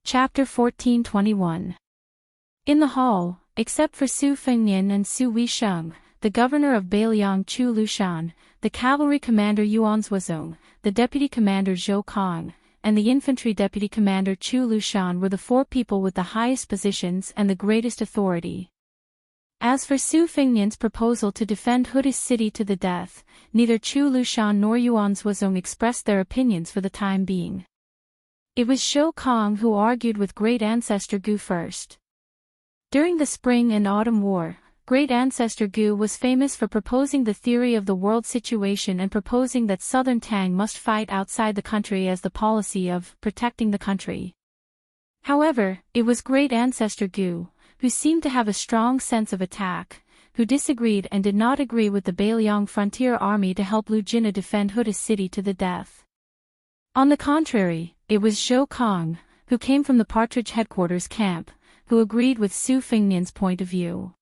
Chapter 1421. In the hall, except for Su Fengnian and Su Weisheng, the governor of Beiliang Chu Lushan, the cavalry commander Yuan Zuozong, the deputy commander Zhou Kong, and the infantry deputy commander Chu Lushan were the four people with the highest positions and the greatest authority. As for Su Fengnian's proposal to defend Huda's city to the death, neither Chu Lushan nor Yuan Zuozong expressed their opinions for the time being. It was Zhou Kong who argued with Great Ancestor Gu first. During the Spring and Autumn War, Great Ancestor Gu was famous for proposing the theory of the world situation and proposing that Southern Tang must fight outside the country as the policy of protecting the country. However, it was Great Ancestor Gu, who seemed to have a strong sense of attack, who disagreed and did not agree with the Beiliang frontier army to help Lu Jina defend Huda's city to the death. On the contrary, it was Zhou Kong, who came from the Partridge headquarters camp, who agreed with Su Fengnian's point of view.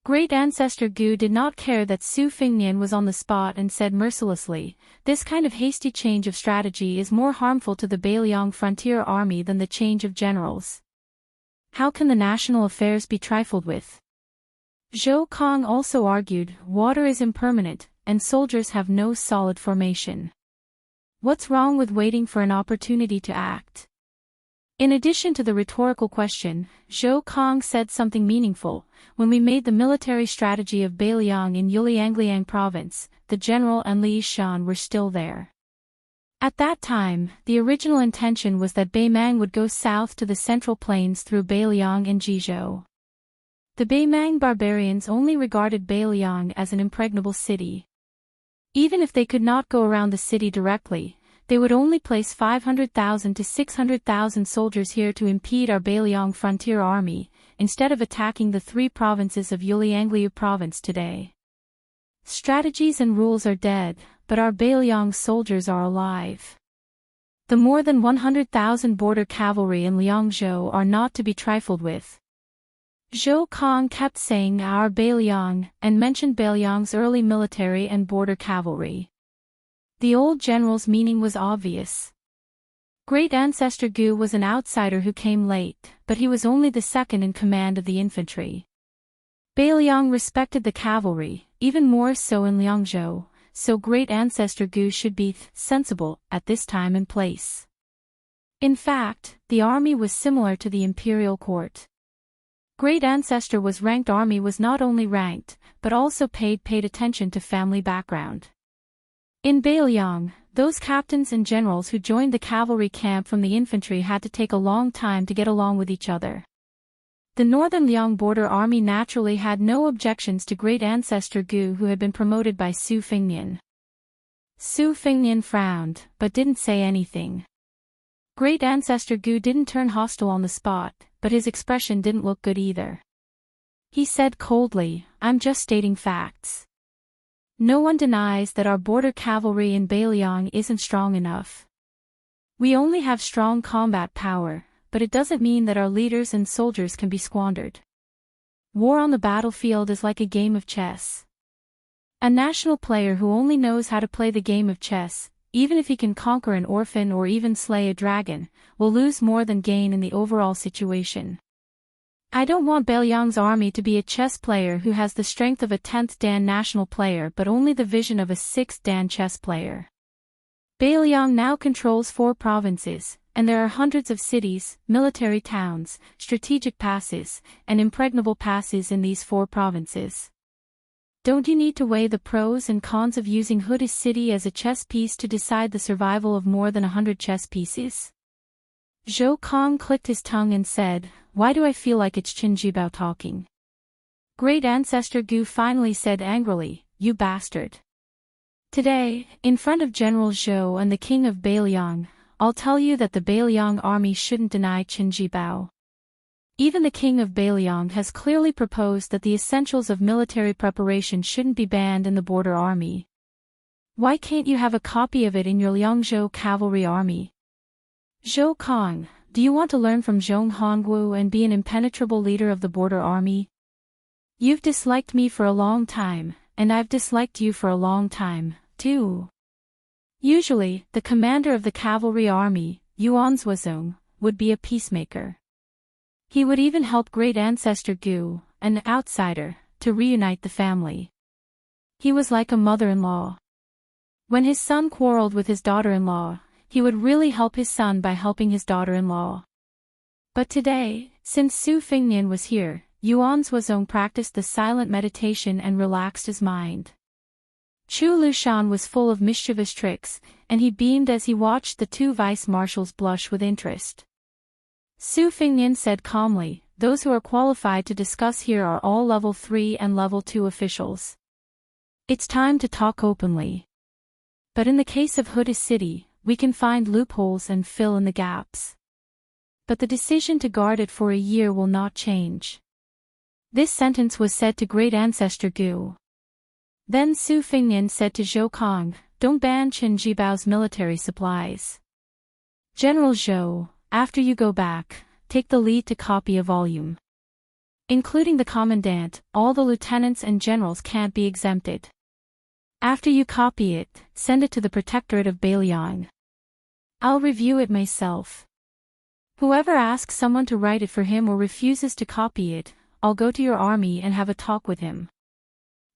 Great Ancestor Gu did not care that Su Fengnian was on the spot and said mercilessly, "This kind of hasty change of strategy is more harmful to the Beiliang frontier army than the change of generals. How can the national affairs be trifled with?" Zhou Kong also argued, "Water is impermanent, and soldiers have no solid formation. What's wrong with waiting for an opportunity to act?" In addition to the rhetorical question, Zhou Kong said something meaningful. When we made the military strategy of Beiliang in Yuliangliang province, the general and Li Shan were still there. At that time, the original intention was that Beimang would go south to the central plains through Beiliang and Jizhou. The Beimang barbarians only regarded Beiliang as an impregnable city. Even if they could not go around the city directly, they would only place 500,000 to 600,000 soldiers here to impede our Beiliang frontier army, instead of attacking the three provinces of Yuliangliu province today. Strategies and rules are dead, but our Beiliang soldiers are alive. The more than 100,000 border cavalry in Liangzhou are not to be trifled with. Zhou Kong kept saying our Beiliang, and mentioned Beiliang's early military and border cavalry. The old general's meaning was obvious. Great Ancestor Gu was an outsider who came late, but he was only the second in command of the infantry. Beiliang respected the cavalry, even more so in Liangzhou, so Great Ancestor Gu should be sensible at this time and place. In fact, the army was similar to the imperial court. Great Ancestor was ranked army was not only ranked, but also paid attention to family background. In Beiliang, those captains and generals who joined the cavalry camp from the infantry had to take a long time to get along with each other. The northern Liang border army naturally had no objections to Great Ancestor Gu, who had been promoted by Su Fengnian. Su Fengnian frowned, but didn't say anything. Great Ancestor Gu didn't turn hostile on the spot, but his expression didn't look good either. He said coldly, "I'm just stating facts. No one denies that our border cavalry in Beiliang isn't strong enough. We only have strong combat power, but it doesn't mean that our leaders and soldiers can be squandered. War on the battlefield is like a game of chess. A national player who only knows how to play the game of chess, even if he can conquer an orphan or even slay a dragon, will lose more than gain in the overall situation. I don't want Beiliang's army to be a chess player who has the strength of a 10th Dan national player but only the vision of a 6th Dan chess player. Beiliang now controls 4 provinces, and there are hundreds of cities, military towns, strategic passes, and impregnable passes in these 4 provinces. Don't you need to weigh the pros and cons of using Huda's city as a chess piece to decide the survival of more than 100 chess pieces?" Zhou Kong clicked his tongue and said, "Why do I feel like it's Qin Jibao talking?" Great Ancestor Gu finally said angrily, "You bastard. Today, in front of General Zhou and the king of Beiliang, I'll tell you that the Beiliang army shouldn't deny Qin Jibao. Even the king of Beiliang has clearly proposed that the essentials of military preparation shouldn't be banned in the border army. Why can't you have a copy of it in your Liangzhou cavalry army? Zhou Kong, do you want to learn from Zhong Hongwu and be an impenetrable leader of the border army? You've disliked me for a long time, and I've disliked you for a long time, too. Usually, the commander of the cavalry army, Yuan Zuozong, would be a peacemaker. He would even help great ancestor Gu, an outsider, to reunite the family. He was like a mother-in-law. When his son quarreled with his daughter-in-law, he would really help his son by helping his daughter-in-law. But today, since Su Fengnian was here, Yuan Zuozong practiced the silent meditation and relaxed his mind. Chu Lushan was full of mischievous tricks, and he beamed as he watched the two vice-marshals blush with interest. Su Fengnian said calmly, "Those who are qualified to discuss here are all level 3 and level 2 officials. It's time to talk openly. But in the case of Huda City, we can find loopholes and fill in the gaps. But the decision to guard it for a year will not change." This sentence was said to great ancestor Gu. Then Su Fengnian said to Zhou Kong, "Don't ban Chen Jibao's military supplies. General Zhou, after you go back, take the lead to copy a volume. Including the commandant, all the lieutenants and generals can't be exempted. After you copy it, send it to the Protectorate of Bailiang. I'll review it myself. Whoever asks someone to write it for him or refuses to copy it, I'll go to your army and have a talk with him.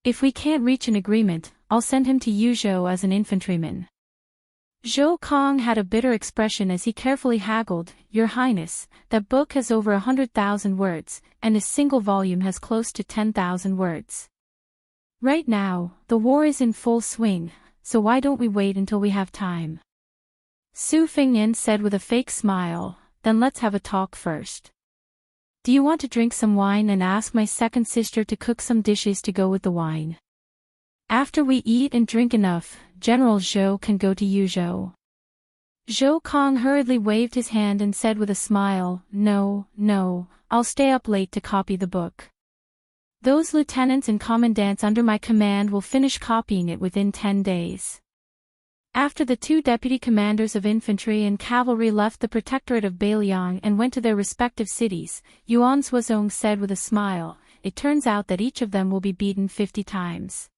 If we can't reach an agreement, I'll send him to Yuzhou as an infantryman." Zhou Kong had a bitter expression as he carefully haggled, "Your Highness, that book has over 100,000 words, and a single volume has close to 10,000 words. Right now, the war is in full swing, so why don't we wait until we have time?" Su Fengnian said with a fake smile, "Then let's have a talk first. Do you want to drink some wine and ask my second sister to cook some dishes to go with the wine? After we eat and drink enough, General Zhou can go to Yuzhou." Zhou Kong hurriedly waved his hand and said with a smile, No, I'll stay up late to copy the book. Those lieutenants and commandants under my command will finish copying it within 10 days. After the two deputy commanders of infantry and cavalry left the Protectorate of Bailiang and went to their respective cities, Yuan Zuozong said with a smile, "It turns out that each of them will be beaten 50 times.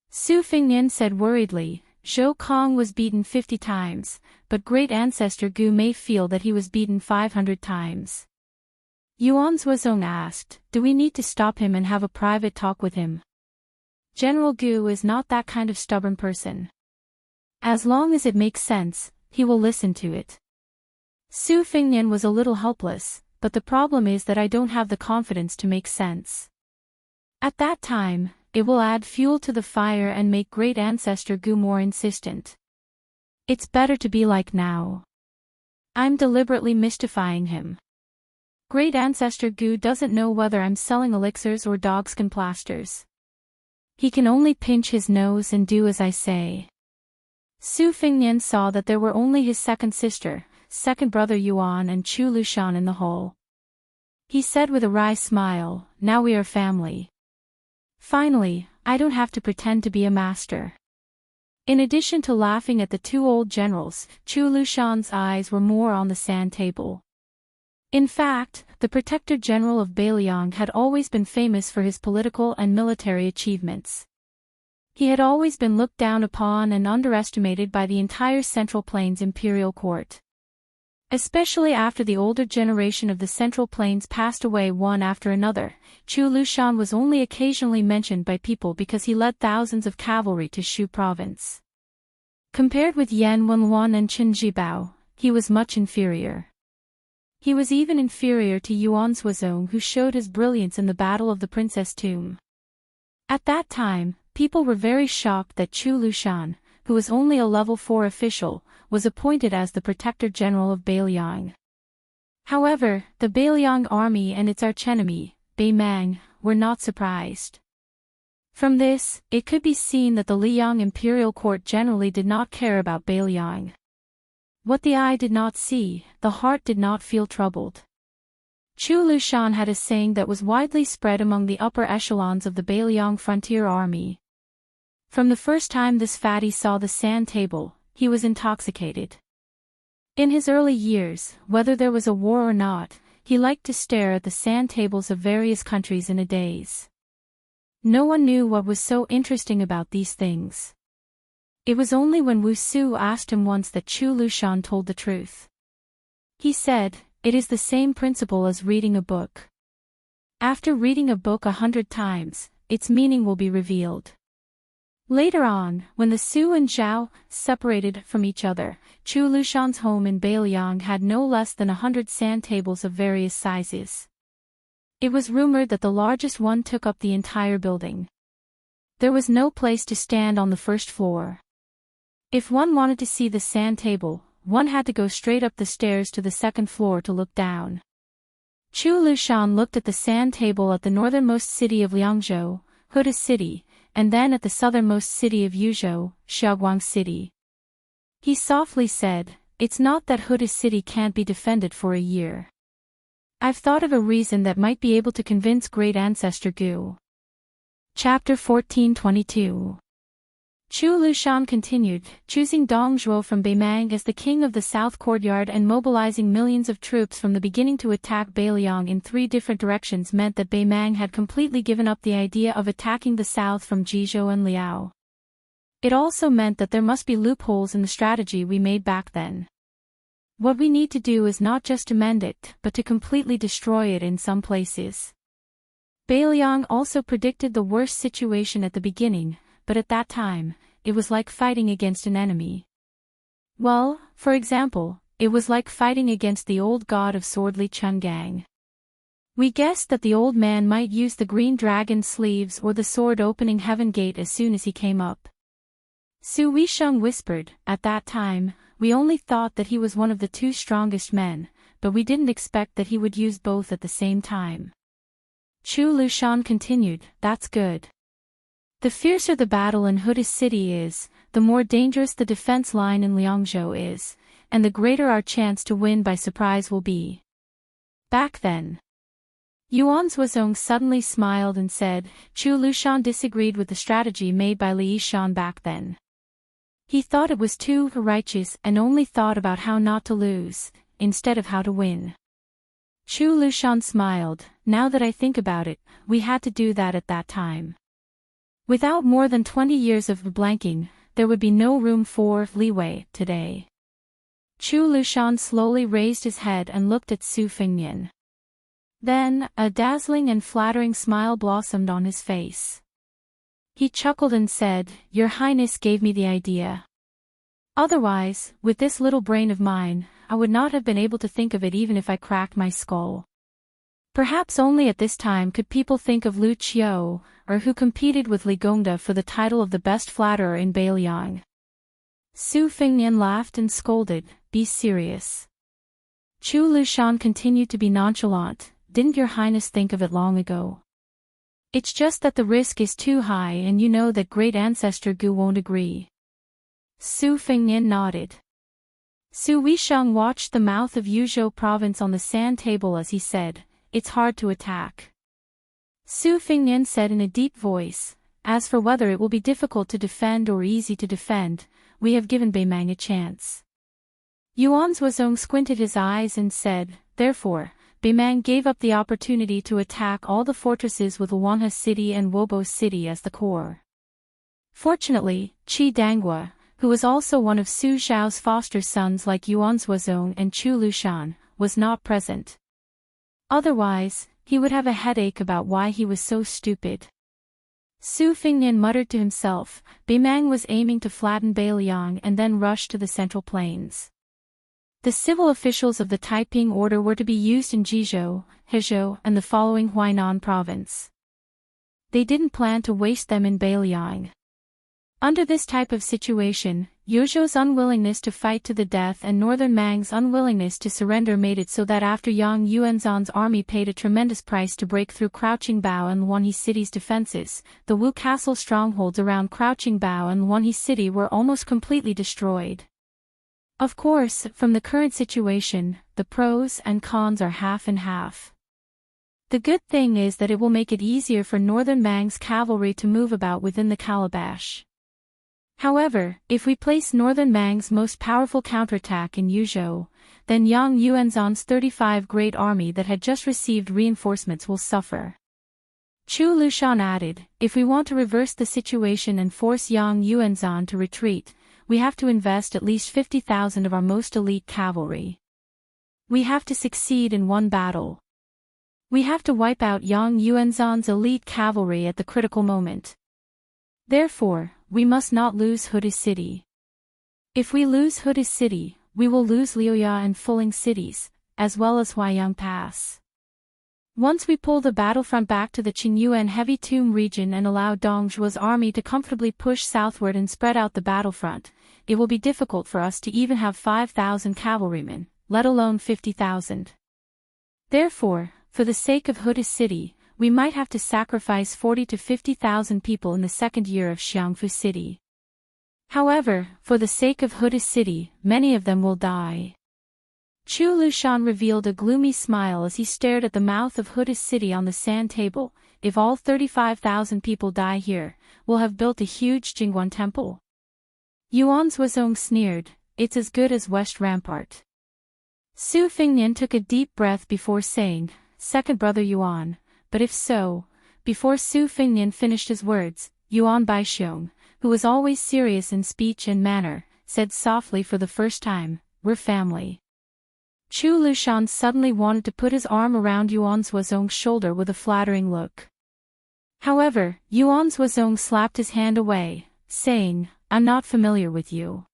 Su Fengnian said worriedly, "Zhou Kong was beaten 50 times, but great ancestor Gu may feel that he was beaten 500 times. Yuan Zuozong asked, "Do we need to stop him and have a private talk with him?" General Gu is not that kind of stubborn person. As long as it makes sense, he will listen to it. Su Fengnian was a little helpless, but the problem is that I don't have the confidence to make sense. At that time, it will add fuel to the fire and make great ancestor Gu more insistent. It's better to be like now. I'm deliberately mystifying him. Great ancestor Gu doesn't know whether I'm selling elixirs or dogskin plasters. He can only pinch his nose and do as I say." Su Fengnian saw that there were only his second sister, second brother Yuan and Chu Lushan in the hall. He said with a wry smile, "Now we are family. Finally, I don't have to pretend to be a master." In addition to laughing at the two old generals, Chu Lushan's eyes were more on the sand table. In fact, the Protector General of Bailiang had always been famous for his political and military achievements. He had always been looked down upon and underestimated by the entire Central Plains imperial court. Especially after the older generation of the Central Plains passed away one after another, Chu Lushan was only occasionally mentioned by people because he led thousands of cavalry to Shu province. Compared with Yan Wenluan and Chen Jibao, he was much inferior. He was even inferior to Yuan Zuozong, who showed his brilliance in the Battle of the Princess Tomb. At that time, people were very shocked that Chu Lushan, who was only a level 4 official, was appointed as the Protector General of Bailiang. However, the Bailiang army and its archenemy, Beimang, were not surprised. From this, it could be seen that the Liang imperial court generally did not care about Bailiang. What the eye did not see, the heart did not feel troubled. Chu Lushan had a saying that was widely spread among the upper echelons of the Bailiang frontier army. From the first time this fatty saw the sand table, he was intoxicated. In his early years, whether there was a war or not, he liked to stare at the sand tables of various countries in a daze. No one knew what was so interesting about these things. It was only when Wu Su asked him once that Chu Lushan told the truth. He said, "It is the same principle as reading a book. After reading a book 100 times, its meaning will be revealed." Later on, when the Su and Zhao separated from each other, Chu Lushan's home in Bailiang had no less than 100 sand tables of various sizes. It was rumored that the largest one took up the entire building. There was no place to stand on the first floor. If one wanted to see the sand table, one had to go straight up the stairs to the second floor to look down. Chu Lushan looked at the sand table at the northernmost city of Liangzhou, Huda City, and then at the southernmost city of Yuzhou, Xiaoguang City. He softly said, "It's not that Huda City can't be defended for a year. I've thought of a reason that might be able to convince Great Ancestor Gu." Chapter 1422. Chu Lushan continued, choosing Dong Zhuo from Beimang as the king of the South Courtyard and mobilizing millions of troops from the beginning to attack Bailiang in 3 different directions meant that Beimang had completely given up the idea of attacking the south from Jizhou and Liao. It also meant that there must be loopholes in the strategy we made back then. What we need to do is not just to mend it, but to completely destroy it in some places. Bailiang also predicted the worst situation at the beginning, but at that time, it was like fighting against an enemy. Well, for example, it was like fighting against the old god of sword Li Chungang. We guessed that the old man might use the green dragon sleeves or the sword opening heaven gate as soon as he came up. Su Weisheng whispered, "At that time, we only thought that he was one of the 2 strongest men, but we didn't expect that he would use both at the same time." Chu Lushan continued, "That's good. The fiercer the battle in Huda City is, the more dangerous the defense line in Liangzhou is, and the greater our chance to win by surprise will be." Back then, Yuan Zuozong suddenly smiled and said, Chu Lushan disagreed with the strategy made by Li Yishan back then. He thought it was too righteous and only thought about how not to lose, instead of how to win. Chu Lushan smiled, "Now that I think about it, we had to do that at that time. Without more than 20 years of blanking, there would be no room for leeway today." Chu Lushan slowly raised his head and looked at Su Fengnian. Then, a dazzling and flattering smile blossomed on his face. He chuckled and said, "Your Highness gave me the idea. Otherwise, with this little brain of mine, I would not have been able to think of it even if I cracked my skull. Perhaps only at this time could people think of Lu Qiu, or who competed with Li Gongda for the title of the best flatterer in Bailiang." Su Fengnian laughed and scolded, "Be serious." Chu Lushan continued to be nonchalant, "Didn't your Highness think of it long ago? It's just that the risk is too high and you know that Great Ancestor Gu won't agree." Su Fengnian nodded. Su Weisheng watched the mouth of Yuzhou province on the sand table as he said, "It's hard to attack." Su Fengnian said in a deep voice, "As for whether it will be difficult to defend or easy to defend, we have given Beimang a chance." Yuan Zuozong squinted his eyes and said, "Therefore, Beimang gave up the opportunity to attack all the fortresses with Wanhe City and Wobo City as the core. Fortunately, Qi Danghua, who was also one of Su Zhao's foster sons like Yuan Zuozong and Chu Lushan, was not present. Otherwise, he would have a headache about why he was so stupid." Su Fengnian muttered to himself, Beimang was aiming to flatten Bailiang and then rush to the Central Plains. The civil officials of the Taiping Order were to be used in Jizhou, Hezhou, and the following Huainan province. They didn't plan to waste them in Bailiang. Under this type of situation, Yuzhou's unwillingness to fight to the death and Northern Mang's unwillingness to surrender made it so that after Yang Yuanzhan's army paid a tremendous price to break through Crouching Bao and Wanhe City's defenses, the Wu Castle strongholds around Crouching Bao and Wanhe City were almost completely destroyed. Of course, from the current situation, the pros and cons are half and half. The good thing is that it will make it easier for Northern Mang's cavalry to move about within the calabash. However, if we place Northern Mang's most powerful counterattack in Yuzhou, then Yang Yuanzhan's 35 great army that had just received reinforcements will suffer. Chu Lushan added, "If we want to reverse the situation and force Yang Yuanzhan to retreat, we have to invest at least 50,000 of our most elite cavalry." We have to succeed in one battle. We have to wipe out Yang Yuanzhan's elite cavalry at the critical moment. Therefore, we must not lose Huda City. If we lose Huda City, we will lose Liuya and Fuling cities, as well as Huaiyang Pass. Once we pull the battlefront back to the Qingyuan Heavy Tomb region and allow Dong Zhuo's army to comfortably push southward and spread out the battlefront, it will be difficult for us to even have 5,000 cavalrymen, let alone 50,000. Therefore, for the sake of Huda City, we might have to sacrifice 40 to 50,000 people in the second year of Xiangfu City. However, for the sake of Huda City, many of them will die. Chu Lushan revealed a gloomy smile as he stared at the mouth of Huda City on the sand table. If all 35,000 people die here, we'll have built a huge Jingguan temple. Yuan Zuozong sneered, it's as good as West Rampart. Su Fingnian took a deep breath before saying, second brother Yuan, but if so, before Su Fingnian finished his words, Yuan Baixiong, who was always serious in speech and manner, said softly for the first time, we're family. Chu Lushan suddenly wanted to put his arm around Yuan Zuozong's shoulder with a flattering look. However, Yuan Zuozong slapped his hand away, saying, I'm not familiar with you.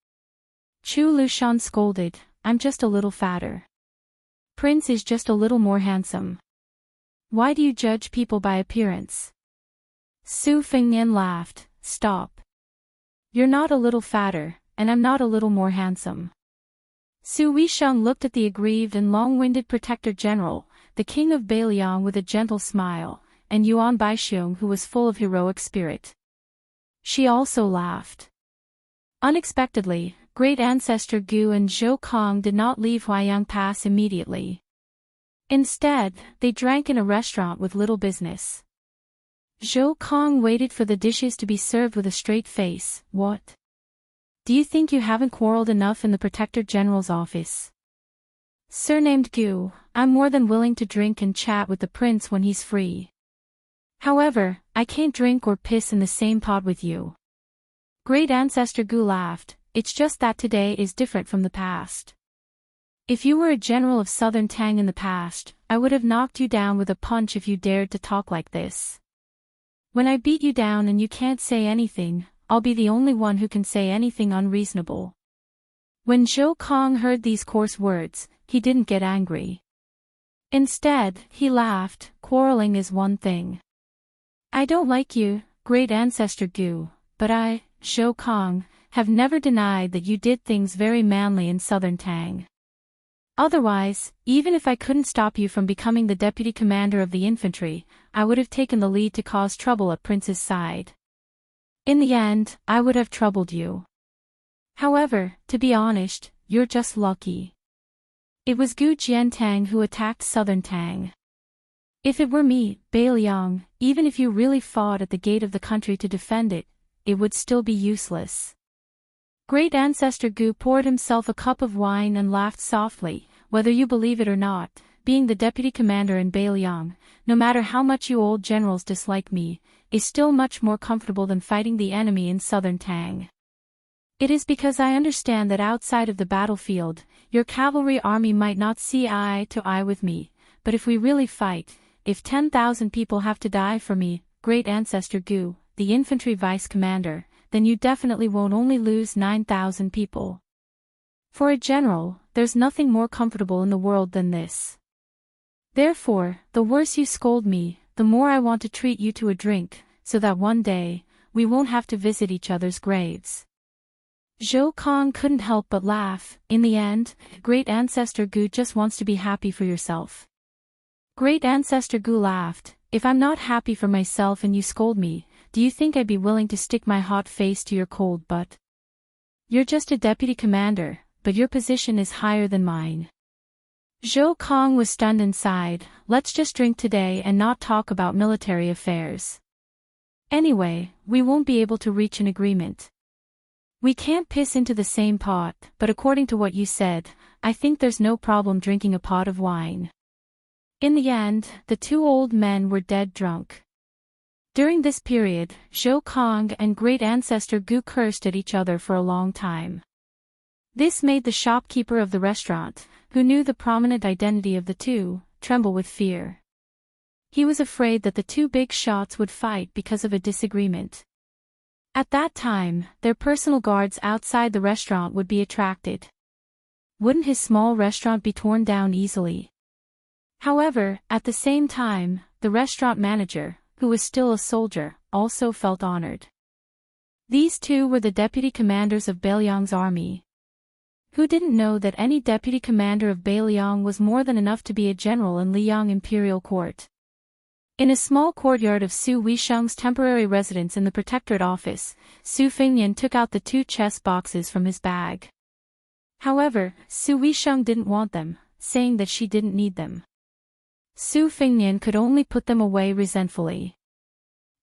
Chu Lushan scolded, I'm just a little fatter. Prince is just a little more handsome. Why do you judge people by appearance? Su Fingnian laughed, stop. You're not a little fatter, and I'm not a little more handsome. Su Weisheng looked at the aggrieved and long-winded Protector General, the King of Beiliang with a gentle smile, and Yuan Baixiong who was full of heroic spirit. She also laughed. Unexpectedly, Great Ancestor Gu and Zhou Kong did not leave Huaiyang Pass immediately. Instead, they drank in a restaurant with little business. Zhou Kong waited for the dishes to be served with a straight face. What? Do you think you haven't quarreled enough in the Protector General's office? Surnamed Gu, I'm more than willing to drink and chat with the prince when he's free. However, I can't drink or piss in the same pot with you. Great Ancestor Gu laughed, it's just that today is different from the past. If you were a general of Southern Tang in the past, I would have knocked you down with a punch if you dared to talk like this. When I beat you down and you can't say anything, I'll be the only one who can say anything unreasonable. When Zhou Kong heard these coarse words, he didn't get angry. Instead, he laughed, quarreling is one thing. I don't like you, Great Ancestor Gu, but I, Zhou Kong, have never denied that you did things very manly in Southern Tang. Otherwise, even if I couldn't stop you from becoming the deputy commander of the infantry, I would have taken the lead to cause trouble at Prince's side. In the end, I would have troubled you. However, to be honest, you're just lucky. It was Gu Jiantang who attacked Southern Tang. If it were me, Beiliang, even if you really fought at the gate of the country to defend it, it would still be useless. Great Ancestor Gu poured himself a cup of wine and laughed softly. Whether you believe it or not, being the deputy commander in Beiliang, no matter how much you old generals dislike me, is still much more comfortable than fighting the enemy in Southern Tang. It is because I understand that outside of the battlefield, your cavalry army might not see eye to eye with me, but if we really fight, if 10,000 people have to die for me, Great Ancestor Gu, the infantry vice commander, then you definitely won't only lose 9,000 people. For a general, there's nothing more comfortable in the world than this. Therefore, the worse you scold me, the more I want to treat you to a drink, so that one day, we won't have to visit each other's graves. Zhou Kong couldn't help but laugh. In the end, Great Ancestor Gu just wants to be happy for yourself. Great Ancestor Gu laughed, if I'm not happy for myself and you scold me, do you think I'd be willing to stick my hot face to your cold butt? You're just a deputy commander, but your position is higher than mine. Zhou Kong was stunned and sighed, let's just drink today and not talk about military affairs. Anyway, we won't be able to reach an agreement. We can't piss into the same pot, but according to what you said, I think there's no problem drinking a pot of wine. In the end, the two old men were dead drunk. During this period, Zhou Kong and Great Ancestor Gu cursed at each other for a long time. This made the shopkeeper of the restaurant, who knew the prominent identity of the two, tremble with fear. He was afraid that the two big shots would fight because of a disagreement. At that time, their personal guards outside the restaurant would be attracted. Wouldn't his small restaurant be torn down easily? However, at the same time, the restaurant manager, who was still a soldier, also felt honored. These two were the deputy commanders of Bailiang's army. Who didn't know that any deputy commander of Bailiang was more than enough to be a general in Liang imperial court? In a small courtyard of Su Weisheng's temporary residence in the protectorate office, Su Fengnian took out the two chess boxes from his bag. However, Su Weisheng didn't want them, saying that she didn't need them. Su Fengnian could only put them away resentfully.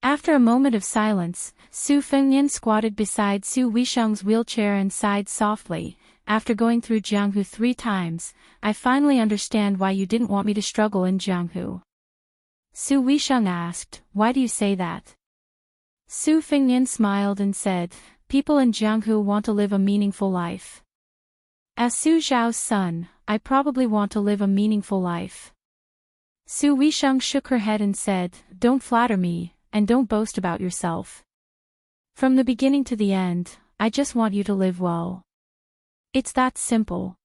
After a moment of silence, Su Fengnian squatted beside Su Weisheng's wheelchair and sighed softly. After going through Jianghu 3 times, I finally understand why you didn't want me to struggle in Jianghu. Su Weisheng asked, "Why do you say that?" Su Fengnian smiled and said, "People in Jianghu want to live a meaningful life. As Su Zhao's son, I probably want to live a meaningful life." Su Weisheng shook her head and said, "Don't flatter me, and don't boast about yourself. From the beginning to the end, I just want you to live well. It's that simple.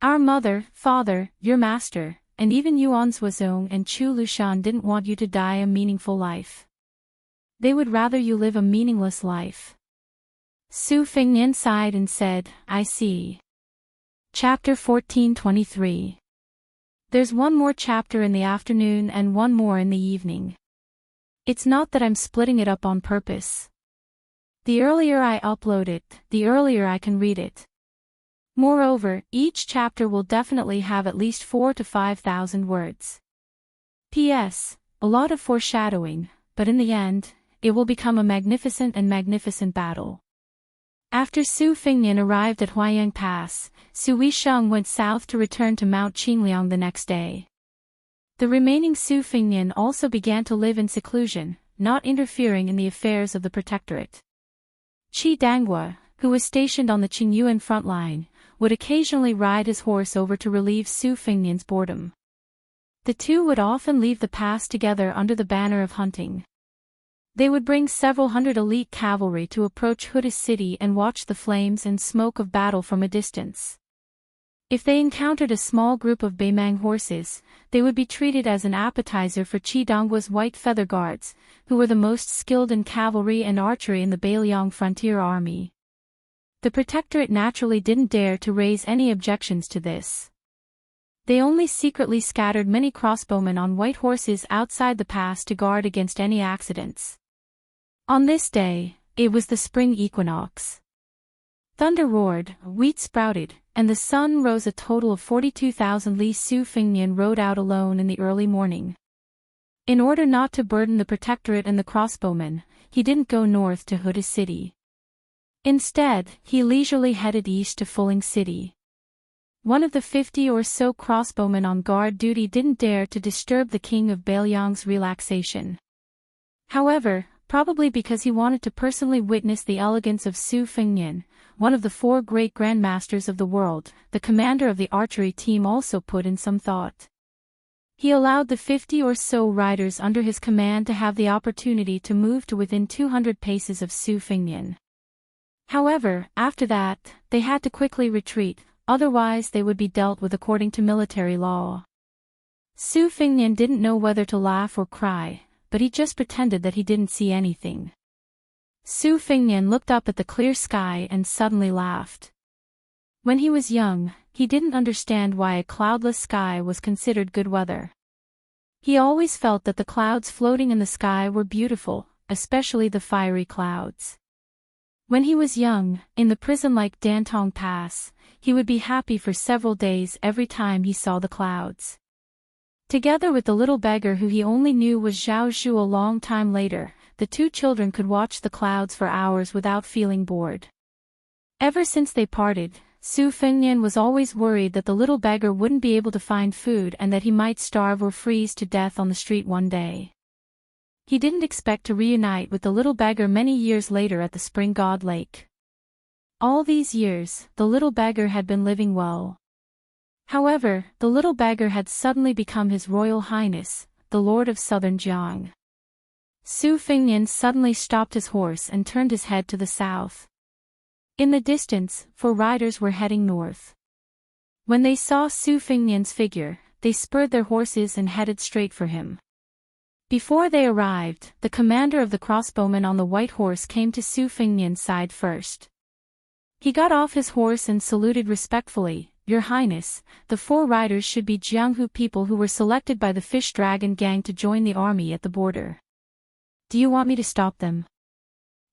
Our mother, father, your master, and even Yuan Zuozong and Chu Lushan didn't want you to die a meaningful life. They would rather you live a meaningless life." Su Fengnian sighed and said, "I see." Chapter 14:23. There's one more chapter in the afternoon and one more in the evening. It's not that I'm splitting it up on purpose. The earlier I upload it, the earlier I can read it. Moreover, each chapter will definitely have at least 4,000 to 5,000 words. P.S. A lot of foreshadowing, but in the end, it will become a magnificent battle. After Su Fengnian arrived at Huayang Pass, Su Weisheng went south to return to Mount Qingliang the next day. The remaining Su Fengnian also began to live in seclusion, not interfering in the affairs of the protectorate. Qi Danghua, who was stationed on the Qingyuan front line, would occasionally ride his horse over to relieve Su Fengnian's boredom. The two would often leave the pass together under the banner of hunting. They would bring several hundred elite cavalry to approach Huda city and watch the flames and smoke of battle from a distance. If they encountered a small group of Beimang horses, they would be treated as an appetizer for Qi Donghua's white feather guards, who were the most skilled in cavalry and archery in the Bailiang frontier army. The protectorate naturally didn't dare to raise any objections to this. They only secretly scattered many crossbowmen on white horses outside the pass to guard against any accidents. On this day, it was the spring equinox. Thunder roared, wheat sprouted, and the sun rose. A total of 42,000 li. Su Fengnian rode out alone in the early morning. In order not to burden the protectorate and the crossbowmen, he didn't go north to Huda city. Instead, he leisurely headed east to Fuling city. One of the 50 or so crossbowmen on guard duty didn't dare to disturb the king of Bailiang's relaxation. However, probably because he wanted to personally witness the elegance of Su Fengnian, one of the 4 great grandmasters of the world, the commander of the archery team also put in some thought. He allowed the 50 or so riders under his command to have the opportunity to move to within 200 paces of Su Fengnian. However, after that, they had to quickly retreat, otherwise they would be dealt with according to military law. Su Fengnian didn't know whether to laugh or cry, but he just pretended that he didn't see anything. Su Fengnian looked up at the clear sky and suddenly laughed. When he was young, he didn't understand why a cloudless sky was considered good weather. He always felt that the clouds floating in the sky were beautiful, especially the fiery clouds. When he was young, in the prison-like Dantong Pass, he would be happy for several days every time he saw the clouds. Together with the little beggar who he only knew was Zhao Zhu a long time later, the two children could watch the clouds for hours without feeling bored. Ever since they parted, Su Fengnian was always worried that the little beggar wouldn't be able to find food and that he might starve or freeze to death on the street one day. He didn't expect to reunite with the little beggar many years later at the Spring God Lake. All these years, the little beggar had been living well. However, the little beggar had suddenly become His Royal Highness, the Lord of Southern Jiang. Su Fengnian suddenly stopped his horse and turned his head to the south. In the distance, 4 riders were heading north. When they saw Su Fengnian's figure, they spurred their horses and headed straight for him. Before they arrived, the commander of the crossbowmen on the white horse came to Su Fengnian's side first. He got off his horse and saluted respectfully. "Your Highness, the 4 riders should be Jianghu people who were selected by the Fish Dragon gang to join the army at the border. Do you want me to stop them?"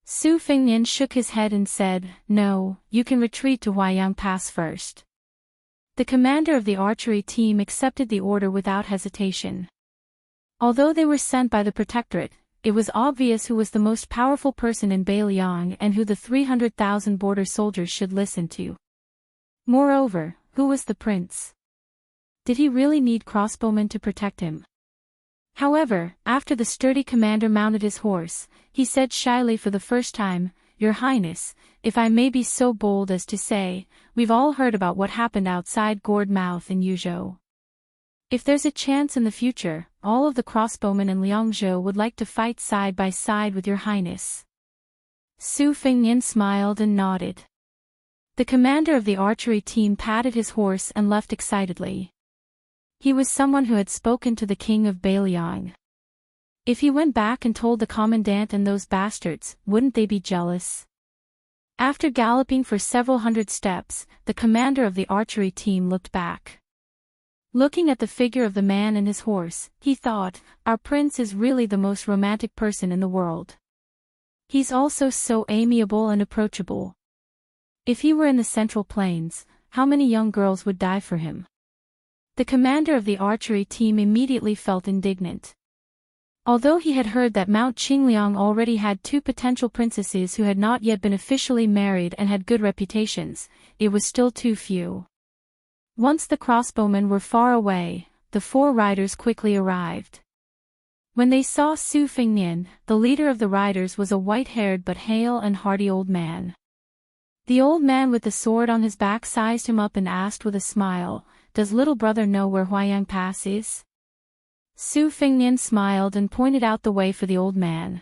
Su Fengnian shook his head and said, "No, you can retreat to Huaiyang Pass first." The commander of the archery team accepted the order without hesitation. Although they were sent by the Protectorate, it was obvious who was the most powerful person in Beiliang and who the 300,000 border soldiers should listen to. Moreover, who was the prince? Did he really need crossbowmen to protect him? However, after the sturdy commander mounted his horse, he said shyly for the first time, "Your Highness, if I may be so bold as to say, we've all heard about what happened outside Gourd Mouth in Yuzhou. If there's a chance in the future, all of the crossbowmen in Liangzhou would like to fight side by side with Your Highness." Su Fengnian smiled and nodded. The commander of the archery team patted his horse and left excitedly. He was someone who had spoken to the king of Beiliang. If he went back and told the commandant and those bastards, wouldn't they be jealous? After galloping for several hundred steps, the commander of the archery team looked back. Looking at the figure of the man and his horse, he thought, "Our prince is really the most romantic person in the world. He's also so amiable and approachable. If he were in the Central Plains, how many young girls would die for him?" The commander of the archery team immediately felt indignant. Although he had heard that Mount Qingliang already had 2 potential princesses who had not yet been officially married and had good reputations, it was still too few. Once the crossbowmen were far away, the 4 riders quickly arrived. When they saw Su Fengnian, the leader of the riders was a white-haired but hale and hearty old man. The old man with the sword on his back sized him up and asked with a smile, "Does little brother know where Huaiyang Pass is?" Su Fengnian smiled and pointed out the way for the old man.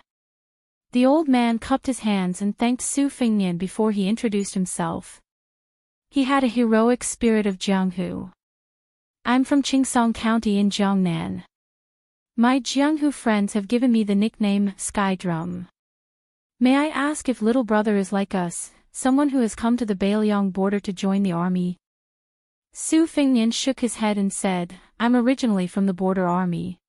The old man cupped his hands and thanked Su Fengnian before he introduced himself. He had a heroic spirit of Jianghu. "I'm from Qingsong County in Jiangnan. My Jianghu friends have given me the nickname Sky Drum. May I ask if little brother is like us, someone who has come to the Beiliang border to join the army?" Su Fengnian shook his head and said, "I'm originally from the border army.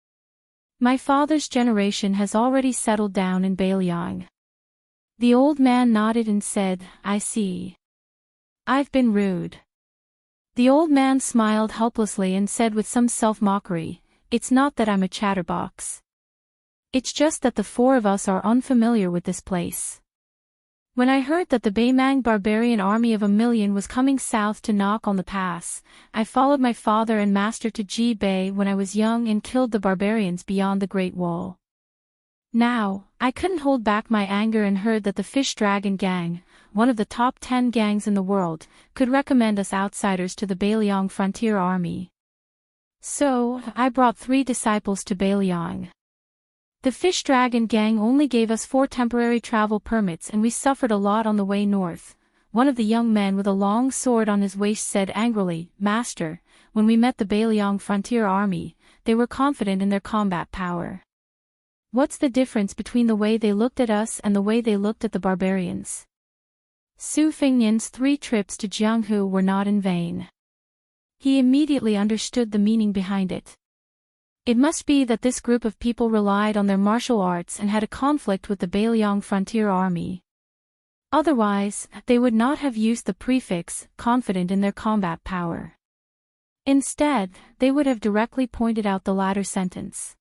My father's generation has already settled down in Beiliang." The old man nodded and said, "I see. I've been rude." The old man smiled helplessly and said with some self-mockery, "It's not that I'm a chatterbox. It's just that the 4 of us are unfamiliar with this place. When I heard that the Beimang barbarian army of 1,000,000 was coming south to knock on the pass, I followed my father and master to Ji Bei when I was young and killed the barbarians beyond the Great Wall. Now, I couldn't hold back my anger and heard that the Fish Dragon gang, one of the top 10 gangs in the world, could recommend us outsiders to the Beiliang frontier army. So, I brought 3 disciples to Beiliang. The Fish Dragon gang only gave us 4 temporary travel permits and we suffered a lot on the way north." One of the young men with a long sword on his waist said angrily, "Master, when we met the Beiliang frontier army, they were confident in their combat power. What's the difference between the way they looked at us and the way they looked at the barbarians?" Su Fengnian's 3 trips to Jianghu were not in vain. He immediately understood the meaning behind it. It must be that this group of people relied on their martial arts and had a conflict with the Beiliang frontier army. Otherwise, they would not have used the prefix, confident in their combat power. Instead, they would have directly pointed out the latter sentence.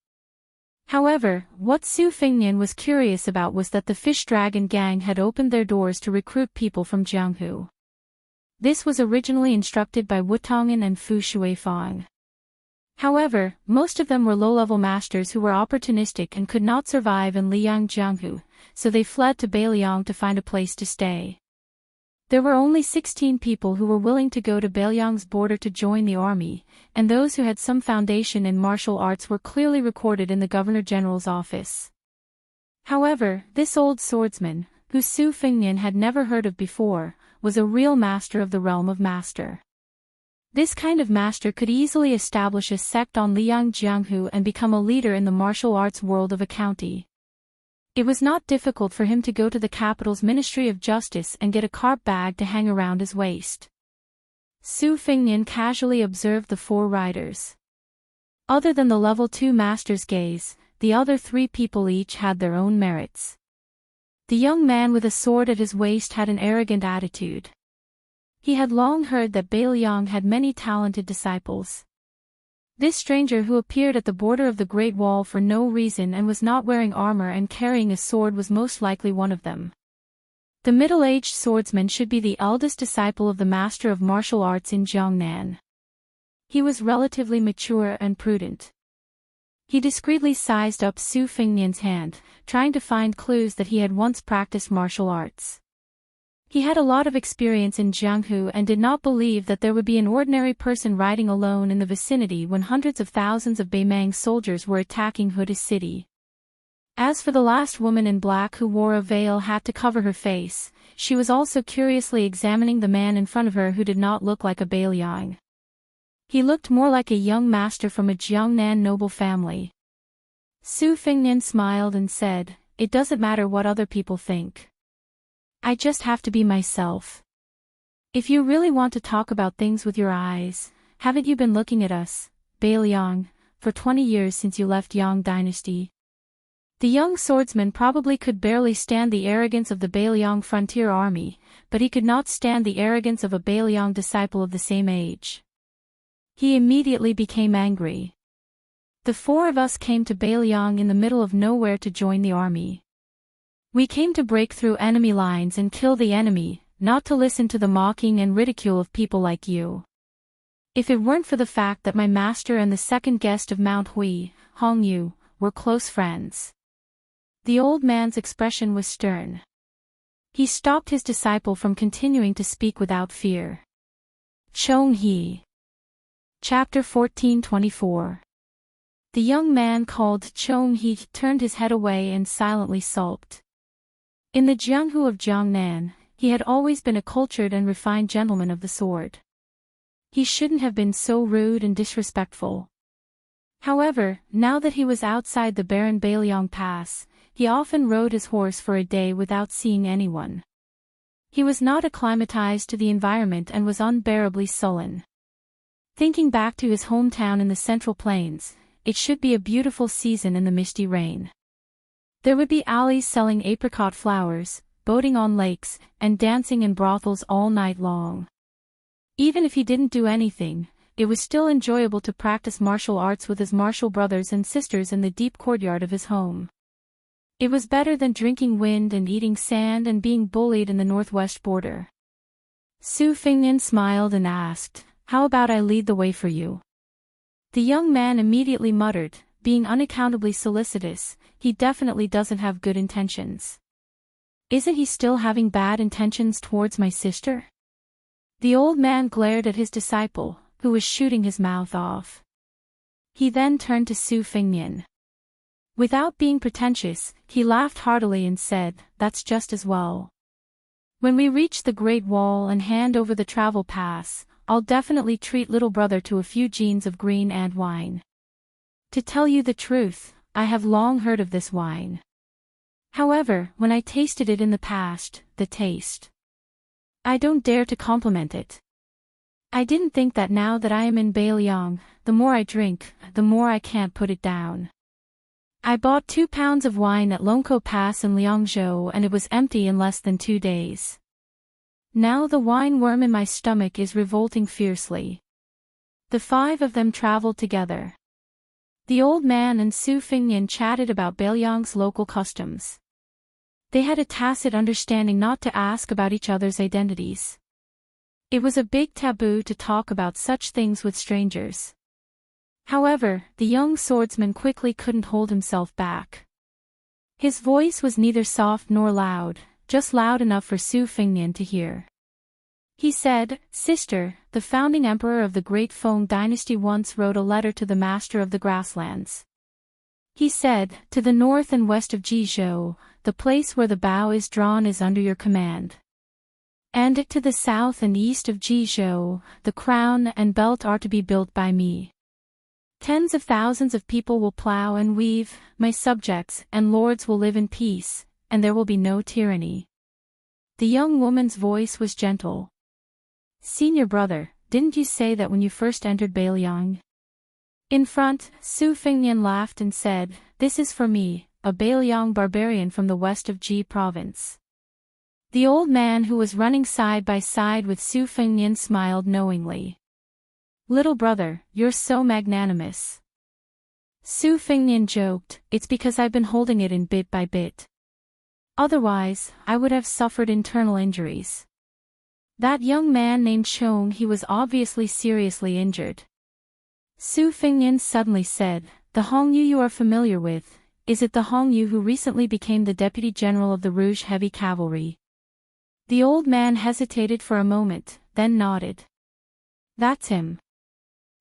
However, what Su Fengnian was curious about was that the Fish Dragon gang had opened their doors to recruit people from Jianghu. This was originally instructed by Wu Tong'an and Fu Shuifang. However, most of them were low-level masters who were opportunistic and could not survive in Liang Jianghu, so they fled to Beiliang to find a place to stay. There were only 16 people who were willing to go to Bailiang's border to join the army, and those who had some foundation in martial arts were clearly recorded in the Governor-General's office. However, this old swordsman, who Su Fengnian had never heard of before, was a real master of the realm of master. This kind of master could easily establish a sect on Liang Jianghu and become a leader in the martial arts world of a county. It was not difficult for him to go to the capital's Ministry of Justice and get a carp bag to hang around his waist. Su Fengnian casually observed the 4 riders. Other than the level 2 master's gaze, the other 3 people each had their own merits. The young man with a sword at his waist had an arrogant attitude. He had long heard that Bailiang had many talented disciples. This stranger who appeared at the border of the Great Wall for no reason and was not wearing armor and carrying a sword was most likely one of them. The middle-aged swordsman should be the eldest disciple of the master of martial arts in Jiangnan. He was relatively mature and prudent. He discreetly sized up Su Fengnian's hand, trying to find clues that he had once practiced martial arts. He had a lot of experience in Jianghu and did not believe that there would be an ordinary person riding alone in the vicinity when hundreds of thousands of Beimang soldiers were attacking Huda City. As for the last woman in black who wore a veil hat to cover her face, she was also curiously examining the man in front of her who did not look like a Bailiang. He looked more like a young master from a Jiangnan noble family. Su Fengnian smiled and said, "It doesn't matter what other people think. I just have to be myself. If you really want to talk about things with your eyes, haven't you been looking at us, Bailiang, for 20 years since you left Yang Dynasty?" The young swordsman probably could barely stand the arrogance of the Bailiang frontier army, but he could not stand the arrogance of a Bailiang disciple of the same age. He immediately became angry. "The 4 of us came to Bailiang in the middle of nowhere to join the army. We came to break through enemy lines and kill the enemy, not to listen to the mocking and ridicule of people like you. If it weren't for the fact that my master and the second guest of Mount Hui, Hong Yu, were close friends." The old man's expression was stern. He stopped his disciple from continuing to speak without fear. Chong He. Chapter 14:24. The young man called Chong He turned his head away and silently sulked. In the Jianghu of Jiangnan, he had always been a cultured and refined gentleman of the sword. He shouldn't have been so rude and disrespectful. However, now that he was outside the barren Bailiang Pass, he often rode his horse for a day without seeing anyone. He was not acclimatized to the environment and was unbearably sullen. Thinking back to his hometown in the Central Plains, it should be a beautiful season in the misty rain. There would be alleys selling apricot flowers, boating on lakes, and dancing in brothels all night long. Even if he didn't do anything, it was still enjoyable to practice martial arts with his martial brothers and sisters in the deep courtyard of his home. It was better than drinking wind and eating sand and being bullied in the northwest border. Su Fengnian smiled and asked, "How about I lead the way for you?" The young man immediately muttered, being unaccountably solicitous, "He definitely doesn't have good intentions. Isn't he still having bad intentions towards my sister?" The old man glared at his disciple, who was shooting his mouth off. He then turned to Su Fengnian. Without being pretentious, he laughed heartily and said, "That's just as well. When we reach the Great Wall and hand over the travel pass, I'll definitely treat little brother to a few jeans of green and wine. To tell you the truth, I have long heard of this wine. However, when I tasted it in the past, the taste. I don't dare to compliment it. I didn't think that now that I am in Bailiang, the more I drink, the more I can't put it down. I bought 2 pounds of wine at Longkou Pass in Liangzhou and it was empty in less than 2 days. Now the wine worm in my stomach is revolting fiercely." The 5 of them traveled together. The old man and Su Fengnian chatted about Bailiang's local customs. They had a tacit understanding not to ask about each other's identities. It was a big taboo to talk about such things with strangers. However, the young swordsman quickly couldn't hold himself back. His voice was neither soft nor loud, just loud enough for Su Fengnian to hear. He said, "Sister, the founding emperor of the Great Feng dynasty once wrote a letter to the master of the grasslands. He said, to the north and west of Jizhou, the place where the bow is drawn is under your command. And to the south and east of Jizhou, the crown and belt are to be built by me. Tens of thousands of people will plow and weave, my subjects and lords will live in peace, and there will be no tyranny." The young woman's voice was gentle. "Senior brother, didn't you say that when you first entered Bailiang?" In front, Su Fengnian laughed and said, "This is for me, a Bailiang barbarian from the west of Ji province." The old man who was running side by side with Su Fengnian smiled knowingly. "Little brother, you're so magnanimous." Su Fengnian joked, "It's because I've been holding it in bit by bit. Otherwise, I would have suffered internal injuries." That young man named Chong, he was obviously seriously injured. Su Fengnian suddenly said, "The Hongyu you are familiar with, is it the Hongyu who recently became the deputy general of the Rouge Heavy Cavalry?" The old man hesitated for a moment, then nodded. "That's him."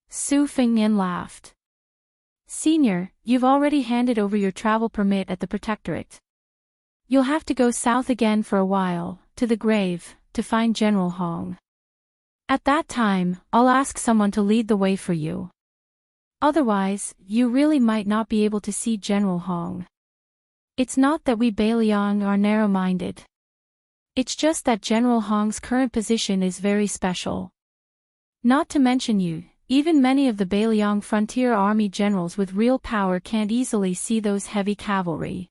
Su Fengnian laughed. "Senior, you've already handed over your travel permit at the protectorate. You'll have to go south again for a while, to the grave, to find General Hong. At that time, I'll ask someone to lead the way for you. Otherwise, you really might not be able to see General Hong. It's not that we Bailiang are narrow-minded. It's just that General Hong's current position is very special. Not to mention you, even many of the Bailiang frontier army generals with real power can't easily see those heavy cavalry."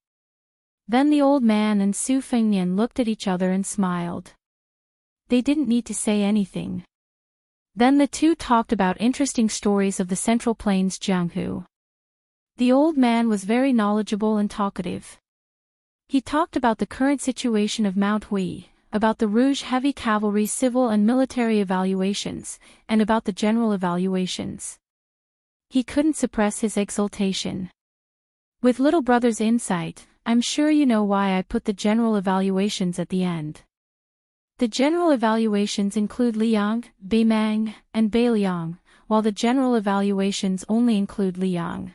Then the old man and Su Fengnian looked at each other and smiled. They didn't need to say anything. Then the two talked about interesting stories of the Central Plains Jianghu. The old man was very knowledgeable and talkative. He talked about the current situation of Mount Hui, about the Rouge Heavy Cavalry civil and military evaluations, and about the general evaluations. He couldn't suppress his exultation. "With little brother's insight, I'm sure you know why I put the general evaluations at the end. The general evaluations include Liang, Beimang, and Bailiang, while the general evaluations only include Liang.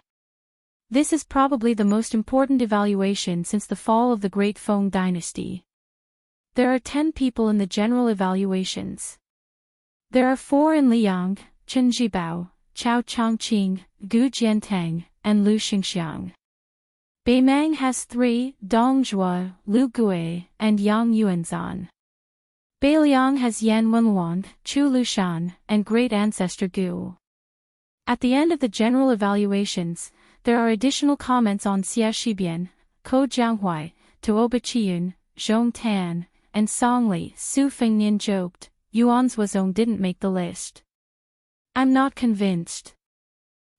This is probably the most important evaluation since the fall of the Great Feng dynasty. There are 10 people in the general evaluations. There are 4 in Liang, Chen Zhibao, Chao Chongqing, Gu Jiantang, and Lu Xingxiang. Beimang has 3, Dong Zhua, Lu Gue, and Yang Yuanzan. Bailiang has Yan Wenluan, Chu Lushan, and Great Ancestor Gu. At the end of the general evaluations, there are additional comments on Xia Shibian, Ko Jianghuai, Tuoba Qiyun, Zhong Tan, and Song Li." Su Fengnian joked, "Yuan's Wazong didn't make the list." "I'm not convinced."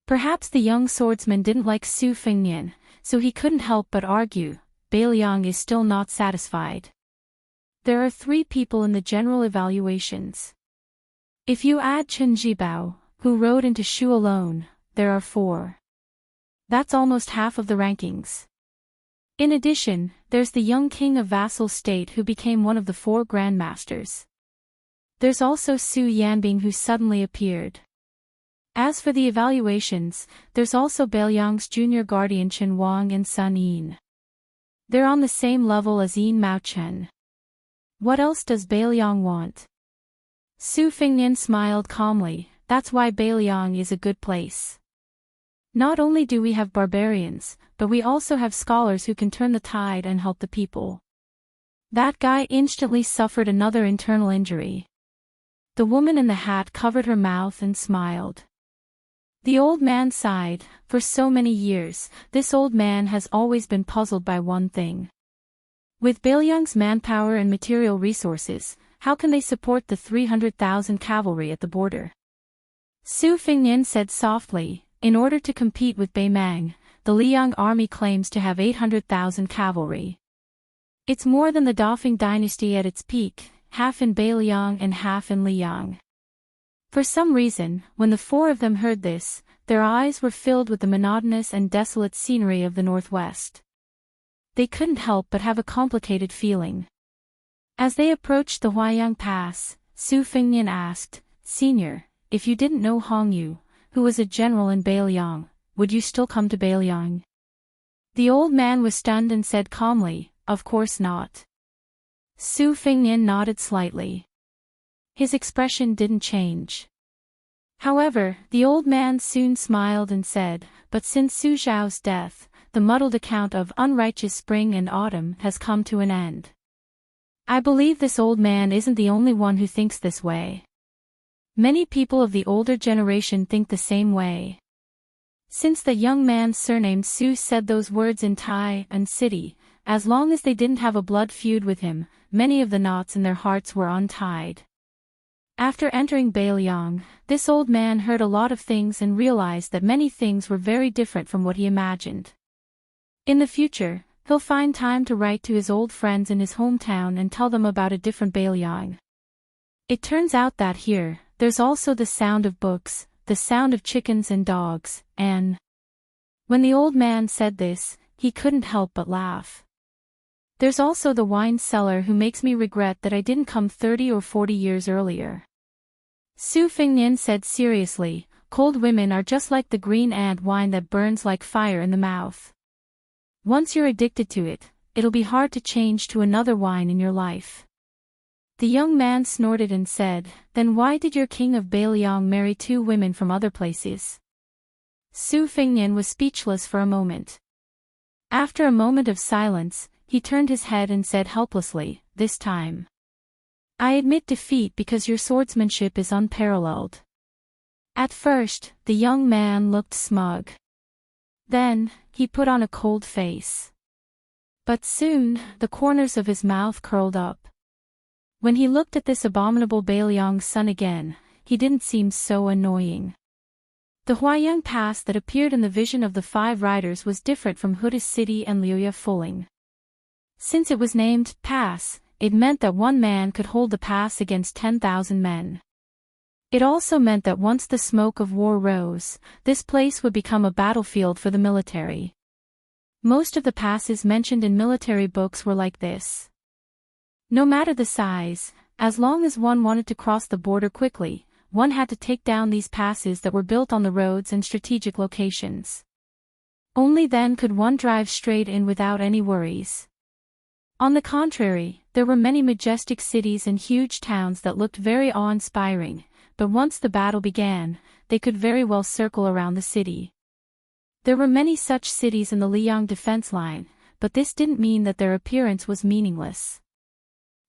Perhaps the young swordsman didn't like Su Fengnian, so he couldn't help but argue, Bailiang is still not satisfied. There are 3 people in the general evaluations. If you add Chen Zhibao, who rode into Shu alone, there are 4. That's almost half of the rankings. In addition, there's the young king of vassal state who became one of the 4 grandmasters. There's also Su Yanbing who suddenly appeared. As for the evaluations, there's also Bailiang's junior guardian Chen Wang and Sun Yin. They're on the same level as Yin Mao Chen. What else does Bailiang want? Su Fengnian smiled calmly, "That's why Bailiang is a good place. Not only do we have barbarians, but we also have scholars who can turn the tide and help the people." That guy instantly suffered another internal injury. The woman in the hat covered her mouth and smiled. The old man sighed. For so many years, this old man has always been puzzled by one thing. With Bailiang's manpower and material resources, how can they support the 300,000 cavalry at the border? Su Fengnian said softly, "In order to compete with Beimang, the Liang army claims to have 800,000 cavalry. It's more than the Dafeng dynasty at its peak, half in Bailiang and half in Liang." For some reason, when the 4 of them heard this, their eyes were filled with the monotonous and desolate scenery of the northwest. They couldn't help but have a complicated feeling. As they approached the Huaiyang Pass, Su Fengnian asked, "Senior, if you didn't know Hong Yu, who was a general in Bailiang, would you still come to Bailiang?" The old man was stunned and said calmly, "Of course not." Su Fengnian nodded slightly. His expression didn't change. However, the old man soon smiled and said, "But since Su Zhao's death, the muddled account of unrighteous spring and autumn has come to an end. I believe this old man isn't the only one who thinks this way. Many people of the older generation think the same way." Since the young man surnamed Su said those words in Tai and City, as long as they didn't have a blood feud with him, many of the knots in their hearts were untied. After entering Bailiang, this old man heard a lot of things and realized that many things were very different from what he imagined. In the future, he'll find time to write to his old friends in his hometown and tell them about a different Bailiang. It turns out that here, there's also the sound of books, the sound of chickens and dogs, and... When the old man said this, he couldn't help but laugh. "There's also the wine cellar who makes me regret that I didn't come 30 or 40 years earlier." Su Fengnian said seriously, "Cold women are just like the green ant wine that burns like fire in the mouth. Once you're addicted to it, it'll be hard to change to another wine in your life." The young man snorted and said, "Then why did your king of Bailiang marry 2 women from other places?" Su Fengnian was speechless for a moment. After a moment of silence, he turned his head and said helplessly, "This time, I admit defeat because your swordsmanship is unparalleled." At first, the young man looked smug. Then, he put on a cold face. But soon, the corners of his mouth curled up. When he looked at this abominable Bailiang's son again, he didn't seem so annoying. The Huaiyang Pass that appeared in the vision of the 5 riders was different from Huda's city and Liuya Fuling. Since it was named Pass, it meant that one man could hold the pass against 10,000 men. It also meant that once the smoke of war rose, this place would become a battlefield for the military. Most of the passes mentioned in military books were like this. No matter the size, as long as one wanted to cross the border quickly, one had to take down these passes that were built on the roads and strategic locations. Only then could one drive straight in without any worries. On the contrary, there were many majestic cities and huge towns that looked very awe-inspiring, but once the battle began, they could very well circle around the city. There were many such cities in the Liang defense line, but this didn't mean that their appearance was meaningless.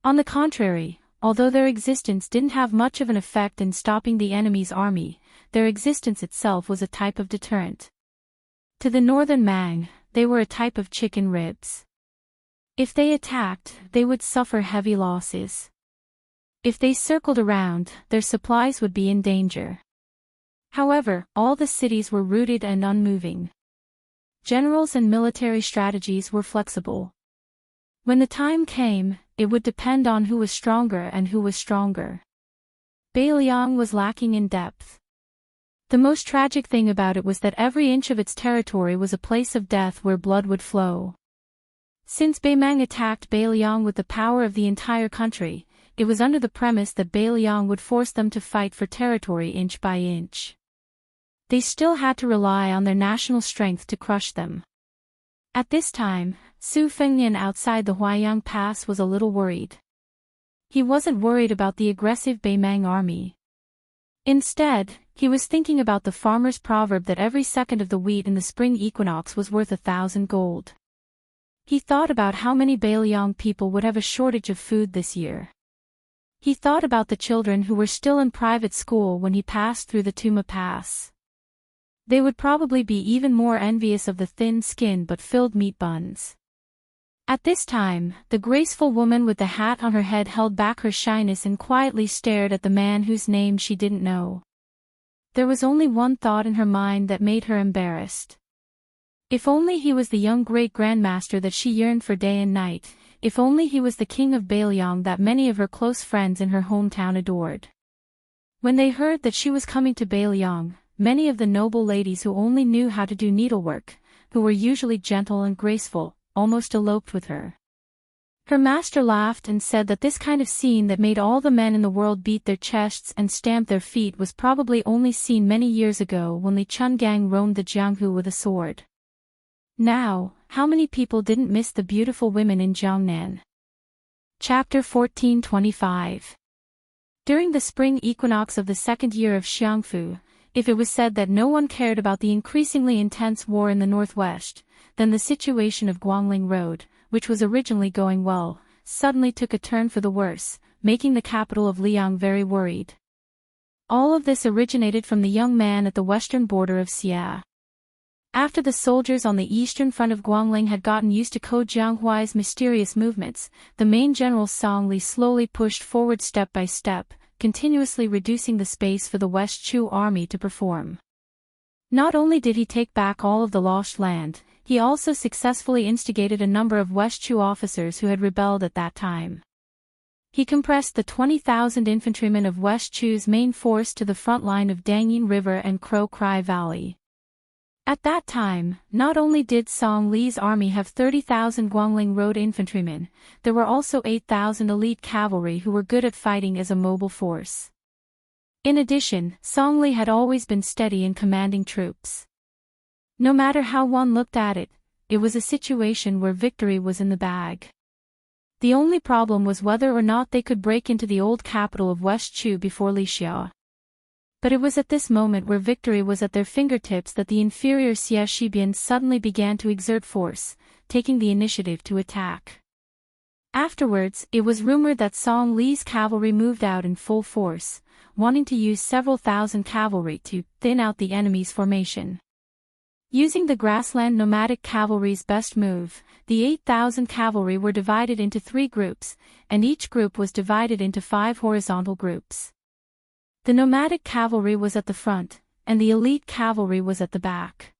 On the contrary, although their existence didn't have much of an effect in stopping the enemy's army, their existence itself was a type of deterrent. To the northern Mang, they were a type of chicken ribs. If they attacked, they would suffer heavy losses. If they circled around, their supplies would be in danger. However, all the cities were rooted and unmoving. Generals and military strategies were flexible. When the time came, it would depend on who was stronger and who was stronger. Bailiang was lacking in depth. The most tragic thing about it was that every inch of its territory was a place of death where blood would flow. Since Baimang attacked Bailiang with the power of the entire country, it was under the premise that Bailiang would force them to fight for territory inch by inch. They still had to rely on their national strength to crush them. At this time, Su Fengnian outside the Huaiyang Pass was a little worried. He wasn't worried about the aggressive Baimang army. Instead, he was thinking about the farmer's proverb that every second of the wheat in the spring equinox was worth 1,000 gold. He thought about how many Bailiang people would have a shortage of food this year. He thought about the children who were still in private school when he passed through the Tuma Pass. They would probably be even more envious of the thin-skinned but filled meat buns. At this time, the graceful woman with the hat on her head held back her shyness and quietly stared at the man whose name she didn't know. There was only one thought in her mind that made her embarrassed. If only he was the young great-grandmaster that she yearned for day and night, if only he was the king of Bailiang that many of her close friends in her hometown adored. When they heard that she was coming to Bailiang, many of the noble ladies who only knew how to do needlework, who were usually gentle and graceful, almost eloped with her. Her master laughed and said that this kind of scene that made all the men in the world beat their chests and stamp their feet was probably only seen many years ago when Li Chungang roamed the Jianghu with a sword. Now, how many people didn't miss the beautiful women in Jiangnan? Chapter 1425. During the spring equinox of the second year of Xiangfu, if it was said that no one cared about the increasingly intense war in the northwest, then the situation of Guangling Road, which was originally going well, suddenly took a turn for the worse, making the capital of Liang very worried. All of this originated from the young man at the western border of Xia. After the soldiers on the eastern front of Guangling had gotten used to Ko Jianghuai's mysterious movements, the main general Song Li slowly pushed forward step by step, continuously reducing the space for the West Chu army to perform. Not only did he take back all of the lost land, he also successfully instigated a number of West Chu officers who had rebelled at that time. He compressed the 20,000 infantrymen of West Chu's main force to the front line of Dangyin River and Crow Cry Valley. At that time, not only did Song Li's army have 30,000 Guangling Road infantrymen, there were also 8,000 elite cavalry who were good at fighting as a mobile force. In addition, Song Li had always been steady in commanding troops. No matter how one looked at it, it was a situation where victory was in the bag. The only problem was whether or not they could break into the old capital of West Chu before Li Xiao. But it was at this moment where victory was at their fingertips that the inferior Xia Shibian suddenly began to exert force, taking the initiative to attack. Afterwards, it was rumored that Song Li's cavalry moved out in full force, wanting to use several thousand cavalry to thin out the enemy's formation. Using the grassland nomadic cavalry's best move, the 8,000 cavalry were divided into 3 groups, and each group was divided into 5 horizontal groups. The nomadic cavalry was at the front, and the elite cavalry was at the back.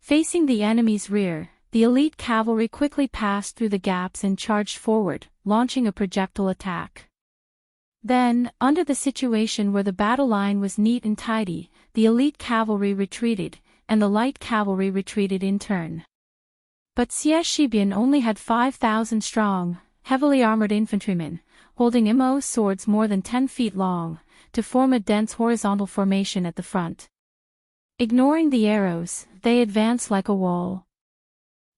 Facing the enemy's rear, the elite cavalry quickly passed through the gaps and charged forward, launching a projectile attack. Then, under the situation where the battle line was neat and tidy, the elite cavalry retreated, and the light cavalry retreated in turn. But Xia Shibian only had 5,000 strong, heavily armored infantrymen, holding Immerse swords more than 10 feet long, to form a dense horizontal formation at the front. Ignoring the arrows, they advanced like a wall.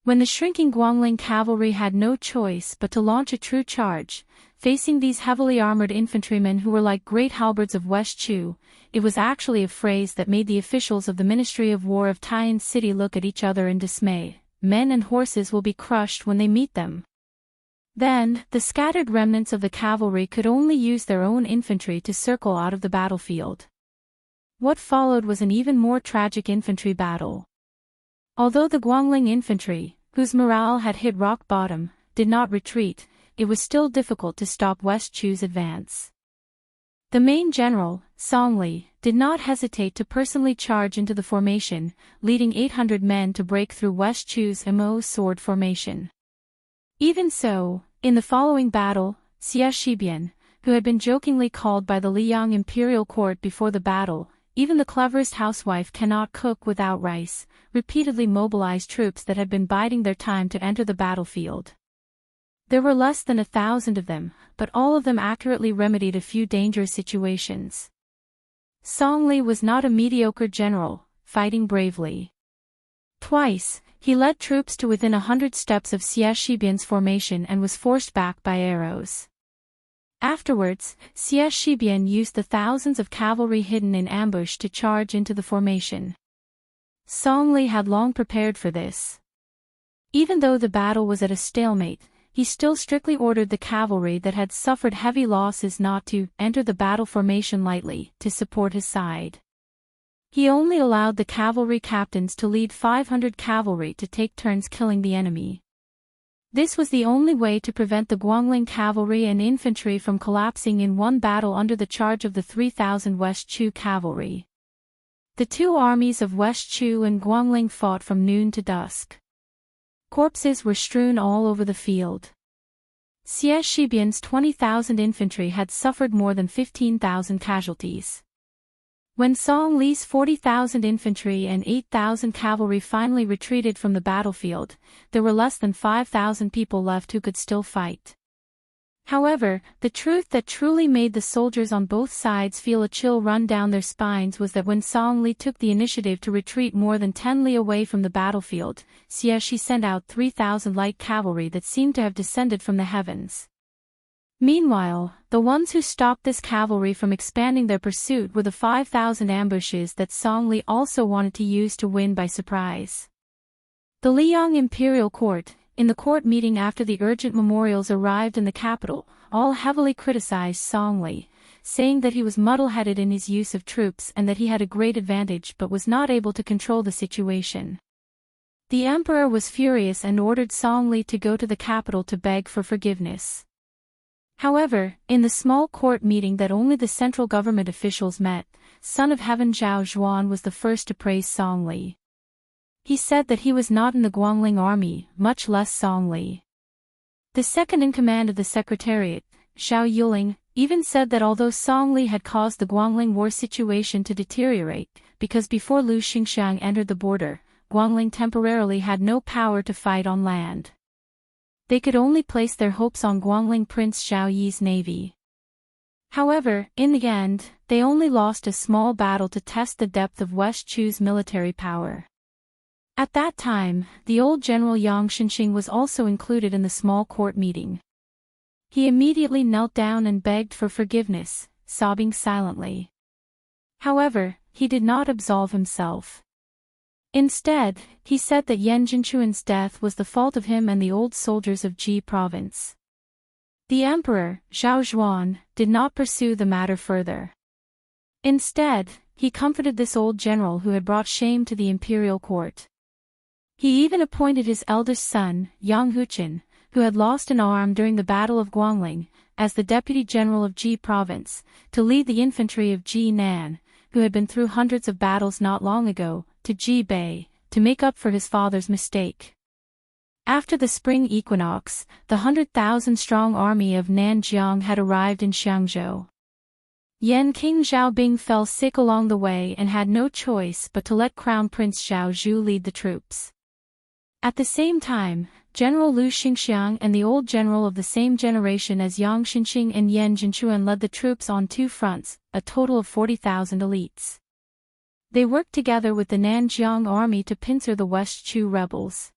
When the shrinking Guangling cavalry had no choice but to launch a true charge, facing these heavily armored infantrymen who were like great halberds of West Chu, it was actually a phrase that made the officials of the Ministry of War of Taiyan City look at each other in dismay. Men and horses will be crushed when they meet them. Then, the scattered remnants of the cavalry could only use their own infantry to circle out of the battlefield. What followed was an even more tragic infantry battle. Although the Guangling infantry, whose morale had hit rock bottom, did not retreat, it was still difficult to stop West Chu's advance. The main general, Song Li, did not hesitate to personally charge into the formation, leading 800 men to break through West Chu's Immerse sword formation. Even so, in the following battle, Xia Shibian, who had been jokingly called by the Liang imperial court before the battle, "Even the cleverest housewife cannot cook without rice," repeatedly mobilized troops that had been biding their time to enter the battlefield. There were less than 1,000 of them, but all of them accurately remedied a few dangerous situations. Song Li was not a mediocre general, fighting bravely. Twice, he led troops to within 100 steps of Xia Shibian's formation and was forced back by arrows. Afterwards, Xia Shibian used the thousands of cavalry hidden in ambush to charge into the formation. Song Li had long prepared for this. Even though the battle was at a stalemate, he still strictly ordered the cavalry that had suffered heavy losses not to enter the battle formation lightly to support his side. He only allowed the cavalry captains to lead 500 cavalry to take turns killing the enemy. This was the only way to prevent the Guangling cavalry and infantry from collapsing in one battle under the charge of the 3,000 West Chu cavalry. The two armies of West Chu and Guangling fought from noon to dusk. Corpses were strewn all over the field. Xia Shibian's 20,000 infantry had suffered more than 15,000 casualties. When Song Li's 40,000 infantry and 8,000 cavalry finally retreated from the battlefield, there were less than 5,000 people left who could still fight. However, the truth that truly made the soldiers on both sides feel a chill run down their spines was that when Song Li took the initiative to retreat more than 10 li away from the battlefield, she sent out 3,000 light cavalry that seemed to have descended from the heavens. Meanwhile, the ones who stopped this cavalry from expanding their pursuit were the 5,000 ambushes that Song Li also wanted to use to win by surprise. The Liang imperial court, in the court meeting after the urgent memorials arrived in the capital, all heavily criticized Song Li, saying that he was muddle-headed in his use of troops and that he had a great advantage but was not able to control the situation. The emperor was furious and ordered Song Li to go to the capital to beg for forgiveness. However, in the small court meeting that only the central government officials met, Son of Heaven Zhao Zhuan was the first to praise Song Li. He said that he was not in the Guangling army, much less Song Li. The second in command of the secretariat, Xiao Yuling, even said that although Song Li had caused the Guangling war situation to deteriorate, because before Lu Xingxiang entered the border, Guangling temporarily had no power to fight on land. They could only place their hopes on Guangling Prince Xiao Yi's navy. However, in the end, they only lost a small battle to test the depth of West Chu's military power. At that time, the old general Yang Xinxing was also included in the small court meeting. He immediately knelt down and begged for forgiveness, sobbing silently. However, he did not absolve himself. Instead, he said that Yan Jinchuan's death was the fault of him and the old soldiers of Ji province. The emperor, Zhao Zhuan, did not pursue the matter further. Instead, he comforted this old general who had brought shame to the imperial court. He even appointed his eldest son, Yang Huqin, who had lost an arm during the Battle of Guangling, as the deputy general of Ji province, to lead the infantry of Ji Nan, who had been through hundreds of battles not long ago, to Ji Bei, to make up for his father's mistake. After the spring equinox, the 100,000-strong army of Nanjiang had arrived in Xiangzhou. Yan King Xiaobing fell sick along the way and had no choice but to let Crown Prince Xiao Zhu lead the troops. At the same time, General Lu Xingxiang and the old general of the same generation as Yang Xinxing and Yan Jinchuan led the troops on two fronts, a total of 40,000 elites. They worked together with the Nanjiang army to pincer the West Chu rebels.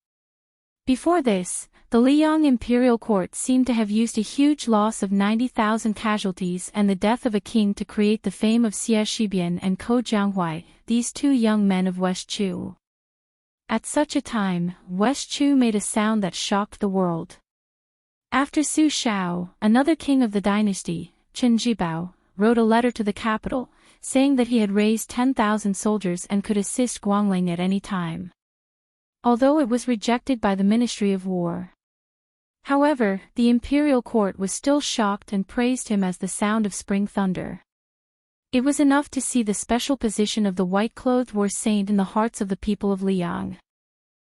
Before this, the Liang imperial court seemed to have used a huge loss of 90,000 casualties and the death of a king to create the fame of Xie Shibian and Ko Jianghuai, these two young men of West Chu. At such a time, West Chu made a sound that shocked the world. After Su Shao, another king of the dynasty, Chen Jibao, wrote a letter to the capital, saying that he had raised 10,000 soldiers and could assist Guangling at any time. Although it was rejected by the Ministry of War. However, the imperial court was still shocked and praised him as the sound of spring thunder. It was enough to see the special position of the white-clothed war saint in the hearts of the people of Liang.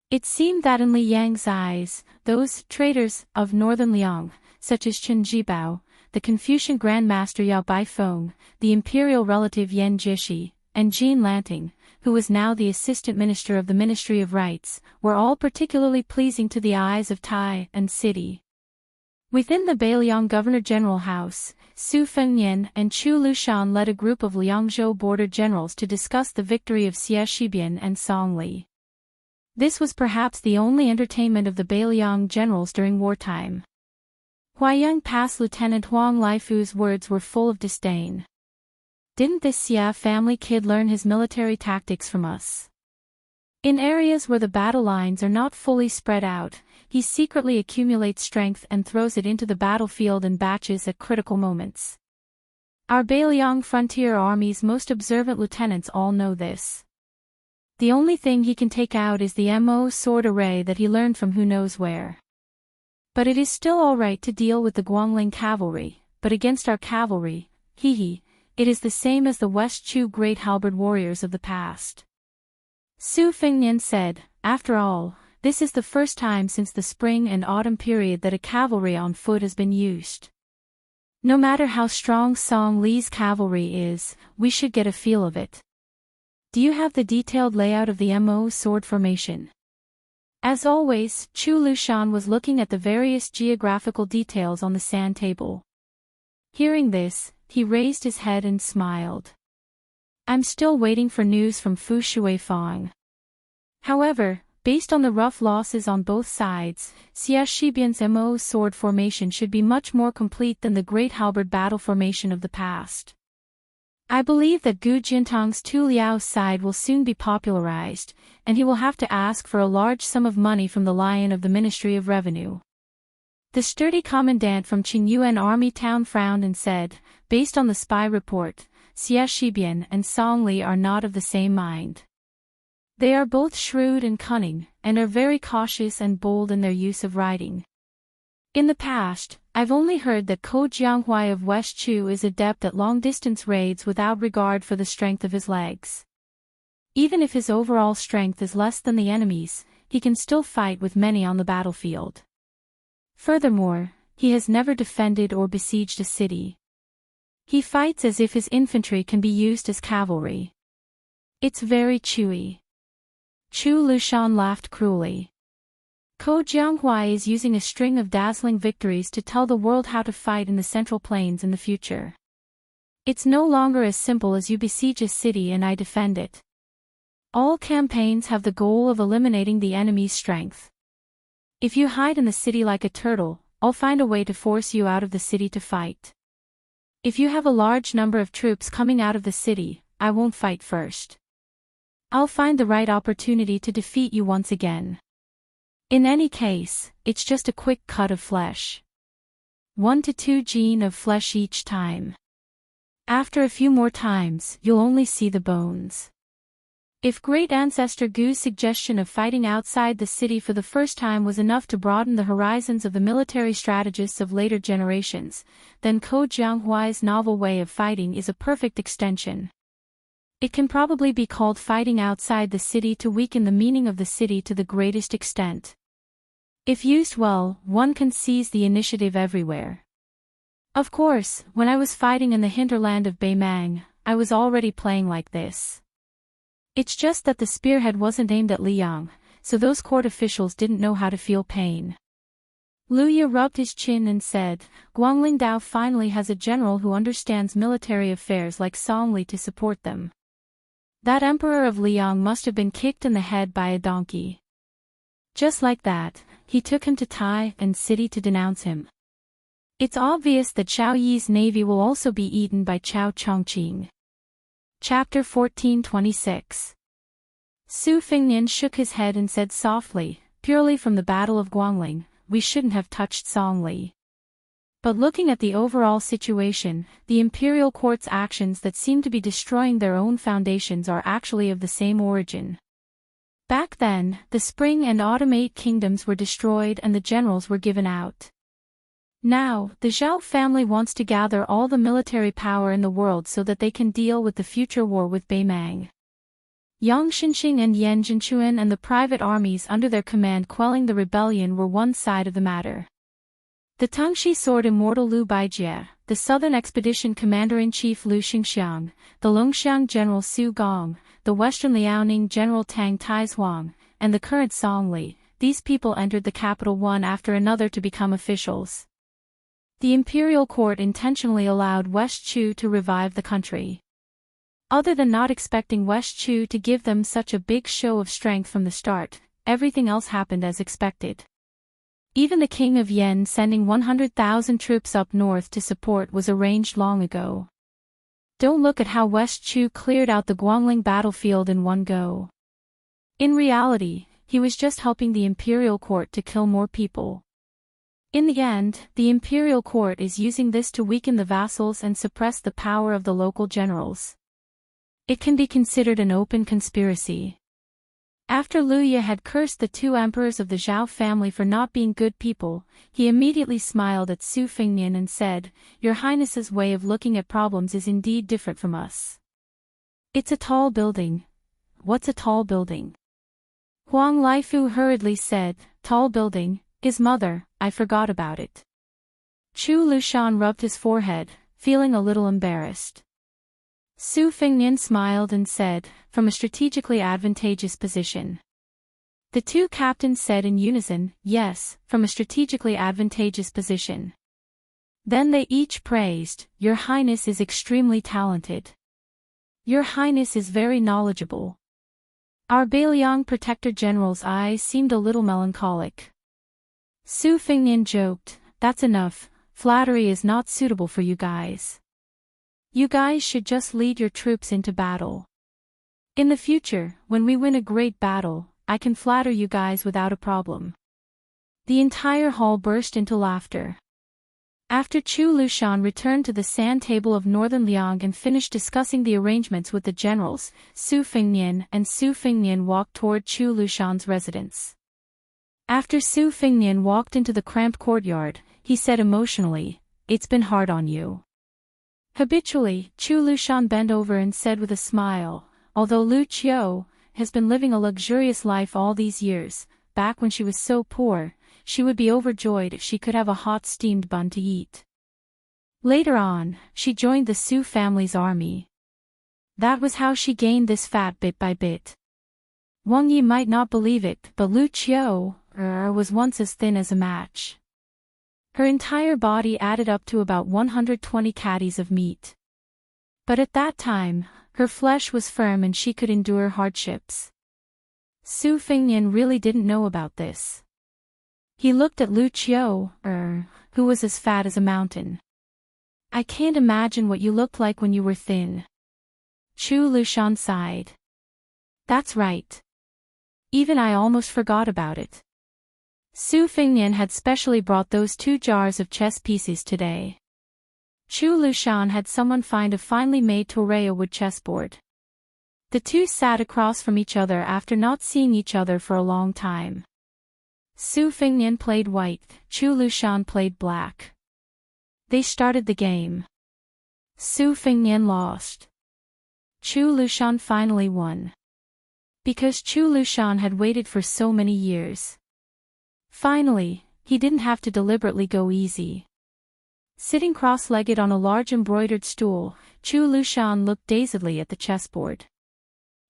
It seemed that in Liang's eyes, those traitors of northern Liang, such as Chen Jibao, the Confucian Grand Master Yao Baifeng, the imperial relative Yan Jieshi, and Jean Lanting, who was now the assistant minister of the Ministry of Rights, were all particularly pleasing to the eyes of Tai and City. Within the Beiliang Governor-General House, Su Fengnian and Chu Lushan led a group of Liangzhou border generals to discuss the victory of Xie Shibian and Song Li. This was perhaps the only entertainment of the Beiliang generals during wartime. Huaiyang Pass Lieutenant Huang Laifu's words were full of disdain. Didn't this Xie family kid learn his military tactics from us? In areas where the battle lines are not fully spread out, he secretly accumulates strength and throws it into the battlefield in batches at critical moments. Our Beiliang frontier army's most observant lieutenants all know this. The only thing he can take out is the MO sword array that he learned from who knows where. But it is still alright to deal with the Guangling cavalry, but against our cavalry, it is the same as the West Chu great halberd warriors of the past. Su Fengnian said, after all, this is the first time since the spring and autumn period that a cavalry on foot has been used. No matter how strong Song Li's cavalry is, we should get a feel of it. Do you have the detailed layout of the Mo sword formation? As always, Chu Lushan was looking at the various geographical details on the sand table. Hearing this, he raised his head and smiled. I'm still waiting for news from Fu Shuifang. However, based on the rough losses on both sides, Xia Shibian's Mo sword formation should be much more complete than the Great Halberd battle formation of the past. I believe that Gu Jintang's Tu Liao's side will soon be popularized, and he will have to ask for a large sum of money from the Lion of the Ministry of Revenue. The sturdy commandant from Qingyuan Army Town frowned and said, based on the spy report, Xia Shibian and Song Li are not of the same mind. They are both shrewd and cunning, and are very cautious and bold in their use of riding. In the past, I've only heard that Ko Jianghuai of West Chu is adept at long-distance raids without regard for the strength of his legs. Even if his overall strength is less than the enemy's, he can still fight with many on the battlefield. Furthermore, he has never defended or besieged a city. He fights as if his infantry can be used as cavalry. It's very chewy. Chu Lushan laughed cruelly. Ko Jianghuai is using a string of dazzling victories to tell the world how to fight in the Central Plains in the future. It's no longer as simple as you besiege a city and I defend it. All campaigns have the goal of eliminating the enemy's strength. If you hide in the city like a turtle, I'll find a way to force you out of the city to fight. If you have a large number of troops coming out of the city, I won't fight first. I'll find the right opportunity to defeat you once again. In any case, it's just a quick cut of flesh. 1 to 2 gene of flesh each time. After a few more times, you'll only see the bones. If Great Ancestor Gu's suggestion of fighting outside the city for the first time was enough to broaden the horizons of the military strategists of later generations, then Ko Jianghuai's novel way of fighting is a perfect extension. It can probably be called fighting outside the city to weaken the meaning of the city to the greatest extent. If used well, one can seize the initiative everywhere. Of course, when I was fighting in the hinterland of Beimang, I was already playing like this. It's just that the spearhead wasn't aimed at Liang, so those court officials didn't know how to feel pain. Luya rubbed his chin and said, Guangling Dao finally has a general who understands military affairs like Song Li to support them. That emperor of Liang must have been kicked in the head by a donkey. Just like that, he took him to Tai and city to denounce him. It's obvious that Zhao Yi's navy will also be eaten by Chao Chongqing. Chapter 1426. Su Fengnian shook his head and said softly, purely from the Battle of Guangling, we shouldn't have touched Song Li. But looking at the overall situation, the imperial court's actions that seem to be destroying their own foundations are actually of the same origin. Back then, the Spring and Autumn 8 kingdoms were destroyed and the generals were given out. Now, the Zhao family wants to gather all the military power in the world so that they can deal with the future war with Beimang. Yang Xinxing and Yan Jinchuan and the private armies under their command quelling the rebellion were one side of the matter. The Tangxi sword immortal Lu Baijie, the southern expedition commander-in-chief Lu Xingxiang, the Longxiang general Su Gong, the western Liaoning general Tang Taizuang, and the current Song Li, these people entered the capital one after another to become officials. The imperial court intentionally allowed West Chu to revive the country. Other than not expecting West Chu to give them such a big show of strength from the start, everything else happened as expected. Even the king of Yen sending 100,000 troops up north to support was arranged long ago. Don't look at how West Chu cleared out the Guangling battlefield in one go. In reality, he was just helping the imperial court to kill more people. In the end, the imperial court is using this to weaken the vassals and suppress the power of the local generals. It can be considered an open conspiracy. After Luya had cursed the two emperors of the Zhao family for not being good people, he immediately smiled at Su Fengnian and said, Your Highness's way of looking at problems is indeed different from us. It's a tall building. What's a tall building? Huang Laifu hurriedly said, Tall building, his mother, I forgot about it. Chu Lushan rubbed his forehead, feeling a little embarrassed. Su Fengnian smiled and said, from a strategically advantageous position. The two captains said in unison, yes, from a strategically advantageous position. Then they each praised, Your Highness is extremely talented. Your Highness is very knowledgeable. Our Bailiang Protector General's eyes seemed a little melancholic. Su Fengnian joked, that's enough, flattery is not suitable for you guys. You guys should just lead your troops into battle. In the future, when we win a great battle, I can flatter you guys without a problem. The entire hall burst into laughter. After Chu Lushan returned to the sand table of Northern Liang and finished discussing the arrangements with the generals, Su Fengnian walked toward Chu Lushan's residence. After Su Fengnian walked into the cramped courtyard, he said emotionally, It's been hard on you. Habitually, Chu Lushan bent over and said with a smile, although Lu Qiu has been living a luxurious life all these years, back when she was so poor, she would be overjoyed if she could have a hot steamed bun to eat. Later on, she joined the Su family's army. That was how she gained this fat bit by bit. Wang Yi might not believe it, but Lu Qiu was once as thin as a match. Her entire body added up to about 120 caddies of meat. But at that time, her flesh was firm and she could endure hardships. Su Fengnian really didn't know about this. He looked at Lu Qiu, who was as fat as a mountain. I can't imagine what you looked like when you were thin. Chu Lushan sighed. That's right. Even I almost forgot about it. Su Fengnian had specially brought those 2 jars of chess pieces today. Chu Lushan had someone find a finely made Torreya wood chessboard. The two sat across from each other after not seeing each other for a long time. Su Fengnian played white, Chu Lushan played black. They started the game. Su Fengnian lost. Chu Lushan finally won. Because Chu Lushan had waited for so many years. Finally, he didn't have to deliberately go easy. Sitting cross-legged on a large embroidered stool, Chu Lushan looked dazedly at the chessboard.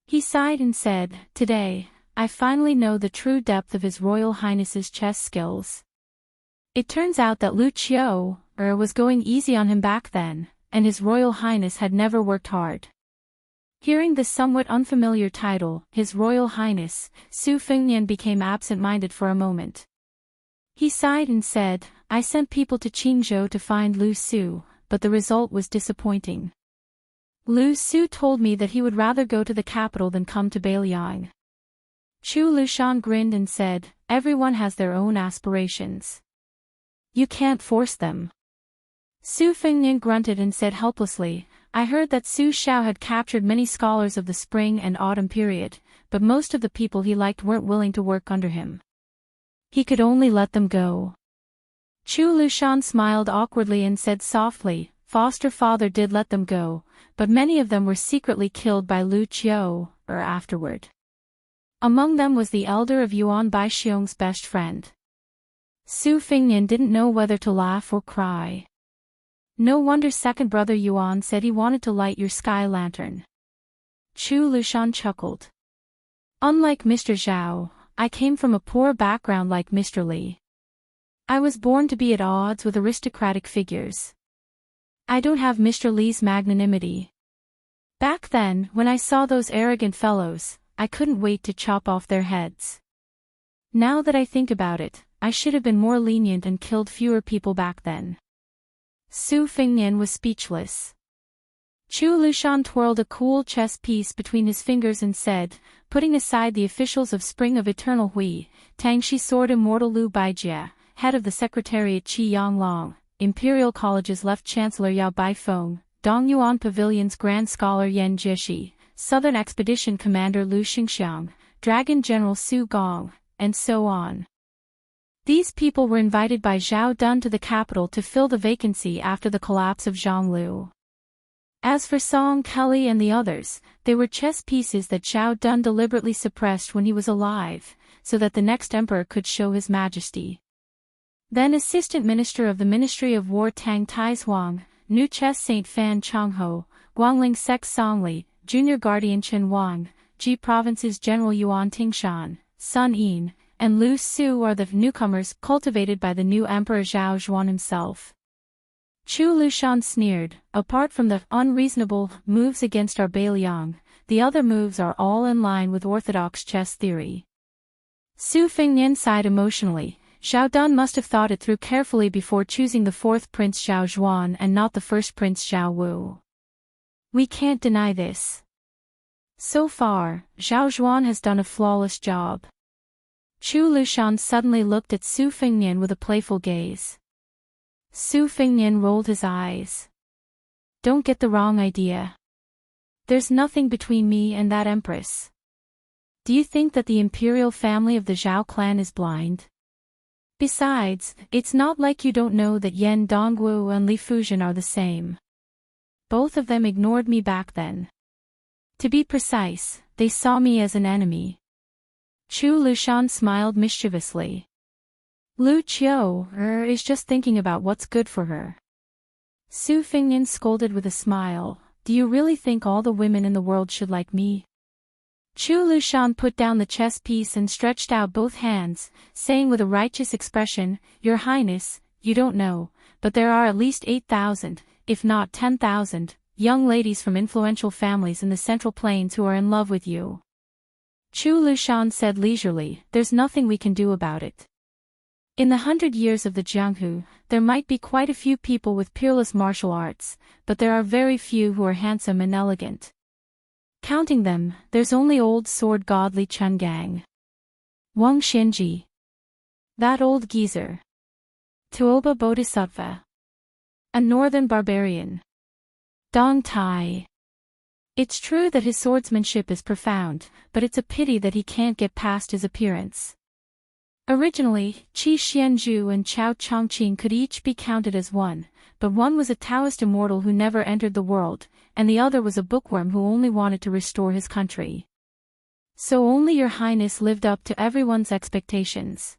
He sighed and said, Today, I finally know the true depth of His Royal Highness's chess skills. It turns out that Lu Qiu was going easy on him back then, and His Royal Highness had never worked hard. Hearing this somewhat unfamiliar title, His Royal Highness, Su Fengnian became absent-minded for a moment. He sighed and said, I sent people to Qingzhou to find Lu Su, but the result was disappointing. Lu Su told me that he would rather go to the capital than come to Bailiang. Chu Lushan grinned and said, Everyone has their own aspirations. You can't force them. Su Fengnian grunted and said helplessly, I heard that Su Xiao had captured many scholars of the spring and autumn period, but most of the people he liked weren't willing to work under him. He could only let them go. Chu Lushan smiled awkwardly and said softly, Foster father did let them go, but many of them were secretly killed by Lu Qiu, afterward. Among them was the elder of Yuan Baixiong's best friend. Su Fengnian didn't know whether to laugh or cry. No wonder second brother Yuan said he wanted to light your sky lantern. Chu Lushan chuckled. Unlike Mr. Zhao, I came from a poor background like Mr. Li. I was born to be at odds with aristocratic figures. I don't have Mr. Li's magnanimity. Back then, when I saw those arrogant fellows, I couldn't wait to chop off their heads. Now that I think about it, I should have been more lenient and killed fewer people back then. Su Fengnian was speechless. Chu Lushan twirled a cool chess piece between his fingers and said, putting aside the officials of Spring of Eternal Hui, Tangxi Sword Immortal Lu Baijie, head of the Secretariat Qi Yanglong, Imperial College's Left Chancellor Yao Baifeng, Dongyuan Pavilion's Grand Scholar Yan Jieshi, Southern Expedition Commander Lu Xingxiang, Dragon General Su Gong, and so on. These people were invited by Zhao Dun to the capital to fill the vacancy after the collapse of Zhonglu. As for Song Kelly and the others, they were chess pieces that Zhao Dun deliberately suppressed when he was alive, so that the next emperor could show his majesty. Then Assistant Minister of the Ministry of War Tang Tai Zhuang, Nu Ches Saint Fan Chongho, Guangling Sek Songli, Junior Guardian Chen Wang, Ji Province's General Yuan Tingshan, Sun Yin, and Lu Su are the newcomers cultivated by the new Emperor Zhao Zhuan himself. Chu Lushan sneered, apart from the unreasonable moves against our Bailiang, the other moves are all in line with orthodox chess theory. Su Fengnian sighed emotionally. Zhao Dun must have thought it through carefully before choosing the fourth Prince Zhao Zhuan and not the first Prince Zhao Wu. We can't deny this. So far, Zhao Zhuan has done a flawless job. Chu Lushan suddenly looked at Su Fengnian with a playful gaze. Su Fengnian rolled his eyes. Don't get the wrong idea. There's nothing between me and that empress. Do you think that the imperial family of the Zhao clan is blind? Besides, it's not like you don't know that Yan Dongwu and Li Fuzhen are the same. Both of them ignored me back then. To be precise, they saw me as an enemy. Chu Lushan smiled mischievously. Lu Qiu is just thinking about what's good for her. Su Fengnian scolded with a smile. Do you really think all the women in the world should like me? Chu Lushan put down the chess piece and stretched out both hands, saying with a righteous expression, Your Highness, you don't know, but there are at least 8,000, if not 10,000, young ladies from influential families in the Central Plains who are in love with you. Chu Lushan said leisurely, There's nothing we can do about it. In the 100 years of the Jianghu, there might be quite a few people with peerless martial arts, but there are very few who are handsome and elegant. Counting them, there's only old sword god Li Chungang. Wang Xinji. That old geezer. Tuoba Bodhisattva. A northern barbarian. Dong Tai. It's true that his swordsmanship is profound, but it's a pity that he can't get past his appearance. Originally, Qi Xianzhu and Chao Chongqing could each be counted as one, but one was a Taoist immortal who never entered the world, and the other was a bookworm who only wanted to restore his country. So only Your Highness lived up to everyone's expectations.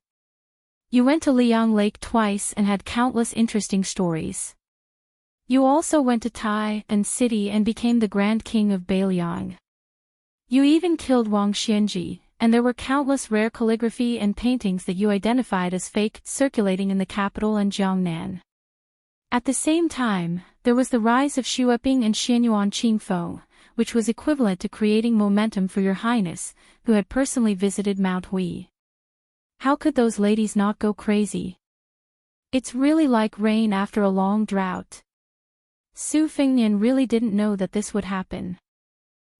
You went to Liang Lake twice and had countless interesting stories. You also went to Tai and City and became the Grand King of Bailiang. You even killed Wang Xianji, and there were countless rare calligraphy and paintings that you identified as fake circulating in the capital and Jiangnan. At the same time, there was the rise of Xueping and Xianyuan Qingfeng, which was equivalent to creating momentum for Your Highness, who had personally visited Mount Hui. How could those ladies not go crazy? It's really like rain after a long drought. Su Fengnian really didn't know that this would happen.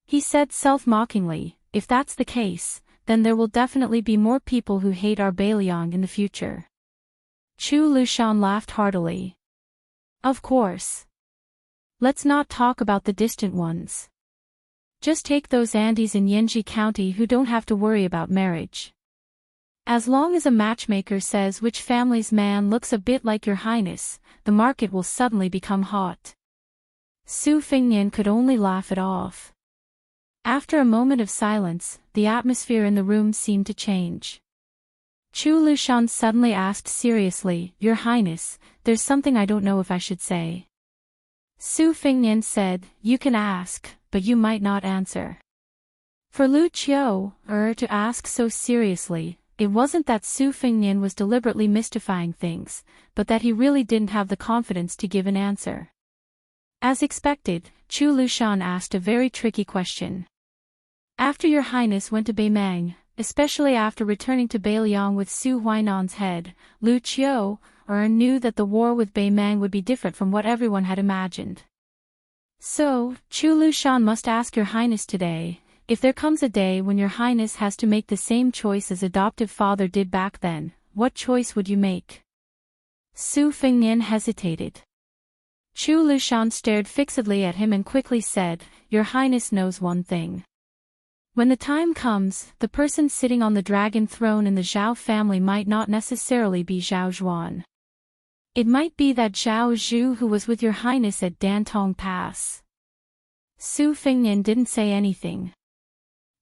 He said self-mockingly, if that's the case, then there will definitely be more people who hate our Bailiang in the future. Chu Lushan laughed heartily. Of course. Let's not talk about the distant ones. Just take those Andes in Yanji County who don't have to worry about marriage. As long as a matchmaker says which family's man looks a bit like Your Highness, the market will suddenly become hot. Su Fengnian could only laugh it off. After a moment of silence, the atmosphere in the room seemed to change. Chu Lushan suddenly asked seriously, Your Highness, there's something I don't know if I should say. Su Fengnian said, You can ask, but you might not answer. For Lu Qiu, to ask so seriously, it wasn't that Su Fengnian was deliberately mystifying things, but that he really didn't have the confidence to give an answer. As expected, Chu Lushan asked a very tricky question. After Your Highness went to Beimang, especially after returning to Bailiang with Su Huainan's head, Lu Qiu knew that the war with Beimang would be different from what everyone had imagined. So, Chu Lushan must ask Your Highness today, if there comes a day when Your Highness has to make the same choice as adoptive father did back then, what choice would you make? Su Fengnian hesitated. Chu Lushan stared fixedly at him and quickly said, Your Highness knows one thing. When the time comes, the person sitting on the dragon throne in the Zhao family might not necessarily be Zhao Zhuan. It might be that Zhao Zhu who was with Your Highness at Dantong Pass. Su Fengnian didn't say anything.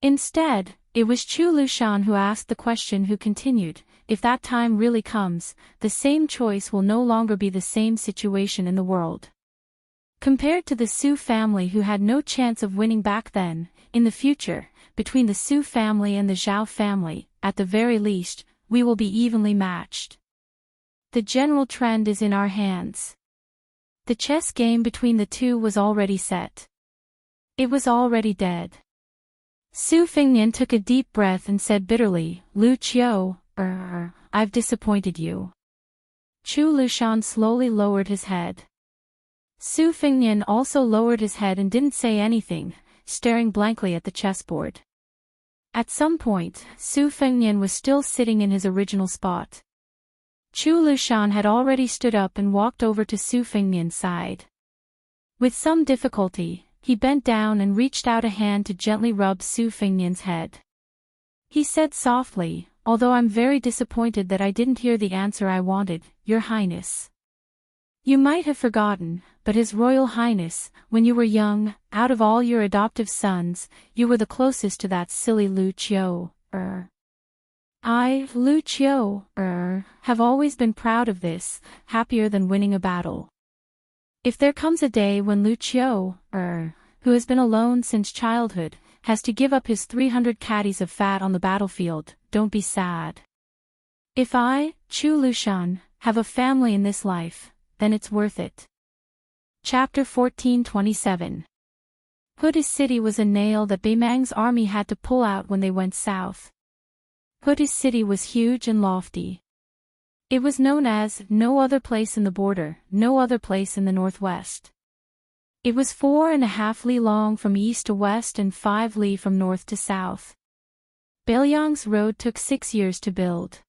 Instead, it was Chu Lushan who asked the question, who continued, if that time really comes, the same choice will no longer be the same situation in the world. Compared to the Su family who had no chance of winning back then, in the future, between the Su family and the Zhao family, at the very least, we will be evenly matched. The general trend is in our hands. The chess game between the two was already set. It was already dead. Su Fengnian took a deep breath and said bitterly, Lu Qiu, I've disappointed you. Chu Lushan slowly lowered his head. Su Fengnian also lowered his head and didn't say anything, staring blankly at the chessboard. At some point, Su Fengnian was still sitting in his original spot. Chu Lushan had already stood up and walked over to Su Fengnian's side. With some difficulty, he bent down and reached out a hand to gently rub Su Fengnian's head. He said softly, although I'm very disappointed that I didn't hear the answer I wanted, Your Highness. You might have forgotten, but His Royal Highness, when you were young, out of all your adoptive sons, you were the closest to that silly Lu Qiu. I, Lu Qiu, have always been proud of this, happier than winning a battle. If there comes a day when Lu Qiu, who has been alone since childhood, has to give up his 300 caddies of fat on the battlefield, don't be sad. If I, Chu Lushan, have a family in this life, then it's worth it. Chapter 1427. Hudi's city was a nail that Beimang's army had to pull out when they went south. Hudi's city was huge and lofty. It was known as no other place in the border, no other place in the northwest. It was 4.5 li long from east to west and 5 li from north to south. Bailiang's road took 6 years to build.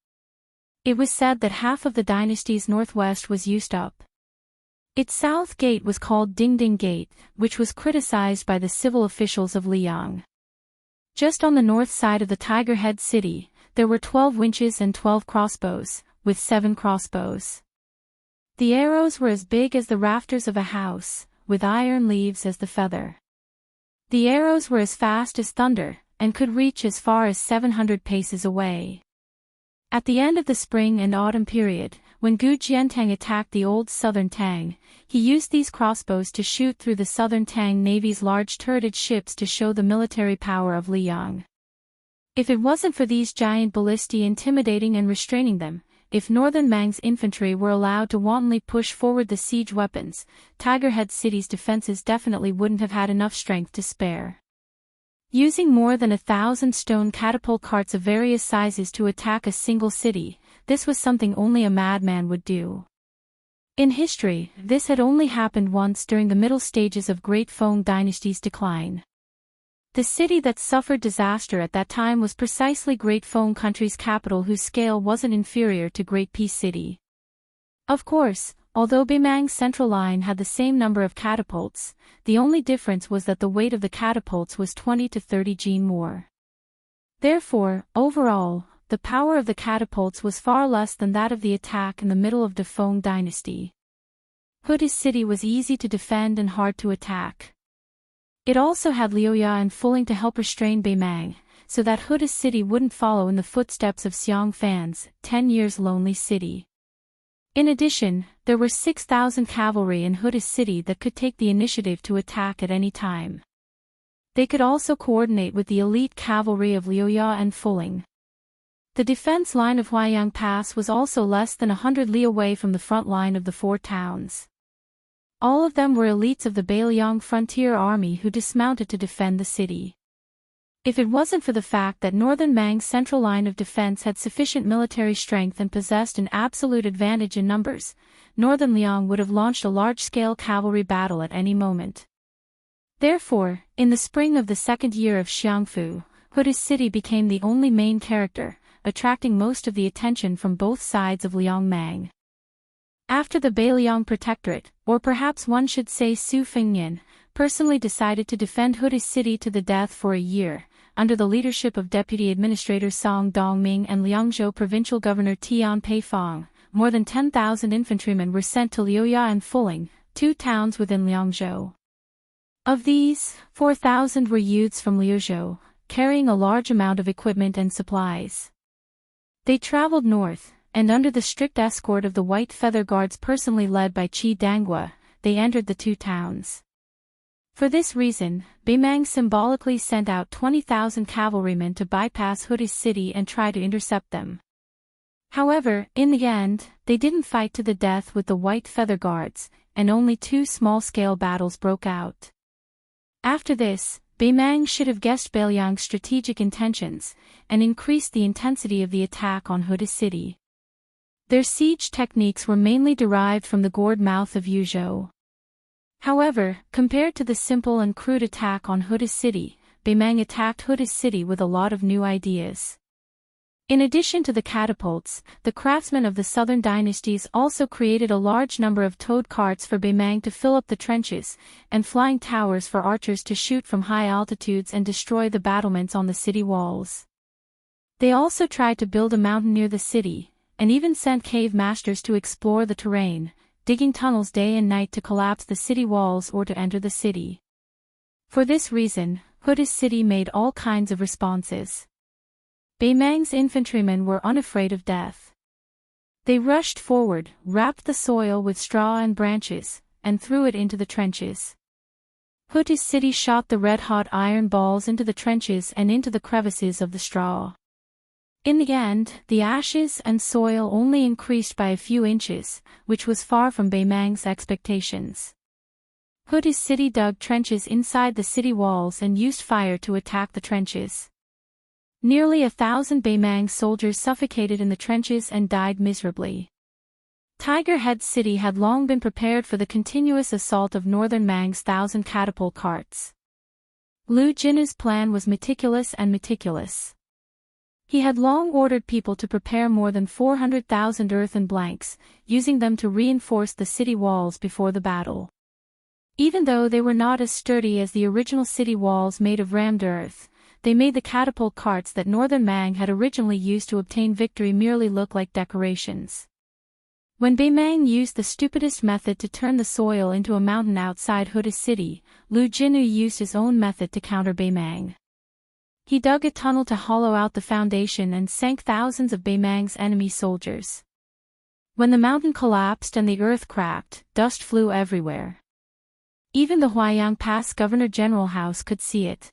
It was said that half of the dynasty's northwest was used up. Its south gate was called Dingding Gate, which was criticized by the civil officials of Liang. Just on the north side of the Tiger Head city, there were 12 winches and 12 crossbows, with 7 crossbows. The arrows were as big as the rafters of a house, with iron leaves as the feather. The arrows were as fast as thunder, and could reach as far as 700 paces away. At the end of the spring and autumn period, when Gu Jiantang attacked the old southern Tang, he used these crossbows to shoot through the southern Tang Navy's large turreted ships to show the military power of Liang. If it wasn't for these giant ballistae intimidating and restraining them, if Northern Mang's infantry were allowed to wantonly push forward the siege weapons, Tiger Head City's defenses definitely wouldn't have had enough strength to spare. Using more than 1,000 stone catapult carts of various sizes to attack a single city, this was something only a madman would do. In history, this had only happened once during the middle stages of Great Feng Dynasty's decline. The city that suffered disaster at that time was precisely Great Feng Country's capital, whose scale wasn't inferior to Great Peace City. Of course, although Beimang's central line had the same number of catapults, the only difference was that the weight of the catapults was 20 to 30 gen more. Therefore, overall, the power of the catapults was far less than that of the attack in the middle of the Feng Dynasty. Hudi's city was easy to defend and hard to attack. It also had Liuya and Fuling to help restrain Beimang, so that Hudi's city wouldn't follow in the footsteps of Xiang Fan's 10 years lonely city. In addition, there were 6,000 cavalry in Hudi's city that could take the initiative to attack at any time. They could also coordinate with the elite cavalry of Liuya and Fuling. The defense line of Huaiyang Pass was also less than 100 li away from the front line of the 4 towns. All of them were elites of the Bailiang frontier army who dismounted to defend the city. If it wasn't for the fact that Northern Mang's central line of defense had sufficient military strength and possessed an absolute advantage in numbers, Northern Liang would have launched a large-scale cavalry battle at any moment. Therefore, in the spring of the second year of Xiangfu, Hudi's city became the only main character, attracting most of the attention from both sides of Liangmang. After the Bailiang Protectorate, or perhaps one should say Su Fengnian, personally decided to defend Hudi's city to the death for a year, under the leadership of Deputy Administrator Song Dongming and Liangzhou Provincial Governor Tian Peifang, more than 10,000 infantrymen were sent to Liuya and Fuling, 2 towns within Liangzhou. Of these, 4,000 were youths from Liuzhou, carrying a large amount of equipment and supplies. They traveled north, and under the strict escort of the White Feather Guards personally led by Chi Dangwa, they entered the two towns. For this reason, Baimang symbolically sent out 20,000 cavalrymen to bypass Huda's city and try to intercept them. However, in the end, they didn't fight to the death with the White Feather Guards, and only two small-scale battles broke out. After this, Baimang should have guessed Bailiang's strategic intentions, and increased the intensity of the attack on Huda's city. Their siege techniques were mainly derived from the gourd mouth of Yuzhou. However, compared to the simple and crude attack on Huda's city, Baimang attacked Huda's city with a lot of new ideas. In addition to the catapults, the craftsmen of the southern dynasties also created a large number of towed carts for Baimang to fill up the trenches, and flying towers for archers to shoot from high altitudes and destroy the battlements on the city walls. They also tried to build a mountain near the city, and even sent cave masters to explore the terrain, digging tunnels day and night to collapse the city walls or to enter the city. For this reason, Huda's city made all kinds of responses. Baimang's infantrymen were unafraid of death. They rushed forward, wrapped the soil with straw and branches, and threw it into the trenches. Huda's city shot the red-hot iron balls into the trenches and into the crevices of the straw. In the end, the ashes and soil only increased by a few inches, which was far from Baimang's expectations. Huda's city dug trenches inside the city walls and used fire to attack the trenches. Nearly 1,000 Baimang soldiers suffocated in the trenches and died miserably. Tiger Head City had long been prepared for the continuous assault of Northern Mang's 1,000 catapult carts. Lu Jinu's plan was meticulous. He had long ordered people to prepare more than 400,000 earthen blanks, using them to reinforce the city walls before the battle. Even though they were not as sturdy as the original city walls made of rammed earth, they made the catapult carts that Northern Mang had originally used to obtain victory merely look like decorations. When Baimang used the stupidest method to turn the soil into a mountain outside Huda's city, Lu Jinu used his own method to counter Baimang. He dug a tunnel to hollow out the foundation and sank thousands of Baimang's enemy soldiers. When the mountain collapsed and the earth cracked, dust flew everywhere. Even the Huaiyang Pass Governor General House could see it.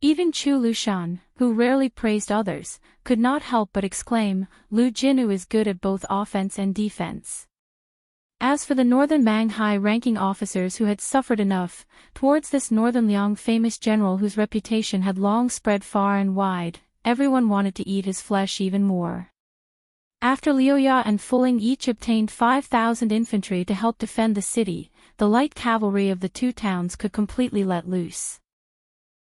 Even Chu Lushan, who rarely praised others, could not help but exclaim, "Lu Jinu is good at both offense and defense." As for the Northern Mang high-ranking officers who had suffered enough, towards this Northern Liang famous general whose reputation had long spread far and wide, everyone wanted to eat his flesh even more. After Liuya and Fuling each obtained 5,000 infantry to help defend the city, the light cavalry of the two towns could completely let loose.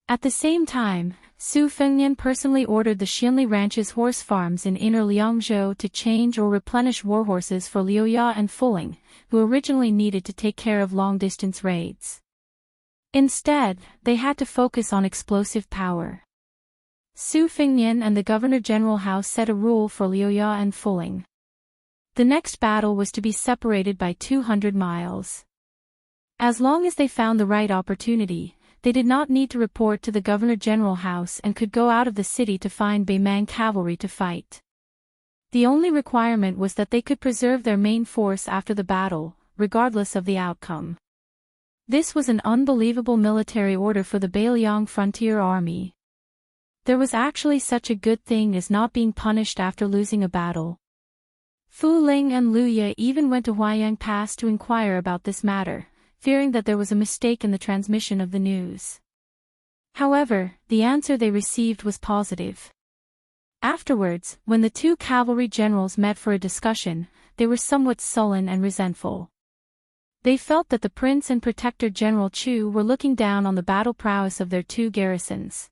At the same time, Su Fengnian personally ordered the Xianli Ranch's horse farms in Inner Liangzhou to change or replenish warhorses for Liuya and Fuling, who originally needed to take care of long-distance raids. Instead, they had to focus on explosive power. Su Fengnian and the Governor-General House set a rule for Liuya and Fuling. The next battle was to be separated by 200 miles. As long as they found the right opportunity, they did not need to report to the Governor-General House and could go out of the city to find Baimang cavalry to fight. The only requirement was that they could preserve their main force after the battle, regardless of the outcome. This was an unbelievable military order for the Bailiang Frontier Army. There was actually such a good thing as not being punished after losing a battle. Fu Ling and Lu Ye even went to Huaiyang Pass to inquire about this matter, fearing that there was a mistake in the transmission of the news. However, the answer they received was positive. Afterwards, when the two cavalry generals met for a discussion, they were somewhat sullen and resentful. They felt that the Prince and Protector General Chu were looking down on the battle prowess of their two garrisons.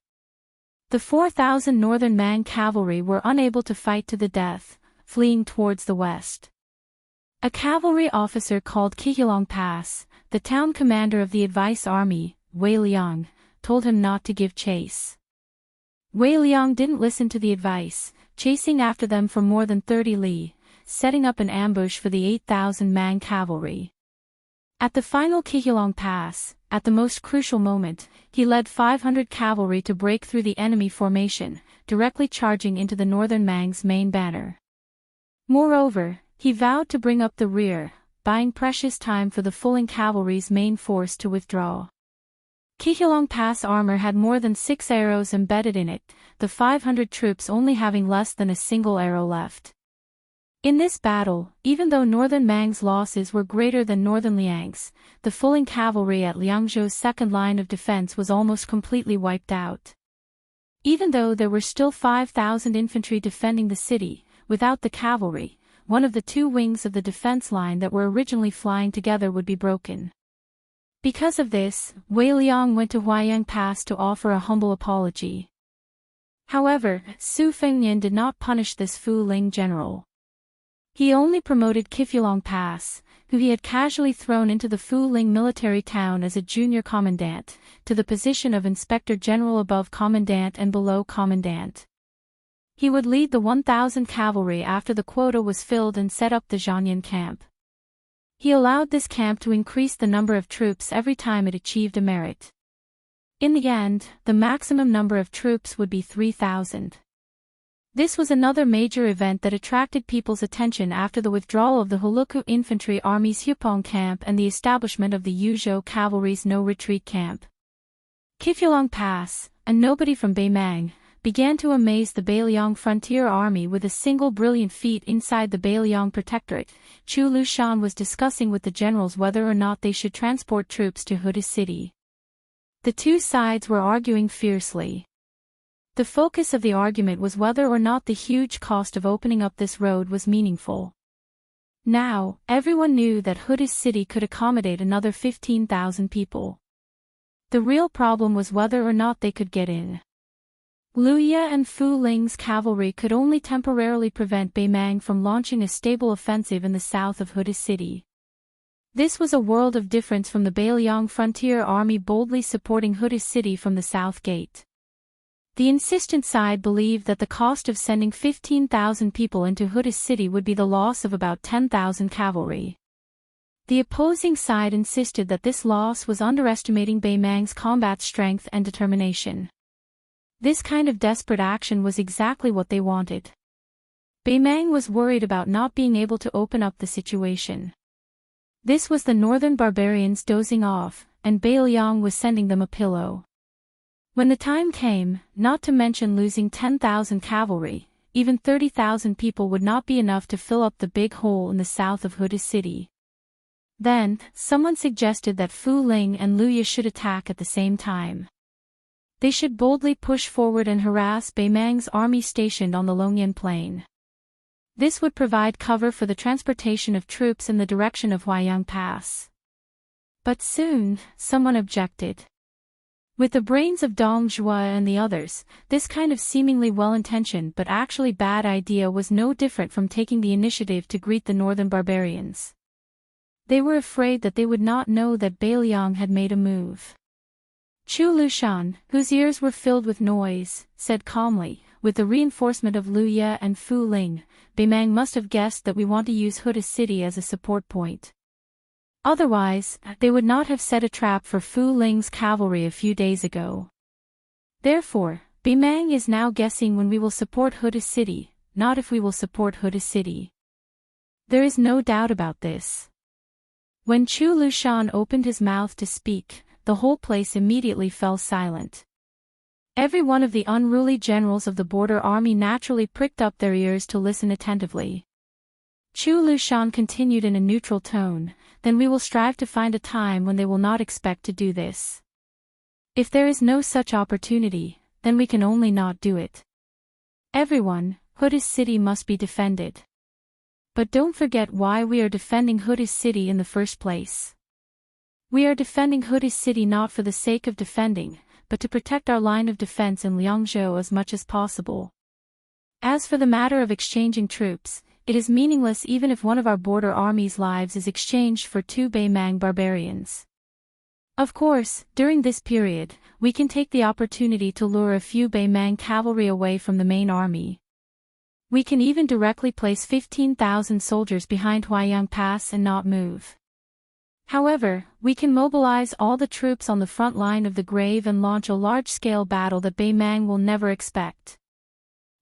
The 4,000 Northern Mang cavalry were unable to fight to the death, fleeing towards the west. A cavalry officer called Qihilong Pass, the town commander of the advice army, Wei Liang, told him not to give chase. Wei Liang didn't listen to the advice, chasing after them for more than 30 li, setting up an ambush for the 8,000 Mang cavalry. At the final Qihilong Pass, at the most crucial moment, he led 500 cavalry to break through the enemy formation, directly charging into the northern Mang's main banner. Moreover, he vowed to bring up the rear, buying precious time for the Fuling cavalry's main force to withdraw. Kihilong Pass armor had more than 6 arrows embedded in it, the 500 troops only having less than a single arrow left. In this battle, even though Northern Mang's losses were greater than Northern Liang's, the Fuling cavalry at Liangzhou's second line of defense was almost completely wiped out. Even though there were still 5,000 infantry defending the city, without the cavalry, one of the two wings of the defense line that were originally flying together would be broken. Because of this, Wei Liang went to Huaiyang Pass to offer a humble apology. However, Su Fengnian did not punish this Fu Ling general. He only promoted Kifulong Pass, who he had casually thrown into the Fu Ling military town as a junior commandant, to the position of inspector general above commandant and below commandant. He would lead the 1,000 cavalry after the quota was filled and set up the Zhanyan camp. He allowed this camp to increase the number of troops every time it achieved a merit. In the end, the maximum number of troops would be 3,000. This was another major event that attracted people's attention after the withdrawal of the Huluku Infantry Army's Hupong camp and the establishment of the Yuzhou Cavalry's no-retreat camp. Kifulong Pass, a nobody from Beimang, began to amaze the Beiliang Frontier Army with a single brilliant feat inside the Beiliang Protectorate. Chu Lushan was discussing with the generals whether or not they should transport troops to Huda City. The two sides were arguing fiercely. The focus of the argument was whether or not the huge cost of opening up this road was meaningful. Now, everyone knew that Huda City could accommodate another 15,000 people. The real problem was whether or not they could get in. Luya and Fu Ling's cavalry could only temporarily prevent Beimang from launching a stable offensive in the south of Huda City. This was a world of difference from the Beiliang Frontier Army boldly supporting Huda City from the south gate. The insistent side believed that the cost of sending 15,000 people into Huda City would be the loss of about 10,000 cavalry. The opposing side insisted that this loss was underestimating Beimang's combat strength and determination. This kind of desperate action was exactly what they wanted. Beimang was worried about not being able to open up the situation. This was the northern barbarians dozing off, and Beiliang was sending them a pillow. When the time came, not to mention losing 10,000 cavalry, even 30,000 people would not be enough to fill up the big hole in the south of Huda City. Then, someone suggested that Fu Ling and Luya should attack at the same time. They should boldly push forward and harass Beimang's army stationed on the Longyan Plain. This would provide cover for the transportation of troops in the direction of Huaiyang Pass. But soon, someone objected. With the brains of Dong Zhuo and the others, this kind of seemingly well-intentioned but actually bad idea was no different from taking the initiative to greet the northern barbarians. They were afraid that they would not know that Beiliang had made a move. Chu Lushan, whose ears were filled with noise, said calmly, with the reinforcement of Luya and Fu Ling, Beimang must have guessed that we want to use Huda City as a support point. Otherwise, they would not have set a trap for Fu Ling's cavalry a few days ago. Therefore, Beimang is now guessing when we will support Huda City, not if we will support Huda City. There is no doubt about this. When Chu Lushan opened his mouth to speak, the whole place immediately fell silent. Every one of the unruly generals of the border army naturally pricked up their ears to listen attentively. Chu Lushan continued in a neutral tone, then we will strive to find a time when they will not expect to do this. If there is no such opportunity, then we can only not do it. Everyone, Huda City must be defended. But don't forget why we are defending Huda City in the first place. We are defending Huda City not for the sake of defending, but to protect our line of defense in Liangzhou as much as possible. As for the matter of exchanging troops, it is meaningless even if one of our border army's lives is exchanged for 2 Beimang barbarians. Of course, during this period, we can take the opportunity to lure a few Beimang cavalry away from the main army. We can even directly place 15,000 soldiers behind Huaiyang Pass and not move. However, we can mobilize all the troops on the front line of the grave and launch a large-scale battle that Bei Mang will never expect.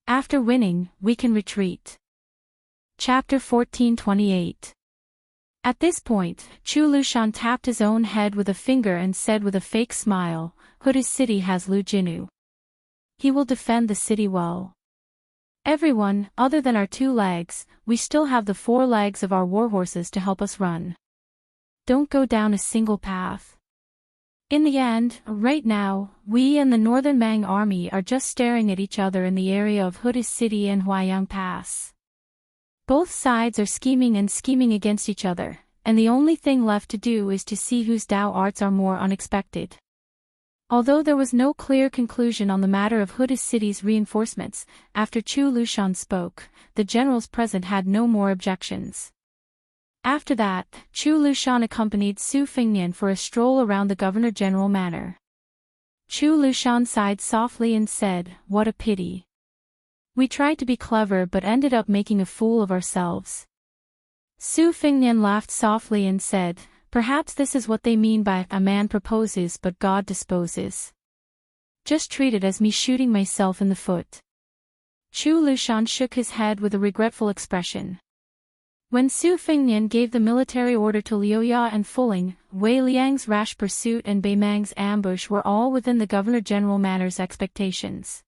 After winning, we can retreat. Chapter 1428. At this point, Chu Lushan tapped his own head with a finger and said with a fake smile, Huda's city has Lu Jinu. He will defend the city well. Everyone, other than our 2 legs, we still have the 4 legs of our warhorses to help us run. Don't go down a single path. In the end, right now, we and the Northern Mang army are just staring at each other in the area of Huda's city and Huaiyang Pass. Both sides are scheming against each other, and the only thing left to do is to see whose Dao arts are more unexpected. Although there was no clear conclusion on the matter of Huda's city's reinforcements, after Chu Lushan spoke, the generals present had no more objections. After that, Chu Lushan accompanied Su Fengnian for a stroll around the Governor-General Manor. Chu Lushan sighed softly and said, "What a pity. We tried to be clever but ended up making a fool of ourselves." Su Fengnian laughed softly and said, "Perhaps this is what they mean by, a man proposes but God disposes. Just treat it as me shooting myself in the foot." Chu Lushan shook his head with a regretful expression. When Su Fengnian gave the military order to Liuya and Fuling, Wei Liang's rash pursuit and Bei Mang's ambush were all within the Governor-General Manor's expectations.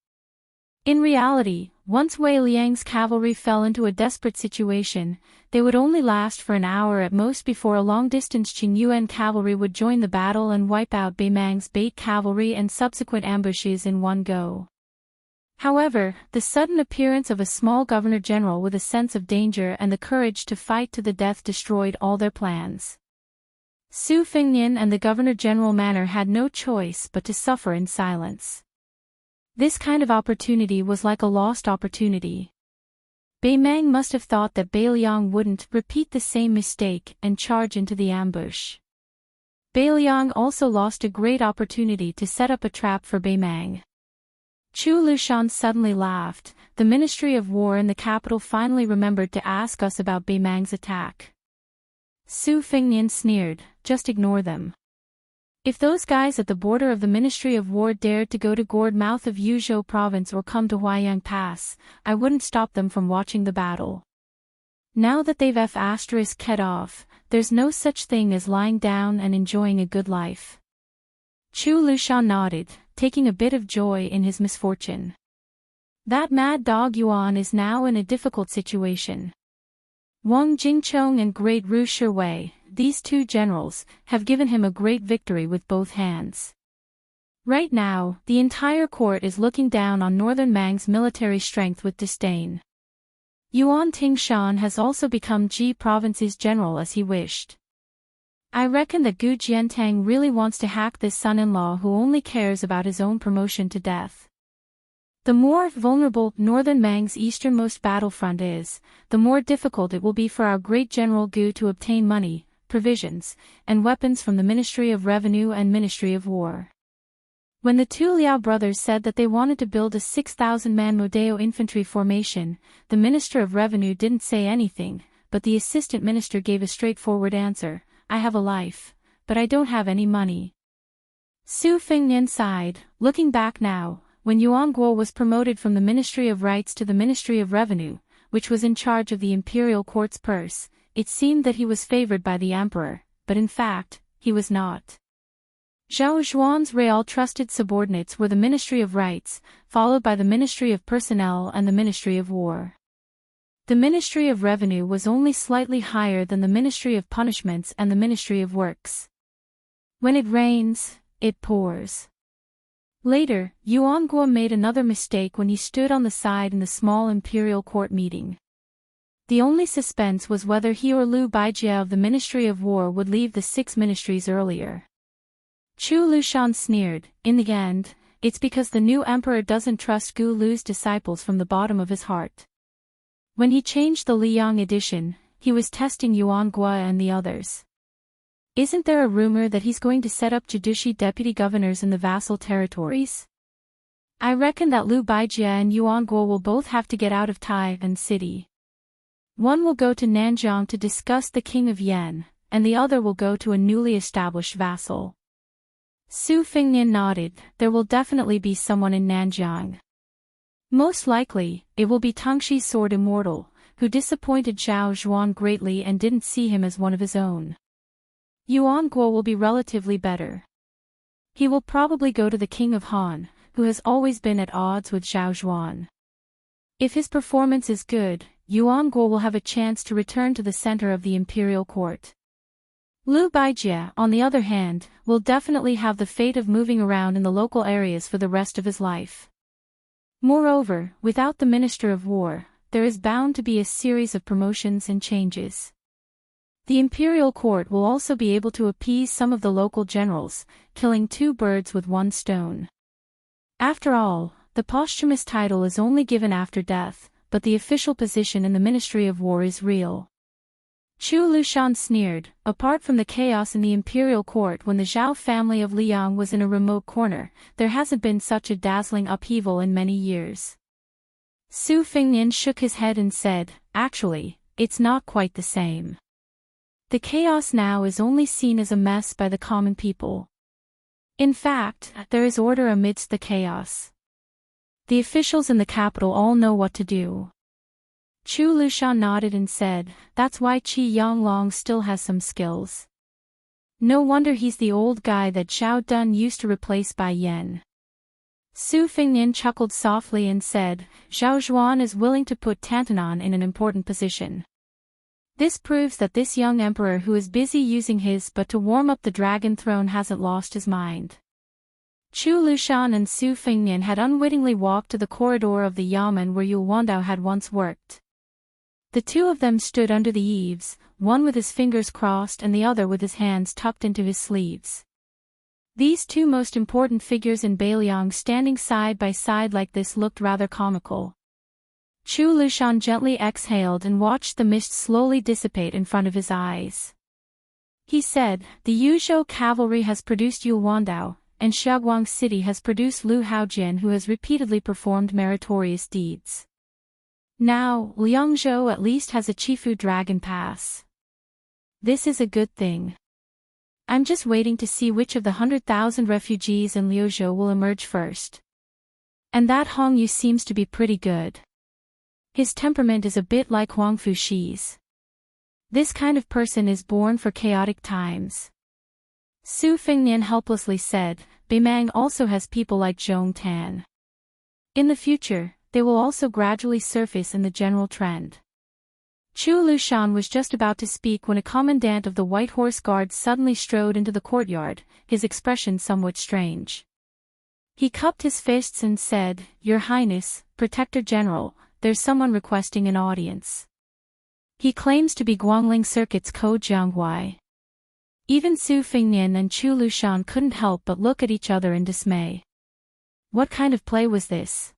In reality, once Wei Liang's cavalry fell into a desperate situation, they would only last for an hour at most before a long-distance Qingyuan cavalry would join the battle and wipe out Bei Mang's bait cavalry and subsequent ambushes in one go. However, the sudden appearance of a small governor-general with a sense of danger and the courage to fight to the death destroyed all their plans. Su Fengnian and the Governor-General Manor had no choice but to suffer in silence. This kind of opportunity was like a lost opportunity. Bei Mang must have thought that Bei Liang wouldn't repeat the same mistake and charge into the ambush. Bei Liang also lost a great opportunity to set up a trap for Bei Mang. Chu Lushan suddenly laughed. The Ministry of War in the capital finally remembered to ask us about Bei Mang's attack. Su Fengnian sneered, "Just ignore them. If those guys at the border of the Ministry of War dared to go to Gourd mouth of Yuzhou province or come to Huaiyang Pass, I wouldn't stop them from watching the battle. Now that they've ******** off, there's no such thing as lying down and enjoying a good life." Chu Lushan nodded, taking a bit of joy in his misfortune. That mad dog Yuan is now in a difficult situation. Wang Jingchong and Great Ru Shiwei, these 2 generals, have given him a great victory with both hands. Right now, the entire court is looking down on Northern Mang's military strength with disdain. Yuan Tingshan has also become Ji Province's general as he wished. I reckon that Gu Jiantang really wants to hack this son-in-law who only cares about his own promotion to death. The more vulnerable Northern Mang's easternmost battlefront is, the more difficult it will be for our great General Gu to obtain money, provisions, and weapons from the Ministry of Revenue and Ministry of War. When the 2 Liao brothers said that they wanted to build a 6,000-man Modeo infantry formation, the Minister of Revenue didn't say anything, but the Assistant Minister gave a straightforward answer, "I have a life, but I don't have any money." Su Fengnian sighed, looking back now. When Yuan Guo was promoted from the Ministry of Rights to the Ministry of Revenue, which was in charge of the imperial court's purse, it seemed that he was favored by the emperor, but in fact, he was not. Zhao Zhuan's real trusted subordinates were the Ministry of Rights, followed by the Ministry of Personnel and the Ministry of War. The Ministry of Revenue was only slightly higher than the Ministry of Punishments and the Ministry of Works. When it rains, it pours. Later, Yuan Guo made another mistake when he stood on the side in the small imperial court meeting. The only suspense was whether he or Liu Baijia of the Ministry of War would leave the 6 ministries earlier. Chu Lushan sneered, "In the end, it's because the new emperor doesn't trust Gu Lu's disciples from the bottom of his heart." When he changed the Liyang edition, he was testing Yuan Guo and the others. Isn't there a rumor that he's going to set up Judici deputy governors in the vassal territories? I reckon that Liu Baijia and Yuan Guo will both have to get out of Tai and city. One will go to Nanjiang to discuss the King of Yen, and the other will go to a newly established vassal. Su Fengnian nodded. There will definitely be someone in Nanjiang. Most likely, it will be Tangxi's sword immortal, who disappointed Zhao Zhuan greatly and didn't see him as one of his own. Yuan Guo will be relatively better. He will probably go to the king of Han, who has always been at odds with Zhao Zhuan. If his performance is good, Yuan Guo will have a chance to return to the center of the imperial court. Liu Baijie, on the other hand, will definitely have the fate of moving around in the local areas for the rest of his life. Moreover, without the Minister of War, there is bound to be a series of promotions and changes. The imperial court will also be able to appease some of the local generals, killing two birds with one stone. After all, the posthumous title is only given after death, but the official position in the Ministry of War is real. Chu Lushan sneered. Apart from the chaos in the imperial court when the Zhao family of Liang was in a remote corner, there hasn't been such a dazzling upheaval in many years. Su Fengnian shook his head and said, actually, it's not quite the same. The chaos now is only seen as a mess by the common people. In fact, there is order amidst the chaos. The officials in the capital all know what to do. Chu Lushan nodded and said, that's why Qi Yanglong still has some skills. No wonder he's the old guy that Zhao Dun used to replace Bai Yan. Su Fengnian chuckled softly and said, Zhao Zhuan is willing to put Tantanan in an important position. This proves that this young emperor who is busy using his but to warm up the dragon throne hasn't lost his mind. Chu Lushan and Su Fengnian had unwittingly walked to the corridor of the yamen where Yu Wandao had once worked. The two of them stood under the eaves, one with his fingers crossed and the other with his hands tucked into his sleeves. These two most important figures in Beiliang standing side by side like this looked rather comical. Chu Lushan gently exhaled and watched the mist slowly dissipate in front of his eyes. He said, the Yuzhou cavalry has produced Yu Wandao, and Xiaoguang City has produced Lu Haojian who has repeatedly performed meritorious deeds. Now, Liangzhou at least has a Chifu Dragon Pass. This is a good thing. I'm just waiting to see which of the 100,000 refugees in Liuzhou will emerge first. And that Hong Yu seems to be pretty good. His temperament is a bit like Huang Fuxi's. This kind of person is born for chaotic times. Su Fengnian helplessly said, Beimang also has people like Zhong Tan. In the future, they will also gradually surface in the general trend. Chu Lushan was just about to speak when a commandant of the White Horse Guard suddenly strode into the courtyard, his expression somewhat strange. He cupped his fists and said, Your Highness, Protector General, there's someone requesting an audience. He claims to be Guangling Circuit's Ko Jianghuai. Even Su Fengnian and Chu Lushan couldn't help but look at each other in dismay. What kind of play was this?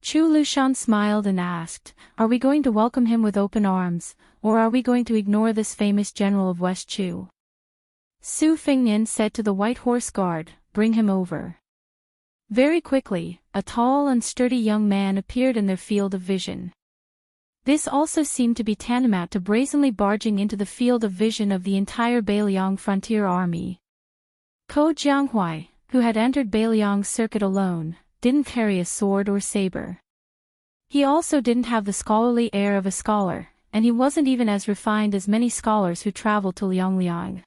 Chu Lushan smiled and asked, Are we going to welcome him with open arms, or are we going to ignore this famous general of West Chu? Su Fengnian said to the White Horse Guard, Bring him over. Very quickly, a tall and sturdy young man appeared in their field of vision. This also seemed to be tantamount to brazenly barging into the field of vision of the entire Beiliang frontier army. Ko Jianghuai, who had entered Beiliang's circuit alone, didn't carry a sword or saber. He also didn't have the scholarly air of a scholar, and he wasn't even as refined as many scholars who traveled to Liangliang.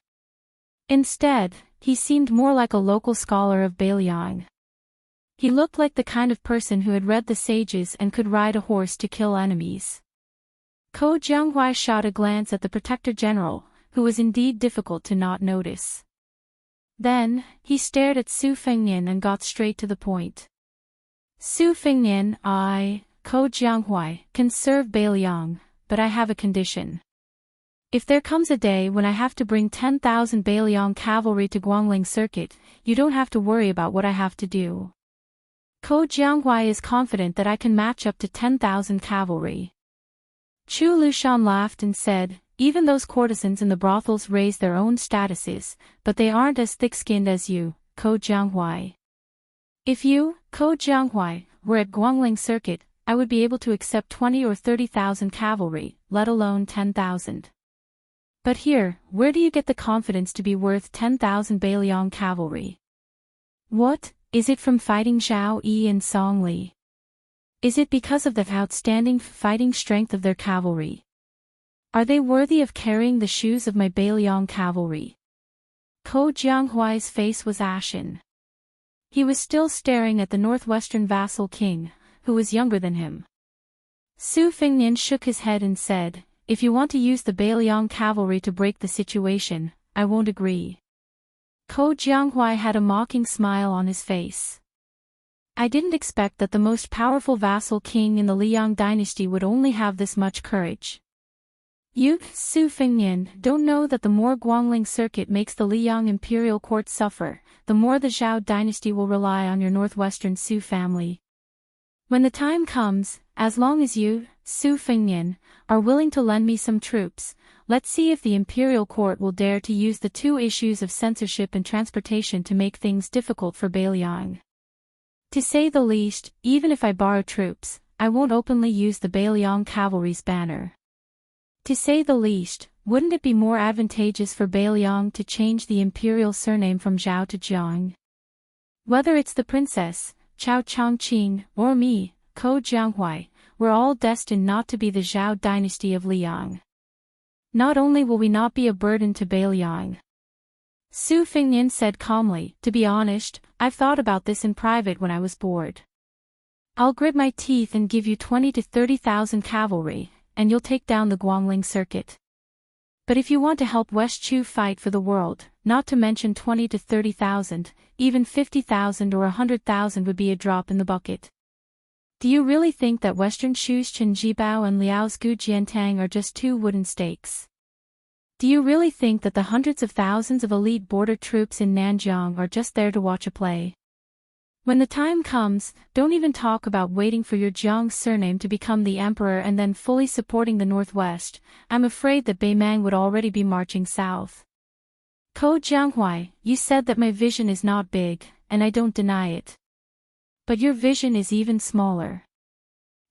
Instead, he seemed more like a local scholar of Beiliang. He looked like the kind of person who had read the sages and could ride a horse to kill enemies. Ko Jianghuai shot a glance at the Protector General, who was indeed difficult to not notice. Then, he stared at Su Fengnian and got straight to the point. Su Fengnian, I, Ko Jianghuai, can serve Beiliang, but I have a condition. If there comes a day when I have to bring 10,000 Beiliang cavalry to Guangling Circuit, you don't have to worry about what I have to do. Ko Jianghuai is confident that I can match up to 10,000 cavalry. Chu Lushan laughed and said, Even those courtesans in the brothels raise their own statuses, but they aren't as thick-skinned as you, Ko Jianghuai. If you, Ko Jianghuai, were at Guangling Circuit, I would be able to accept 20 or 30,000 cavalry, let alone 10,000. But here, where do you get the confidence to be worth 10,000 Bailiang cavalry? What, is it from fighting Zhao Yi and Song Li? Is it because of the outstanding fighting strength of their cavalry? Are they worthy of carrying the shoes of my Bailiang cavalry? Ko Jianghuai's face was ashen. He was still staring at the northwestern vassal king, who was younger than him. Su Fengnian shook his head and said, "If you want to use the Bailiang cavalry to break the situation, I won't agree." Ko Jianghuai had a mocking smile on his face. I didn't expect that the most powerful vassal king in the Liang dynasty would only have this much courage. You, Su Fengnian, don't know that the more Guangling circuit makes the Liang imperial court suffer, the more the Zhao dynasty will rely on your northwestern Su family. When the time comes, as long as you, Su Fengnian, are willing to lend me some troops, let's see if the imperial court will dare to use the two issues of censorship and transportation to make things difficult for Bailiang. To say the least, even if I borrow troops, I won't openly use the Bailiang cavalry's banner. To say the least, wouldn't it be more advantageous for Bailiang to change the imperial surname from Zhao to Jiang? Whether it's the princess, Chao Chongqing, or me, Ko Jianghuai, we're all destined not to be the Zhao dynasty of Liang. Not only will we not be a burden to Bailiang. Su Fengnian said calmly, "To be honest, I've thought about this in private when I was bored. I'll grit my teeth and give you 20 to 30,000 cavalry, and you'll take down the Guangling circuit. But if you want to help West Chu fight for the world, not to mention 20 to 30,000, even 50,000 or 100,000 would be a drop in the bucket. Do you really think that Western Chu's Chen Jibao and Liao's Gu Jiantang are just two wooden stakes? Do you really think that the hundreds of thousands of elite border troops in Nanjiang are just there to watch a play? When the time comes, don't even talk about waiting for your Jiang surname to become the emperor and then fully supporting the northwest. I'm afraid that Beimang would already be marching south." Ko Jianghuai, you said that my vision is not big, and I don't deny it. But your vision is even smaller.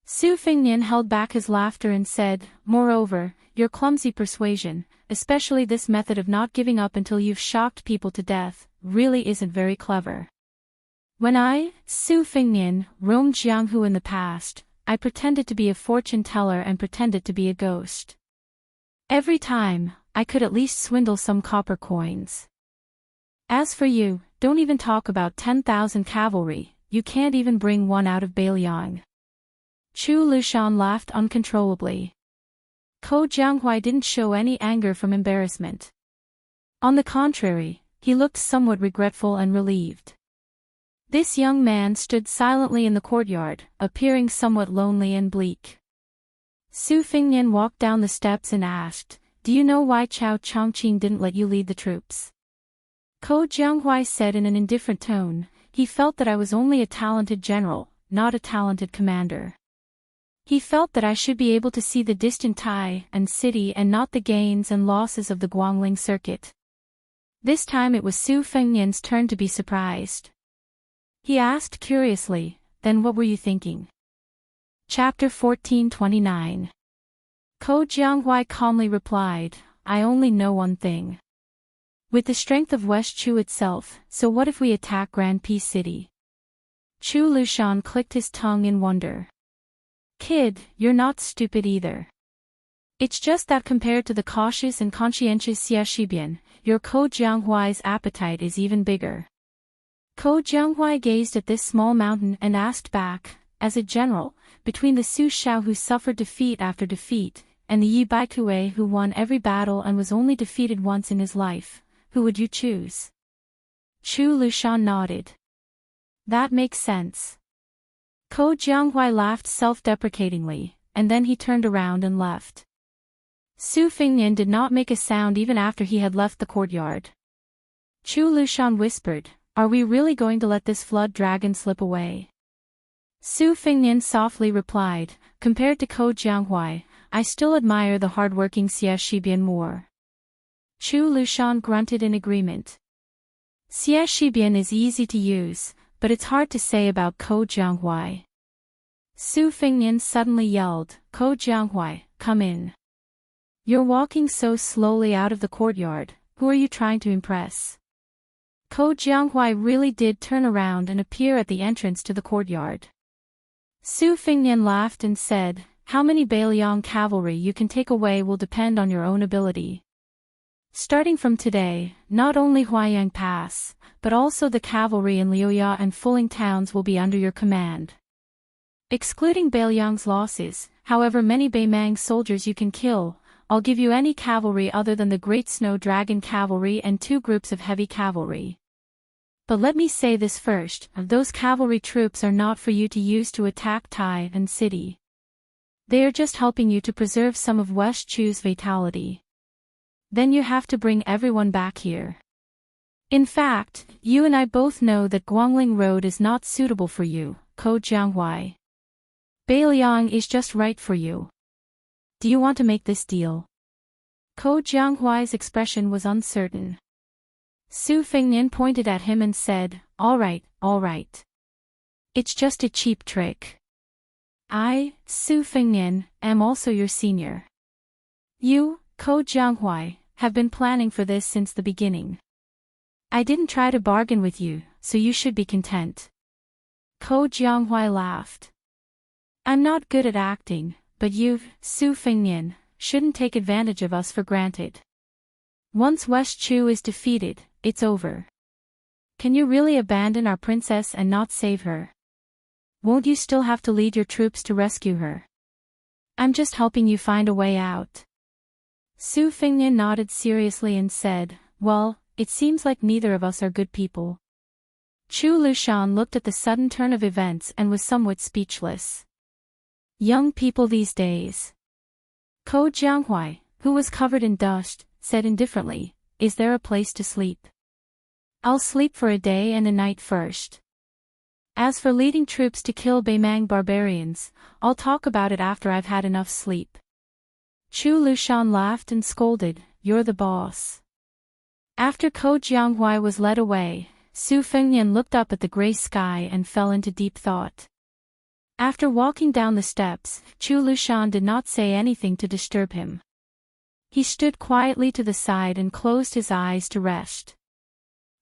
Su Fengnian held back his laughter and said, "Moreover, your clumsy persuasion, especially this method of not giving up until you've shocked people to death, really isn't very clever. When I, Su Fengnian, roamed Jianghu in the past, I pretended to be a fortune teller and pretended to be a ghost. Every time, I could at least swindle some copper coins. As for you, don't even talk about 10,000 cavalry, you can't even bring one out of Bailiang." Chu Lushan laughed uncontrollably. Ko Jianghuai didn't show any anger from embarrassment. On the contrary, he looked somewhat regretful and relieved. This young man stood silently in the courtyard, appearing somewhat lonely and bleak. Su Fengnian walked down the steps and asked, "Do you know why Chao Chongqing didn't let you lead the troops?" Ko Jianghuai said in an indifferent tone, "He felt that I was only a talented general, not a talented commander. He felt that I should be able to see the distant Tai and city and not the gains and losses of the Guangling circuit." This time it was Su Fengnian's turn to be surprised. He asked curiously, "Then what were you thinking?" Chapter 1429. Ko Jianghuai calmly replied, "I only know one thing. With the strength of West Chu itself, so what if we attack Grand Peace City?" Chu Lushan clicked his tongue in wonder. "Kid, you're not stupid either. It's just that compared to the cautious and conscientious Xie Shibian, your Ko Jianghuai's appetite is even bigger." Ko Jianghuai gazed at this small mountain and asked back, "As a general, between the Su Shao who suffered defeat after defeat, and the Yi Baikue who won every battle and was only defeated once in his life, who would you choose?" Chu Lushan nodded. "That makes sense." Ko Jianghuai laughed self-deprecatingly, and then he turned around and left. Su Fengnian did not make a sound even after he had left the courtyard. Chu Lushan whispered, "Are we really going to let this flood dragon slip away?" Su Fengnian softly replied, "Compared to Ko Jianghuai, I still admire the hard-working Xie Shibian more." Chu Lushan grunted in agreement. Xie Shibian is easy to use, but it's hard to say about Ko Jianghuai. Su Fengnian suddenly yelled, "Ko Jianghuai, come in." You're walking so slowly out of the courtyard, who are you trying to impress? Ko Jianghuai really did turn around and appear at the entrance to the courtyard. Su Fengnian laughed and said, how many Bailiang cavalry you can take away will depend on your own ability. Starting from today, not only Huayang Pass, but also the cavalry in Liuya and Fuling towns will be under your command. Excluding Bailiang's losses, however many Beimang soldiers you can kill, I'll give you any cavalry other than the Great Snow Dragon cavalry and 2 groups of heavy cavalry. But let me say this first, those cavalry troops are not for you to use to attack Tai and city. They are just helping you to preserve some of West Chu's vitality. Then you have to bring everyone back here. In fact, you and I both know that Guangling Road is not suitable for you, Ko Jianghuai. Bailiang is just right for you. Do you want to make this deal? Ko Jianghuai's expression was uncertain. Su Fengnian pointed at him and said, all right. It's just a cheap trick. I, Su Fengnian, am also your senior. You, Ko Jianghuai, have been planning for this since the beginning. I didn't try to bargain with you, so you should be content. Ko Jianghuai laughed. I'm not good at acting, but you, Su Fengnian, shouldn't take advantage of us for granted. Once West Chu is defeated, it's over. Can you really abandon our princess and not save her? Won't you still have to lead your troops to rescue her? I'm just helping you find a way out. Su Fengnian nodded seriously and said, well, it seems like neither of us are good people. Chu Lushan looked at the sudden turn of events and was somewhat speechless. Young people these days. Ko Jianghuai, who was covered in dust, said indifferently, is there a place to sleep? I'll sleep for a day and a night first. As for leading troops to kill Beimang barbarians, I'll talk about it after I've had enough sleep. Chu Lushan laughed and scolded, you're the boss. After Ko Jianghuai was led away, Su Fengnian looked up at the gray sky and fell into deep thought. After walking down the steps, Chu Lushan did not say anything to disturb him. He stood quietly to the side and closed his eyes to rest.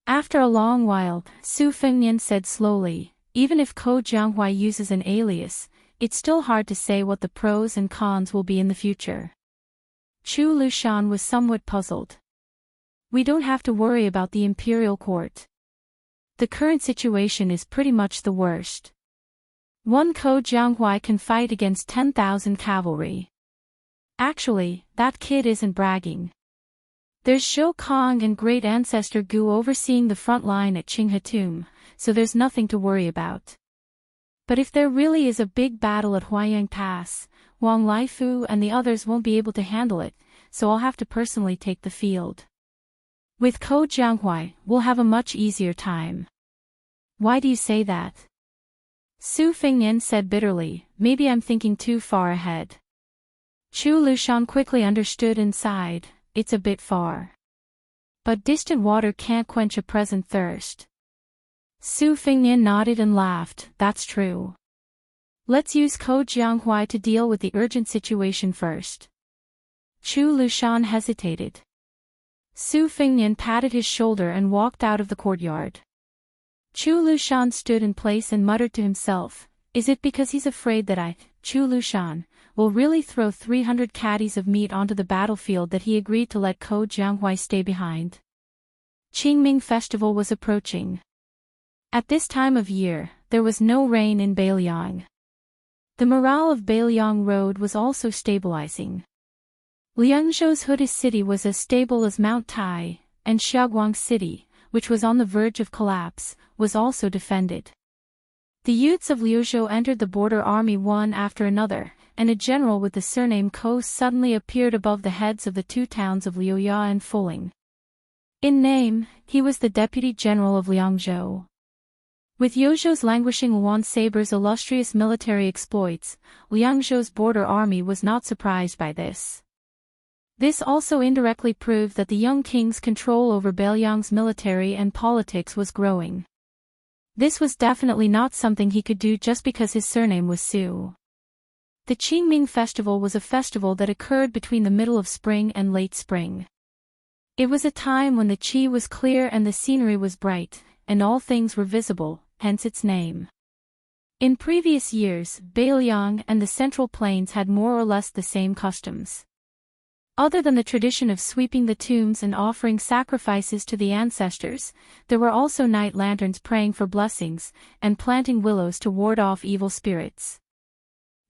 After a long while, Su Fengnian said slowly, even if Ko Jianghuai uses an alias, it's still hard to say what the pros and cons will be in the future. Chu Lushan was somewhat puzzled. We don't have to worry about the imperial court. The current situation is pretty much the worst. One Ko Jianghuai can fight against 10,000 cavalry. Actually, that kid isn't bragging. There's Shou Kong and great ancestor Gu overseeing the front line at Qinghetum, so there's nothing to worry about. But if there really is a big battle at Huayang Pass, Wang Laifu and the others won't be able to handle it, so I'll have to personally take the field. With Ko Jianghuai, we'll have a much easier time. Why do you say that? Su Fengnian said bitterly, maybe I'm thinking too far ahead. Chu Lushan quickly understood and sighed, it's a bit far. But distant water can't quench a present thirst. Su Fengnian nodded and laughed, that's true. Let's use Ko Jianghuai to deal with the urgent situation first. Chu Lushan hesitated. Su Fengnian patted his shoulder and walked out of the courtyard. Chu Lushan stood in place and muttered to himself, is it because he's afraid that I, Chu Lushan, will really throw 300 caddies of meat onto the battlefield that he agreed to let Ko Jianghuai stay behind? Qingming festival was approaching. At this time of year, there was no rain in Bailiang. The morale of Bailiang Road was also stabilizing. Liangzhou's hooded city was as stable as Mount Tai, and Xiaoguang City, which was on the verge of collapse, was also defended. The youths of Liuzhou entered the border army one after another, and a general with the surname Ko suddenly appeared above the heads of the 2 towns of Liuya and Fuling. In name, he was the deputy general of Liangzhou. With Liuzhou's languishing Luan Saber's illustrious military exploits, Liangzhou's border army was not surprised by this. This also indirectly proved that the young king's control over Bailiang's military and politics was growing. This was definitely not something he could do just because his surname was Su. The Qingming festival was a festival that occurred between the middle of spring and late spring. It was a time when the qi was clear and the scenery was bright, and all things were visible, hence its name. In previous years, Beiliang and the Central Plains had more or less the same customs. Other than the tradition of sweeping the tombs and offering sacrifices to the ancestors, there were also night lanterns praying for blessings, and planting willows to ward off evil spirits.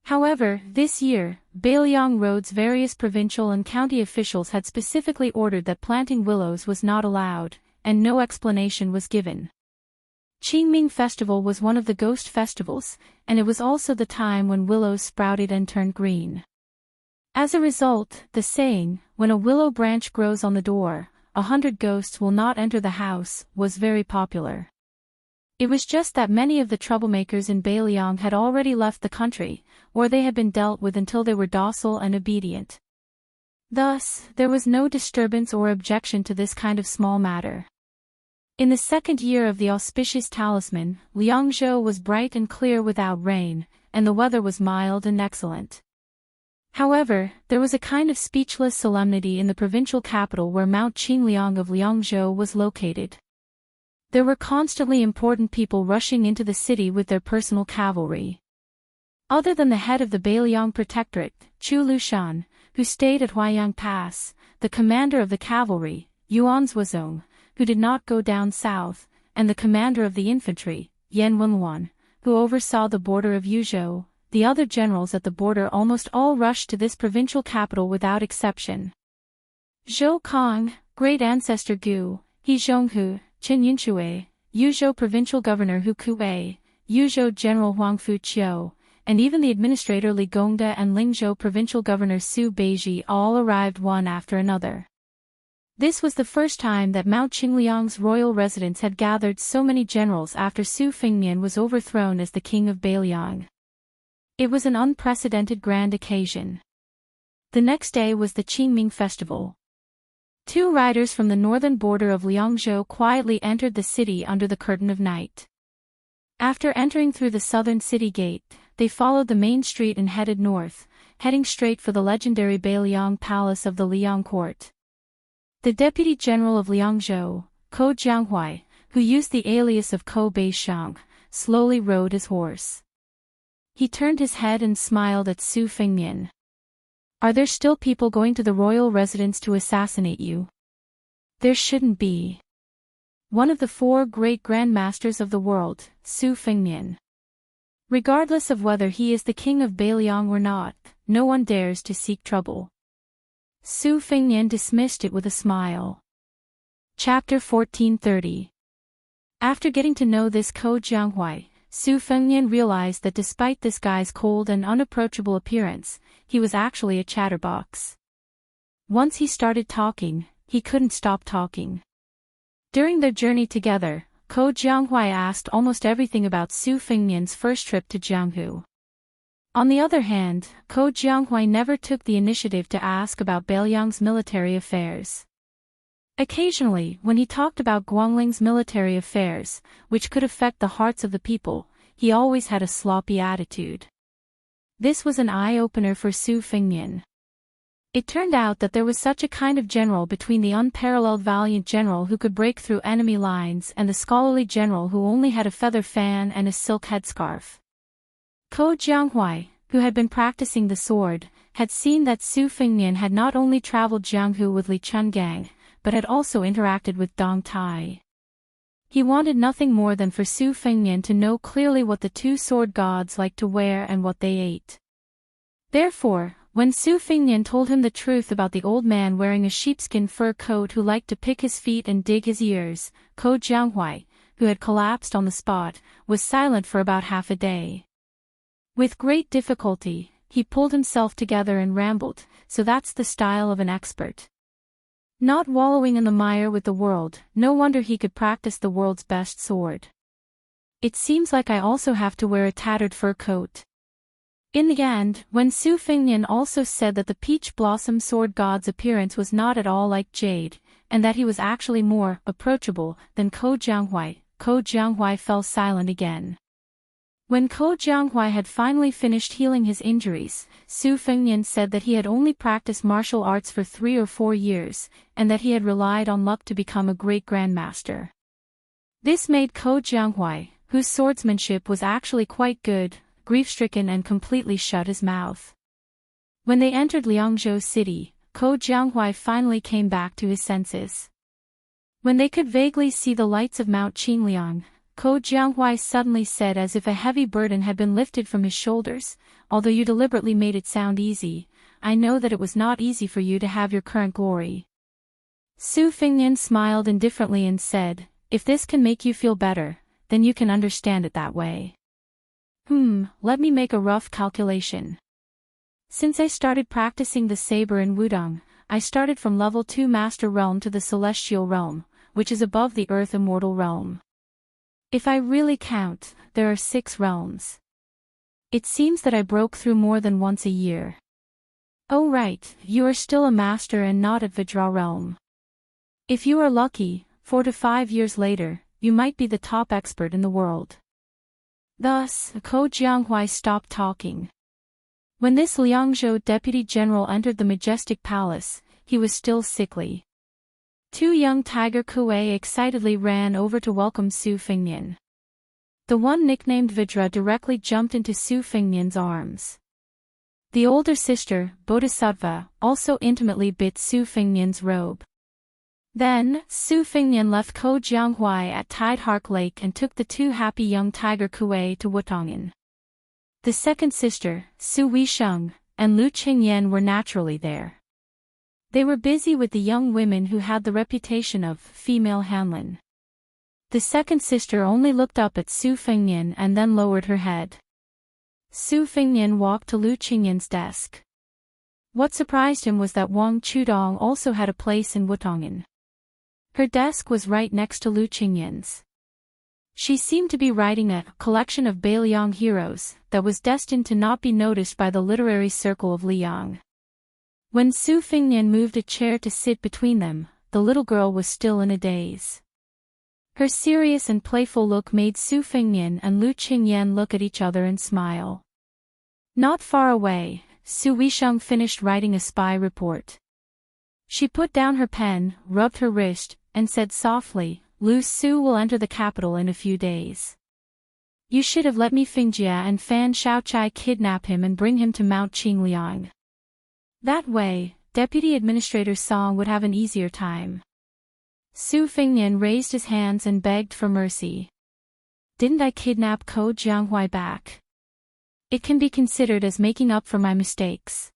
However, this year, Beiliang Road's various provincial and county officials had specifically ordered that planting willows was not allowed, and no explanation was given. Qingming Festival was one of the ghost festivals, and it was also the time when willows sprouted and turned green. As a result, the saying, "When a willow branch grows on the door, 100 ghosts will not enter the house," was very popular. It was just that many of the troublemakers in Beiliang had already left the country, or they had been dealt with until they were docile and obedient. Thus, there was no disturbance or objection to this kind of small matter. In the second year of the auspicious talisman, Liangzhou was bright and clear without rain, and the weather was mild and excellent. However, there was a kind of speechless solemnity in the provincial capital where Mount Qingliang of Liangzhou was located. There were constantly important people rushing into the city with their personal cavalry. Other than the head of the Beiliang Protectorate, Chu Lushan, who stayed at Huaiyang Pass, the commander of the cavalry, Yuan Zhuozong, who did not go down south, and the commander of the infantry, Yan Wenluan, who oversaw the border of Yuzhou, the other generals at the border almost all rushed to this provincial capital without exception. Zhou Kong, great ancestor Gu, He Zhonghu, Chen Yunxue, Yuzhou provincial governor Hu Kuwei, Yuzhou general Huang Fuqiu, and even the administrator Li Gongda and Lingzhou provincial governor Su Beiji all arrived one after another. This was the first time that Mount Qingliang's royal residence had gathered so many generals after Su Fengmian was overthrown as the king of Beiliang. It was an unprecedented grand occasion. The next day was the Qingming festival. 2 riders from the northern border of Liangzhou quietly entered the city under the curtain of night. After entering through the southern city gate, they followed the main street and headed north, heading straight for the legendary Beiliang Palace of the Liang Court. The deputy general of Liangzhou, Ko Jianghuai, who used the alias of Ko Beishang, slowly rode his horse. He turned his head and smiled at Su Fengmian. "Are there still people going to the royal residence to assassinate you?" "There shouldn't be." One of the 4 great grandmasters of the world, Su Fengmian. Regardless of whether he is the king of Beiliang or not, no one dares to seek trouble. Su Fengmian dismissed it with a smile. Chapter 1430. After getting to know this Ko Jianghuai, Su Fengmian realized that despite this guy's cold and unapproachable appearance, he was actually a chatterbox. Once he started talking, he couldn't stop talking. During their journey together, Ko Jianghuai asked almost everything about Su Fengmian's first trip to Jianghu. On the other hand, Ko Jianghuai never took the initiative to ask about Beiliang's military affairs. Occasionally, when he talked about Guangling's military affairs, which could affect the hearts of the people, he always had a sloppy attitude. This was an eye-opener for Su Fengmian. It turned out that there was such a kind of general between the unparalleled valiant general who could break through enemy lines and the scholarly general who only had a feather fan and a silk headscarf. Ko Jianghuai, who had been practicing the sword, had seen that Su Fengmian had not only traveled Jianghu with Li Chungang, but had also interacted with Dong Tai. He wanted nothing more than for Su Fengmian to know clearly what the 2 sword gods liked to wear and what they ate. Therefore, when Su Fengmian told him the truth about the old man wearing a sheepskin fur coat who liked to pick his feet and dig his ears, Ko Jianghuai, who had collapsed on the spot, was silent for about half a day. With great difficulty, he pulled himself together and rambled, "So that's the style of an expert. Not wallowing in the mire with the world, no wonder he could practice the world's best sword. It seems like I also have to wear a tattered fur coat." In the end, when Su Fengmian also said that the peach blossom sword god's appearance was not at all like jade, and that he was actually more approachable than Ko Jianghuai fell silent again. When Ko Jianghua had finally finished healing his injuries, Su Fengnian said that he had only practiced martial arts for 3 or 4 years, and that he had relied on luck to become a great grandmaster. This made Ko Jianghua, whose swordsmanship was actually quite good, grief-stricken and completely shut his mouth. When they entered Liangzhou city, Ko Jianghua finally came back to his senses. When they could vaguely see the lights of Mount Qingliang, Ko Jianghua suddenly said as if a heavy burden had been lifted from his shoulders, "Although you deliberately made it sound easy, I know that it was not easy for you to have your current glory." Su Fengnian smiled indifferently and said, "If this can make you feel better, then you can understand it that way. Let me make a rough calculation. Since I started practicing the saber in Wudong, I started from level 2 Master Realm to the Celestial Realm, which is above the Earth Immortal Realm. If I really count, there are 6 realms. It seems that I broke through more than once a year." "Oh right, you are still a master and not at Vajra Realm. If you are lucky, 4 to 5 years later, you might be the top expert in the world." Thus, Ko Jianghua stopped talking. When this Liangzhou deputy general entered the majestic palace, he was still sickly. 2 young tiger kuei excitedly ran over to welcome Su Fengnian. The one nicknamed Vidra directly jumped into Su Fengnian's arms. The older sister, Bodhisattva, also intimately bit Su Fengnian's robe. Then, Su Fengnian left Ko Jianghua at Tidehark Lake and took the 2 happy young tiger kuei to Wutong'an. The second sister, Su Weisheng, and Lu Qingyan were naturally there. They were busy with the young women who had the reputation of female Hanlin. The second sister only looked up at Su Fengnian and then lowered her head. Su Fengnian walked to Lu Qingyan's desk. What surprised him was that Wang Chudong also had a place in Wutong'an. Her desk was right next to Lu Qingyan's. She seemed to be writing a collection of Bailiang heroes that was destined to not be noticed by the literary circle of Liang. When Su Fengnian moved a chair to sit between them, the little girl was still in a daze. Her serious and playful look made Su Fengnian and Lu Qingyan look at each other and smile. Not far away, Su Weisheng finished writing a spy report. She put down her pen, rubbed her wrist, and said softly, "Lu Su will enter the capital in a few days. You should have let me Fingjia and Fan Shaochai kidnap him and bring him to Mount Qingliang. That way, Deputy Administrator Song would have an easier time." Su Fengnian raised his hands and begged for mercy. "Didn't I kidnap Ko Jianghua back? It can be considered as making up for my mistakes."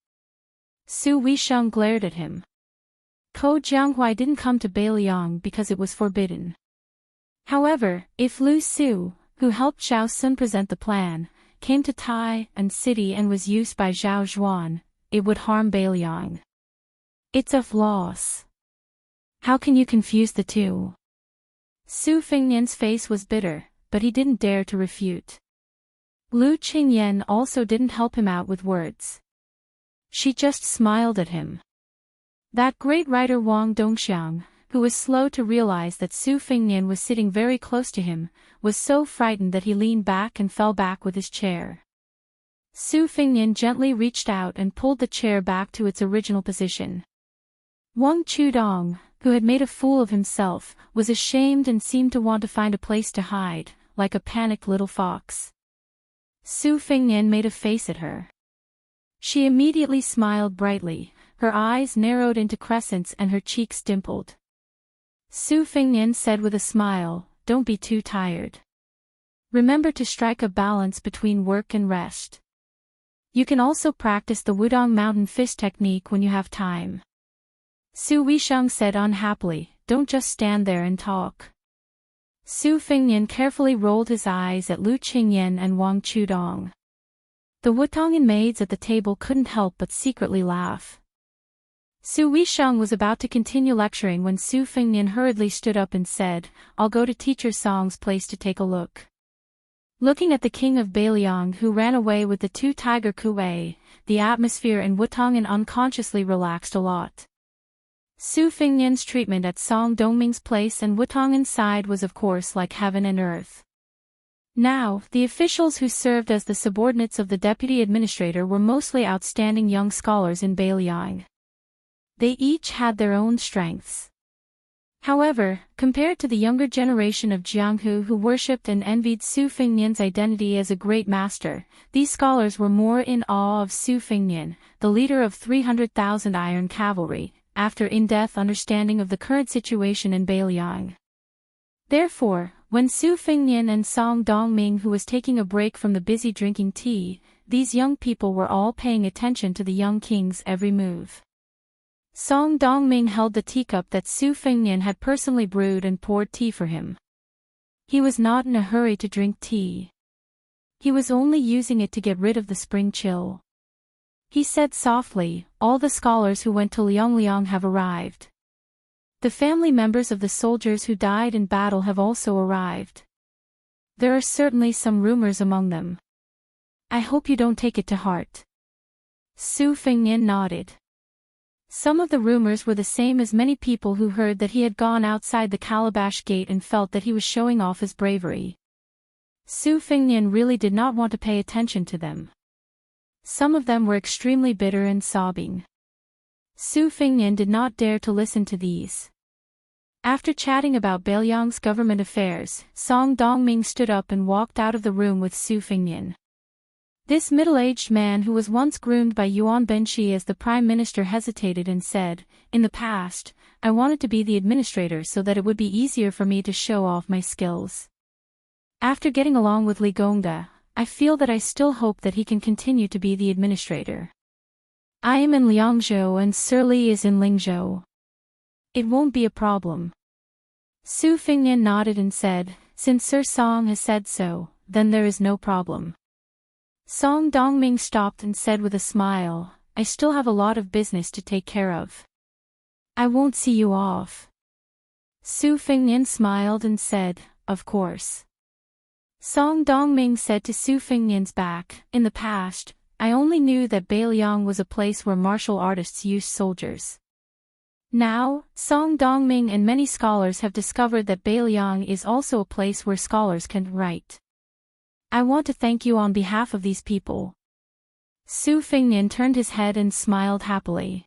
Su Weisheng glared at him. Ko Jianghua didn't come to Bailiang because it was forbidden. However, if Lu Su, who helped Zhao Sun present the plan, came to Tai and city and was used by Zhao Zhuan, it would harm Bailiang. It's a loss. How can you confuse the two? Su Fengnian's face was bitter, but he didn't dare to refute. Lu Qingyan also didn't help him out with words. She just smiled at him. That great writer Wang Dongxiang, who was slow to realize that Su Fengnian was sitting very close to him, was so frightened that he leaned back and fell back with his chair. Su Fengnian gently reached out and pulled the chair back to its original position. Wang Chudong, who had made a fool of himself, was ashamed and seemed to want to find a place to hide, like a panicked little fox. Su Fengnian made a face at her. She immediately smiled brightly, her eyes narrowed into crescents and her cheeks dimpled. Su Fengnian said with a smile, "Don't be too tired. Remember to strike a balance between work and rest. You can also practice the Wudong Mountain Fist technique when you have time." Su Weisheng said unhappily, "Don't just stand there and talk." Su Fengnian carefully rolled his eyes at Lu Qingyan and Wang Chudong. The Wutong'an maids at the table couldn't help but secretly laugh. Su Weisheng was about to continue lecturing when Su Fengnian hurriedly stood up and said, "I'll go to Teacher Song's place to take a look." Looking at the king of Bailiang who ran away with the 2 tiger kuei, the atmosphere in Wutong'an unconsciously relaxed a lot. Su Fengnian's treatment at Song Dongming's place and Wutong'an's side was of course like heaven and earth. Now, the officials who served as the subordinates of the deputy administrator were mostly outstanding young scholars in Bailiang. They each had their own strengths. However, compared to the younger generation of Jianghu who worshipped and envied Su Fengnian's identity as a great master, these scholars were more in awe of Su Fengnian, the leader of 300,000 iron cavalry, after in-depth understanding of the current situation in Bailiang. Therefore, when Su Fengnian and Song Dongming, who was taking a break from the busy drinking tea, these young people were all paying attention to the young king's every move. Song Dongming held the teacup that Su Fengnian had personally brewed and poured tea for him. He was not in a hurry to drink tea. He was only using it to get rid of the spring chill. He said softly, "All the scholars who went to Liangliang have arrived. The family members of the soldiers who died in battle have also arrived. There are certainly some rumors among them. I hope you don't take it to heart." Su Fengnian nodded. Some of the rumors were the same as many people who heard that he had gone outside the Calabash Gate and felt that he was showing off his bravery. Su Fengnian really did not want to pay attention to them. Some of them were extremely bitter and sobbing. Su Fengnian did not dare to listen to these. After chatting about Bailiang's government affairs, Song Dongming stood up and walked out of the room with Su Fengnian. This middle-aged man who was once groomed by Yuan Benshi as the prime minister hesitated and said, "In the past, I wanted to be the administrator so that it would be easier for me to show off my skills. After getting along with Li Gongda, I feel that I still hope that he can continue to be the administrator. I am in Liangzhou and Sir Li is in Lingzhou. It won't be a problem." Su Fengnian nodded and said, "Since Sir Song has said so, then there is no problem." Song Dongming stopped and said with a smile, "I still have a lot of business to take care of. I won't see you off." Su Fengnian smiled and said, "Of course." Song Dongming said to Su Fengnian's back, "In the past, I only knew that Bailiang was a place where martial artists used soldiers. Now, Song Dongming and many scholars have discovered that Bailiang is also a place where scholars can write. I want to thank you on behalf of these people." Su Fengnian turned his head and smiled happily.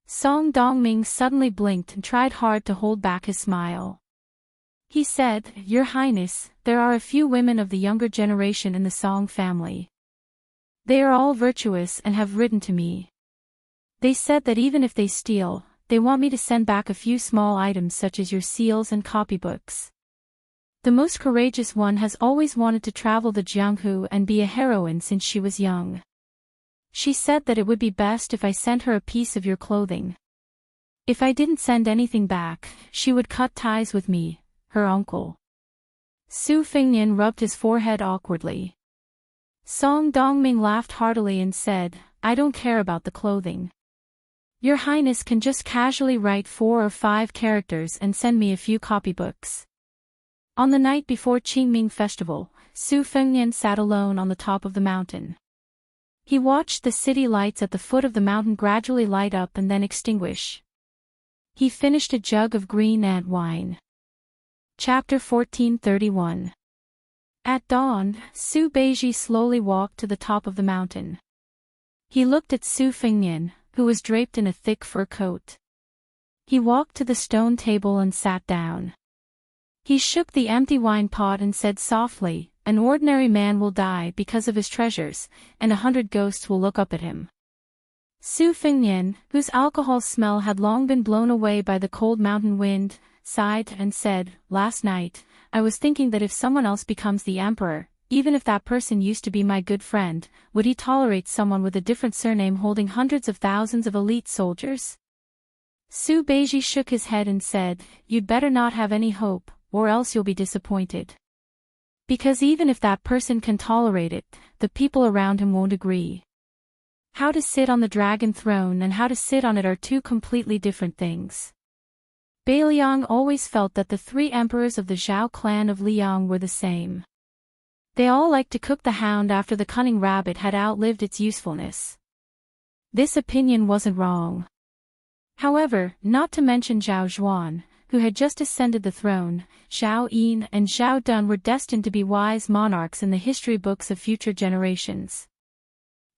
Song Dongming suddenly blinked and tried hard to hold back his smile. He said, "Your Highness, there are a few women of the younger generation in the Song family. They are all virtuous and have written to me. They said that even if they steal, they want me to send back a few small items such as your seals and copybooks. The most courageous one has always wanted to travel the Jianghu and be a heroine since she was young. She said that it would be best if I sent her a piece of your clothing. If I didn't send anything back, she would cut ties with me, her uncle." Su Fengnian rubbed his forehead awkwardly. Song Dongming laughed heartily and said, "I don't care about the clothing. Your Highness can just casually write 4 or 5 characters and send me a few copybooks." On the night before Qingming Festival, Su Fengnian sat alone on the top of the mountain. He watched the city lights at the foot of the mountain gradually light up and then extinguish. He finished a jug of green ant wine. Chapter 1431. At dawn, Su Beiji slowly walked to the top of the mountain. He looked at Su Fengnian, who was draped in a thick fur coat. He walked to the stone table and sat down. He shook the empty wine pot and said softly, "An ordinary man will die because of his treasures, and 100 ghosts will look up at him." Su Fengnian, whose alcohol smell had long been blown away by the cold mountain wind, sighed and said, "Last night, I was thinking that if someone else becomes the emperor, even if that person used to be my good friend, would he tolerate someone with a different surname holding hundreds of thousands of elite soldiers?" Su Beiji shook his head and said, "You'd better not have any hope, or else you'll be disappointed. Because even if that person can tolerate it, the people around him won't agree. How to sit on the dragon throne and how to sit on it are 2 completely different things." Bailiang always felt that the 3 emperors of the Zhao clan of Liang were the same. They all liked to cook the hound after the cunning rabbit had outlived its usefulness. This opinion wasn't wrong. However, not to mention Zhao Zhuan, who had just ascended the throne, Zhao Yin and Zhao Dun were destined to be wise monarchs in the history books of future generations.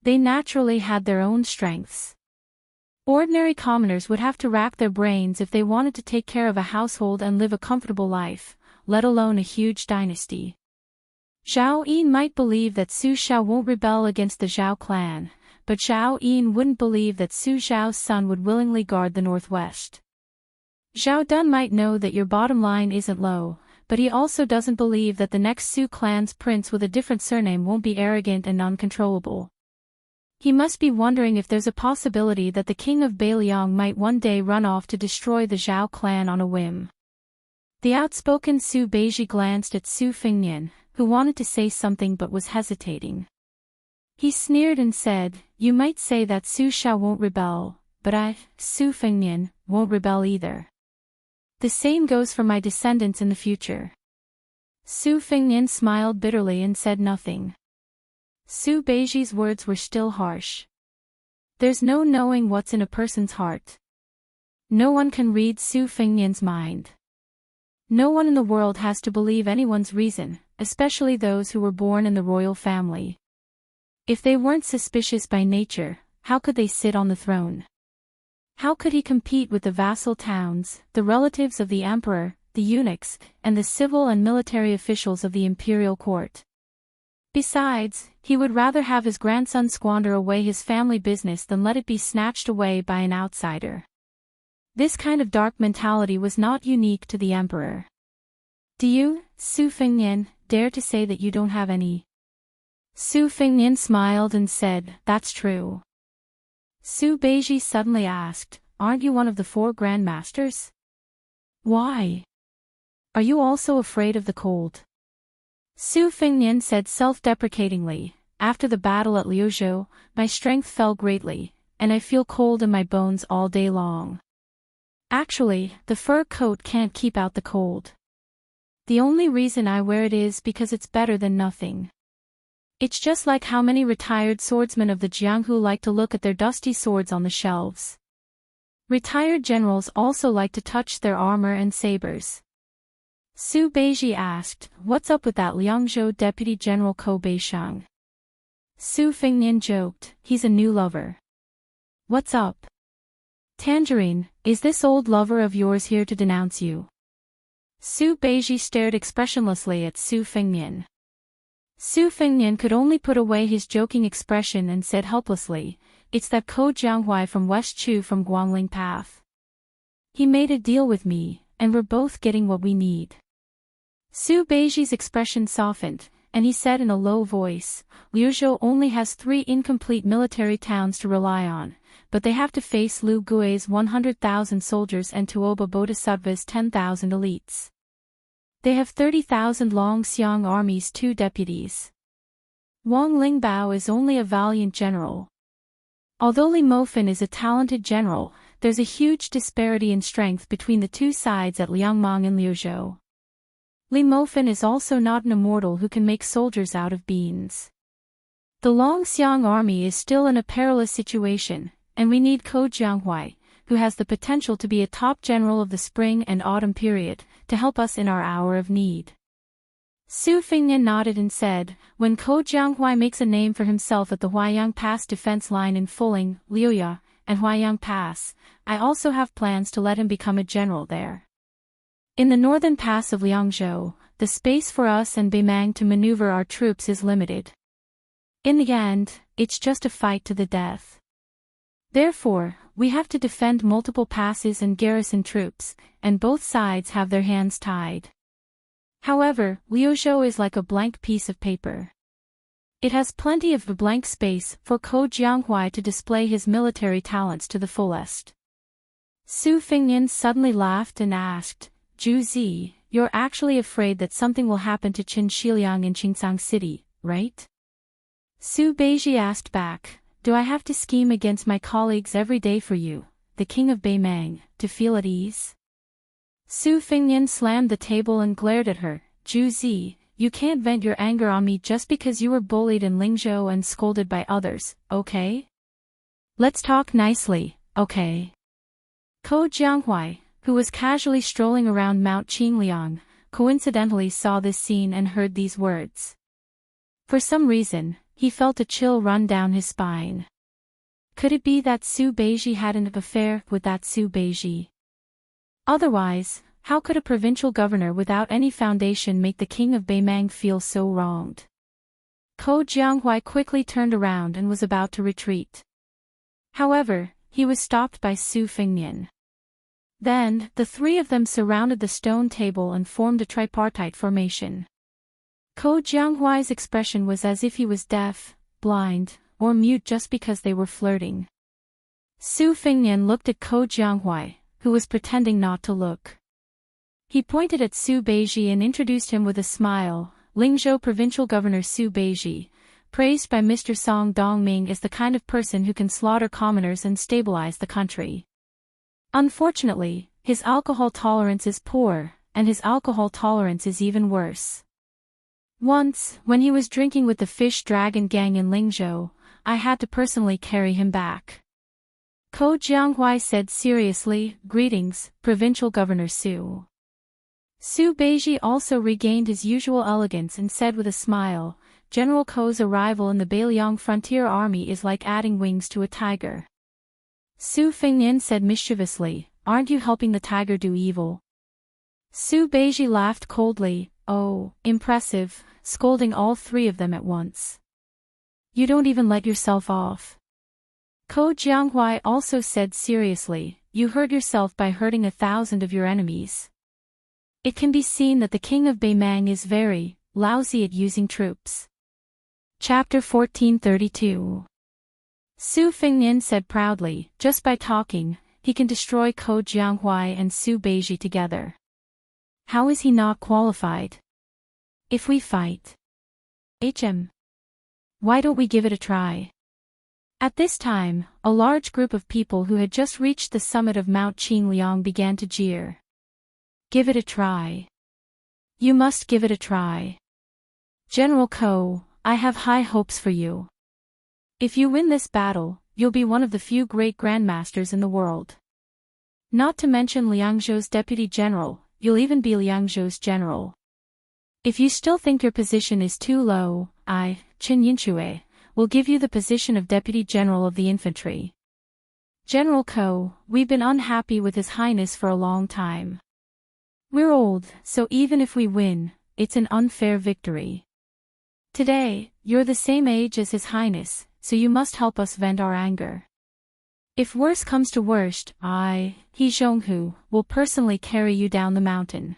They naturally had their own strengths. Ordinary commoners would have to rack their brains if they wanted to take care of a household and live a comfortable life, let alone a huge dynasty. Zhao Yin might believe that Su Xiao won't rebel against the Zhao clan, but Zhao Yin wouldn't believe that Su Xiao's son would willingly guard the northwest. Zhao Dun might know that your bottom line isn't low, but he also doesn't believe that the next Su clan's prince with a different surname won't be arrogant and uncontrollable. He must be wondering if there's a possibility that the king of Beiliang might one day run off to destroy the Zhao clan on a whim. The outspoken Su Beiji glanced at Su Fengnian, who wanted to say something but was hesitating. He sneered and said, "You might say that Su Xiao won't rebel, but I, Su Fengnian, won't rebel either. The same goes for my descendants in the future." Su Fengnian smiled bitterly and said nothing. Su Beiji's words were still harsh. There's no knowing what's in a person's heart. No one can read Su Fengnian's mind. No one in the world has to believe anyone's reason, especially those who were born in the royal family. If they weren't suspicious by nature, how could they sit on the throne? How could he compete with the vassal towns, the relatives of the emperor, the eunuchs, and the civil and military officials of the imperial court? Besides, he would rather have his grandson squander away his family business than let it be snatched away by an outsider. This kind of dark mentality was not unique to the emperor. Do you, Su Fengnian, dare to say that you don't have any? Su Fengnian smiled and said, "That's true." Su Beiji suddenly asked, "Aren't you one of the 4 Grand Masters? Why? Are you also afraid of the cold?" Su Fengnian said self-deprecatingly, "After the battle at Liuzhou, my strength fell greatly, and I feel cold in my bones all day long. Actually, the fur coat can't keep out the cold. The only reason I wear it is because it's better than nothing. It's just like how many retired swordsmen of the Jianghu like to look at their dusty swords on the shelves. Retired generals also like to touch their armor and sabers." Su Beiji asked, "What's up with that Liangzhou Deputy General Ko Beisheng?" Su Fengnian joked, "He's a new lover." "What's up? Tangerine, is this old lover of yours here to denounce you?" Su Beiji stared expressionlessly at Su Fengnian. Su Fengnian could only put away his joking expression and said helplessly, "It's that Ko Jianghuai from West Chu from Guangling Path. He made a deal with me, and we're both getting what we need." Su Beiji's expression softened, and he said in a low voice, "Liuzhou only has 3 incomplete military towns to rely on, but they have to face Lu Gui's 100,000 soldiers and Tuoba Bodhisattva's 10,000 elites. They have 30,000 Longxiang army's 2 deputies. Wang Lingbao is only a valiant general. Although Li Mofan is a talented general, there's a huge disparity in strength between the 2 sides at Liangmang and Liuzhou. Li Mofan is also not an immortal who can make soldiers out of beans. The Longxiang army is still in a perilous situation, and we need Ko Jianghuai, who has the potential to be a top general of the spring and autumn period, to help us in our hour of need." Su Fengnian nodded and said, "When Ko Jianghuai makes a name for himself at the Huaiyang Pass defense line in Fuling, Liuya, and Huaiyang Pass, I also have plans to let him become a general there. In the northern pass of Liangzhou, the space for us and Beimang to maneuver our troops is limited. In the end, it's just a fight to the death. Therefore, we have to defend multiple passes and garrison troops, and both sides have their hands tied. However, Liuzhou is like a blank piece of paper. It has plenty of blank space for Ko Jianghuai to display his military talents to the fullest." Su Fengnian suddenly laughed and asked, "Zhu Zi, you're actually afraid that something will happen to Qin Shiliang in Qingsang City, right?" Su Beiji asked back, "Do I have to scheme against my colleagues every day for you, the king of Beimang, to feel at ease?" Su Fengnian slammed the table and glared at her. "Zhu Zi, you can't vent your anger on me just because you were bullied in Lingzhou and scolded by others, okay? Let's talk nicely, okay? Ko Jianghuai, who was casually strolling around Mount Qingliang, coincidentally saw this scene and heard these words. For some reason, he felt a chill run down his spine. Could it be that Su Beiji had an affair with that Su Beiji? Otherwise, how could a provincial governor without any foundation make the king of Beimang feel so wronged? Ko Jianghuai quickly turned around and was about to retreat. However, he was stopped by Su Fengnian. Then, the three of them surrounded the stone table and formed a tripartite formation. Ko Jianghuai's expression was as if he was deaf, blind, or mute just because they were flirting. Su Fengnian looked at Ko Jianghuai, who was pretending not to look. He pointed at Su Beiji and introduced him with a smile. Lingzhou Provincial Governor Su Beiji, praised by Mr. Song Dongming as the kind of person who can slaughter commoners and stabilize the country. Unfortunately, his alcohol tolerance is poor, and his alcohol tolerance is even worse. Once, when he was drinking with the Fish Dragon gang in Lingzhou, I had to personally carry him back. Ko Jianghuai said seriously, "Greetings, Provincial Governor Su." Su Beiji also regained his usual elegance and said with a smile, "General Ko's arrival in the Beiliang Frontier Army is like adding wings to a tiger." Su Fengnian said mischievously, "Aren't you helping the tiger do evil?" Su Beiji laughed coldly, "Oh, impressive," scolding all three of them at once. "You don't even let yourself off." Ko Jianghuai also said seriously, "You hurt yourself by hurting 1,000 of your enemies." It can be seen that the king of Beimang is very lousy at using troops. Chapter 1432. Su Fengnian said proudly, "Just by talking, he can destroy Ko Jianghuai and Su Beiji together. How is he not qualified? If we fight, why don't we give it a try?" At this time, a large group of people who had just reached the summit of Mount Qingliang began to jeer. "Give it a try. You must give it a try. General Ko, I have high hopes for you. If you win this battle, you'll be one of the few great grandmasters in the world. Not to mention Liangzhou's deputy general, you'll even be Liangzhou's general. If you still think your position is too low, I, Qin Yinxue, will give you the position of deputy general of the infantry. General Ko, we've been unhappy with His Highness for a long time. We're old, so even if we win, it's an unfair victory. Today, you're the same age as His Highness, so you must help us vent our anger. If worse comes to worst, I, He Zhonghu, will personally carry you down the mountain."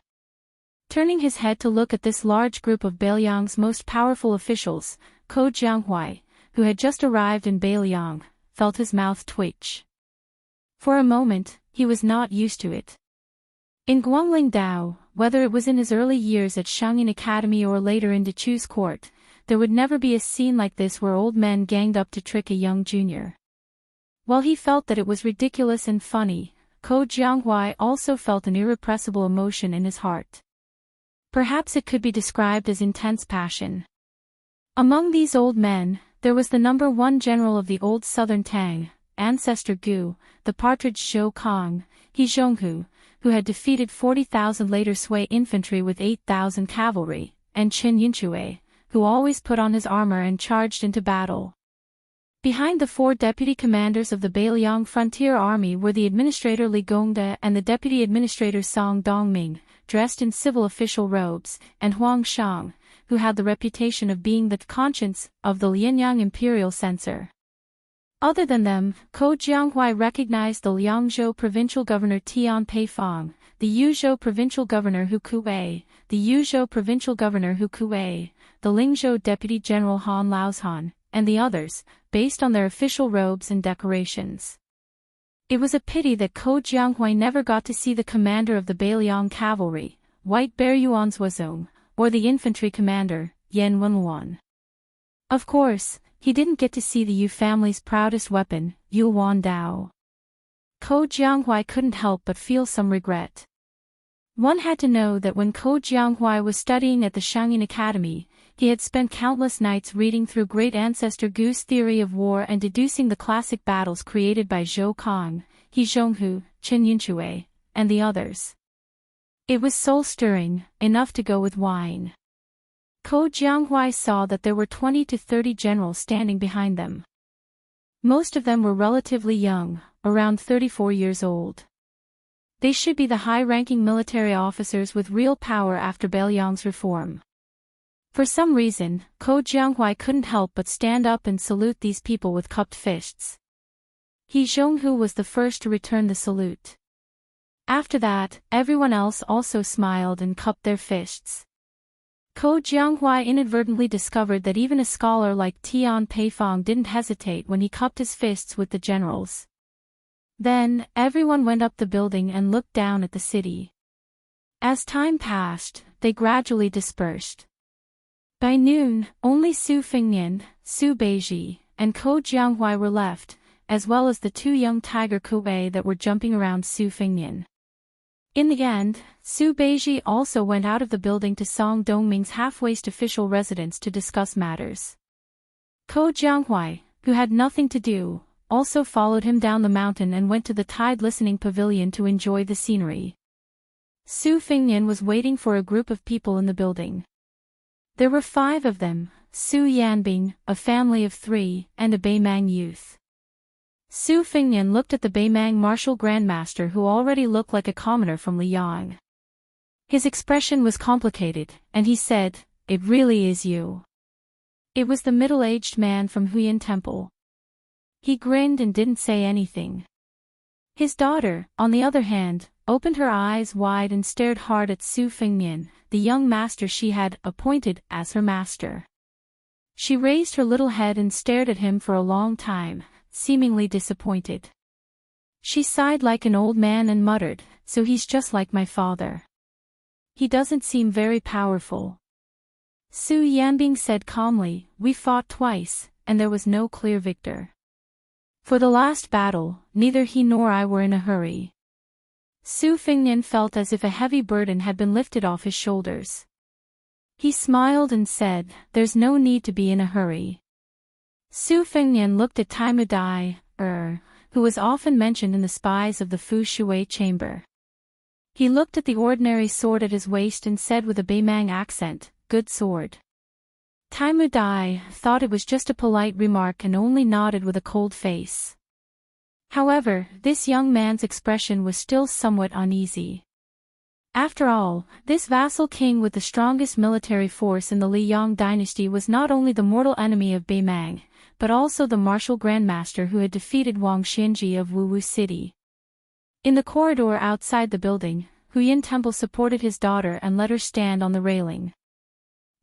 Turning his head to look at this large group of Beiliang's most powerful officials, Ko Jianghuai, who had just arrived in Beiliang, felt his mouth twitch. For a moment, he was not used to it. In Guangling Dao, whether it was in his early years at Shangyin Academy or later in Dechu's court, there would never be a scene like this where old men ganged up to trick a young junior. While he felt that it was ridiculous and funny, Ko Jianghuai also felt an irrepressible emotion in his heart. Perhaps it could be described as intense passion. Among these old men, there was the number one general of the old southern Tang, ancestor Gu, the partridge Zhou Kong, He Zhonghu, who had defeated 40,000 later Sui infantry with 8,000 cavalry, and Qin Yinxue, who always put on his armor and charged into battle. Behind the four deputy commanders of the Beiliang Frontier Army were the administrator Li Gongde and the deputy administrator Song Dongming, dressed in civil official robes, and Huang Shang, who had the reputation of being the conscience of the Lianyang imperial censor. Other than them, Ko Jianghuai recognized the Liangzhou provincial governor Tian Peifang, the Yuzhou provincial governor Hu Kuei, the Yuzhou provincial governor Hu Kuei, the Lingzhou deputy general Han Laozhan, and the others, based on their official robes and decorations. It was a pity that Ko Jianghuai never got to see the commander of the Beiliang cavalry, White Bear Yuanzhuazong, or the infantry commander, Yan Wenluan. Of course, he didn't get to see the Yu family's proudest weapon, Yuan Dao. Ko Jianghuai couldn't help but feel some regret. One had to know that when Ko Jianghuai was studying at the Shangyin Academy, he had spent countless nights reading through great ancestor Gu's theory of war and deducing the classic battles created by Zhou Kong, He Zhonghu, Qin Yinxue, and the others. It was soul-stirring, enough to go with wine. Ko Jianghuai saw that there were 20 to 30 generals standing behind them. Most of them were relatively young, around 34 years old. They should be the high-ranking military officers with real power after Bailiang's reform. For some reason, Ko Jianghuai couldn't help but stand up and salute these people with cupped fists. He Zhonghu was the first to return the salute. After that, everyone else also smiled and cupped their fists. Ko Jianghuai inadvertently discovered that even a scholar like Tian Peifong didn't hesitate when he cupped his fists with the generals. Then, everyone went up the building and looked down at the city. As time passed, they gradually dispersed. By noon, only Su Fengnian, Su Beiji, and Ko Jianghuai were left, as well as the two young tiger Kuei that were jumping around Su Fengnian. In the end, Su Beiji also went out of the building to Song Dongming's half-waist official residence to discuss matters. Ko Jianghuai, who had nothing to do, also followed him down the mountain and went to the Tide Listening Pavilion to enjoy the scenery. Su Fengnian was waiting for a group of people in the building. There were 5 of them, Su Yanbing, a family of 3, and a Beimang youth. Su Fengnian looked at the Beimang martial grandmaster who already looked like a commoner from Liang. His expression was complicated, and he said, "It really is you." It was the middle-aged man from Huyan Temple. He grinned and didn't say anything. His daughter, on the other hand, opened her eyes wide and stared hard at Su Fengnian, the young master she had appointed as her master. She raised her little head and stared at him for a long time, seemingly disappointed. She sighed like an old man and muttered, "So he's just like my father. He doesn't seem very powerful." Su Yanbing said calmly, "We fought twice, and there was no clear victor. For the last battle, neither he nor I were in a hurry." Su Fengnian felt as if a heavy burden had been lifted off his shoulders. He smiled and said, "There's no need to be in a hurry." Su Fengnian looked at Tai Mudai, who was often mentioned in the spies of the Fu Shui chamber. He looked at the ordinary sword at his waist and said with a Beimang accent, "Good sword." Tai Mudai thought it was just a polite remark and only nodded with a cold face. However, this young man's expression was still somewhat uneasy. After all, this vassal king with the strongest military force in the Liang dynasty was not only the mortal enemy of Beimang, but also the martial grandmaster who had defeated Wang Xinji of Wuwu City. In the corridor outside the building, Huyan Temple supported his daughter and let her stand on the railing.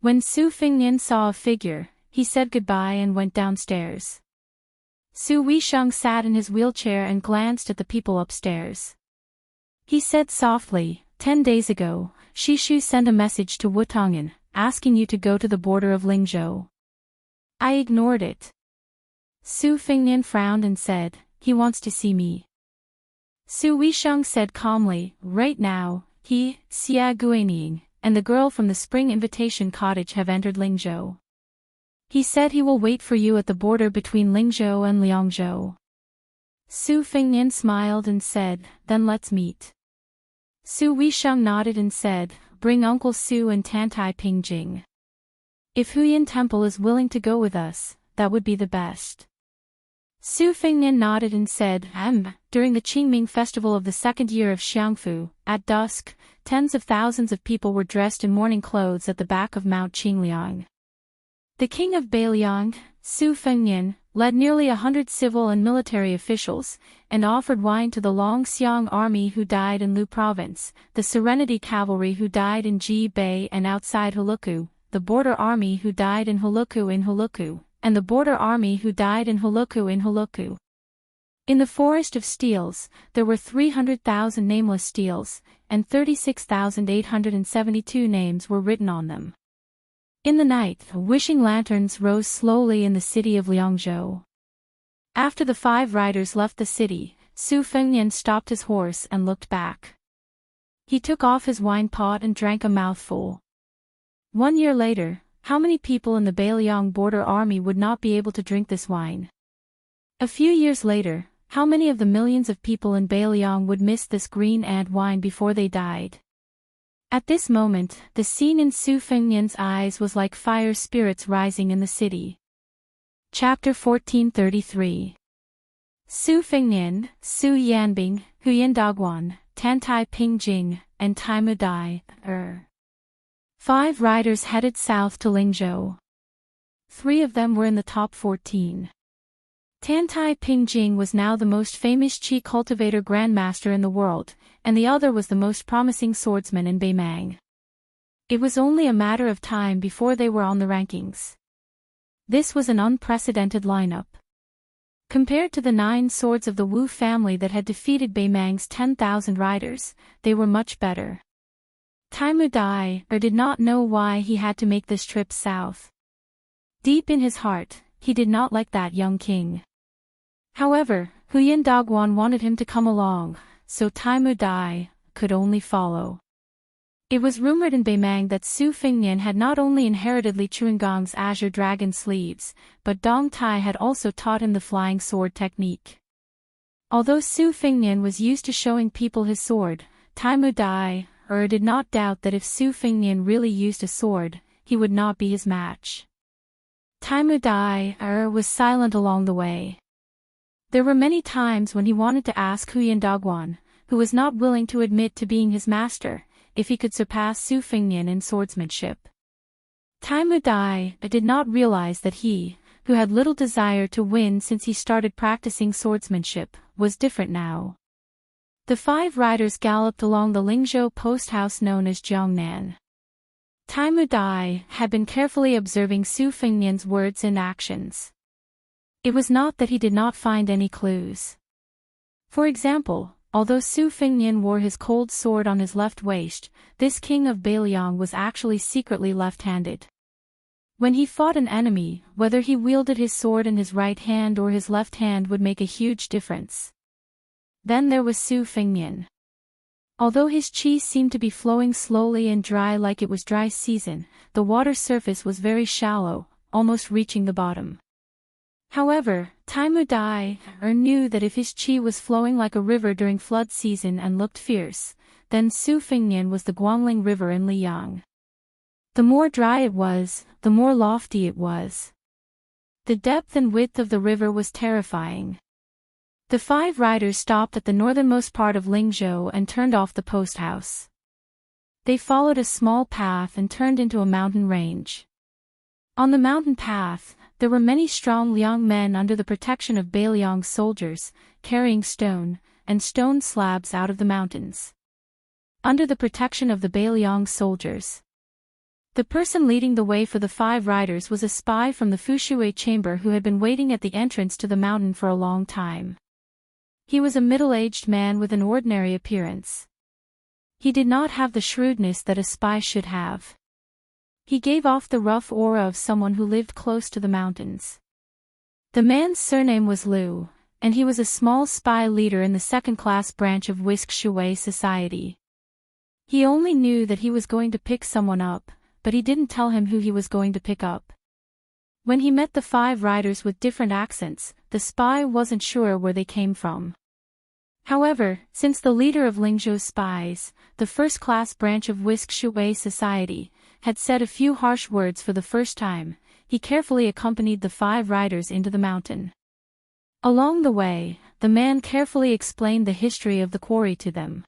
When Su Fengnian saw a figure, he said goodbye and went downstairs. Su Weisheng sat in his wheelchair and glanced at the people upstairs. He said softly, 10 days ago, Shishu sent a message to Wutong'an, asking you to go to the border of Lingzhou. I ignored it." Su Fengnian frowned and said, "He wants to see me." Su Weisheng said calmly, "Right now, he, Xia Guining, and the girl from the Spring Invitation Cottage have entered Lingzhou. He said he will wait for you at the border between Lingzhou and Liangzhou." Su Fengnian smiled and said, "Then let's meet." Su Weisheng nodded and said, "Bring Uncle Su and Tantai Pingjing. If Huyan Temple is willing to go with us, that would be the best." Su Fengnian nodded and said, During the Qingming festival of the second year of Xiangfu, at dusk, tens of thousands of people were dressed in mourning clothes at the back of Mount Qingliang. The king of Bailiang, Su Fengnian, led nearly 100 civil and military officials, and offered wine to the Longxiang army who died in Lu province, the Serenity cavalry who died in Ji Bay and outside Huluku, the border army who died in Huluku, and the border army who died in Huluku. In the Forest of Steels, there were 300,000 nameless steels, and 36,872 names were written on them. In the night, wishing lanterns rose slowly in the city of Liangzhou. After the 5 riders left the city, Su Fengnian stopped his horse and looked back. He took off his wine pot and drank a mouthful. 1 year later, how many people in the Bailiang border army would not be able to drink this wine? A few years later, how many of the millions of people in Bailiang would miss this green ant wine before they died? At this moment, the scene in Su Fengnian's eyes was like fire spirits rising in the city. Chapter 1433. Su Fengnian, Su Yanbing, Huyan Dagwan, Tantai Pingjing, and Taimu Dai, 5 riders headed south to Lingzhou. 3 of them were in the top 14. Tantai Pingjing was now the most famous qi cultivator grandmaster in the world, and the other was the most promising swordsman in Beimang. It was only a matter of time before they were on the rankings. This was an unprecedented lineup. Compared to the 9 swords of the Wu family that had defeated Beimang's 10,000 riders, they were much better. Taimu Dai did not know why he had to make this trip south. Deep in his heart, he did not like that young king. However, Huyan Dagwan wanted him to come along, so Taimu Dai could only follow. It was rumored in Beimang that Su Fengnian had not only inherited Li Chuangong's azure dragon sleeves, but Dong Tai had also taught him the flying sword technique. Although Su Fengnian was used to showing people his sword, Taimu Dai did not doubt that if Su Fengnian really used a sword, he would not be his match. Taimu Dai was silent along the way. There were many times when he wanted to ask Huyan Dagwan, who was not willing to admit to being his master, if he could surpass Su Fengnian in swordsmanship. Taimu Dai did not realize that he, who had little desire to win since he started practicing swordsmanship, was different now. The 5 riders galloped along the Lingzhou post house known as Jiangnan. Taimu Dai had been carefully observing Su Fengnian's words and actions. It was not that he did not find any clues. For example, although Su Fengnian wore his cold sword on his left waist, this king of Bailiang was actually secretly left-handed. When he fought an enemy, whether he wielded his sword in his right hand or his left hand would make a huge difference. Then there was Su Fengnian. Although his qi seemed to be flowing slowly and dry like it was dry season, the water surface was very shallow, almost reaching the bottom. However, Taimu Dai knew that if his qi was flowing like a river during flood season and looked fierce, then Su Fengnian was the Guangling River in Liyang. The more dry it was, the more lofty it was. The depth and width of the river was terrifying. The 5 riders stopped at the northernmost part of Lingzhou and turned off the post house. They followed a small path and turned into a mountain range. On the mountain path, there were many strong Liang men under the protection of Bailiang's soldiers, carrying stone and stone slabs out of the mountains. Under the protection of the Bailiang soldiers. The person leading the way for the 5 riders was a spy from the Fushui chamber who had been waiting at the entrance to the mountain for a long time. He was a middle-aged man with an ordinary appearance. He did not have the shrewdness that a spy should have. He gave off the rough aura of someone who lived close to the mountains. The man's surname was Liu, and he was a small spy leader in the second-class branch of Whisk Shui society. He only knew that he was going to pick someone up, but he didn't tell him who he was going to pick up. When he met the 5 riders with different accents, the spy wasn't sure where they came from. However, since the leader of Lingzhou's spies, the first-class branch of Whisk Shui society, had said a few harsh words for the first time, he carefully accompanied the 5 riders into the mountain. Along the way, the man carefully explained the history of the quarry to them.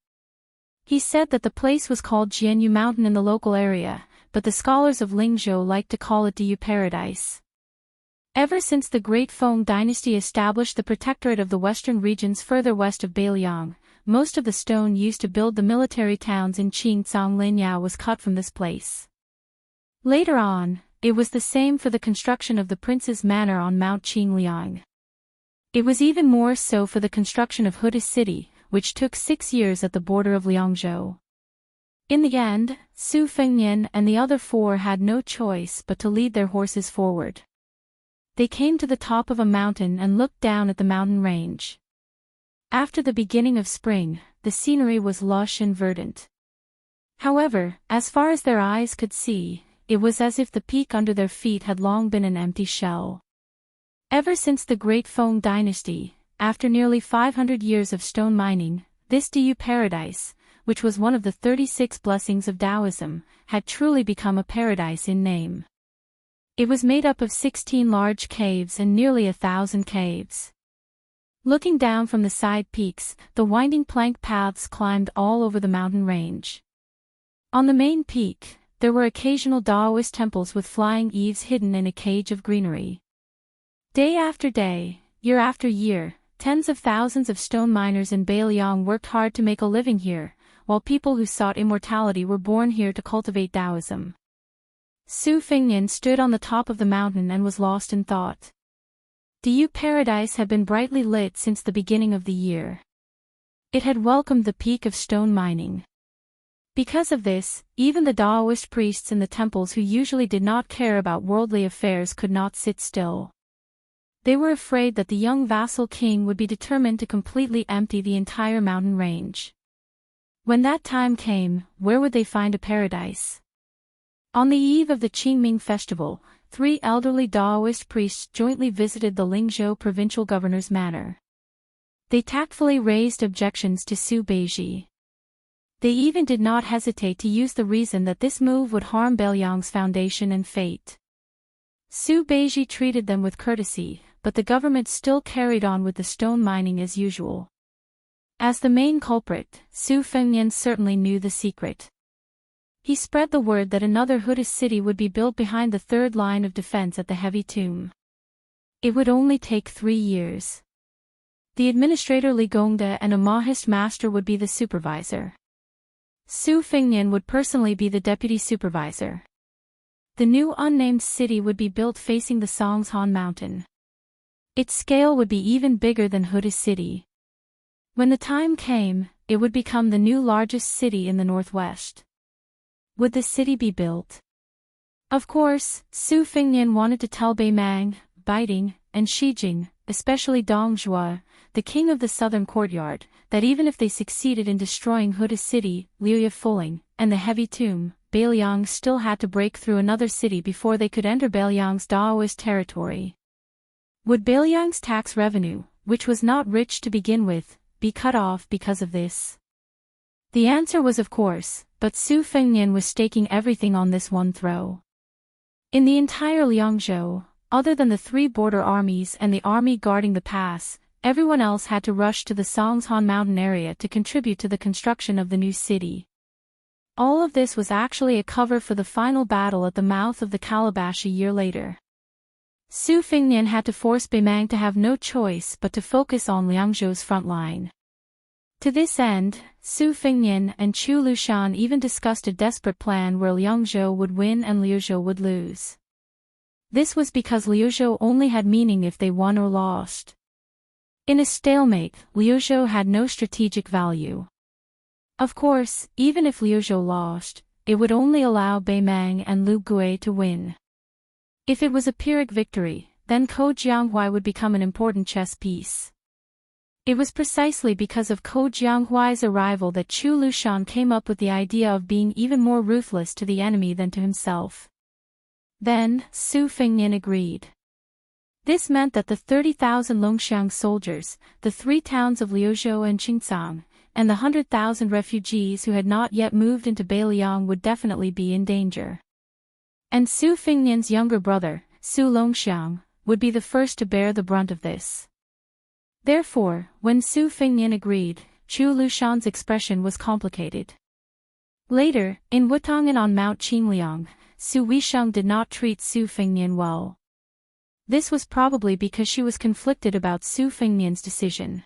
He said that the place was called Jianyu Mountain in the local area, but the scholars of Lingzhou liked to call it Diyu Paradise. Ever since the Great Feng dynasty established the protectorate of the western regions further west of Bailiang, most of the stone used to build the military towns in Qingcang Linyao was cut from this place. Later on, it was the same for the construction of the prince's manor on Mount Qingliang. It was even more so for the construction of Huda City, which took 6 years at the border of Liangzhou. In the end, Su Fengnian and the other 4 had no choice but to lead their horses forward. They came to the top of a mountain and looked down at the mountain range. After the beginning of spring, the scenery was lush and verdant. However, as far as their eyes could see, it was as if the peak under their feet had long been an empty shell. Ever since the Great Feng dynasty, after nearly 500 years of stone mining, this Du paradise, which was one of the 36 blessings of Taoism, had truly become a paradise in name. It was made up of 16 large caves and nearly 1,000 caves. Looking down from the side peaks, the winding plank paths climbed all over the mountain range. On the main peak, there were occasional Taoist temples with flying eaves hidden in a cage of greenery. Day after day, year after year, tens of thousands of stone miners in Bailiang worked hard to make a living here, while people who sought immortality were born here to cultivate Taoism. Su Fengnian stood on the top of the mountain and was lost in thought. Du paradise had been brightly lit since the beginning of the year. It had welcomed the peak of stone mining. Because of this, even the Taoist priests in the temples who usually did not care about worldly affairs could not sit still. They were afraid that the young vassal king would be determined to completely empty the entire mountain range. When that time came, where would they find a paradise? On the eve of the Qingming festival, 3 elderly Taoist priests jointly visited the Lingzhou provincial governor's manor. They tactfully raised objections to Su Beiji. They even did not hesitate to use the reason that this move would harm Bailiang's foundation and fate. Su Beiji treated them with courtesy, but the government still carried on with the stone mining as usual. As the main culprit, Su Fengnian certainly knew the secret. He spread the word that another Buddhist city would be built behind the third line of defense at the heavy tomb. It would only take 3 years. The administrator Li Gongda and a Mahist master would be the supervisor. Su Fengnian would personally be the deputy supervisor. The new unnamed city would be built facing the Songshan mountain. Its scale would be even bigger than Huda city. When the time came, it would become the new largest city in the northwest. Would the city be built? Of course, Su Fengnian wanted to tell Beimang, Baiting, and Shijing, especially Dong Zhuo, the king of the southern courtyard, that even if they succeeded in destroying Huda city, Liuya Fuling, and the heavy tomb, Bailiang still had to break through another city before they could enter Bailiang's Daoist territory. Would Bailiang's tax revenue, which was not rich to begin with, be cut off because of this? The answer was of course, but Su Fengnian was staking everything on this one throw. In the entire Liangzhou, other than the 3 border armies and the army guarding the pass, everyone else had to rush to the Songshan mountain area to contribute to the construction of the new city. All of this was actually a cover for the final battle at the mouth of the Calabash a year later. Su Fengnian had to force Beimang to have no choice but to focus on Liangzhou's front line. To this end, Su Fengnian and Chu Lushan even discussed a desperate plan where Liangzhou would win and Liuzhou would lose. This was because Liuzhou only had meaning if they won or lost. In a stalemate, Liuzhou had no strategic value. Of course, even if Liuzhou lost, it would only allow Beimang and Lu Gui to win. If it was a Pyrrhic victory, then Ko Jianghuai would become an important chess piece. It was precisely because of Ko Jianghuai's arrival that Chu Lushan came up with the idea of being even more ruthless to the enemy than to himself. Then, Su Fengnian agreed. This meant that the 30,000 Longxiang soldiers, the 3 towns of Liuzhou and Qingcang, and the 100,000 refugees who had not yet moved into Bailiang would definitely be in danger. And Su Fengnian's younger brother, Su Longxiang, would be the first to bear the brunt of this. Therefore, when Su Fengnian agreed, Chu Lushan's expression was complicated. Later, in Wutong and on Mount Qingliang, Su Weisheng did not treat Su Fengnian well. This was probably because she was conflicted about Su Fengnian's decision.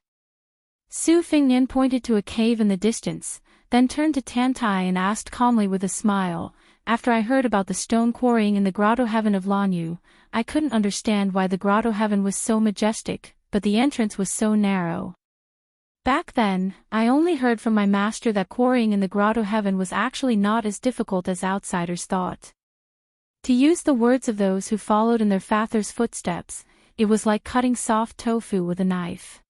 Su Fengnian pointed to a cave in the distance, then turned to Tantai and asked calmly with a smile, "After I heard about the stone quarrying in the grotto heaven of Lanyu, I couldn't understand why the grotto heaven was so majestic, but the entrance was so narrow. Back then, I only heard from my master that quarrying in the grotto heaven was actually not as difficult as outsiders thought. To use the words of those who followed in their father's footsteps, it was like cutting soft tofu with a knife.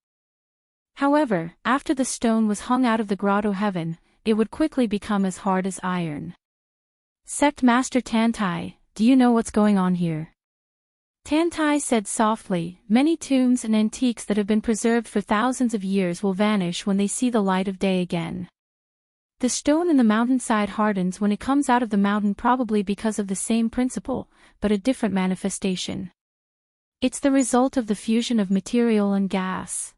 However, after the stone was hung out of the grotto heaven, it would quickly become as hard as iron." Sect Master Tantai, do you know what's going on here? Tantai said softly, many tombs and antiques that have been preserved for thousands of years will vanish when they see the light of day again. The stone in the mountainside hardens when it comes out of the mountain, probably because of the same principle, but a different manifestation. It's the result of the fusion of material and gas.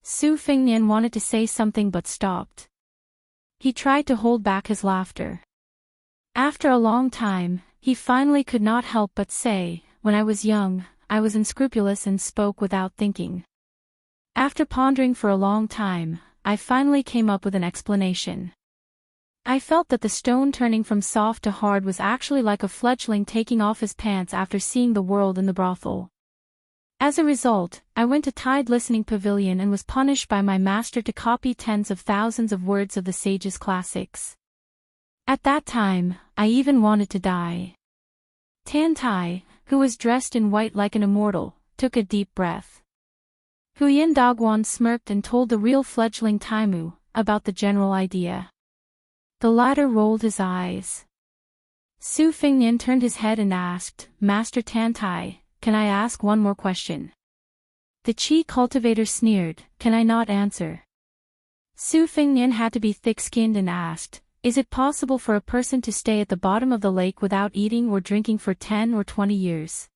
Su Fengnian wanted to say something but stopped. He tried to hold back his laughter. After a long time, he finally could not help but say, when I was young, I was unscrupulous and spoke without thinking. After pondering for a long time, I finally came up with an explanation. I felt that the stone turning from soft to hard was actually like a fledgling taking off his pants after seeing the world in the brothel. As a result, I went to Tide Listening Pavilion and was punished by my master to copy tens of thousands of words of the sage's classics. At that time, I even wanted to die. Tantai, who was dressed in white like an immortal, took a deep breath. Huyen Dagwan smirked and told the real fledgling Taimu about the general idea. The latter rolled his eyes. Su Fengnian turned his head and asked, Master Tantai, can I ask one more question? The Qi cultivator sneered, can I not answer? Su Fengnian had to be thick-skinned and asked, is it possible for a person to stay at the bottom of the lake without eating or drinking for 10 or 20 years?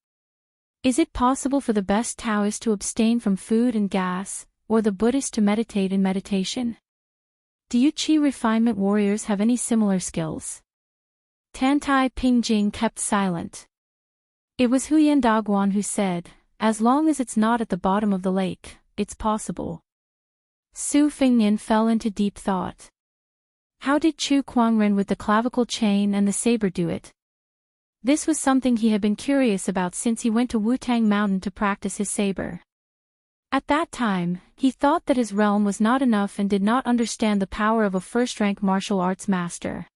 Is it possible for the best Taoist to abstain from food and gas, or the Buddhist to meditate in meditation? Do you Qi refinement warriors have any similar skills? Tantai Pingjing kept silent. It was Huyen Dagwan who said, as long as it's not at the bottom of the lake, it's possible. Su Fengnian fell into deep thought. How did Chu Kuangren with the clavicle chain and the saber do it? This was something he had been curious about since he went to Wutang Mountain to practice his saber. At that time, he thought that his realm was not enough and did not understand the power of a first-rank martial arts master.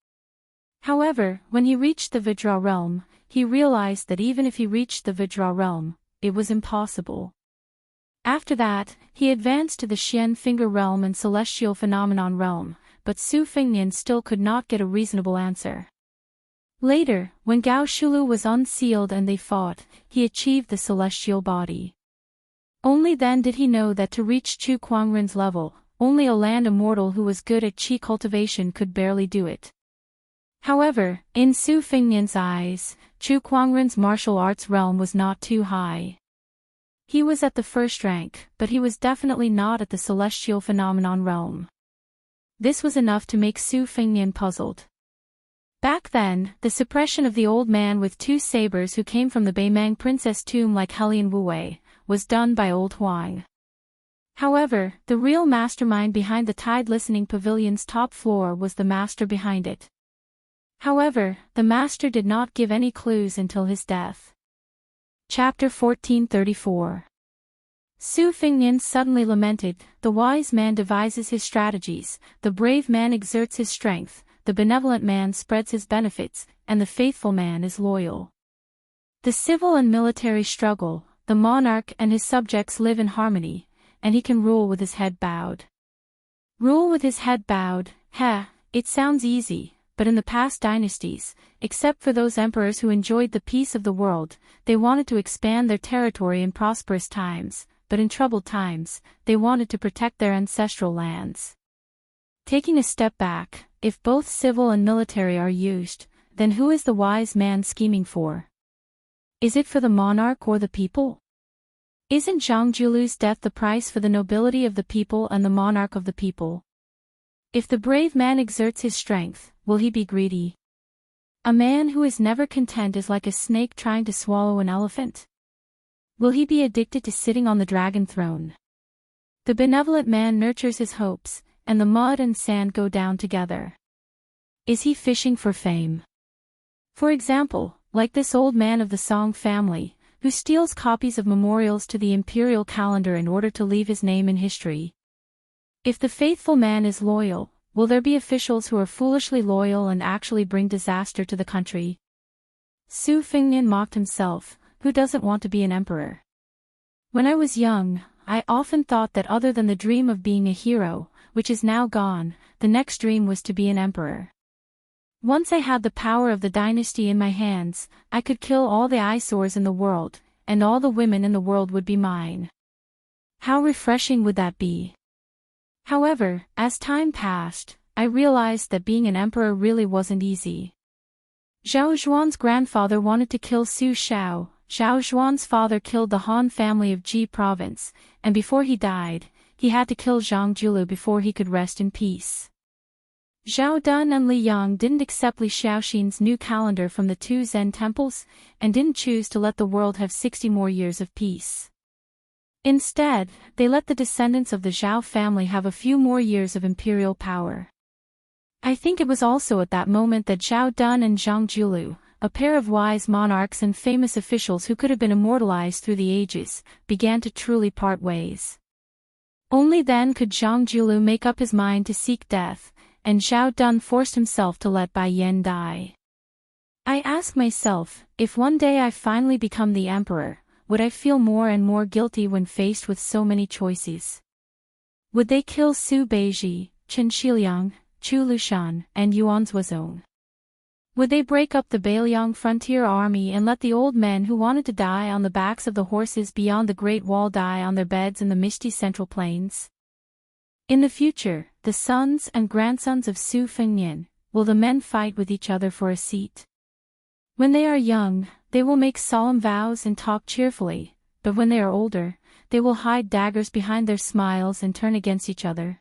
However, when he reached the Vajra realm, he realized that even if he reached the Vajra realm, it was impossible. After that, he advanced to the Xian Finger realm and Celestial Phenomenon realm, but Su Fengnian still could not get a reasonable answer. Later, when Gao Shulu was unsealed and they fought, he achieved the celestial body. Only then did he know that to reach Chu Kuangren's level, only a land immortal who was good at Qi cultivation could barely do it. However, in Su Fengnian's eyes, Chu Kuangren's martial arts realm was not too high. He was at the first rank, but he was definitely not at the celestial phenomenon realm. This was enough to make Su Fengnian puzzled. Back then, the suppression of the old man with two sabers who came from the Beimang princess tomb like Helian Wuwei, was done by old Huang. However, the real mastermind behind the Tide Listening Pavilion's top floor was the master behind it. However, the master did not give any clues until his death. Chapter 1434. Su Fengnian suddenly lamented, the wise man devises his strategies, the brave man exerts his strength, the benevolent man spreads his benefits, and the faithful man is loyal. The civil and military struggle, the monarch and his subjects live in harmony, and he can rule with his head bowed. Rule with his head bowed, it sounds easy, but in the past dynasties, except for those emperors who enjoyed the peace of the world, they wanted to expand their territory in prosperous times, but in troubled times, they wanted to protect their ancestral lands. Taking a step back, if both civil and military are used, then who is the wise man scheming for? Is it for the monarch or the people? Isn't Zhang Julu's death the price for the nobility of the people and the monarch of the people? If the brave man exerts his strength, will he be greedy? A man who is never content is like a snake trying to swallow an elephant. Will he be addicted to sitting on the dragon throne? The benevolent man nurtures his hopes, and the mud and sand go down together. Is he fishing for fame? For example, like this old man of the Song family, who steals copies of memorials to the imperial calendar in order to leave his name in history. If the faithful man is loyal, will there be officials who are foolishly loyal and actually bring disaster to the country? Su Fengnian mocked himself, who doesn't want to be an emperor? When I was young, I often thought that other than the dream of being a hero, which is now gone, the next dream was to be an emperor. Once I had the power of the dynasty in my hands, I could kill all the eyesores in the world, and all the women in the world would be mine. How refreshing would that be? However, as time passed, I realized that being an emperor really wasn't easy. Zhao Zhuan's grandfather wanted to kill Su Xiao. Zhao Zhuan's father killed the Han family of Ji province, and before he died, he had to kill Zhang Julu before he could rest in peace. Zhao Dun and Li Yang didn't accept Li Xiaoxin's new calendar from the two Zen temples, and didn't choose to let the world have 60 more years of peace. Instead, they let the descendants of the Zhao family have a few more years of imperial power. I think it was also at that moment that Zhao Dun and Zhang Julu, a pair of wise monarchs and famous officials who could have been immortalized through the ages, began to truly part ways. Only then could Zhang Julu make up his mind to seek death, and Zhao Dun forced himself to let Bai Yan die. I ask myself, if one day I finally become the emperor, would I feel more and more guilty when faced with so many choices? Would they kill Su Beiji, Chen Shiliang, Chu Lushan, and Yuan Zuozong? Would they break up the Beiliang frontier army and let the old men who wanted to die on the backs of the horses beyond the Great Wall die on their beds in the misty central plains? In the future, the sons and grandsons of Su Fengnian, will the men fight with each other for a seat? When they are young, they will make solemn vows and talk cheerfully, but when they are older, they will hide daggers behind their smiles and turn against each other.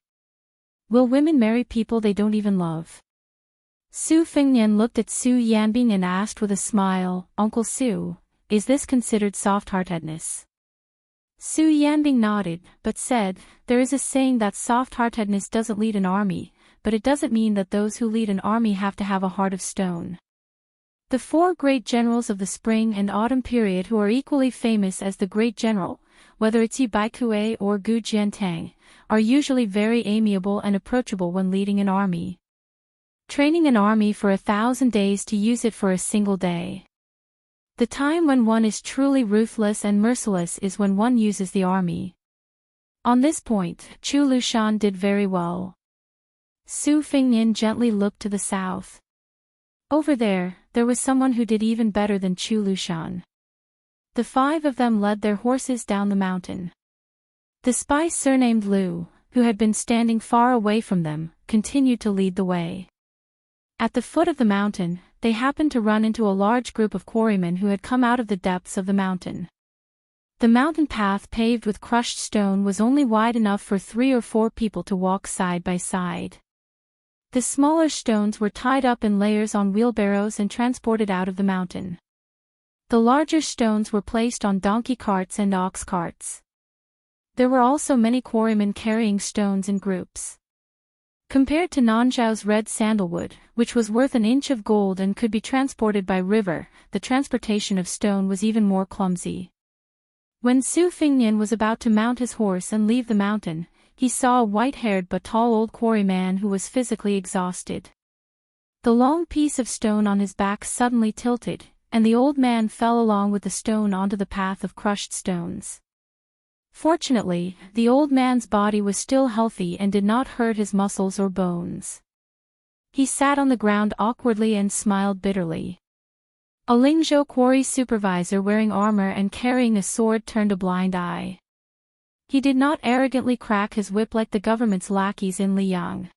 Will women marry people they don't even love? Su Fengnian looked at Su Yanbing and asked with a smile, "Uncle Su, is this considered soft-heartedness?" Su Yanbing nodded, but said, "There is a saying that soft-heartedness doesn't lead an army, but it doesn't mean that those who lead an army have to have a heart of stone." The four great generals of the spring and autumn period who are equally famous as the great general, whether it's Yi Baikue or Gu Jiantang, are usually very amiable and approachable when leading an army. Training an army for 1,000 days to use it for a single day. The time when one is truly ruthless and merciless is when one uses the army. On this point, Chu Lushan did very well. Su Fengnian gently looked to the south. Over there was someone who did even better than Chu Lushan. The five of them led their horses down the mountain. The spy surnamed Lu, who had been standing far away from them, continued to lead the way. At the foot of the mountain, they happened to run into a large group of quarrymen who had come out of the depths of the mountain. The mountain path paved with crushed stone was only wide enough for 3 or 4 people to walk side by side. The smaller stones were tied up in layers on wheelbarrows and transported out of the mountain. The larger stones were placed on donkey carts and ox carts. There were also many quarrymen carrying stones in groups. Compared to Nanzhao's red sandalwood, which was worth an inch of gold and could be transported by river, the transportation of stone was even more clumsy. When Su Fengnian was about to mount his horse and leave the mountain, he saw a white-haired but tall old quarryman who was physically exhausted. The long piece of stone on his back suddenly tilted, and the old man fell along with the stone onto the path of crushed stones. Fortunately, the old man's body was still healthy and did not hurt his muscles or bones. He sat on the ground awkwardly and smiled bitterly. A Lingzhou quarry supervisor wearing armor and carrying a sword turned a blind eye. He did not arrogantly crack his whip like the government's lackeys in Liyang.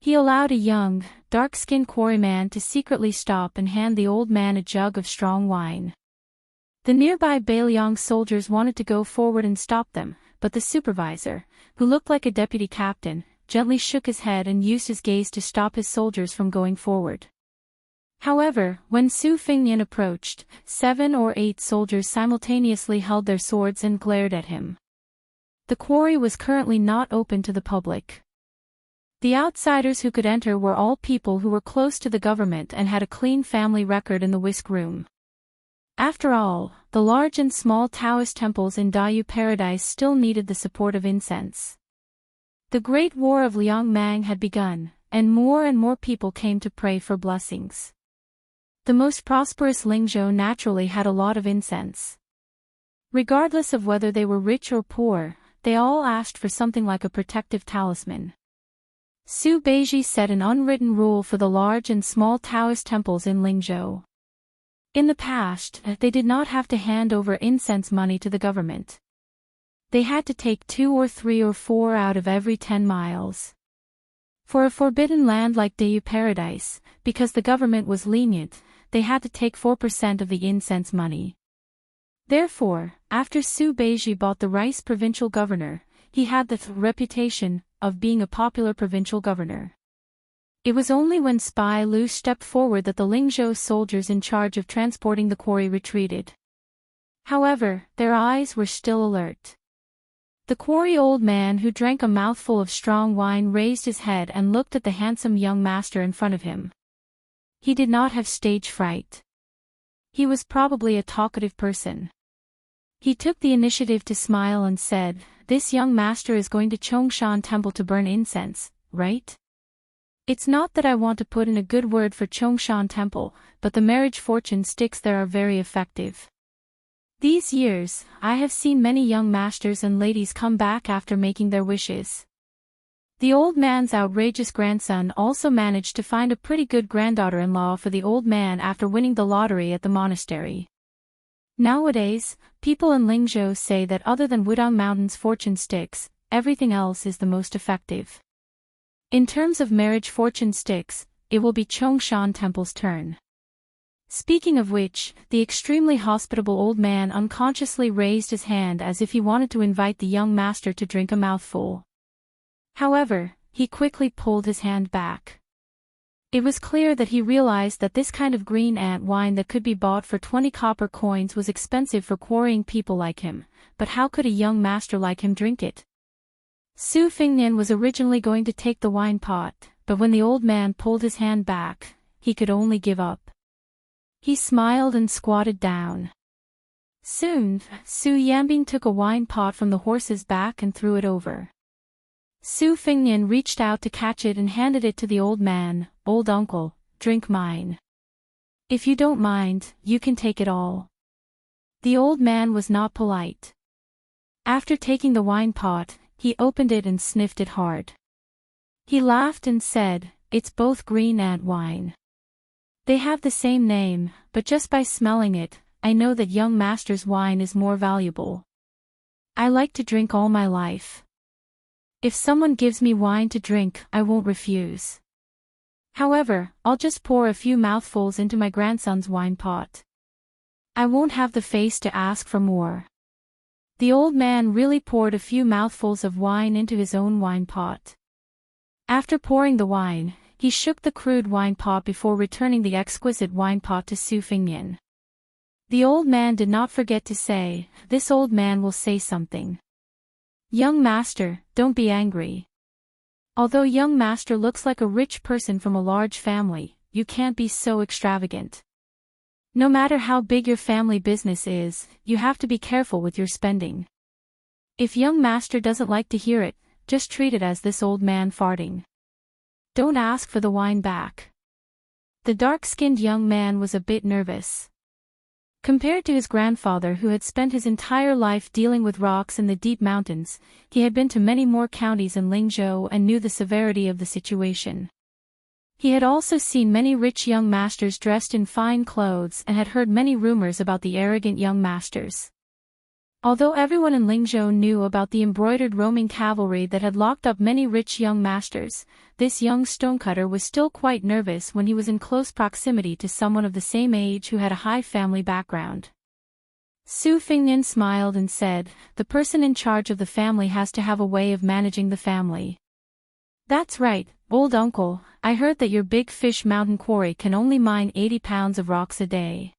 He allowed a young, dark-skinned quarryman to secretly stop and hand the old man a jug of strong wine. The nearby Beiliang soldiers wanted to go forward and stop them, but the supervisor, who looked like a deputy captain, gently shook his head and used his gaze to stop his soldiers from going forward. However, when Su Fengnian approached, 7 or 8 soldiers simultaneously held their swords and glared at him. The quarry was currently not open to the public. The outsiders who could enter were all people who were close to the government and had a clean family record in the whisk room. After all, the large and small Taoist temples in Dayu Paradise still needed the support of incense. The Great War of Liangmang had begun, and more people came to pray for blessings. The most prosperous Lingzhou naturally had a lot of incense. Regardless of whether they were rich or poor, they all asked for something like a protective talisman. Su Beiji set an unwritten rule for the large and small Taoist temples in Lingzhou. In the past, they did not have to hand over incense money to the government. They had to take 2 or 3 or 4 out of every 10 miles. For a forbidden land like Dayu Paradise, because the government was lenient, they had to take 4% of the incense money. Therefore, after Su Beiji bought the rice provincial governor, he had the reputation of being a popular provincial governor. It was only when Spy Lu stepped forward that the Lingzhou soldiers in charge of transporting the quarry retreated. However, their eyes were still alert. The quarry old man who drank a mouthful of strong wine raised his head and looked at the handsome young master in front of him. He did not have stage fright. He was probably a talkative person. He took the initiative to smile and said, "This young master is going to Chongshan Temple to burn incense, right? It's not that I want to put in a good word for Chongshan Temple, but the marriage fortune sticks there are very effective. These years, I have seen many young masters and ladies come back after making their wishes." The old man's outrageous grandson also managed to find a pretty good granddaughter-in-law for the old man after winning the lottery at the monastery. Nowadays, people in Lingzhou say that other than Wudang Mountain's fortune sticks, everything else is the most effective. In terms of marriage fortune sticks, it will be Chongshan Temple's turn. Speaking of which, the extremely hospitable old man unconsciously raised his hand as if he wanted to invite the young master to drink a mouthful. However, he quickly pulled his hand back. It was clear that he realized that this kind of green ant wine that could be bought for 20 copper coins was expensive for quarrying people like him, but how could a young master like him drink it? Su Fingnian was originally going to take the wine pot, but when the old man pulled his hand back, he could only give up. He smiled and squatted down. Soon, Su Yambing took a wine pot from the horse's back and threw it over. Su Fingnian reached out to catch it and handed it to the old man. "Old uncle, drink mine. If you don't mind, you can take it all." The old man was not polite. After taking the wine pot, he opened it and sniffed it hard. He laughed and said, "It's both green ant wine. They have the same name, but just by smelling it, I know that young master's wine is more valuable. I like to drink all my life. If someone gives me wine to drink, I won't refuse. However, I'll just pour a few mouthfuls into my grandson's wine pot. I won't have the face to ask for more." The old man really poured a few mouthfuls of wine into his own wine pot. After pouring the wine, he shook the crude wine pot before returning the exquisite wine pot to Su Fingnian. The old man did not forget to say, "This old man will say something. Young master, don't be angry. Although young master looks like a rich person from a large family, you can't be so extravagant. No matter how big your family business is, you have to be careful with your spending. If young master doesn't like to hear it, just treat it as this old man farting. Don't ask for the wine back." The dark-skinned young man was a bit nervous. Compared to his grandfather who had spent his entire life dealing with rocks in the deep mountains, he had been to many more counties in Lingzhou and knew the severity of the situation. He had also seen many rich young masters dressed in fine clothes and had heard many rumors about the arrogant young masters. Although everyone in Lingzhou knew about the embroidered roaming cavalry that had locked up many rich young masters, this young stonecutter was still quite nervous when he was in close proximity to someone of the same age who had a high family background. Su Fingnian smiled and said, "The person in charge of the family has to have a way of managing the family." "That's right, old uncle, I heard that your Big Fish Mountain quarry can only mine 80 pounds of rocks a day.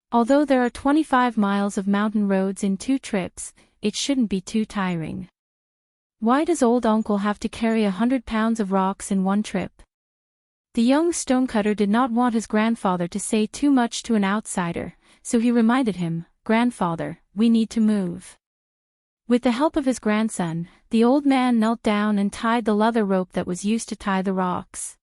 Although there are 25 miles of mountain roads in 2 trips, it shouldn't be too tiring. Why does old uncle have to carry 100 pounds of rocks in one trip?" The young stonecutter did not want his grandfather to say too much to an outsider, so he reminded him, "Grandfather, we need to move." With the help of his grandson, the old man knelt down and tied the leather rope that was used to tie the rocks.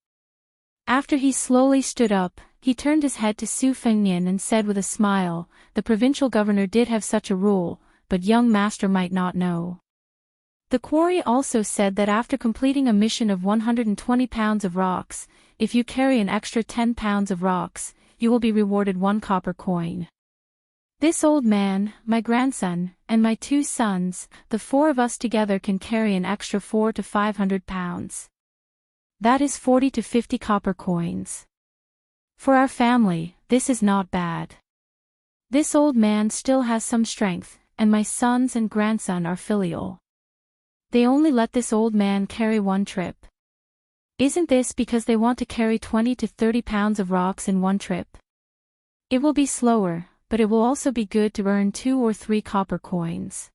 After he slowly stood up, he turned his head to Su Fingnian and said with a smile, "The provincial governor did have such a rule, but young master might not know." The quarry also said that after completing a mission of 120 pounds of rocks, if you carry an extra 10 pounds of rocks, you will be rewarded 1 copper coin. This old man, my grandson, and my 2 sons, the 4 of us together can carry an extra 400 to 500 pounds. That is 40 to 50 copper coins. For our family, this is not bad. This old man still has some strength, and my sons and grandson are filial. They only let this old man carry 1 trip. Isn't this because they want to carry 20 to 30 pounds of rocks in 1 trip? It will be slower, but it will also be good to earn 2 or 3 copper coins.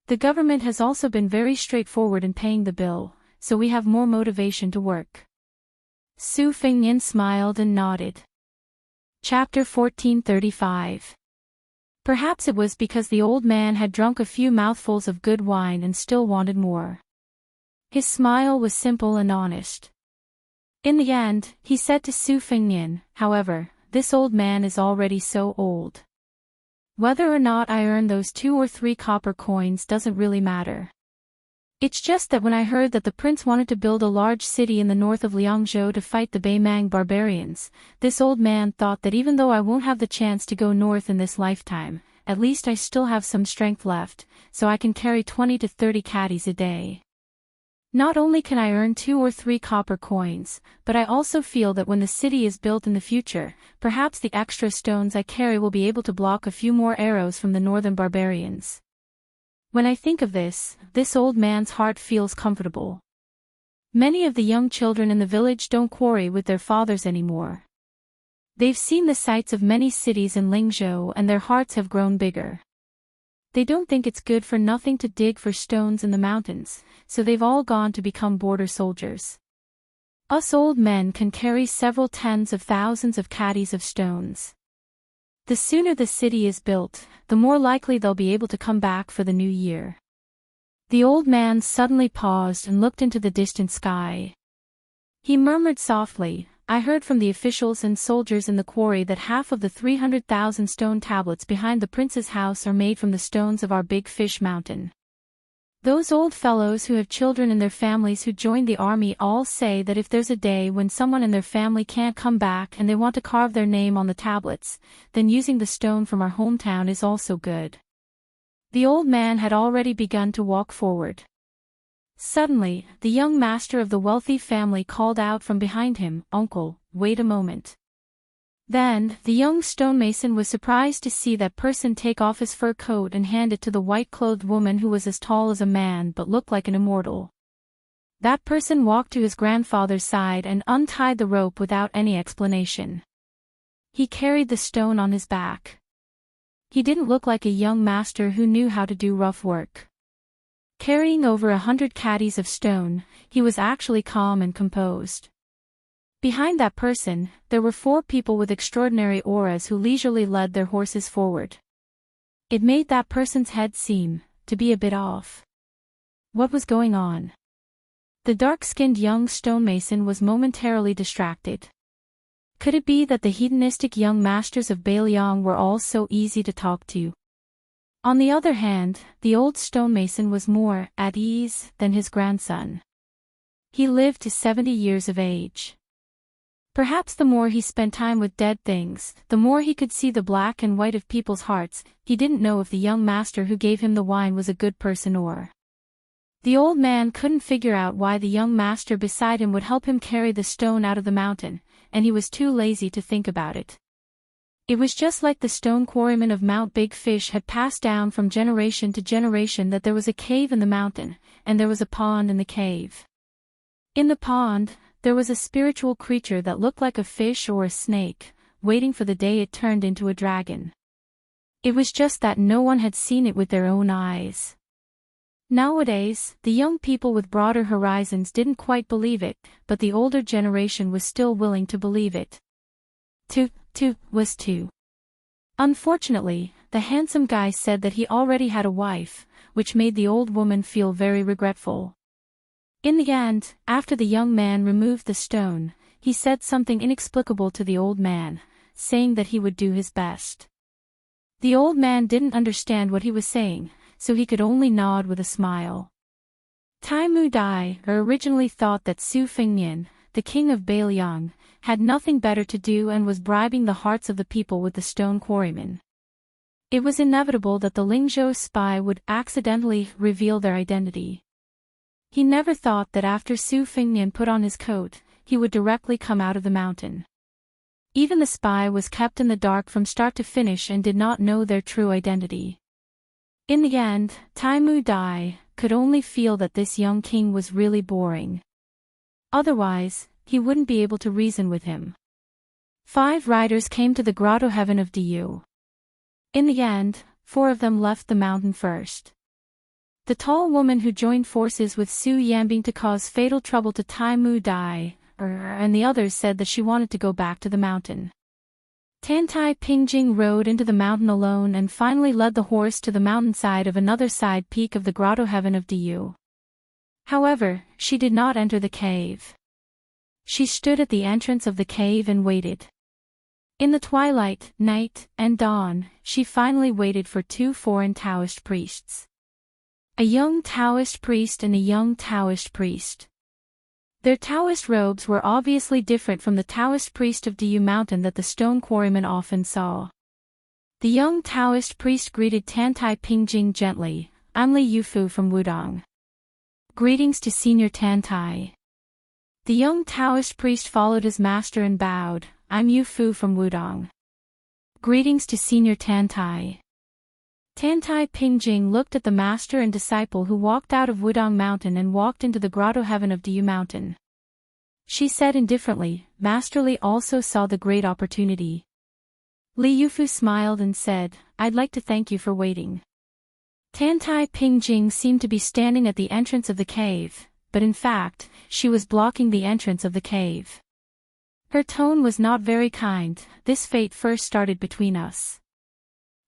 The government has also been very straightforward in paying the bill, so we have more motivation to work. Su Fengnian smiled and nodded. Chapter 1435. Perhaps it was because the old man had drunk a few mouthfuls of good wine and still wanted more. His smile was simple and honest. In the end, he said to Su Fengnian, however, this old man is already so old. Whether or not I earn those 2 or 3 copper coins doesn't really matter. It's just that when I heard that the prince wanted to build a large city in the north of Liangzhou to fight the Beimang barbarians, this old man thought that even though I won't have the chance to go north in this lifetime, at least I still have some strength left, so I can carry 20 to 30 caddies a day. Not only can I earn 2 or 3 copper coins, but I also feel that when the city is built in the future, perhaps the extra stones I carry will be able to block a few more arrows from the northern barbarians. When I think of this old man's heart feels comfortable. Many of the young children in the village don't quarry with their fathers anymore. They've seen the sights of many cities in Lingzhou and their hearts have grown bigger. They don't think it's good for nothing to dig for stones in the mountains, so they've all gone to become border soldiers. Us old men can carry several tens of thousands of caddies of stones. The sooner the city is built, the more likely they'll be able to come back for the new year. The old man suddenly paused and looked into the distant sky. He murmured softly, I heard from the officials and soldiers in the quarry that half of the 300,000 stone tablets behind the prince's house are made from the stones of our Big Fish Mountain. Those old fellows who have children in their families who joined the army all say that if there's a day when someone in their family can't come back and they want to carve their name on the tablets, then using the stone from our hometown is also good. The old man had already begun to walk forward. Suddenly, the young master of the wealthy family called out from behind him, Uncle, wait a moment. Then, the young stonemason was surprised to see that person take off his fur coat and hand it to the white-clothed woman who was as tall as a man but looked like an immortal. That person walked to his grandfather's side and untied the rope without any explanation. He carried the stone on his back. He didn't look like a young master who knew how to do rough work. Carrying over 100 caddies of stone, he was actually calm and composed. Behind that person, there were 4 people with extraordinary auras who leisurely led their horses forward. It made that person's head seem to be a bit off. What was going on? The dark-skinned young stonemason was momentarily distracted. Could it be that the hedonistic young masters of Beiliang were all so easy to talk to? On the other hand, the old stonemason was more at ease than his grandson. He lived to 70 years of age. Perhaps the more he spent time with dead things, the more he could see the black and white of people's hearts. He didn't know if the young master who gave him the wine was a good person or. The old man couldn't figure out why the young master beside him would help him carry the stone out of the mountain, and he was too lazy to think about it. It was just like the stone quarrymen of Mount Big Fish had passed down from generation to generation that there was a cave in the mountain, and there was a pond in the cave. In the pond, there was a spiritual creature that looked like a fish or a snake, waiting for the day it turned into a dragon. It was just that no one had seen it with their own eyes. Nowadays, the young people with broader horizons didn't quite believe it, but the older generation was still willing to believe it. Two was two. Unfortunately, the handsome guy said that he already had a wife, which made the old woman feel very regretful. In the end, after the young man removed the stone, he said something inexplicable to the old man, saying that he would do his best. The old man didn't understand what he was saying, so he could only nod with a smile. Tai Mu Dai originally thought that Su Fengnian, the king of Bailiang, had nothing better to do and was bribing the hearts of the people with the stone quarrymen. It was inevitable that the Lingzhou spy would accidentally reveal their identity. He never thought that after Su Fengnian put on his coat, he would directly come out of the mountain. Even the spy was kept in the dark from start to finish and did not know their true identity. In the end, Tai Mu Dai could only feel that this young king was really boring. Otherwise, he wouldn't be able to reason with him. 5 riders came to the grotto heaven of Diyu. In the end, 4 of them left the mountain first. The tall woman who joined forces with Su Yanbing to cause fatal trouble to Tai Mu Dai, and the others said that she wanted to go back to the mountain. Tantai Pingjing rode into the mountain alone and finally led the horse to the mountainside of another side peak of the grotto heaven of Diyu. However, she did not enter the cave. She stood at the entrance of the cave and waited. In the twilight, night, and dawn, she finally waited for 2 foreign Taoist priests. A young Taoist priest and a young Taoist priest. Their Taoist robes were obviously different from the Taoist priest of Diyu Mountain that the stone quarrymen often saw. The young Taoist priest greeted Tantai Pingjing gently, "I'm Li Yufu from Wudong." "Greetings to Senior Tantai." The young Taoist priest followed his master and bowed, "I'm Yufu from Wudong." "Greetings to Senior Tantai." Tantai Pingjing looked at the master and disciple who walked out of Wudong Mountain and walked into the grotto heaven of Diyu Mountain. She said indifferently, "Master Li also saw the great opportunity." Li Yufu smiled and said, "I'd like to thank you for waiting." Tantai Pingjing seemed to be standing at the entrance of the cave, but in fact, she was blocking the entrance of the cave. Her tone was not very kind. "This fate first started between us.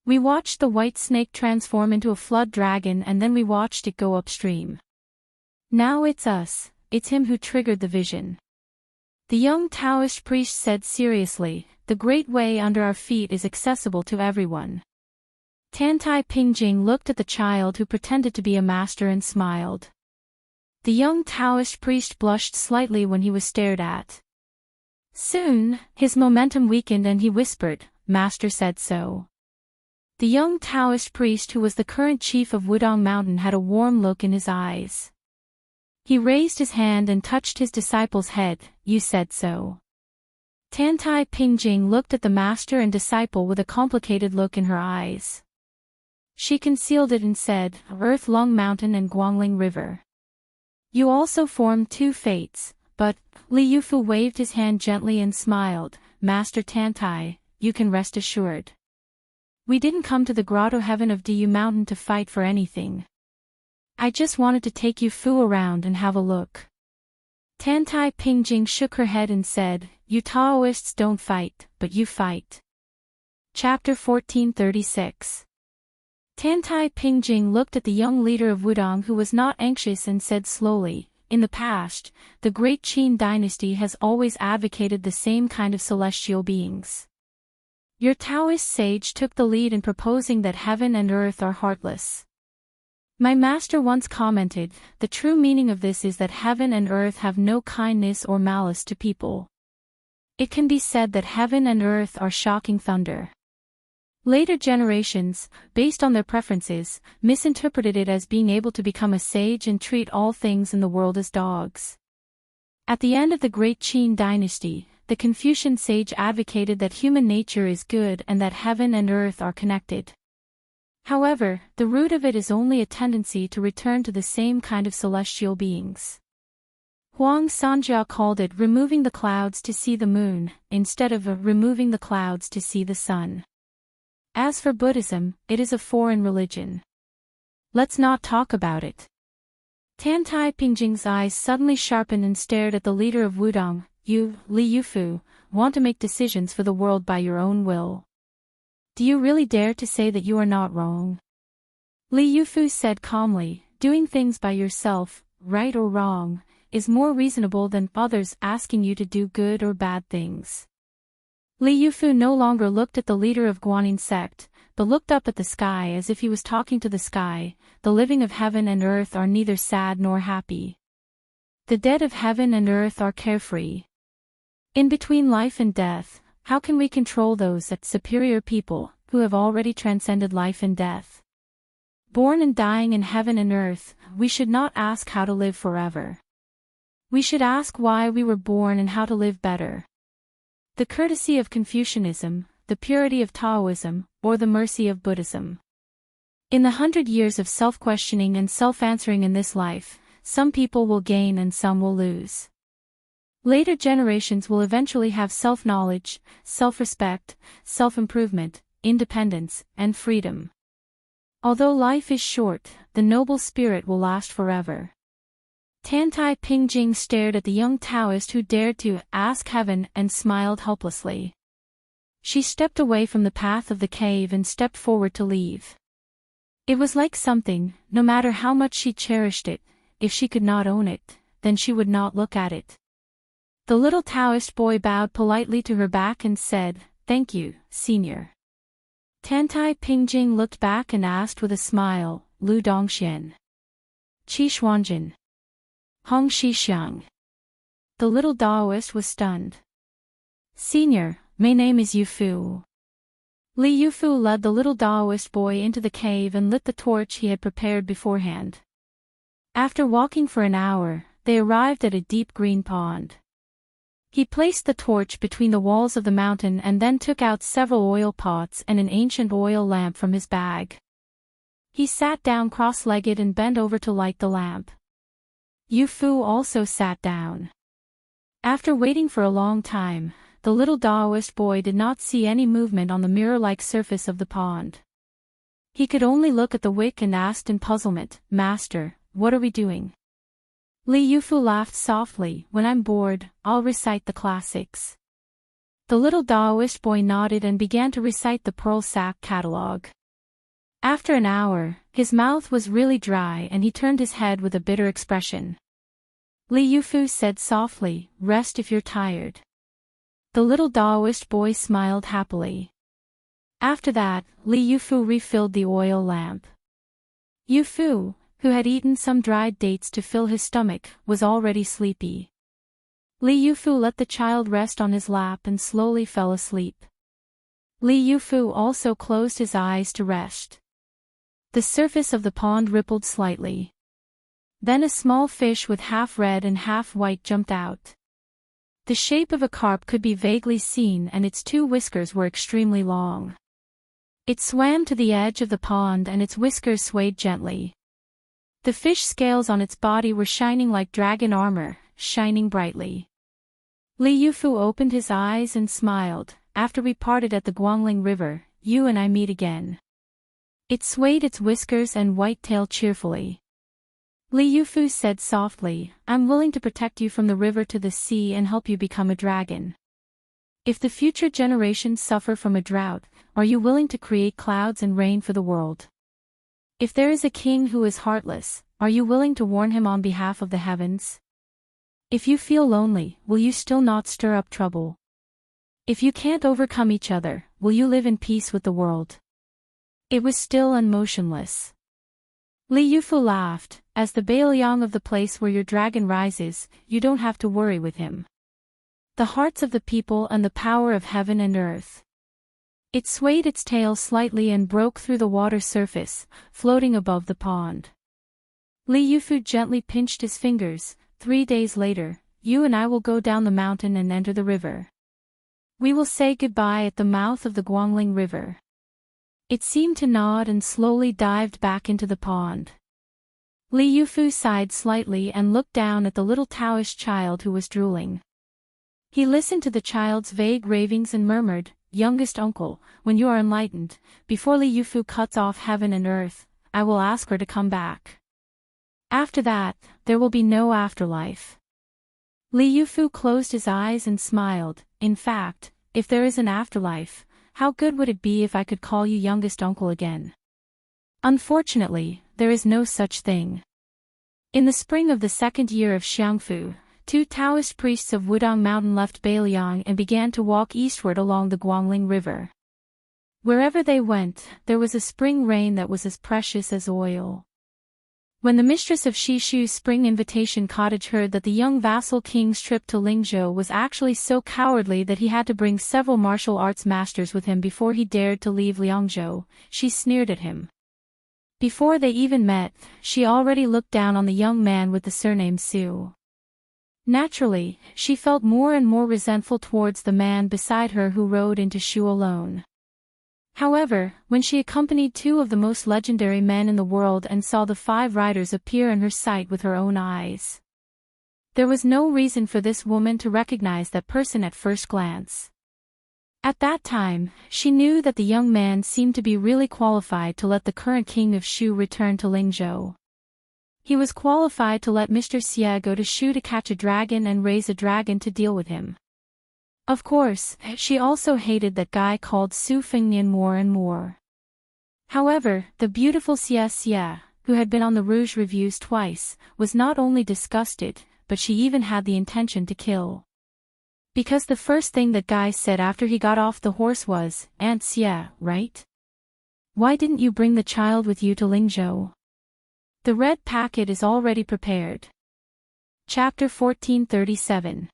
We watched the white snake transform into a flood dragon and then we watched it go upstream. Now it's us, it's him who triggered the vision." The young Taoist priest said seriously, "The great way under our feet is accessible to everyone." Tantai Pingjing looked at the child who pretended to be a master and smiled. The young Taoist priest blushed slightly when he was stared at. Soon, his momentum weakened and he whispered, "Master said so." The young Taoist priest who was the current chief of Wudong Mountain had a warm look in his eyes. He raised his hand and touched his disciple's head, "You said so." Tantai Pingjing looked at the master and disciple with a complicated look in her eyes. She concealed it and said, "Earth Lung Mountain and Guangling River. You also formed 2 fates, but..." Li Yufu waved his hand gently and smiled, "Master Tantai, you can rest assured. We didn't come to the grotto heaven of Diyu Mountain to fight for anything. I just wanted to take you Fu around and have a look." Tantai Pingjing shook her head and said, "You Taoists don't fight, but you fight." Chapter 1436. Tantai Pingjing looked at the young leader of Wudong who was not anxious and said slowly, "In the past, the great Qin dynasty has always advocated the same kind of celestial beings. Your Taoist sage took the lead in proposing that heaven and earth are heartless. My master once commented, the true meaning of this is that heaven and earth have no kindness or malice to people. It can be said that heaven and earth are shocking thunder. Later generations, based on their preferences, misinterpreted it as being able to become a sage and treat all things in the world as dogs. At the end of the great Qin dynasty, the Confucian sage advocated that human nature is good and that heaven and earth are connected. However, the root of it is only a tendency to return to the same kind of celestial beings. Huang Sanjia called it removing the clouds to see the moon, instead of removing the clouds to see the sun. As for Buddhism, it is a foreign religion. Let's not talk about it." Tantai Pingjing's eyes suddenly sharpened and stared at the leader of Wudong. "You, Li Yufu, want to make decisions for the world by your own will. Do you really dare to say that you are not wrong?" Li Yufu said calmly, "Doing things by yourself, right or wrong, is more reasonable than others asking you to do good or bad things." Li Yufu no longer looked at the leader of Guanyin sect, but looked up at the sky as if he was talking to the sky. "The living of heaven and earth are neither sad nor happy. The dead of heaven and earth are carefree. In between life and death, how can we control those that superior people, who have already transcended life and death? Born and dying in heaven and earth, we should not ask how to live forever. We should ask why we were born and how to live better. The courtesy of Confucianism, the purity of Taoism, or the mercy of Buddhism. In the 100 years of self-questioning and self-answering in this life, some people will gain and some will lose. Later generations will eventually have self-knowledge, self-respect, self-improvement, independence, and freedom. Although life is short, the noble spirit will last forever. Tantai Pingjing stared at the young Taoist who dared to ask heaven and smiled helplessly. She stepped away from the path of the cave and stepped forward to leave. It was like something, no matter how much she cherished it, if she could not own it, then she would not look at it. The little Taoist boy bowed politely to her back and said, "Thank you, senior." Tantai Pingjing looked back and asked with a smile, "Lu Dongxian. Qi Xuanjin. Hong Xixiang." The little Taoist was stunned. "Senior, my name is Yufu." Li Yufu led the little Taoist boy into the cave and lit the torch he had prepared beforehand. After walking for an hour, they arrived at a deep green pond. He placed the torch between the walls of the mountain and then took out several oil pots and an ancient oil lamp from his bag. He sat down cross-legged and bent over to light the lamp. Yufu also sat down. After waiting for a long time, the little Taoist boy did not see any movement on the mirror-like surface of the pond. He could only look at the wick and asked in puzzlement, "Master, what are we doing?" Li Yufu laughed softly, "When I'm bored, I'll recite the classics." The little Taoist boy nodded and began to recite the Pearl Sack Catalogue. After an hour, his mouth was really dry and he turned his head with a bitter expression. Li Yufu said softly, "Rest if you're tired." The little Taoist boy smiled happily. After that, Li Yufu refilled the oil lamp. Yufu, who had eaten some dried dates to fill his stomach, was already sleepy. Li Yufu let the child rest on his lap and slowly fell asleep. Li Yufu also closed his eyes to rest. The surface of the pond rippled slightly. Then a small fish with half red and half white jumped out. The shape of a carp could be vaguely seen and its two whiskers were extremely long. It swam to the edge of the pond and its whiskers swayed gently. The fish scales on its body were shining like dragon armor, shining brightly. Li Yufu opened his eyes and smiled, "After we parted at the Guangling River, you and I meet again." It swayed its whiskers and white tail cheerfully. Li Yufu said softly, "I'm willing to protect you from the river to the sea and help you become a dragon. If the future generations suffer from a drought, are you willing to create clouds and rain for the world? If there is a king who is heartless, are you willing to warn him on behalf of the heavens? If you feel lonely, will you still not stir up trouble? If you can't overcome each other, will you live in peace with the world?" It was still and motionless. Li Yufu laughed, "As the Bailiang of the place where your dragon rises, you don't have to worry with him. The hearts of the people and the power of heaven and earth." It swayed its tail slightly and broke through the water surface, floating above the pond. Li Yufu gently pinched his fingers. 3 days later, you and I will go down the mountain and enter the river. We will say goodbye at the mouth of the Guangling River." It seemed to nod and slowly dived back into the pond. Li Yufu sighed slightly and looked down at the little Taoist child who was drooling. He listened to the child's vague ravings and murmured, "Youngest uncle, when you are enlightened, before Li Yufu cuts off heaven and earth, I will ask her to come back. After that, there will be no afterlife." Li Yufu closed his eyes and smiled. "In fact, if there is an afterlife, how good would it be if I could call you youngest uncle again? Unfortunately, there is no such thing." In the spring of the second year of Xiangfu, 2 Taoist priests of Wudong Mountain left Bailiang and began to walk eastward along the Guangling River. Wherever they went, there was a spring rain that was as precious as oil. When the mistress of Shishu's spring invitation cottage heard that the young vassal king's trip to Lingzhou was actually so cowardly that he had to bring several martial arts masters with him before he dared to leave Liangzhou, she sneered at him. Before they even met, she already looked down on the young man with the surname Su. Naturally, she felt more and more resentful towards the man beside her who rode into Shu alone. However, when she accompanied two of the most legendary men in the world and saw the 5 riders appear in her sight with her own eyes, there was no reason for this woman to recognize that person at first glance. At that time, she knew that the young man seemed to be really qualified to let the current king of Shu return to Lingzhou. He was qualified to let Mr. Xie go to Shu to catch a dragon and raise a dragon to deal with him. Of course, she also hated that guy called Su Fengnian more and more. However, the beautiful Xie, who had been on the Rouge reviews twice, was not only disgusted, but she even had the intention to kill. Because the first thing that guy said after he got off the horse was, "Aunt Xie, right? Why didn't you bring the child with you to Lingzhou? The red packet is already prepared." Chapter 1437.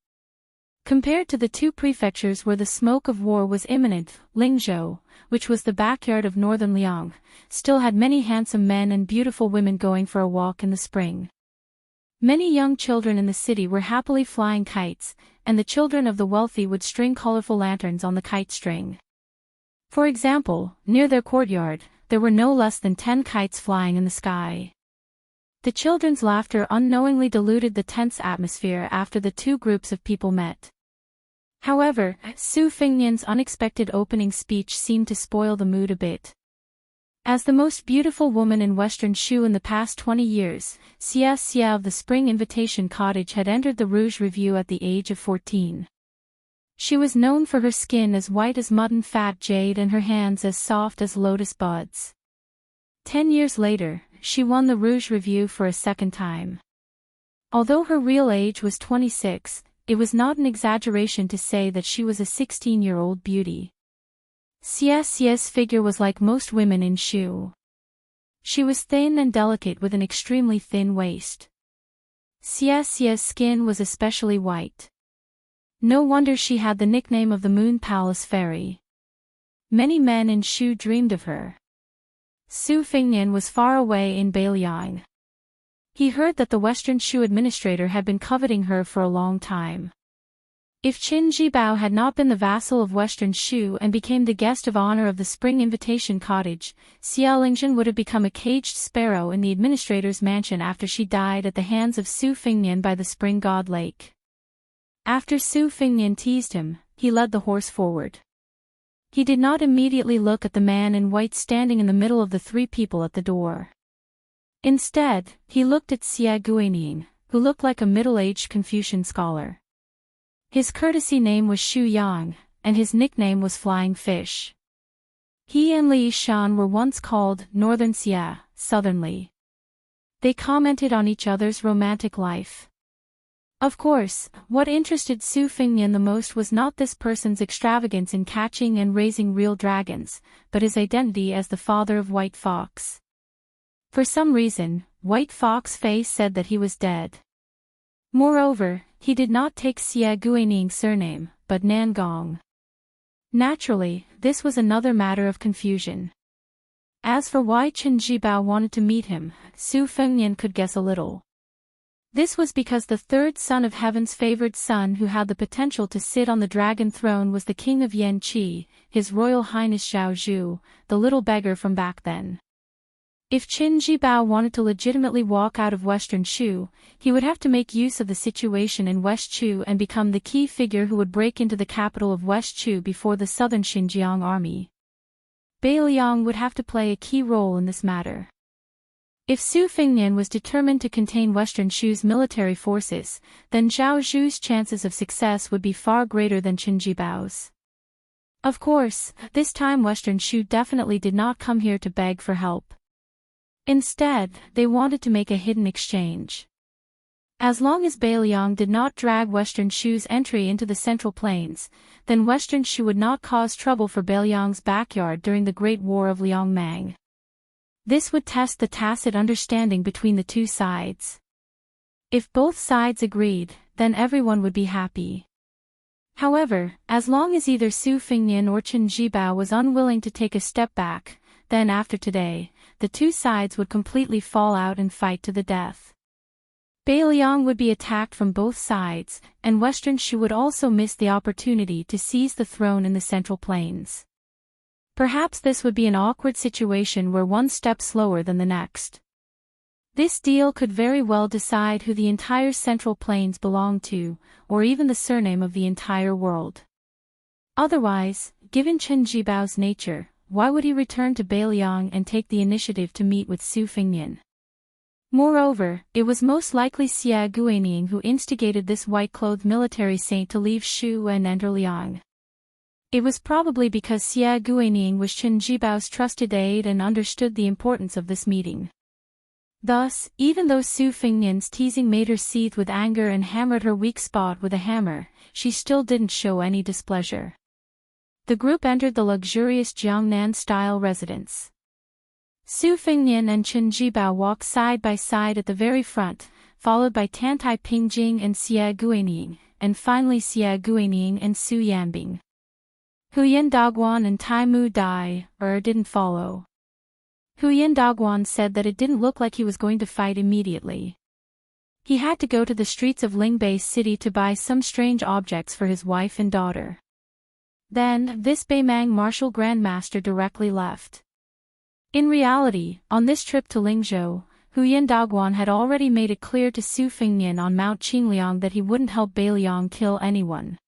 Compared to the 2 prefectures where the smoke of war was imminent, Lingzhou, which was the backyard of northern Liang, still had many handsome men and beautiful women going for a walk in the spring. Many young children in the city were happily flying kites, and the children of the wealthy would string colorful lanterns on the kite string. For example, near their courtyard, there were no less than 10 kites flying in the sky. The children's laughter unknowingly diluted the tense atmosphere after the 2 groups of people met. However, Su Fengnian's unexpected opening speech seemed to spoil the mood a bit. As the most beautiful woman in Western Shu in the past 20 years, Xie of the Spring Invitation Cottage had entered the Rouge Review at the age of 14. She was known for her skin as white as mutton fat jade and her hands as soft as lotus buds. 10 years later, she won the Rouge Review for a second time. Although her real age was 26, it was not an exaggeration to say that she was a 16-year-old beauty. Xie's figure was like most women in Shu. She was thin and delicate with an extremely thin waist. Xie's skin was especially white. No wonder she had the nickname of the Moon Palace Fairy. Many men in Shu dreamed of her. Su Fengnian was far away in Beiliang. He heard that the Western Shu administrator had been coveting her for a long time. If Qin Jibao had not been the vassal of Western Shu and became the guest of honor of the Spring Invitation Cottage, Xia Lingzhen would have become a caged sparrow in the administrator's mansion after she died at the hands of Su Fengnian by the Spring God Lake. After Su Fengnian teased him, he led the horse forward. He did not immediately look at the man in white standing in the middle of the 3 people at the door. Instead, he looked at Xie Guining, who looked like a middle-aged Confucian scholar. His courtesy name was Xu Yang, and his nickname was Flying Fish. He and Li Shan were once called Northern Xie, Southern Li. They commented on each other's romantic life. Of course, what interested Su Fengnian the most was not this person's extravagance in catching and raising real dragons, but his identity as the father of White Fox. For some reason, White Fox Face said that he was dead. Moreover, he did not take Xie Guining's surname, but Nangong. Naturally, this was another matter of confusion. As for why Qin Jibao wanted to meet him, Su Fengnian could guess a little. This was because the 3rd son of Heaven's favored son who had the potential to sit on the dragon throne was the king of Yanqi, His Royal Highness Zhao Zhu, the little beggar from back then. If Qin Jibao wanted to legitimately walk out of Western Shu, he would have to make use of the situation in West Chu and become the key figure who would break into the capital of West Chu before the southern Xinjiang army. Beiliang would have to play a key role in this matter. If Su Fengnian was determined to contain Western Shu's military forces, then Zhao Zhu's chances of success would be far greater than Qin Jibao's. Of course, this time Western Shu definitely did not come here to beg for help. Instead, they wanted to make a hidden exchange. As long as Beiliang did not drag Western Shu's entry into the Central Plains, then Western Shu would not cause trouble for Beiliang's backyard during the Great War of Liangmang. This would test the tacit understanding between the two sides. If both sides agreed, then everyone would be happy. However, as long as either Su Fengnian or Chen Jibao was unwilling to take a step back, then after today, the two sides would completely fall out and fight to the death. Beiliang would be attacked from both sides, and Western Shu would also miss the opportunity to seize the throne in the Central Plains. Perhaps this would be an awkward situation where one steps slower than the next. This deal could very well decide who the entire Central Plains belonged to, or even the surname of the entire world. Otherwise, given Chen Jibao's nature, why would he return to Beiliang and take the initiative to meet with Su Fengnian? Moreover, it was most likely Xia Guining who instigated this white-clothed military saint to leave Shu and enter Liang. It was probably because Xia Guining was Chen Jibao's trusted aide and understood the importance of this meeting. Thus, even though Su Fengnian's teasing made her seethe with anger and hammered her weak spot with a hammer, she still didn't show any displeasure. The group entered the luxurious Jiangnan-style residence. Su Fengnian and Chen Jibao walked side by side at the very front, followed by Tantai Pingjing and Xia Guining, and finally Xia Guining and Su Yanbing. Huyan Dagwan and Tai Mu Dai didn't follow. Huyan Dagwan said that it didn't look like he was going to fight immediately. He had to go to the streets of Lingbei City to buy some strange objects for his wife and daughter. Then, this Beimang martial grandmaster directly left. In reality, on this trip to Lingzhou, Huyan Dagwan had already made it clear to Su Fengnian on Mount Qingliang that he wouldn't help Beiliang kill anyone.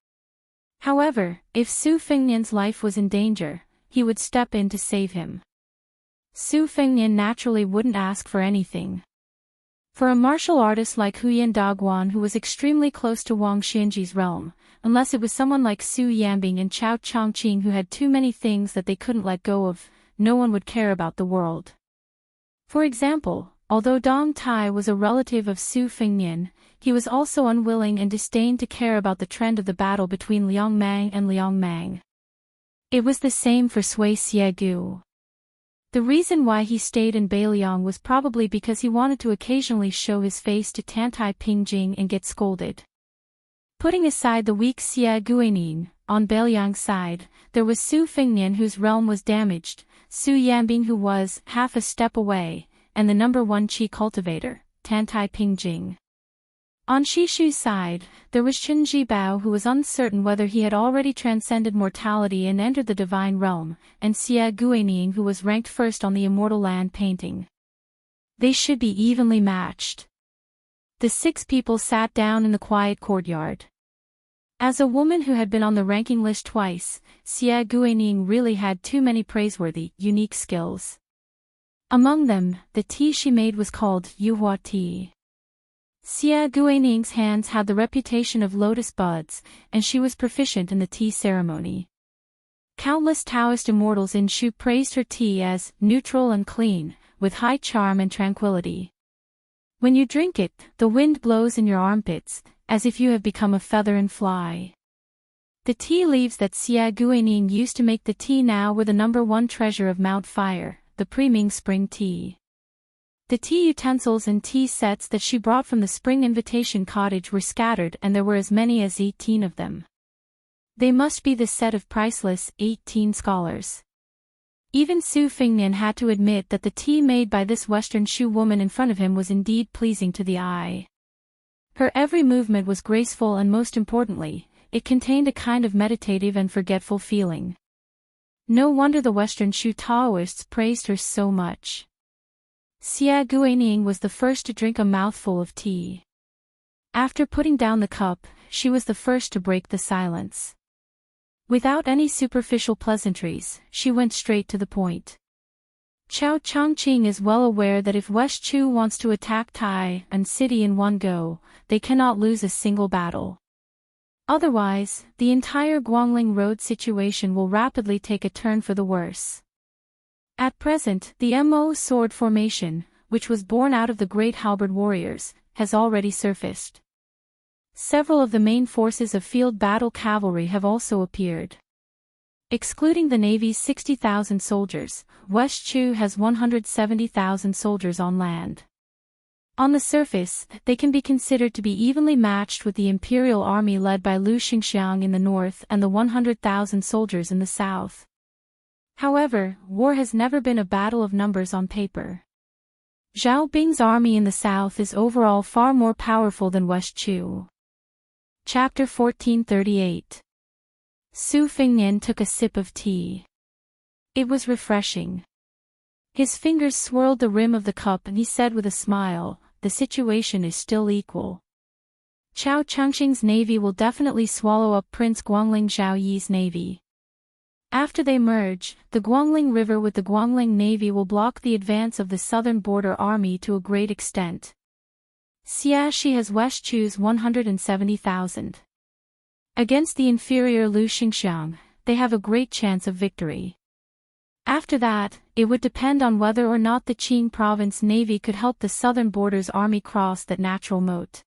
However, if Su Fengnian's life was in danger, he would step in to save him. Su Fengnian naturally wouldn't ask for anything. For a martial artist like Huyan Dagwan who was extremely close to Wang Xianji's realm, unless it was someone like Su Yanbing and Chao Chongqing who had too many things that they couldn't let go of, no one would care about the world. For example, although Dong Tai was a relative of Su Fengnian, he was also unwilling and disdained to care about the trend of the battle between Liang Mang and Liang Mang. It was the same for Sui Xiegu. The reason why he stayed in Beiliang was probably because he wanted to occasionally show his face to Tantai Pingjing and get scolded. Putting aside the weak Xia Guining, on Beiliang's side, there was Su Fengnian whose realm was damaged, Su Yanbing who was half a step away, and the number 1 qi cultivator, Tantai Pingjing. On Shishu's side, there was Chen Jibao who was uncertain whether he had already transcended mortality and entered the divine realm, and Xia Guining who was ranked first on the immortal land painting. They should be evenly matched. The 6 people sat down in the quiet courtyard. As a woman who had been on the ranking list twice, Xia Guining really had too many praiseworthy, unique skills. Among them, the tea she made was called Yuhua tea. Xia Guining's hands had the reputation of lotus buds, and she was proficient in the tea ceremony. Countless Taoist immortals in Shu praised her tea as neutral and clean, with high charm and tranquility. When you drink it, the wind blows in your armpits, as if you have become a feather and fly. The tea leaves that Xia Guining used to make the tea now were the number 1 treasure of Mount Fire, the Priming Spring Tea. The tea utensils and tea sets that she brought from the Spring Invitation Cottage were scattered and there were as many as 18 of them. They must be the set of priceless 18 scholars. Even Su Fengnian had to admit that the tea made by this Western Shu woman in front of him was indeed pleasing to the eye. Her every movement was graceful and most importantly, it contained a kind of meditative and forgetful feeling. No wonder the Western Shu Taoists praised her so much. Xia Guining was the first to drink a mouthful of tea. After putting down the cup, she was the first to break the silence. Without any superficial pleasantries, she went straight to the point. Chao Chongqing is well aware that if West Chu wants to attack Tai and city in one go, they cannot lose a single battle. Otherwise, the entire Guangling Road situation will rapidly take a turn for the worse. At present, the Mo sword formation, which was born out of the great halberd warriors, has already surfaced. Several of the main forces of field battle cavalry have also appeared. Excluding the Navy's 60,000 soldiers, West Chu has 170,000 soldiers on land. On the surface, they can be considered to be evenly matched with the Imperial Army led by Lu Xingxiang in the north and the 100,000 soldiers in the south. However, war has never been a battle of numbers on paper. Zhao Bing's army in the south is overall far more powerful than West Chu. Chapter 1438. Su Fengnian took a sip of tea. It was refreshing. His fingers swirled the rim of the cup and he said with a smile, "The situation is still equal. Chao Chengxing's navy will definitely swallow up Prince Guangling Zhao Yi's navy. After they merge, the Guangling River with the Guangling Navy will block the advance of the southern border army to a great extent. Xia has West Chu's 170,000. Against the inferior Lu Xingxiang, they have a great chance of victory. After that, it would depend on whether or not the Qing province navy could help the southern border's army cross that natural moat.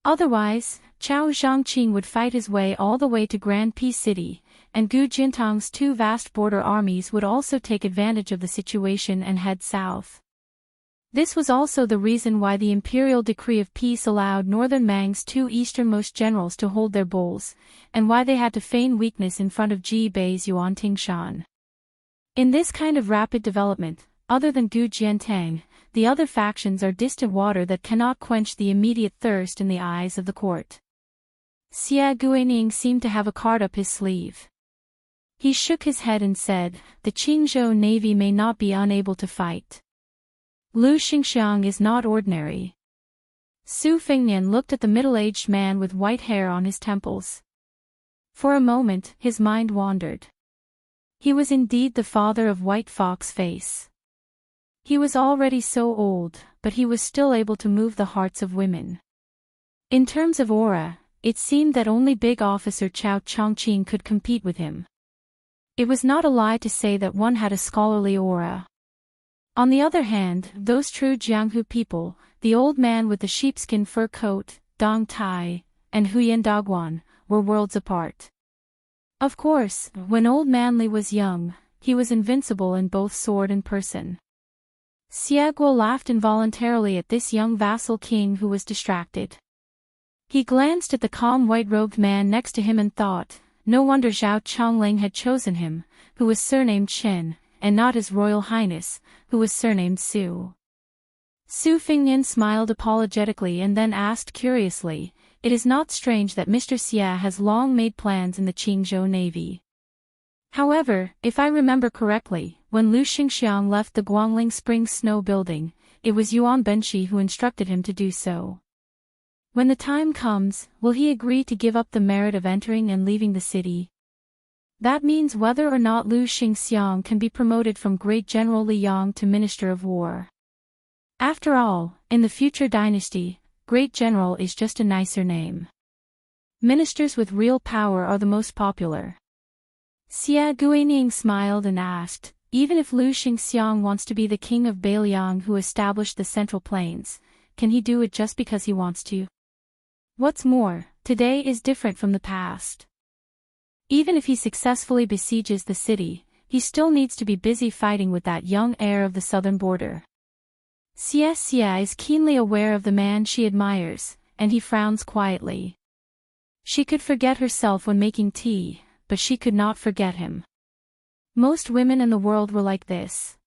Otherwise, Chao Zhangqing would fight his way all the way to Grand Peace City, and Gu Jintang's two vast border armies would also take advantage of the situation and head south. This was also the reason why the imperial decree of peace allowed Northern Mang's two easternmost generals to hold their bowls, and why they had to feign weakness in front of Ji Bei's Yuan Tingshan. In this kind of rapid development, other than Gu Jiantang, the other factions are distant water that cannot quench the immediate thirst in the eyes of the court. Xia Guining seemed to have a card up his sleeve. He shook his head and said, "The Qingzhou navy may not be unable to fight. Lu Xingxiang is not ordinary." Su Fengnian looked at the middle-aged man with white hair on his temples. For a moment, his mind wandered. He was indeed the father of White Fox Face. He was already so old, but he was still able to move the hearts of women. In terms of aura, it seemed that only big officer Chao Chongqing could compete with him. It was not a lie to say that one had a scholarly aura. On the other hand, those true Jianghu people, the old man with the sheepskin fur coat, Dong Tai, and Huyan Dagwan, were worlds apart. Of course, when old Manli was young, he was invincible in both sword and person. Xia Guo laughed involuntarily at this young vassal king who was distracted. He glanced at the calm white-robed man next to him and thought, no wonder Zhao Chongling had chosen him, who was surnamed Chen, and not His Royal Highness, who was surnamed Su. Su Fengnian smiled apologetically and then asked curiously, "It is not strange that Mr. Xia has long made plans in the Qingzhou Navy. However, if I remember correctly, when Lu Xingxiang left the Guangling Spring Snow Building, it was Yuan Benshi who instructed him to do so. When the time comes, will he agree to give up the merit of entering and leaving the city? That means whether or not Lu Xingxiang can be promoted from Great General Liang to Minister of War. After all, in the future dynasty, Great General is just a nicer name. Ministers with real power are the most popular." Xia Guining smiled and asked, "Even if Lu Xingxiang wants to be the king of Beiliang who established the Central Plains, can he do it just because he wants to? What's more, today is different from the past. Even if he successfully besieges the city, he still needs to be busy fighting with that young heir of the southern border." Xia is keenly aware of the man she admires, and he frowns quietly. She could forget herself when making tea, but she could not forget him. Most women in the world were like this.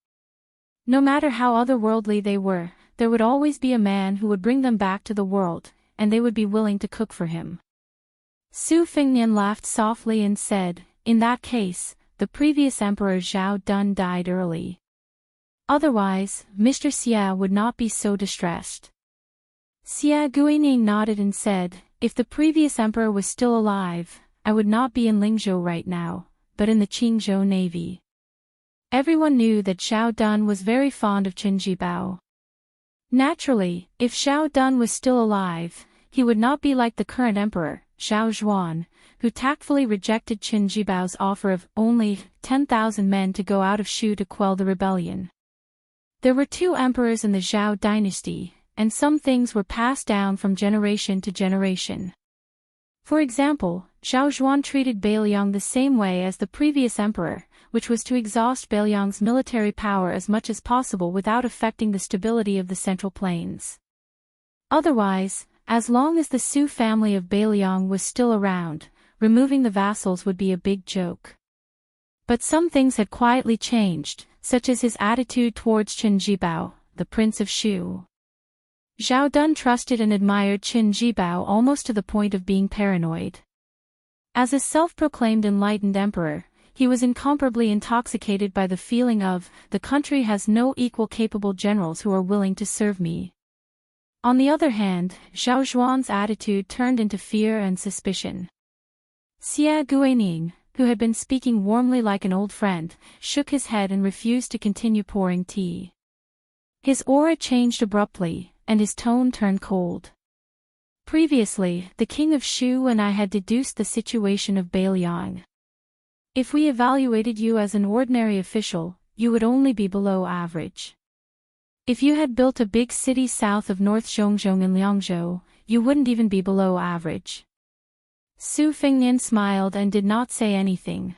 No matter how otherworldly they were, there would always be a man who would bring them back to the world, and they would be willing to cook for him. Su Fengnian laughed softly and said, "In that case, the previous emperor Zhao Dun died early. Otherwise, Mr. Xia would not be so distressed." Xia Guining nodded and said, "If the previous emperor was still alive, I would not be in Lingzhou right now, but in the Qingzhou Navy." Everyone knew that Zhao Dun was very fond of Chen Jibao. Naturally, if Zhao Dun was still alive, he would not be like the current emperor, Zhao Zhuan, who tactfully rejected Chen Jibao's offer of only 10,000 men to go out of Shu to quell the rebellion. There were two emperors in the Zhao dynasty, and some things were passed down from generation to generation. For example, Zhao Zhuan treated Bailiang the same way as the previous emperor, which was to exhaust Bailiang's military power as much as possible without affecting the stability of the Central Plains. Otherwise, as long as the Su family of Bailiang was still around, removing the vassals would be a big joke. But some things had quietly changed, such as his attitude towards Qin Jibao, the Prince of Shu. Zhao Dun trusted and admired Qin Jibao almost to the point of being paranoid. As a self-proclaimed enlightened emperor, he was incomparably intoxicated by the feeling of, the country has no equal capable generals who are willing to serve me. On the other hand, Zhao Zhuan's attitude turned into fear and suspicion. Xia Guining, who had been speaking warmly like an old friend, shook his head and refused to continue pouring tea. His aura changed abruptly, and his tone turned cold. Previously, the king of Shu and I had deduced the situation of Bailiang. If we evaluated you as an ordinary official, you would only be below average. If you had built a big city south of North Zhongzhong and Liangzhou, you wouldn't even be below average. Su Fengnian smiled and did not say anything.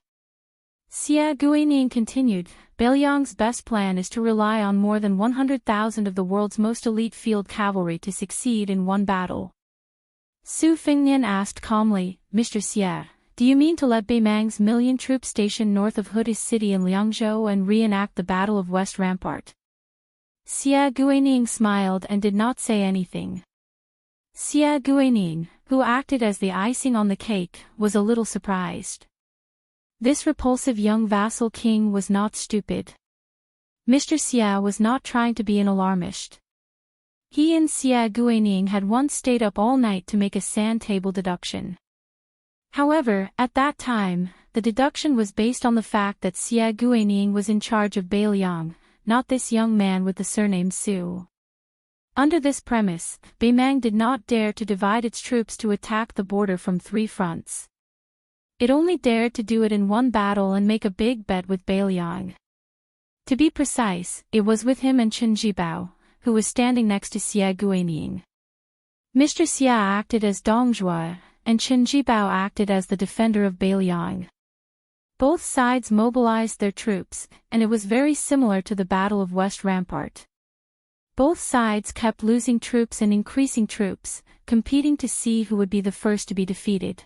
Xia Guining continued, Bailiang's best plan is to rely on more than 100,000 of the world's most elite field cavalry to succeed in one battle. Su Fengnian asked calmly, Mr. Xia, do you mean to let Baimang's million troops stationed north of Hudi's city in Liangzhou and reenact the Battle of West Rampart? Xia Guining smiled and did not say anything. Xia Guining, who acted as the icing on the cake, was a little surprised. This repulsive young vassal king was not stupid. Mr. Xia was not trying to be an alarmist. He and Xia Guining had once stayed up all night to make a sand table deduction. However, at that time, the deduction was based on the fact that Xia Guining was in charge of Bailiang, not this young man with the surname Su. Under this premise, Baimang did not dare to divide its troops to attack the border from 3 fronts. It only dared to do it in one battle and make a big bet with Bailiang. To be precise, it was with him and Qin Jibao, who was standing next to Xia Guining. Mr. Xia acted as Dongjua, and Qin Jibao acted as the defender of Bailiang. Both sides mobilized their troops, and it was very similar to the Battle of West Rampart. Both sides kept losing troops and increasing troops, competing to see who would be the first to be defeated.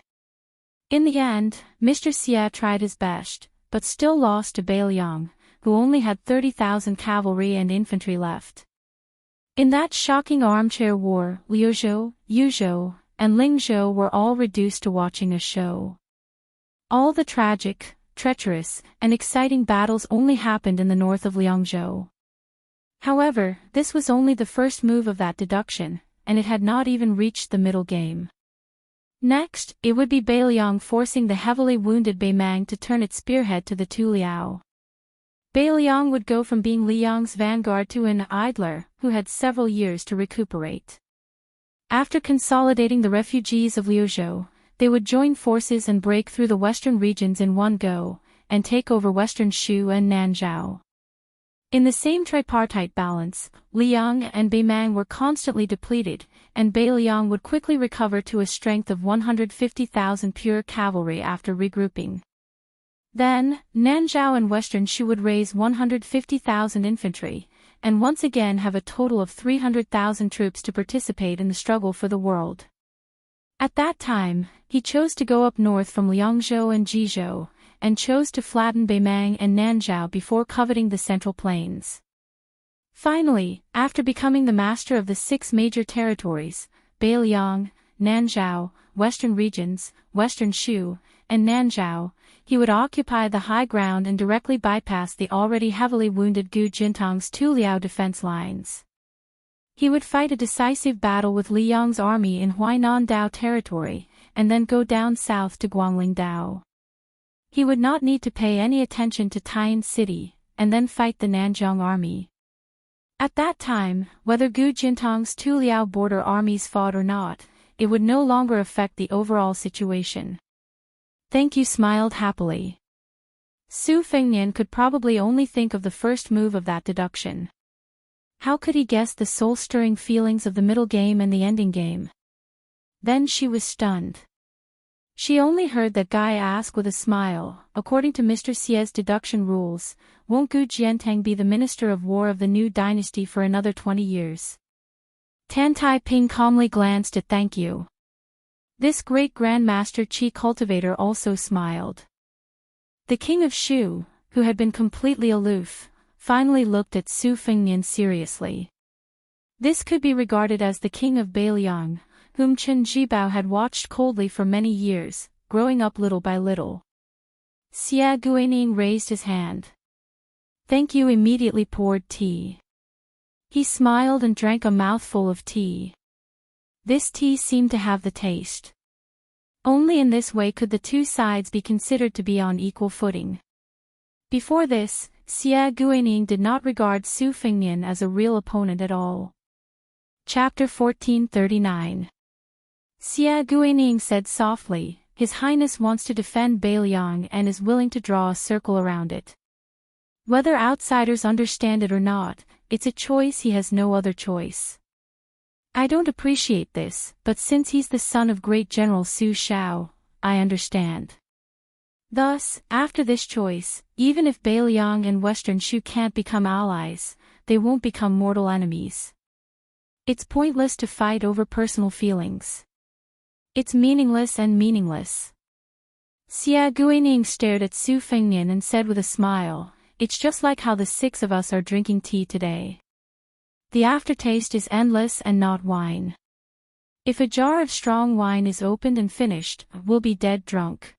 In the end, Mr. Xia tried his best, but still lost to Bailiang, who only had 30,000 cavalry and infantry left. In that shocking armchair war, Liuzhou, Yuzhou, and Lingzhou were all reduced to watching a show. All the tragic, treacherous, and exciting battles only happened in the north of Liangzhou. However, this was only the first move of that deduction, and it had not even reached the middle game. Next, it would be Bailiang forcing the heavily wounded Baimang to turn its spearhead to the Tu Liao. Bailiang would go from being Liang's vanguard to an idler, who had several years to recuperate. After consolidating the refugees of Liuzhou, they would join forces and break through the western regions in one go, and take over western Shu and Nanzhao. In the same tripartite balance, Liang and Baimang were constantly depleted, and Bailiang would quickly recover to a strength of 150,000 pure cavalry after regrouping. Then, Nanzhao and western Shu would raise 150,000 infantry, and once again have a total of 300,000 troops to participate in the struggle for the world. At that time, he chose to go up north from Liangzhou and Jizhou, and chose to flatten Baimang and Nanzhao before coveting the Central Plains. Finally, after becoming the master of the 6 major territories, Bailiang, Nanzhao, Western regions, Western Shu, and Nanzhao, he would occupy the high ground and directly bypass the already heavily wounded Gu Jintang's Tu Liao defense lines. He would fight a decisive battle with Liang's army in Huainan Dao territory, and then go down south to Guangling Dao. He would not need to pay any attention to Taiyin City, and then fight the Nanzhong army. At that time, whether Gu Jintang's Tu Liao border armies fought or not, it would no longer affect the overall situation. Thank you smiled happily. Su Fengnian could probably only think of the first move of that deduction. How could he guess the soul-stirring feelings of the middle game and the ending game? Then she was stunned. She only heard that guy ask with a smile, according to Mr. Xie's deduction rules, won't Gu Jiantang be the Minister of War of the new dynasty for another 20 years? Tan Tai-ping calmly glanced at thank you. This great Grandmaster Qi cultivator also smiled. The king of Shu, who had been completely aloof, finally looked at Su Fengnian seriously. This could be regarded as the king of Beiliang, whom Chen Jibao had watched coldly for many years, growing up little by little. Xia Guining raised his hand. Thank you immediately poured tea. He smiled and drank a mouthful of tea. This tea seemed to have the taste. Only in this way could the two sides be considered to be on equal footing. Before this, Xia Guining did not regard Su Fengnian as a real opponent at all. Chapter 1439. Xia Guining said softly, His Highness wants to defend Beiliang and is willing to draw a circle around it. Whether outsiders understand it or not, it's a choice he has no other choice. I don't appreciate this, but since he's the son of great General Su Shao, I understand. Thus, after this choice, even if Beiliang and Western Shu can't become allies, they won't become mortal enemies. It's pointless to fight over personal feelings. It's meaningless and meaningless. Xia Guining stared at Su Fengnian and said with a smile, It's just like how the six of us are drinking tea today. The aftertaste is endless and not wine. If a jar of strong wine is opened and finished, we'll be dead drunk.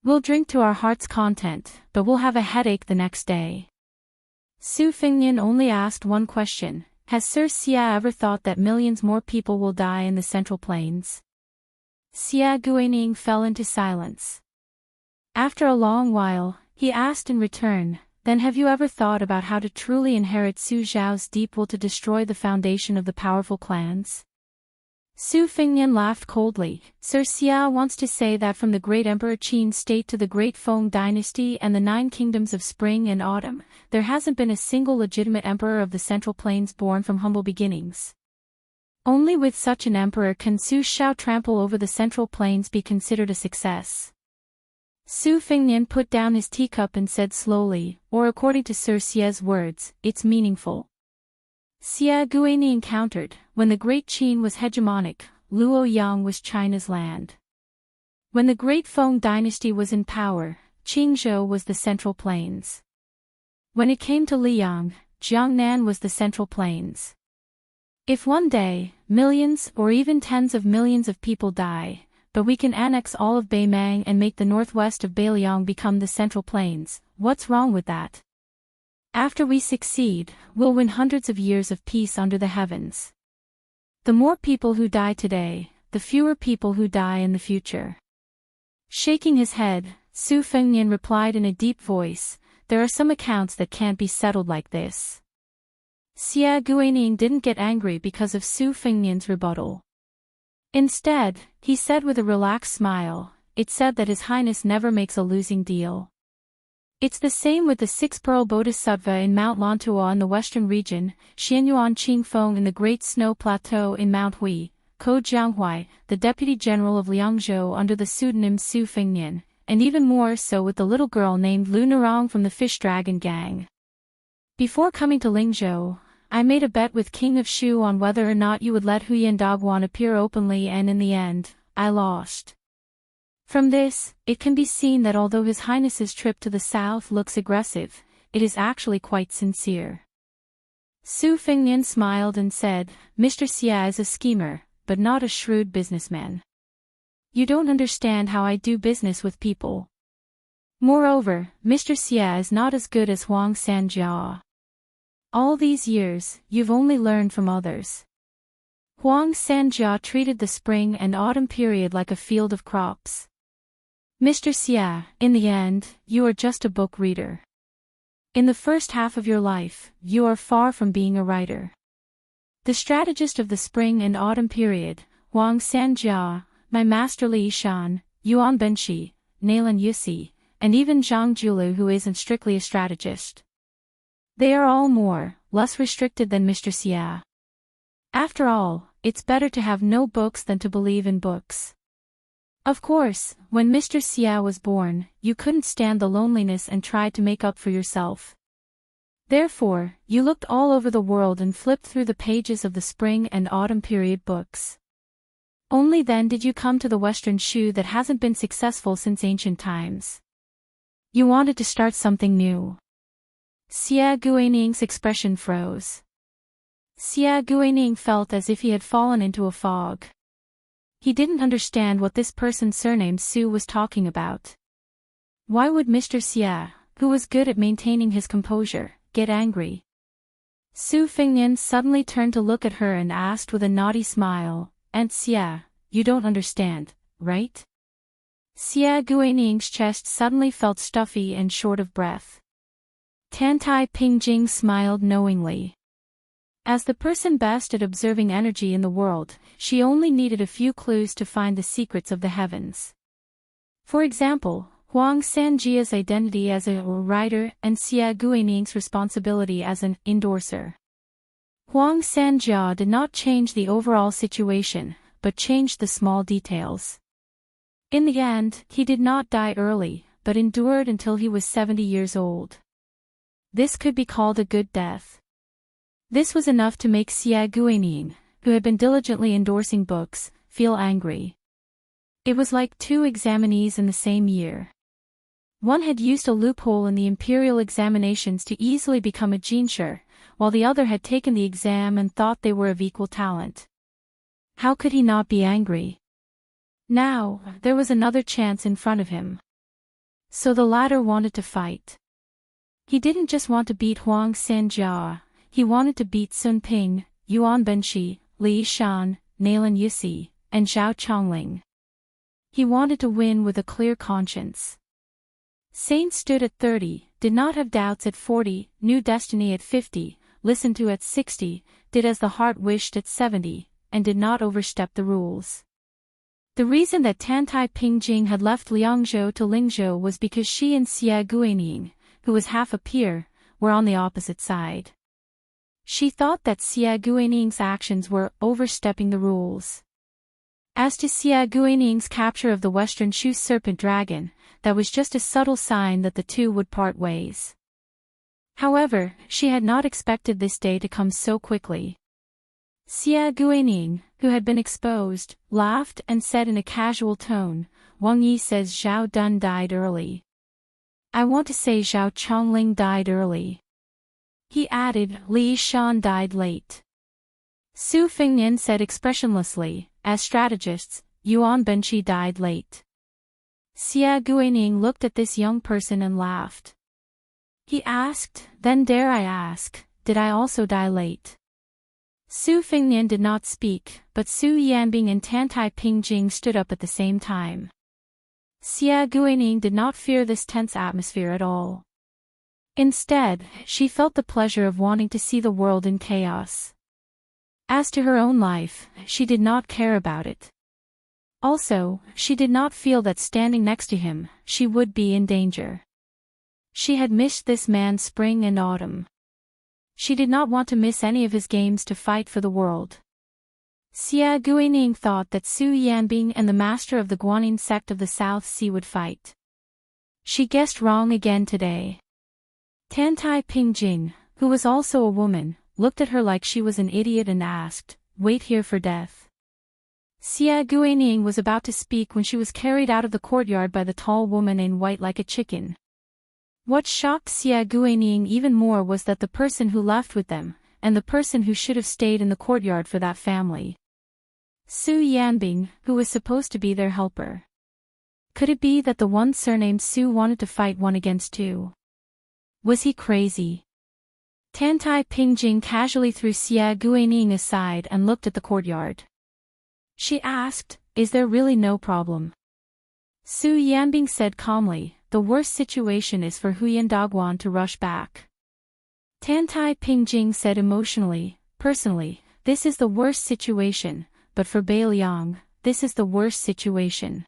We'll drink to our heart's content, but we'll have a headache the next day. Su Fengnian only asked one question, Has Sir Xia ever thought that millions more people will die in the Central Plains? Xia Guining fell into silence. After a long while, he asked in return, Then have you ever thought about how to truly inherit Su Zhao's deep will to destroy the foundation of the powerful clans? Su Fengnian laughed coldly. Sir Xia wants to say that from the great Emperor Qin's state to the great Feng dynasty and the 9 kingdoms of spring and autumn, there hasn't been a single legitimate emperor of the Central Plains born from humble beginnings. Only with such an emperor can Su Shao trample over the Central Plains be considered a success. Su Fengnian put down his teacup and said slowly, or according to Sir Xia's words, it's meaningful. Xia Guining countered, when the great Qin was hegemonic, Luoyang was China's land. When the great Feng dynasty was in power, Qingzhou was the Central Plains. When it came to Liang, Jiangnan was the Central Plains. If one day, millions or even tens of millions of people die, but we can annex all of Beimang and make the northwest of Beiliang become the Central Plains, what's wrong with that? After we succeed, we'll win hundreds of years of peace under the heavens. The more people who die today, the fewer people who die in the future. Shaking his head, Su Fengnian replied in a deep voice, There are some accounts that can't be settled like this. Xia Guining didn't get angry because of Su Fengnian's rebuttal. Instead, he said with a relaxed smile, It said that His Highness never makes a losing deal. It's the same with the 6-pearl bodhisattva in Mount Lantua in the western region, Xianyuan Qingfeng in the Great Snow Plateau in Mount Hui, Ko Jianghuai, the Deputy General of Liangzhou under the pseudonym Su Fengnian, and even more so with the little girl named Lu Narong from the Fish Dragon Gang. Before coming to Lingzhou, I made a bet with King of Shu on whether or not you would let Huyan Dogwan appear openly, and in the end, I lost. From this, it can be seen that although His Highness's trip to the south looks aggressive, it is actually quite sincere. Su Fengnian smiled and said, Mr. Xia is a schemer, but not a shrewd businessman. You don't understand how I do business with people. Moreover, Mr. Xia is not as good as Huang Sanjia. All these years, you've only learned from others. Huang Sanjia treated the spring and autumn period like a field of crops. Mr. Xia, in the end, you are just a book reader. In the first half of your life, you are far from being a writer. The strategist of the spring and autumn period, Huang Sanjia, my master Li Shan, Yuan Benshi, Nalan Yusi, and even Zhang Julu, who isn't strictly a strategist. They are all more, less restricted than Mr. Xia. After all, it's better to have no books than to believe in books. Of course, when Mr. Xia was born, you couldn't stand the loneliness and tried to make up for yourself. Therefore, you looked all over the world and flipped through the pages of the spring and autumn period books. Only then did you come to the Western shoe that hasn't been successful since ancient times. You wanted to start something new. Xia Guaning's expression froze. Xia Guaning felt as if he had fallen into a fog. He didn't understand what this person surnamed Su was talking about. Why would Mr. Xia, who was good at maintaining his composure, get angry? Su Fengnian suddenly turned to look at her and asked with a naughty smile, "Aunt Xia, you don't understand, right?" Xia Guaning's chest suddenly felt stuffy and short of breath. Tantai Pingjing smiled knowingly. As the person best at observing energy in the world, she only needed a few clues to find the secrets of the heavens. For example, Huang Sanjia's identity as a writer and Xia Guaning's responsibility as an endorser. Huang Sanjia did not change the overall situation, but changed the small details. In the end, he did not die early, but endured until he was 70 years old. This could be called a good death. This was enough to make Xia Guaning, who had been diligently endorsing books, feel angry. It was like two examinees in the same year. One had used a loophole in the imperial examinations to easily become a jinsher, while the other had taken the exam and thought they were of equal talent. How could he not be angry? Now, there was another chance in front of him. So the latter wanted to fight. He didn't just want to beat Huang Sanjia. He wanted to beat Sun Ping, Yuan Benshi, Li Shan, Nalan Yisi, and Zhao Chongling. He wanted to win with a clear conscience. Saint stood at 30, did not have doubts at 40, knew destiny at 50, listened to at 60, did as the heart wished at 70, and did not overstep the rules. The reason that Tantai Pingjing had left Liangzhou to Lingzhou was because she and Xia Guaning, who was half a peer, were on the opposite side. She thought that Xia Guaning's actions were overstepping the rules. As to Xia Guaning's capture of the Western Shoe Serpent Dragon, that was just a subtle sign that the two would part ways. However, she had not expected this day to come so quickly. Xia Guaning, who had been exposed, laughed and said in a casual tone, "Wang Yi says Zhao Dun died early. I want to say Zhao Chongling died early." He added, "Li Shan died late." Su Fengnian said expressionlessly, "As strategists, Yuan Benshi died late." Xia Guaning looked at this young person and laughed. He asked, "Then dare I ask, did I also die late?" Su Fengnian did not speak, but Su Yanbing and Tantai Pingjing stood up at the same time. Xia Guaning did not fear this tense atmosphere at all. Instead, she felt the pleasure of wanting to see the world in chaos. As to her own life, she did not care about it. Also, she did not feel that standing next to him, she would be in danger. She had missed this man spring and autumn. She did not want to miss any of his games to fight for the world. Xia Guaning thought that Su Yanbing and the master of the Guanyin sect of the South Sea would fight. She guessed wrong again today. Tantai Pingjing, who was also a woman, looked at her like she was an idiot and asked, "Wait here for death?" Xia Guaning was about to speak when she was carried out of the courtyard by the tall woman in white like a chicken. What shocked Xia Guaning even more was that the person who left with them, and the person who should have stayed in the courtyard for that family. Su Yanbing, who was supposed to be their helper. Could it be that the one surnamed Su wanted to fight one against two? Was he crazy? Tantai Pingjing casually threw Xia Guaning aside and looked at the courtyard. She asked, "Is there really no problem?" Su Yanbing said calmly, "The worst situation is for Huyan Dagwan to rush back." Tantai Pingjing said emotionally, "Personally, this is the worst situation, but for Bai Liang, this is the worst situation."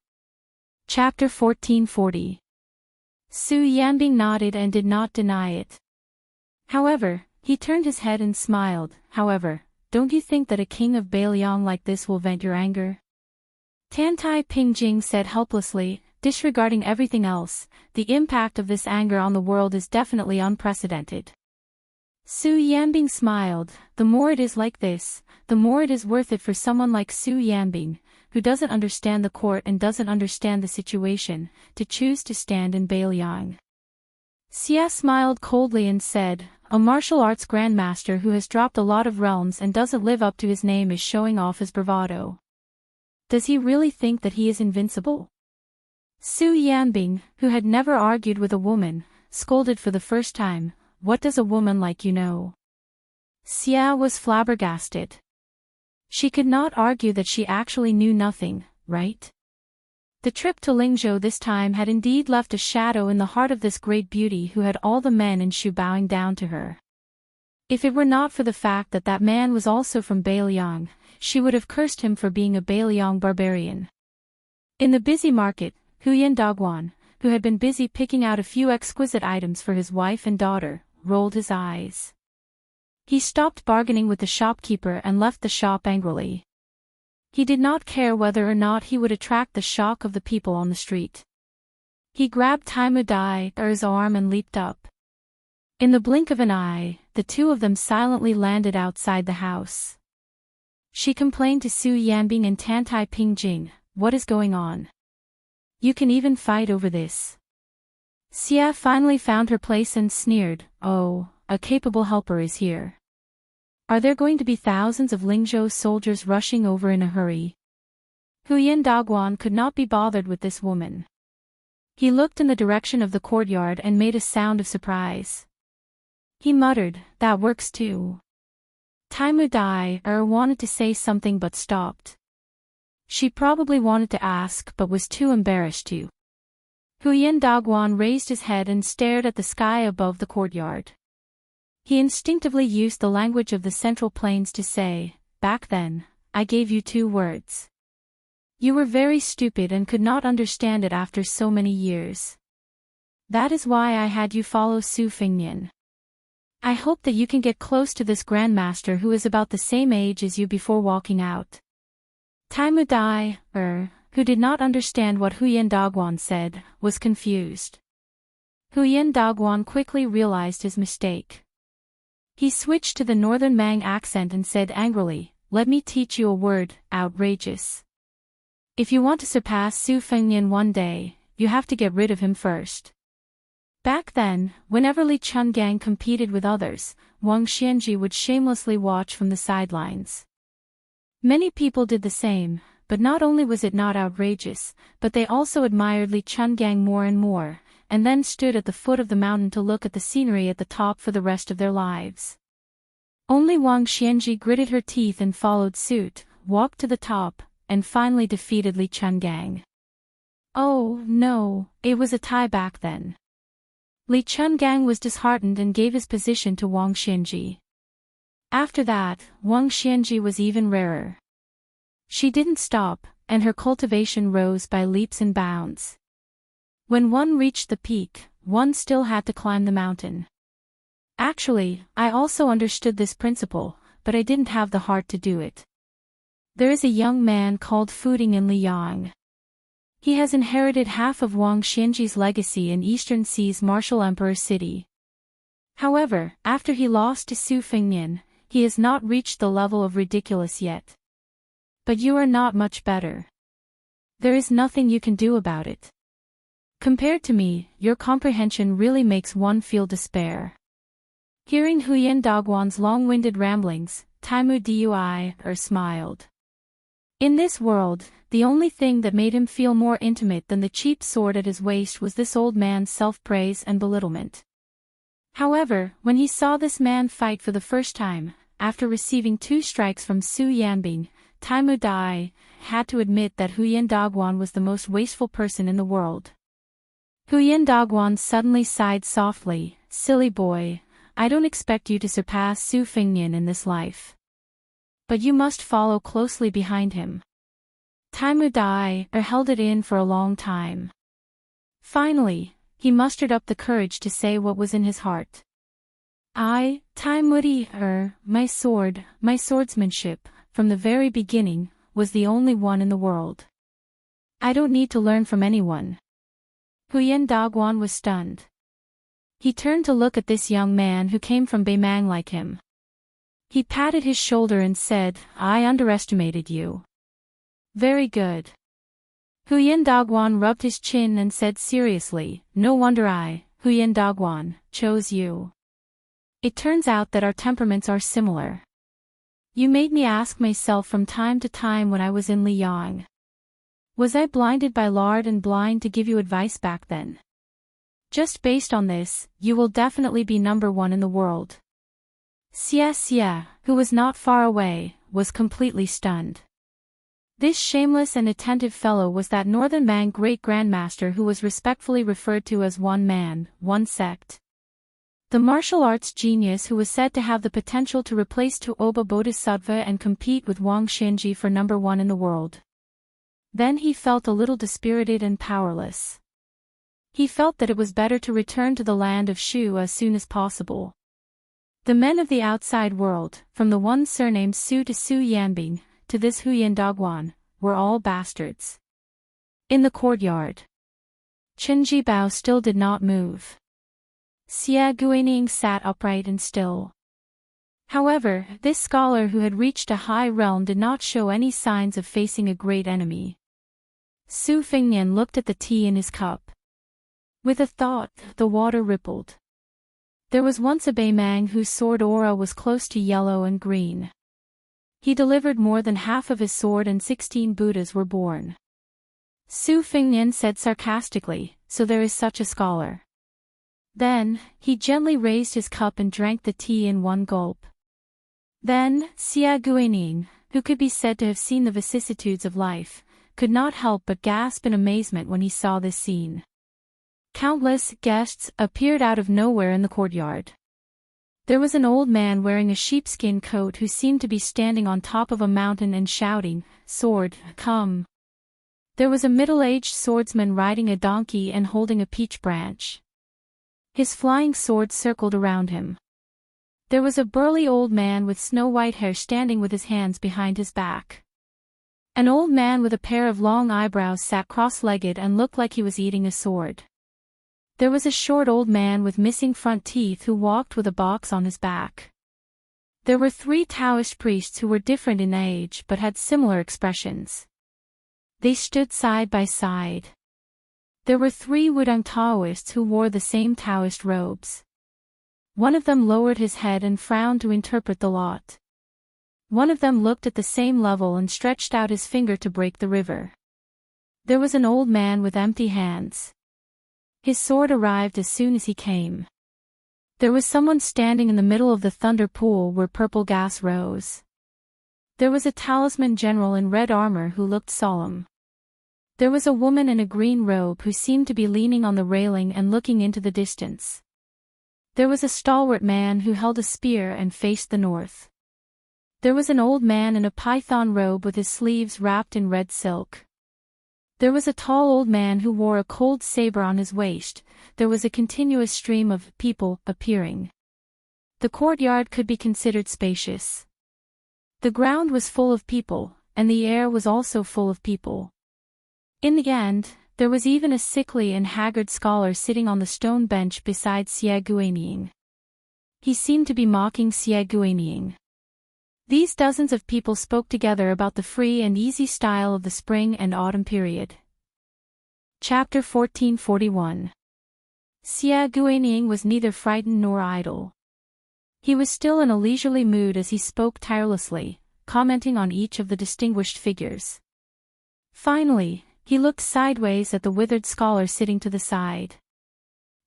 Chapter 1440. Su Yanbing nodded and did not deny it. However, he turned his head and smiled. "However, don't you think that a king of Bai Liang like this will vent your anger?" Tantai Pingjing said helplessly, disregarding everything else. The impact of this anger on the world is definitely unprecedented. Su Yanbing smiled. The more it is like this, the more it is worth it for someone like Su Yanbing, who doesn't understand the court and doesn't understand the situation, to choose to stand in Bailiang. Xia smiled coldly and said, a martial arts grandmaster who has dropped a lot of realms and doesn't live up to his name is showing off his bravado. Does he really think that he is invincible? Su Yanbing, who had never argued with a woman, scolded for the first time, what does a woman like you know? Xia was flabbergasted. She could not argue that she actually knew nothing, right? The trip to Lingzhou this time had indeed left a shadow in the heart of this great beauty who had all the men in Shu bowing down to her. If it were not for the fact that that man was also from Bailiang, she would have cursed him for being a Bailiang barbarian. In the busy market, Huyan Dogwan, who had been busy picking out a few exquisite items for his wife and daughter, rolled his eyes. He stopped bargaining with the shopkeeper and left the shop angrily. He did not care whether or not he would attract the shock of the people on the street. He grabbed Taimu Dai's arm and leaped up. In the blink of an eye, the two of them silently landed outside the house. She complained to Su Yanbing and Tantai Pingjing, what is going on? You can even fight over this. Xia finally found her place and sneered, oh, a capable helper is here. Are there going to be thousands of Lingzhou soldiers rushing over in a hurry? Huyan Dogwan could not be bothered with this woman. He looked in the direction of the courtyard and made a sound of surprise. He muttered, that works too. Taimu Dai wanted to say something but stopped. She probably wanted to ask but was too embarrassed to. Huyan Dogwan raised his head and stared at the sky above the courtyard. He instinctively used the language of the Central Plains to say, back then, I gave you 2 words. You were very stupid and could not understand it after so many years. That is why I had you follow Su Fengnian. I hope that you can get close to this grandmaster who is about the same age as you before walking out. Taimu Dai, who did not understand what Huyan Dogwan said, was confused. Huyan Dogwan quickly realized his mistake. He switched to the northern Mang accent and said angrily, let me teach you a word, outrageous. If you want to surpass Su Fengnian one day, you have to get rid of him first. Back then, whenever Li Chungang competed with others, Wang Xianji would shamelessly watch from the sidelines. Many people did the same, but not only was it not outrageous, but they also admired Li Chungang more and more, and then stood at the foot of the mountain to look at the scenery at the top for the rest of their lives. Only Wang Xianji gritted her teeth and followed suit, walked to the top, and finally defeated Li Chungang. Oh, no, it was a tie back then. Li Chungang was disheartened and gave his position to Wang Xianji. After that, Wang Xianji was even rarer. She didn't stop, and her cultivation rose by leaps and bounds. When one reached the peak, one still had to climb the mountain. Actually, I also understood this principle, but I didn't have the heart to do it. There is a young man called Fuding in Liyang. He has inherited half of Wang Xianji's legacy in Eastern Sea's martial emperor city. However, after he lost to Su Fengnian, he has not reached the level of ridiculous yet. But you are not much better. There is nothing you can do about it. Compared to me, your comprehension really makes one feel despair. Hearing Huyan Dogwan's long-winded ramblings, Taimu Dui smiled. In this world, the only thing that made him feel more intimate than the cheap sword at his waist was this old man's self-praise and belittlement. However, when he saw this man fight for the first time, after receiving 2 strikes from Su Yanbing, Taimu Dai had to admit that Huyan Dogwan was the most wasteful person in the world. Huyan Dogwan suddenly sighed softly, silly boy, I don't expect you to surpass Su Fengnian in this life. But you must follow closely behind him. Taimu Dai held it in for a long time. Finally, he mustered up the courage to say what was in his heart. Taimudi, my sword, my swordsmanship, from the very beginning, was the only one in the world. I don't need to learn from anyone. Huyen Dagwan was stunned. He turned to look at this young man who came from Beimang like him. He patted his shoulder and said, I underestimated you. Very good. Huyen Dagwan rubbed his chin and said seriously, no wonder I, Huyen Dagwan, chose you. It turns out that our temperaments are similar. You made me ask myself from time to time when I was in Liang. Was I blinded by lard and blind to give you advice back then? Just based on this, you will definitely be number one in the world. Xie, who was not far away, was completely stunned. This shameless and attentive fellow was that Northern Man great-grandmaster who was respectfully referred to as one man, one sect. The martial arts genius who was said to have the potential to replace Tuoba Bodhisattva and compete with Wang Xinji for number one in the world. Then he felt a little dispirited and powerless. He felt that it was better to return to the land of Shu as soon as possible. The men of the outside world, from the one surnamed Su to Su Yanbing, to this Huyen Dagwan, were all bastards. In the courtyard, Chen Jibao still did not move. Xie Guining sat upright and still. However, this scholar who had reached a high realm did not show any signs of facing a great enemy. Su Fengnian looked at the tea in his cup. With a thought, the water rippled. There was once a Beimang whose sword aura was close to yellow and green. He delivered more than half of his sword and 16 Buddhas were born. Su Fengnian said sarcastically, so there is such a scholar. Then, he gently raised his cup and drank the tea in one gulp. Then, Xie Guining, who could be said to have seen the vicissitudes of life, could not help but gasp in amazement when he saw this scene. Countless guests appeared out of nowhere in the courtyard. There was an old man wearing a sheepskin coat who seemed to be standing on top of a mountain and shouting, "Sword, come!" There was a middle-aged swordsman riding a donkey and holding a peach branch. His flying sword circled around him. There was a burly old man with snow-white hair standing with his hands behind his back. An old man with a pair of long eyebrows sat cross-legged and looked like he was eating a sword. There was a short old man with missing front teeth who walked with a box on his back. There were 3 Taoist priests who were different in age but had similar expressions. They stood side by side. There were 3 Wudang Taoists who wore the same Taoist robes. One of them lowered his head and frowned to interpret the lot. One of them looked at the same level and stretched out his finger to break the river. There was an old man with empty hands. His sword arrived as soon as he came. There was someone standing in the middle of the thunder pool where purple gas rose. There was a talisman general in red armor who looked solemn. There was a woman in a green robe who seemed to be leaning on the railing and looking into the distance. There was a stalwart man who held a spear and faced the north. There was an old man in a python robe with his sleeves wrapped in red silk. There was a tall old man who wore a cold saber on his waist. There was a continuous stream of people appearing. The courtyard could be considered spacious. The ground was full of people, and the air was also full of people. In the end, there was even a sickly and haggard scholar sitting on the stone bench beside Xie Guining. He seemed to be mocking Xie Guining. These dozens of people spoke together about the free and easy style of the spring and autumn period. Chapter 1441. Xie Guining was neither frightened nor idle. He was still in a leisurely mood as he spoke tirelessly, commenting on each of the distinguished figures. Finally, he looked sideways at the withered scholar sitting to the side.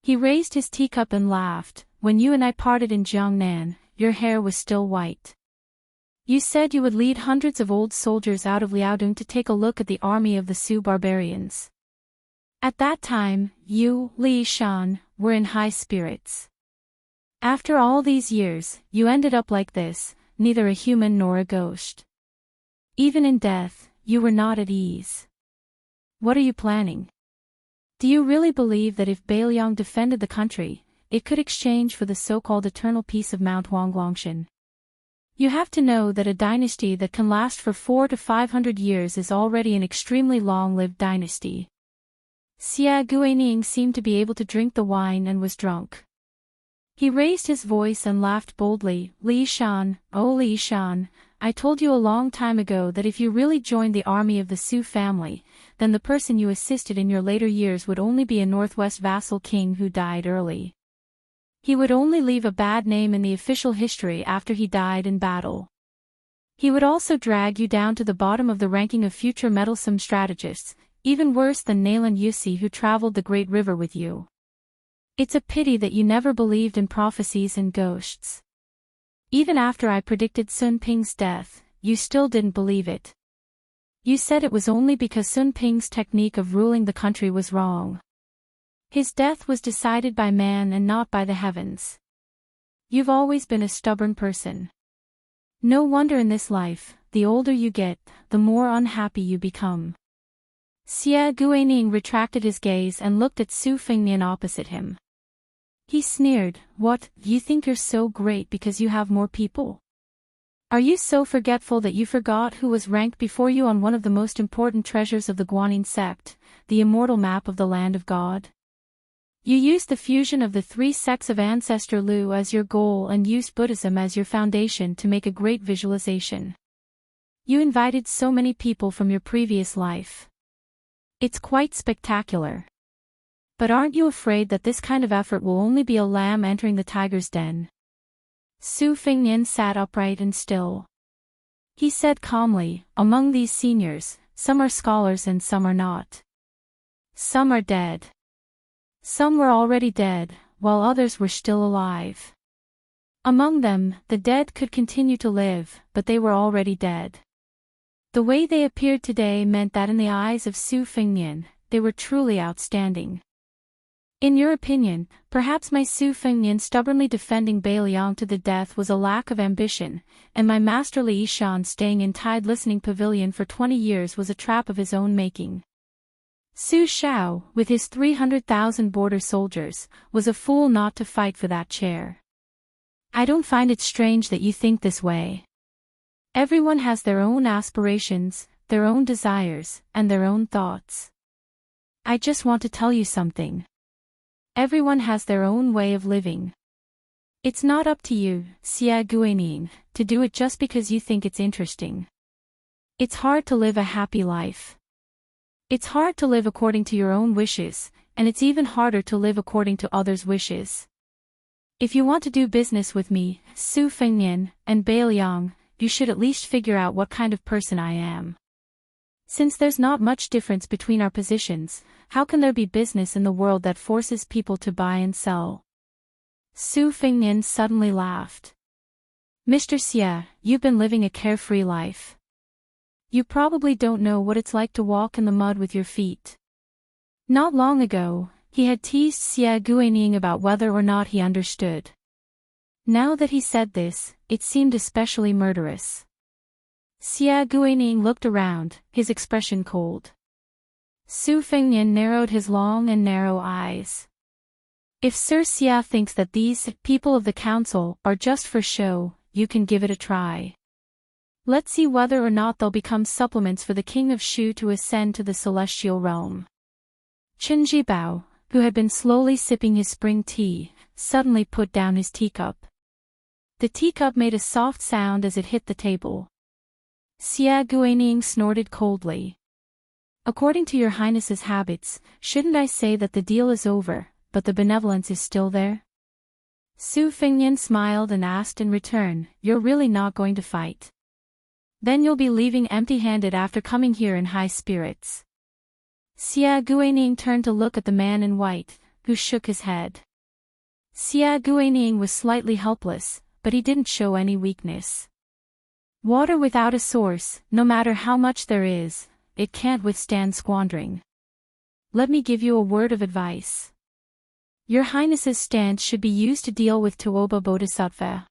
He raised his teacup and laughed. When you and I parted in Jiangnan, your hair was still white. You said you would lead hundreds of old soldiers out of Liaodong to take a look at the army of the Su barbarians. At that time, you, Li Shan, were in high spirits. After all these years, you ended up like this, neither a human nor a ghost. Even in death, you were not at ease. What are you planning? Do you really believe that if Beiliang defended the country, it could exchange for the so-called eternal peace of Mount Huanglongshan? You have to know that a dynasty that can last for 400 to 500 years is already an extremely long-lived dynasty. Xia Guining seemed to be able to drink the wine and was drunk. He raised his voice and laughed boldly. Li Shan, oh Li Shan, I told you a long time ago that if you really joined the army of the Su family, then the person you assisted in your later years would only be a northwest vassal king who died early. He would only leave a bad name in the official history after he died in battle. He would also drag you down to the bottom of the ranking of future meddlesome strategists, even worse than Nalan Yusi who traveled the Great River with you. It's a pity that you never believed in prophecies and ghosts. Even after I predicted Sun Ping's death, you still didn't believe it. You said it was only because Sun Ping's technique of ruling the country was wrong. His death was decided by man and not by the heavens. You've always been a stubborn person. No wonder in this life, the older you get, the more unhappy you become. Xia Guining retracted his gaze and looked at Su Fengnian opposite him. He sneered, "What, you think you're so great because you have more people? Are you so forgetful that you forgot who was ranked before you on one of the most important treasures of the Guanyin sect, the immortal map of the Land of God? You used the fusion of the 3 sects of Ancestor Lu as your goal and used Buddhism as your foundation to make a great visualization. You invited so many people from your previous life. It's quite spectacular. But aren't you afraid that this kind of effort will only be a lamb entering the tiger's den?" Su Fengnian sat upright and still. He said calmly, "Among these seniors, some are scholars and some are not. Some are dead. Some were already dead, while others were still alive. Among them, the dead could continue to live, but they were already dead. The way they appeared today meant that in the eyes of Su Fengnian, they were truly outstanding. In your opinion, perhaps my Su Fengnian stubbornly defending Bailiang to the death was a lack of ambition, and my master Li Shan staying in Tide Listening Pavilion for 20 years was a trap of his own making. Su Shao, with his 300,000 border soldiers, was a fool not to fight for that chair. I don't find it strange that you think this way. Everyone has their own aspirations, their own desires, and their own thoughts. I just want to tell you something. Everyone has their own way of living. It's not up to you, Xia Guining, to do it just because you think it's interesting. It's hard to live a happy life. It's hard to live according to your own wishes, and it's even harder to live according to others' wishes. If you want to do business with me, Su Fengnian, and Bailiang, you should at least figure out what kind of person I am. Since there's not much difference between our positions, how can there be business in the world that forces people to buy and sell?" Su Fengnian suddenly laughed. "Mr. Xia, you've been living a carefree life. You probably don't know what it's like to walk in the mud with your feet." Not long ago, he had teased Xia Guining about whether or not he understood. Now that he said this, it seemed especially murderous. Xia Guining looked around, his expression cold. Su Fengnian narrowed his long and narrow eyes. "If Sir Xia thinks that these people of the council are just for show, you can give it a try. Let's see whether or not they'll become supplements for the King of Shu to ascend to the celestial realm." Chen Jibao, who had been slowly sipping his spring tea, suddenly put down his teacup. The teacup made a soft sound as it hit the table. Xia Guining snorted coldly. "According to your Highness's habits, shouldn't I say that the deal is over, but the benevolence is still there?" Su Fengnian smiled and asked in return, "You're really not going to fight? Then you'll be leaving empty-handed after coming here in high spirits." Xia Guining turned to look at the man in white, who shook his head. Xia Guining was slightly helpless, but he didn't show any weakness. Water without a source, no matter how much there is, it can't withstand squandering. Let me give you a word of advice. Your Highness's stance should be used to deal with Tuoba Bodhisattva.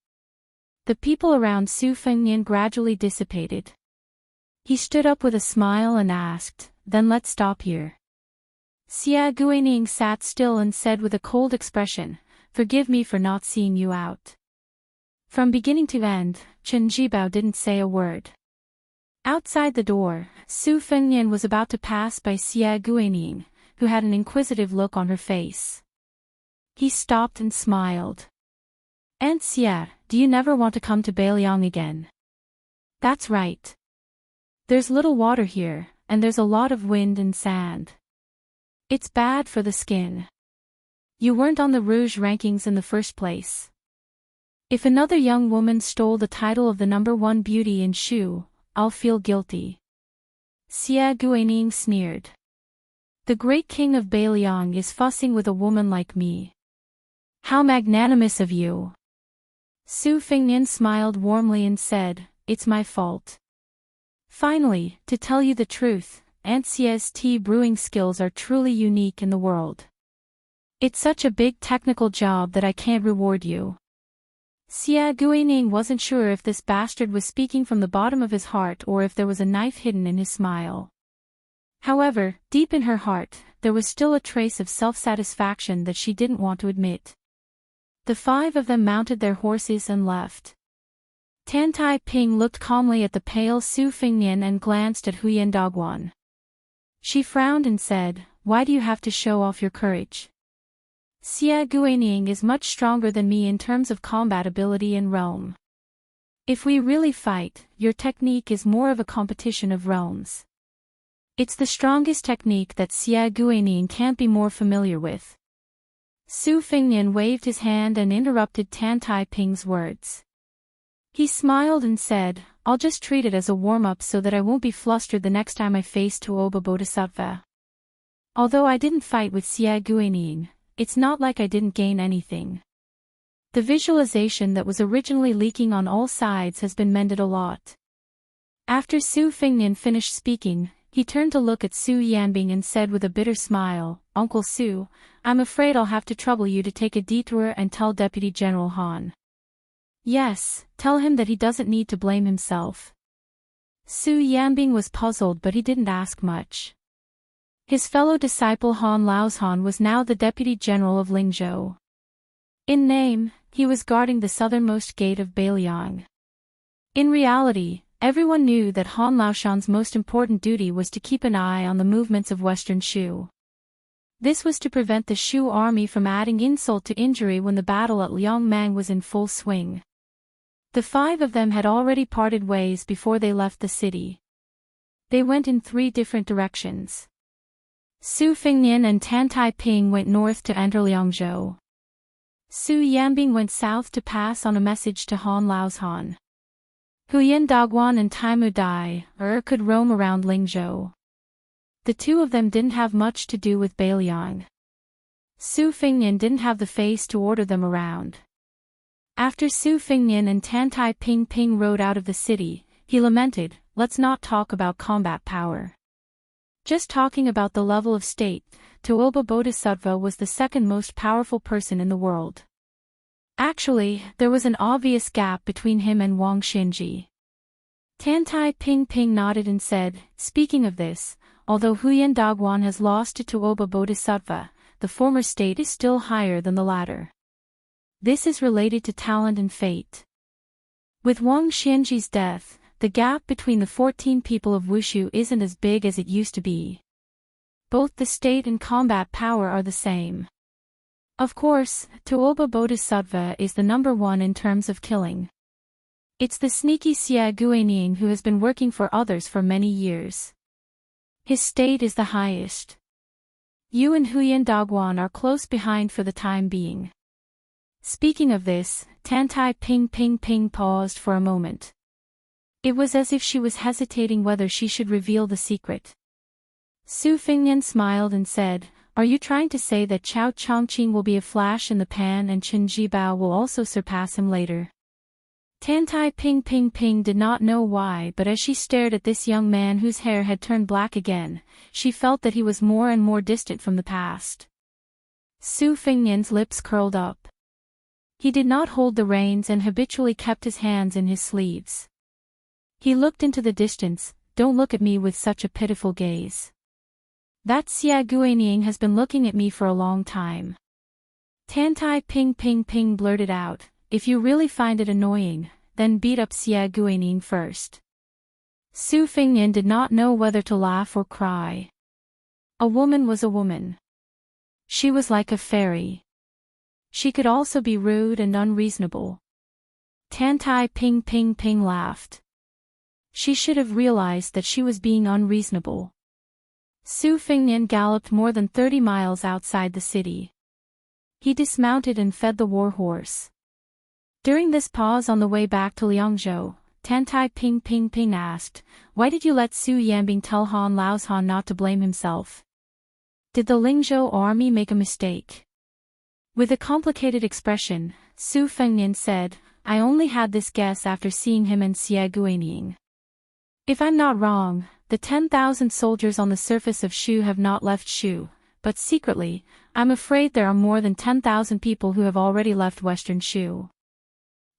The people around Su Fengnian gradually dissipated. He stood up with a smile and asked, "Then let's stop here." Xia Guining sat still and said with a cold expression, "Forgive me for not seeing you out. From beginning to end, Chen Jibao didn't say a word. Outside the door, Su Fengnian was about to pass by Xie Guining, who had an inquisitive look on her face. He stopped and smiled. "Aunt Xie, do you never want to come to Bailiang again?" "That's right. There's little water here, and there's a lot of wind and sand. It's bad for the skin. You weren't on the Rouge rankings in the first place. If another young woman stole the title of the #1 beauty in Shu, I'll feel guilty." Xie Guining sneered. "The great king of Bailiang is fussing with a woman like me. How magnanimous of you." Su Fengnian smiled warmly and said, "It's my fault. Finally, to tell you the truth, Aunt Xie's tea brewing skills are truly unique in the world. It's such a big technical job that I can't reward you." Xie Guining wasn't sure if this bastard was speaking from the bottom of his heart or if there was a knife hidden in his smile. However, deep in her heart, there was still a trace of self-satisfaction that she didn't want to admit. The 5 of them mounted their horses and left. Tan Tai Ping looked calmly at the pale Su Fengnian and glanced at Huyan Dogwan. She frowned and said, "Why do you have to show off your courage? Xie Guining is much stronger than me in terms of combat ability and realm. If we really fight, your technique is more of a competition of realms. It's the strongest technique that Xie Guining can't be more familiar with." Su Fengnian waved his hand and interrupted Tan Tai Ping's words. He smiled and said, "I'll just treat it as a warm-up so that I won't be flustered the next time I face Tuoba Bodhisattva. Although I didn't fight with Xie Guining, it's not like I didn't gain anything. The visualization that was originally leaking on all sides has been mended a lot." After Su Fengnian finished speaking, he turned to look at Su Yanbing and said with a bitter smile, "Uncle Su, I'm afraid I'll have to trouble you to take a detour and tell Deputy General Han." "Yes, tell him that he doesn't need to blame himself." Su Yanbing was puzzled but he didn't ask much. His fellow disciple Han Laozhan was now the Deputy General of Lingzhou. In name, he was guarding the southernmost gate of Bailiang. In reality, everyone knew that Han Laoshan's most important duty was to keep an eye on the movements of Western Shu. This was to prevent the Shu army from adding insult to injury when the battle at Liangmang was in full swing. The 5 of them had already parted ways before they left the city. They went in 3 different directions. Su Fengnian and Tan Tai Ping went north to enter Liangzhou. Su Yanbing went south to pass on a message to Han Laozhan. Huyan Dogwan and Taimu Dai could roam around Lingzhou. The 2 of them didn't have much to do with Bailiang. Su Fengnian didn't have the face to order them around. After Su Fengnian and Tan Tai Ping rode out of the city, he lamented, "Let's not talk about combat power. Just talking about the level of state, Tuoba Bodhisattva was the 2nd most powerful person in the world. Actually, there was an obvious gap between him and Wang Xinji." Tan Tai Ping nodded and said, "Speaking of this, although Huyan Dogwan has lost to Tuoba Bodhisattva, the former state is still higher than the latter. This is related to talent and fate. With Wang Xinji's death, the gap between the 14 people of Wushu isn't as big as it used to be. Both the state and combat power are the same. Of course, Tuoba Bodhisattva is the #1 in terms of killing. It's the sneaky Xie Guining who has been working for others for many years. His state is the highest. You and Huyan Dogwan are close behind for the time being." Speaking of this, Tan Tai Ping paused for a moment. It was as if she was hesitating whether she should reveal the secret. Su Fengnian smiled and said, "Are you trying to say that Chao Chongqing will be a flash in the pan and Chen Jibao will also surpass him later?" Tan Tai Ping did not know why, but as she stared at this young man whose hair had turned black again, she felt that he was more and more distant from the past. Su Fengnian's lips curled up. He did not hold the reins and habitually kept his hands in his sleeves. He looked into the distance. "Don't look at me with such a pitiful gaze. That Xie Guining has been looking at me for a long time." Tan Tai Ping blurted out, if you really find it annoying, then beat up Xie Guanyin first. Su Fengnian did not know whether to laugh or cry. A woman was a woman. She was like a fairy. She could also be rude and unreasonable. Tantai Ping Ping Ping laughed. She should have realized that she was being unreasonable. Su Fengnian galloped more than 30 miles outside the city. He dismounted and fed the war horse. During this pause on the way back to Liangzhou, Tantai Ping Ping Ping asked, "Why did you let Su Yanbing tell Han Laoshan not to blame himself? Did the Lingzhou army make a mistake?" With a complicated expression, Su Fengnian said, "I only had this guess after seeing him and Xie Guanyin. If I'm not wrong, the 10,000 soldiers on the surface of Shu have not left Shu, but secretly, I'm afraid there are more than 10,000 people who have already left Western Shu."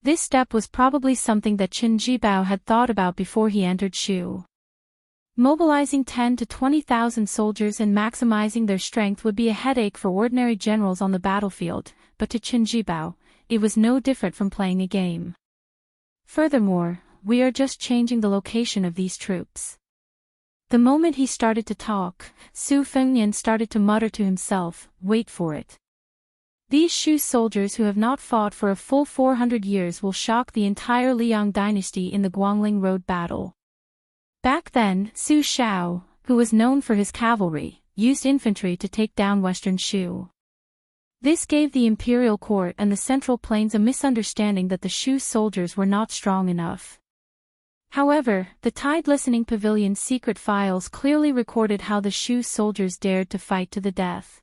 This step was probably something that Qin Jibao had thought about before he entered Shu. Mobilizing 10 to 20,000 soldiers and maximizing their strength would be a headache for ordinary generals on the battlefield, but to Qin Jibao, it was no different from playing a game. Furthermore, we are just changing the location of these troops. The moment he started to talk, Su Fengnian started to mutter to himself, "Wait for it. These Shu soldiers who have not fought for a full 400 years will shock the entire Liang dynasty in the Guangling Road battle." Back then, Su Shao, who was known for his cavalry, used infantry to take down Western Shu. This gave the imperial court and the Central Plains a misunderstanding that the Shu soldiers were not strong enough. However, the Tide Listening Pavilion's secret files clearly recorded how the Shu soldiers dared to fight to the death.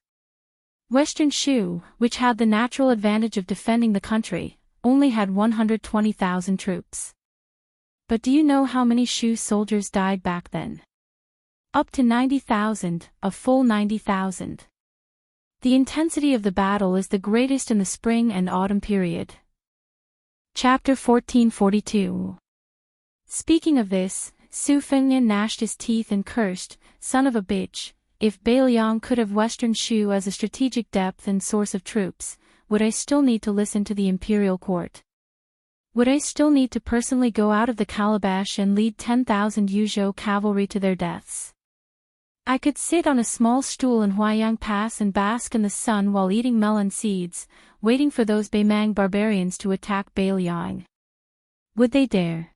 Western Shu, which had the natural advantage of defending the country, only had 120,000 troops. But do you know how many Shu soldiers died back then? Up to 90,000, a full 90,000. The intensity of the battle is the greatest in the spring and autumn period. Chapter 1442. Speaking of this, Su Fengnian gnashed his teeth and cursed, "Son of a bitch, if Beiliang could have Western Shu as a strategic depth and source of troops, would I still need to listen to the imperial court? Would I still need to personally go out of the calabash and lead 10,000 Yuzhou cavalry to their deaths? I could sit on a small stool in Huaiyang Pass and bask in the sun while eating melon seeds, waiting for those Beimang barbarians to attack Beiliang. Would they dare?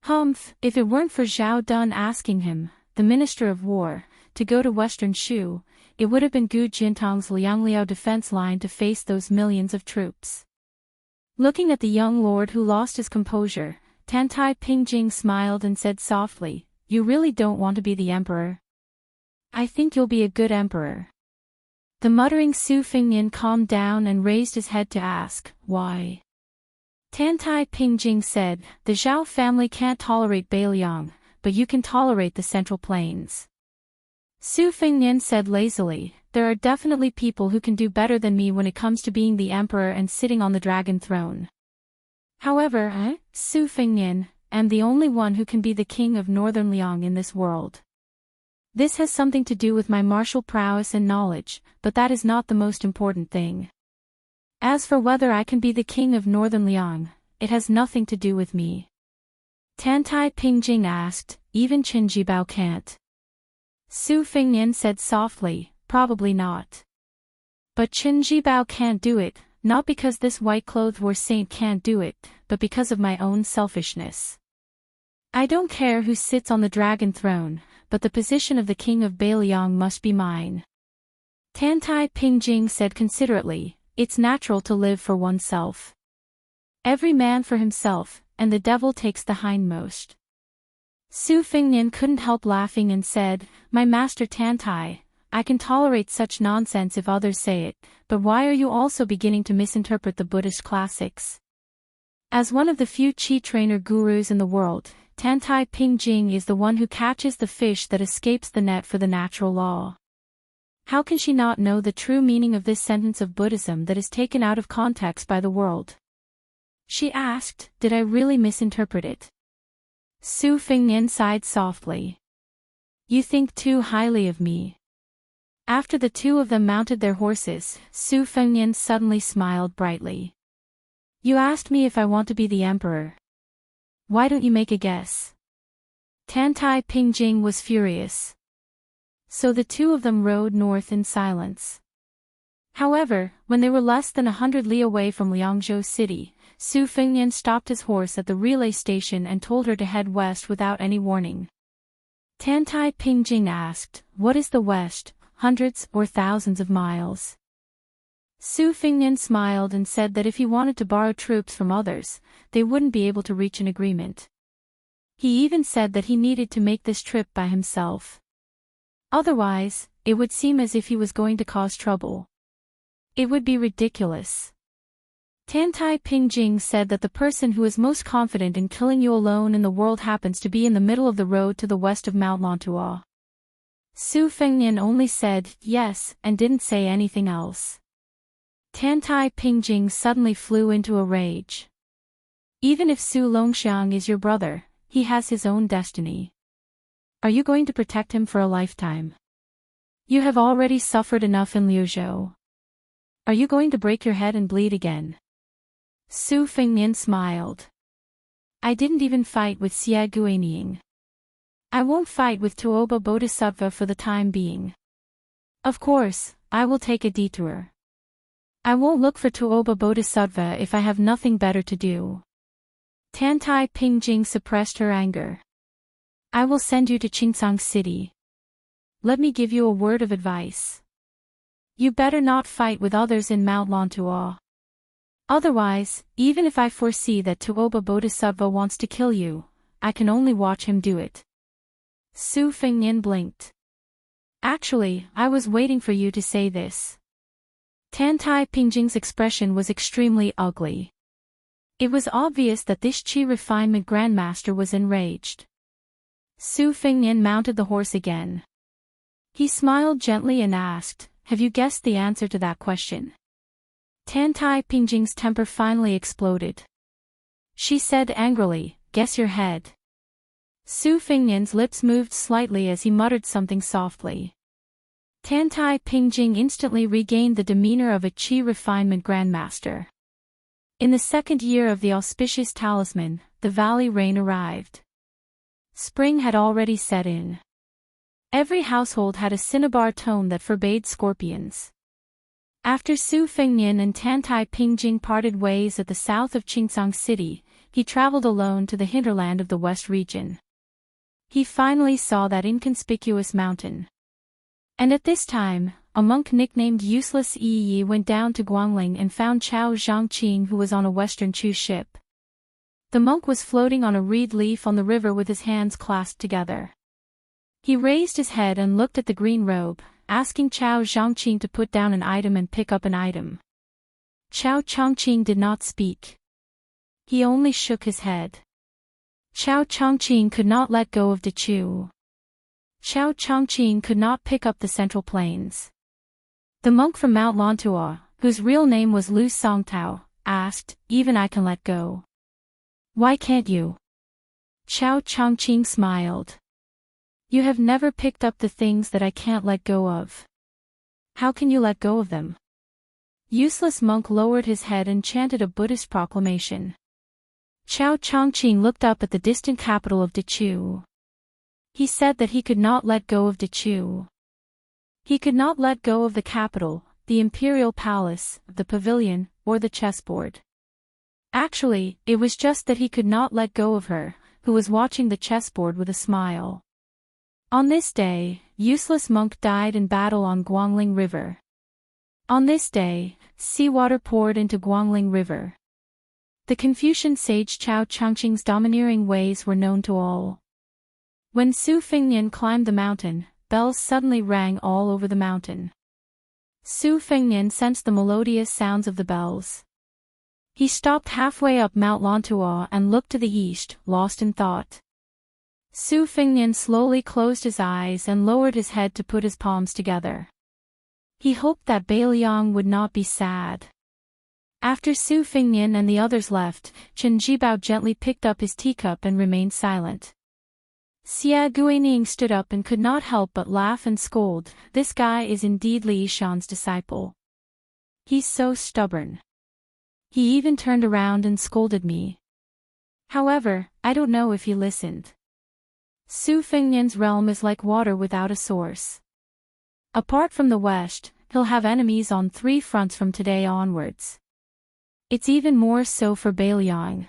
Humph, if it weren't for Zhao Dun asking him, the Minister of War, to go to Western Shu, it would have been Gu Jintang's Liangliao defense line to face those millions of troops." Looking at the young lord who lost his composure, Tantai Pingjing smiled and said softly, "You really don't want to be the emperor? I think you'll be a good emperor." The muttering Su Fengnian calmed down and raised his head to ask, "Why?" Tantai Pingjing said, "The Zhao family can't tolerate Beiliang, but you can tolerate the Central Plains." Su Fengnian said lazily, "There are definitely people who can do better than me when it comes to being the emperor and sitting on the dragon throne. However, I, Su Fengnian, am the only one who can be the king of Northern Liang in this world. This has something to do with my martial prowess and knowledge, but that is not the most important thing. As for whether I can be the king of Northern Liang, it has nothing to do with me." Tantai Pingjing asked, "Even Qin Jibao can't?" Su Fengnian said softly, "Probably not. But Qin Jibao can't do it, not because this white-clothed war saint can't do it, but because of my own selfishness. I don't care who sits on the dragon throne, but the position of the king of Beiliang must be mine." Tantai Pingjing said considerately, "It's natural to live for oneself. Every man for himself, and the devil takes the hindmost." Su Fengnian couldn't help laughing and said, "My master Tantai, I can tolerate such nonsense if others say it, but why are you also beginning to misinterpret the Buddhist classics? As one of the few Chi trainer gurus in the world, Tantai Pingjing is the one who catches the fish that escapes the net for the natural law. How can she not know the true meaning of this sentence of Buddhism that is taken out of context by the world?" She asked, "Did I really misinterpret it?" Su Fengnian sighed softly. "You think too highly of me." After the two of them mounted their horses, Su Fengnian suddenly smiled brightly. You asked me if I want to be the emperor. Why don't you make a guess? Tantai Pingjing was furious. So the two of them rode north in silence. However, when they were less than 100 li away from Liangzhou City, Su Fengnian stopped his horse at the relay station and told her to head west without any warning. Tantai Pingjing asked, "What is the west, hundreds or thousands of miles?" Su Fengnian smiled and said that if he wanted to borrow troops from others, they wouldn't be able to reach an agreement. He even said that he needed to make this trip by himself. Otherwise, it would seem as if he was going to cause trouble. It would be ridiculous. Tantai Pingjing said that the person who is most confident in killing you alone in the world happens to be in the middle of the road to the west of Mount Lantua. Su Fengnian only said yes and didn't say anything else. Tantai Pingjing suddenly flew into a rage. Even if Su Longxiang is your brother, he has his own destiny. Are you going to protect him for a lifetime? You have already suffered enough in Liuzhou. Are you going to break your head and bleed again? Su Fengnian smiled. I didn't even fight with Xia Guinying. I won't fight with Tuoba Bodhisattva for the time being. Of course, I will take a detour. I won't look for Tuoba Bodhisattva if I have nothing better to do. Tantai Pingjing suppressed her anger. I will send you to Qingcang City. Let me give you a word of advice. You better not fight with others in Mount Lantua. Otherwise, even if I foresee that Tuoba Bodhisattva wants to kill you, I can only watch him do it. Su Fengnian blinked. Actually, I was waiting for you to say this. Tantai Pingjing's expression was extremely ugly. It was obvious that this Qi refinement grandmaster was enraged. Su Fengnian mounted the horse again. He smiled gently and asked, "Have you guessed the answer to that question?" Tantai Pingjing's temper finally exploded. She said angrily, "Guess your head." Su Fengnian's lips moved slightly as he muttered something softly. Tantai Pingjing instantly regained the demeanor of a Qi refinement grandmaster. In the second year of the auspicious talisman, the valley rain arrived. Spring had already set in. Every household had a cinnabar tone that forbade scorpions. After Su Fengnian and Tantai Pingjing parted ways at the south of Qingcang City, he traveled alone to the hinterland of the west region. He finally saw that inconspicuous mountain. And at this time, a monk nicknamed Useless Yi went down to Guangling and found Chao Zhangqing, who was on a western Chu ship. The monk was floating on a reed leaf on the river with his hands clasped together. He raised his head and looked at the green robe, asking Chao Zhangqing to put down an item and pick up an item. Chao Changqing did not speak. He only shook his head. Chao Changqing could not let go of Dechu. Chao Changqing could not pick up the Central Plains. The monk from Mount Lantua, whose real name was Lu Songtao, asked, "Even I can let go. Why can't you?" Chao Changqing smiled. "You have never picked up the things that I can't let go of. How can you let go of them?" Useless monk lowered his head and chanted a Buddhist proclamation. Chao Changqing looked up at the distant capital of Dechu. He said that he could not let go of Dechu. He could not let go of the capital, the imperial palace, the pavilion, or the chessboard. Actually, it was just that he could not let go of her, who was watching the chessboard with a smile. On this day, Useless monk died in battle on Guangling River. On this day, seawater poured into Guangling River. The Confucian sage Chao Changqing's domineering ways were known to all. When Su Fengnian climbed the mountain, bells suddenly rang all over the mountain. Su Fengnian sensed the melodious sounds of the bells. He stopped halfway up Mount Lantua and looked to the east, lost in thought. Su Fengnian slowly closed his eyes and lowered his head to put his palms together. He hoped that Bailiang would not be sad. After Su Fengnian and the others left, Chen Jibao gently picked up his teacup and remained silent. Xia Guinying stood up and could not help but laugh and scold, "This guy is indeed Li Yishan's disciple. He's so stubborn. He even turned around and scolded me. However, I don't know if he listened. Su Fengnian's realm is like water without a source. Apart from the West, he'll have enemies on 3 fronts from today onwards. It's even more so for Bailiang.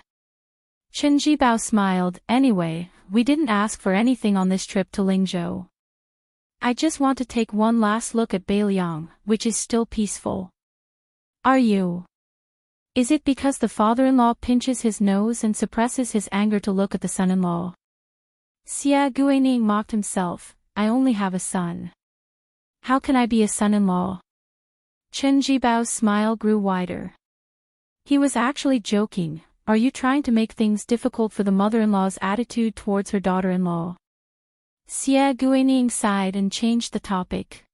Chen Jibao smiled. Anyway, we didn't ask for anything on this trip to Lingzhou. I just want to take one last look at Bailiang, which is still peaceful. Are you? Is it because the father-in-law pinches his nose and suppresses his anger to look at the son-in-law? Xia Guining mocked himself. I only have a son. How can I be a son-in-law? Chen Jibao's smile grew wider. He was actually joking. Are you trying to make things difficult for the mother-in-law's attitude towards her daughter-in-law? Xia Guining sighed and changed the topic.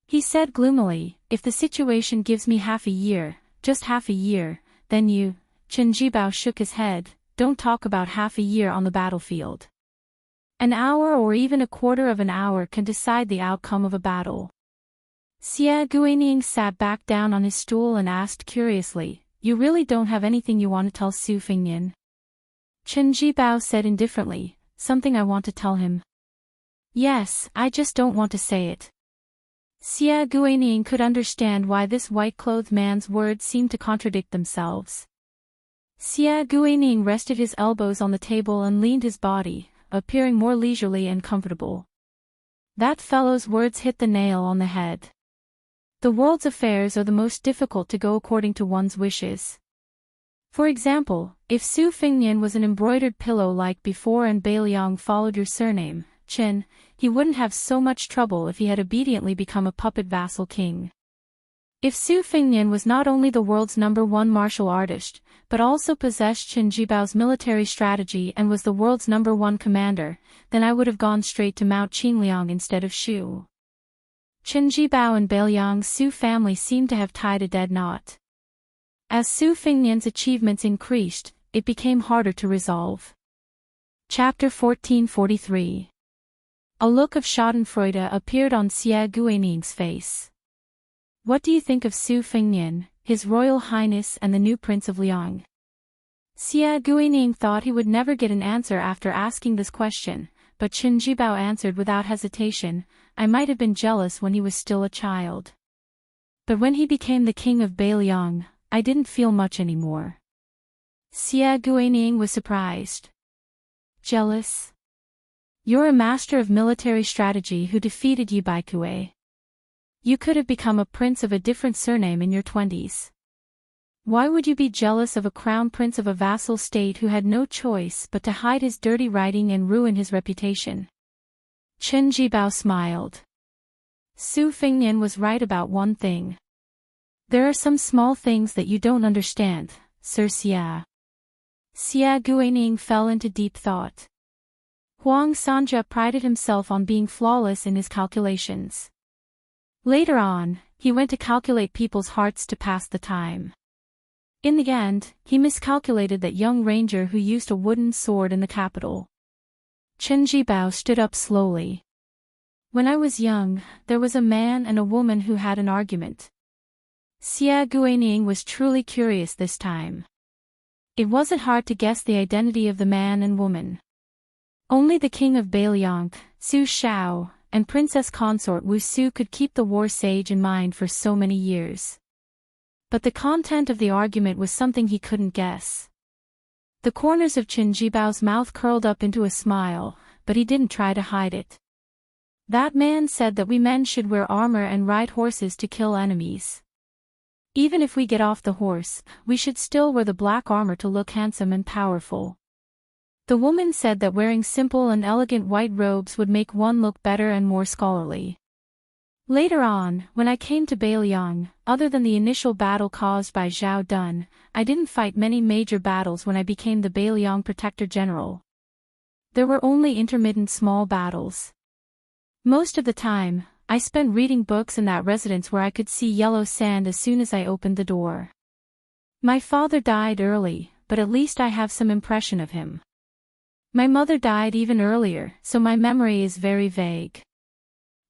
He said gloomily, if the situation gives me half a year, just half a year, then you, Chen Jibao shook his head, don't talk about half a year on the battlefield. An hour or even a quarter of an hour can decide the outcome of a battle. Xia Guining sat back down on his stool and asked curiously, you really don't have anything you want to tell Su Fengnian? Chen Jibao said indifferently, something I want to tell him. Yes, I just don't want to say it. Xia Guining could understand why this white-clothed man's words seemed to contradict themselves. Xia Guining rested his elbows on the table and leaned his body, appearing more leisurely and comfortable. That fellow's words hit the nail on the head. The world's affairs are the most difficult to go according to one's wishes. For example, if Su Fengnian was an embroidered pillow like before and Bailiang followed your surname, Chen, he wouldn't have so much trouble if he had obediently become a puppet vassal king. If Su Fengnian was not only the world's #1 martial artist, but also possessed Chen Jibao's military strategy and was the world's #1 commander, then I would have gone straight to Mount Qingliang instead of Shu. Chen Jibao and Bailiang's Su family seemed to have tied a dead knot. As Su Fengnian's achievements increased, it became harder to resolve. Chapter 1443. A look of schadenfreude appeared on Xia Guining's face. What do you think of Su Fengnian, His Royal Highness and the new Prince of Liang? Xia Guining thought he would never get an answer after asking this question, but Chen Jibao answered without hesitation, I might have been jealous when he was still a child. But when he became the king of Bailiang, I didn't feel much anymore. Xia Guining was surprised. Jealous? You're a master of military strategy who defeated Yi Baikue. You could have become a prince of a different surname in your 20s. Why would you be jealous of a crown prince of a vassal state who had no choice but to hide his dirty writing and ruin his reputation? Chen Jibao smiled. Su Fengnian was right about one thing. There are some small things that you don't understand, Sir Xia. Xia Guining fell into deep thought. Huang Sanja prided himself on being flawless in his calculations. Later on, he went to calculate people's hearts to pass the time. In the end, he miscalculated that young ranger who used a wooden sword in the capital. Chen Jibao stood up slowly. When I was young, there was a man and a woman who had an argument. Xia Guining was truly curious this time. It wasn't hard to guess the identity of the man and woman. Only the king of Bailiang, Su Shao, and princess consort Wu Su could keep the war sage in mind for so many years. But the content of the argument was something he couldn't guess. The corners of Chen Jibao's mouth curled up into a smile, but he didn't try to hide it. That man said that we men should wear armor and ride horses to kill enemies. Even if we get off the horse, we should still wear the black armor to look handsome and powerful. The woman said that wearing simple and elegant white robes would make one look better and more scholarly. Later on, when I came to Bailiang, other than the initial battle caused by Zhao Dun, I didn't fight many major battles when I became the Bailiang Protector General. There were only intermittent small battles. Most of the time, I spent reading books in that residence where I could see yellow sand as soon as I opened the door. My father died early, but at least I have some impression of him. My mother died even earlier, so my memory is very vague.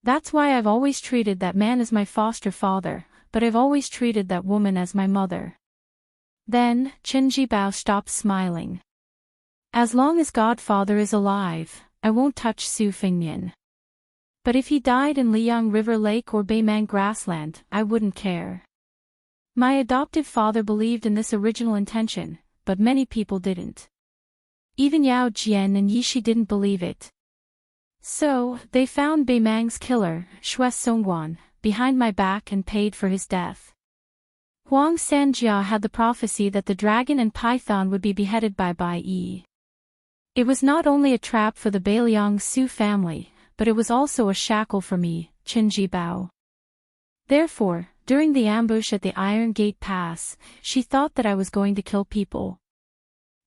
That's why I've always treated that man as my foster father, but I've always treated that woman as my mother. Then, Chen Jibao stopped smiling. As long as Godfather is alive, I won't touch Su Fengnian. But if he died in Liang River Lake or Beimang grassland, I wouldn't care. My adoptive father believed in this original intention, but many people didn't. Even Yao Jian and Yishi didn't believe it. So, they found Beimang's killer, Xue Songguan, behind my back and paid for his death. Huang Sanjia had the prophecy that the dragon and python would be beheaded by Bai Yi. It was not only a trap for the Beiliang Su family, but it was also a shackle for me, Qin Jibao. Therefore, during the ambush at the Iron Gate Pass, she thought that I was going to kill people.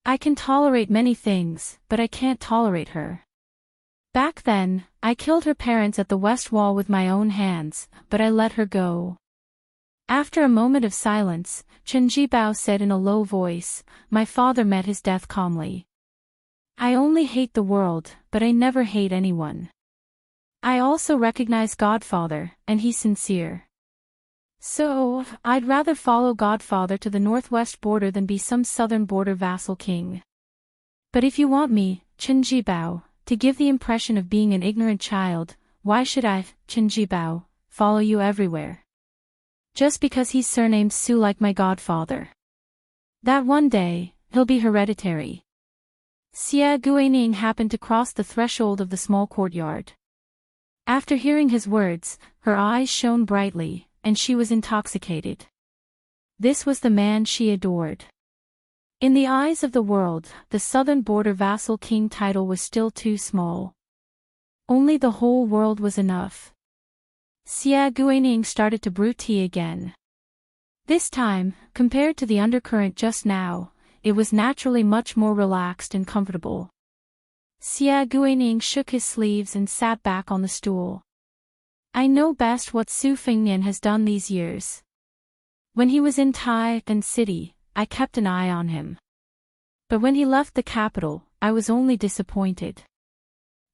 I can tolerate many things, but I can't tolerate her. Back then, I killed her parents at the West Wall with my own hands, but I let her go. After a moment of silence, Chen Jibao said in a low voice, "My father met his death calmly. I only hate the world, but I never hate anyone. I also recognize Godfather, and he's sincere. So, I'd rather follow Godfather to the northwest border than be some southern border vassal king. But if you want me, Chen Jibao, to give the impression of being an ignorant child, why should I, Chen Jibao, follow you everywhere? Just because he's surnamed Su like my godfather. That one day, he'll be hereditary." Xie Guining happened to cross the threshold of the small courtyard. After hearing his words, her eyes shone brightly, and she was intoxicated. This was the man she adored. In the eyes of the world, the southern border vassal king title was still too small. Only the whole world was enough. Xie Guining started to brew tea again. This time, compared to the undercurrent just now, it was naturally much more relaxed and comfortable. Xie Guining shook his sleeves and sat back on the stool. I know best what Su Fengnian has done these years. When he was in Tai and City, I kept an eye on him. But when he left the capital, I was only disappointed.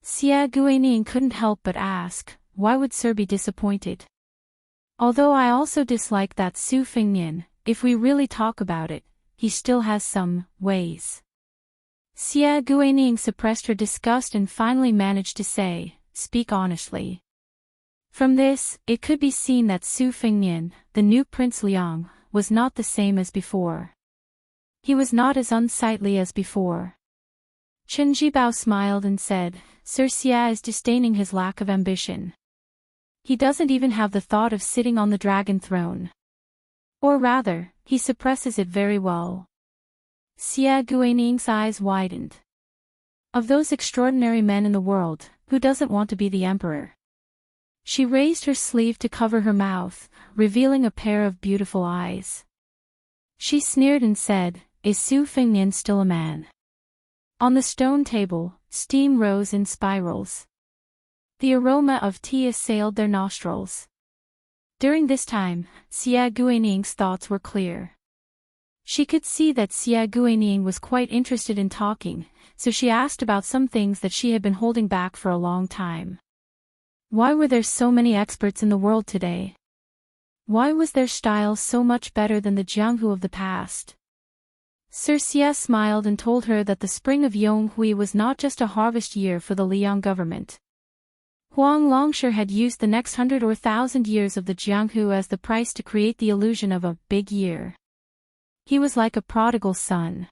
Xie Guining couldn't help but ask, why would Sir be disappointed? Although I also dislike that Su Fengnian, if we really talk about it, he still has some ways. Xie Guining suppressed her disgust and finally managed to say, speak honestly. From this, it could be seen that Su Fengnian, the new Prince Liang, was not the same as before. He was not as unsightly as before. Chen Jibao smiled and said, Sir Xie is disdaining his lack of ambition. He doesn't even have the thought of sitting on the dragon throne. Or rather, he suppresses it very well. Xie Guining's eyes widened. Of those extraordinary men in the world, who doesn't want to be the emperor? She raised her sleeve to cover her mouth, revealing a pair of beautiful eyes. She sneered and said, is Su Fengnian still a man? On the stone table, steam rose in spirals. The aroma of tea assailed their nostrils. During this time, Xie Guining's thoughts were clear. She could see that Xie Guining was quite interested in talking, so she asked about some things that she had been holding back for a long time. Why were there so many experts in the world today? Why was their style so much better than the Jianghu of the past? Sir Xie smiled and told her that the spring of Yonghui was not just a harvest year for the Liang government. Huang Longsher had used the next 100 or 1,000 years of the Jianghu as the price to create the illusion of a big year. He was like a prodigal son.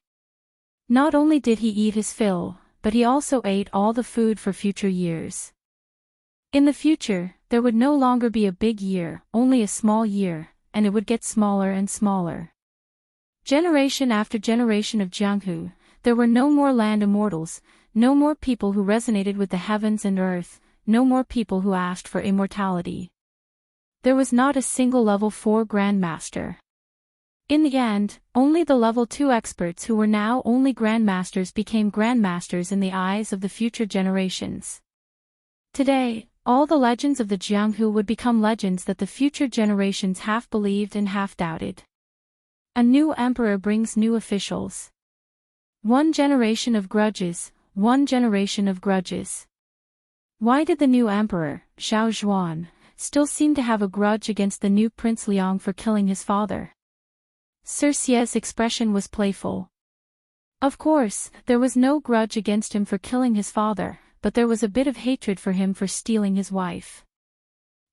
Not only did he eat his fill, but he also ate all the food for future years. In the future, there would no longer be a big year, only a small year, and it would get smaller and smaller. Generation after generation of Jianghu, there were no more land immortals, no more people who resonated with the heavens and earth, no more people who asked for immortality. There was not a single level 4 grandmaster. In the end, only the level 2 experts who were now only grandmasters became grandmasters in the eyes of the future generations. Today, all the legends of the Jianghu would become legends that the future generations half believed and half doubted. A new emperor brings new officials. One generation of grudges, one generation of grudges. Why did the new emperor, Xiao Zhuan, still seem to have a grudge against the new Prince Liang for killing his father? Circe's expression was playful. Of course, there was no grudge against him for killing his father, but there was a bit of hatred for him for stealing his wife.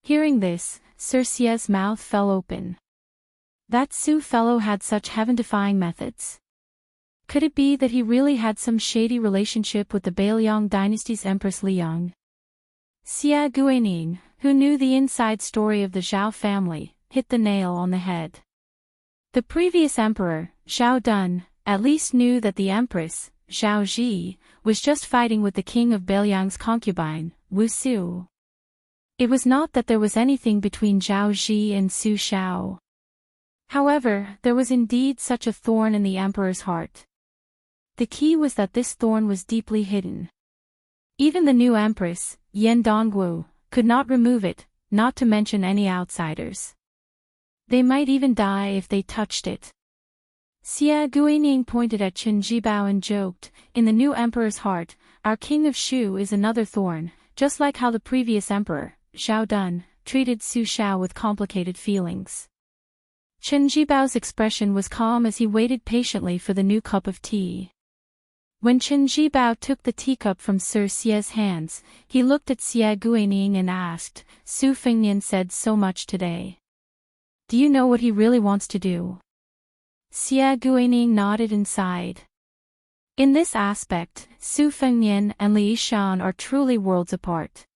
Hearing this, Circe's mouth fell open. That Su fellow had such heaven-defying methods. Could it be that he really had some shady relationship with the Bailiang dynasty's Empress Liang? Xia Guining, who knew the inside story of the Zhao family, hit the nail on the head. The previous emperor, Zhao Dun, at least knew that the empress, Zhao Ji, was just fighting with the king of Bailiang's concubine, Wu Su. It was not that there was anything between Zhao Ji and Su Shao. However, there was indeed such a thorn in the emperor's heart. The key was that this thorn was deeply hidden. Even the new empress, Yan Dongwu, could not remove it, not to mention any outsiders. They might even die if they touched it. Xia Guining pointed at Chen Jibao and joked, "In the new emperor's heart, our king of Shu is another thorn, just like how the previous emperor, Zhao Dun, treated Su Shao with complicated feelings." Chen Jibao's expression was calm as he waited patiently for the new cup of tea. When Chen Jibao took the teacup from Sir Xie's hands, he looked at Xia Guining and asked, "Su Fengnian said so much today. Do you know what he really wants to do?" Xia Guining nodded and sighed. In this aspect, Su Fengnian and Li Yishan are truly worlds apart.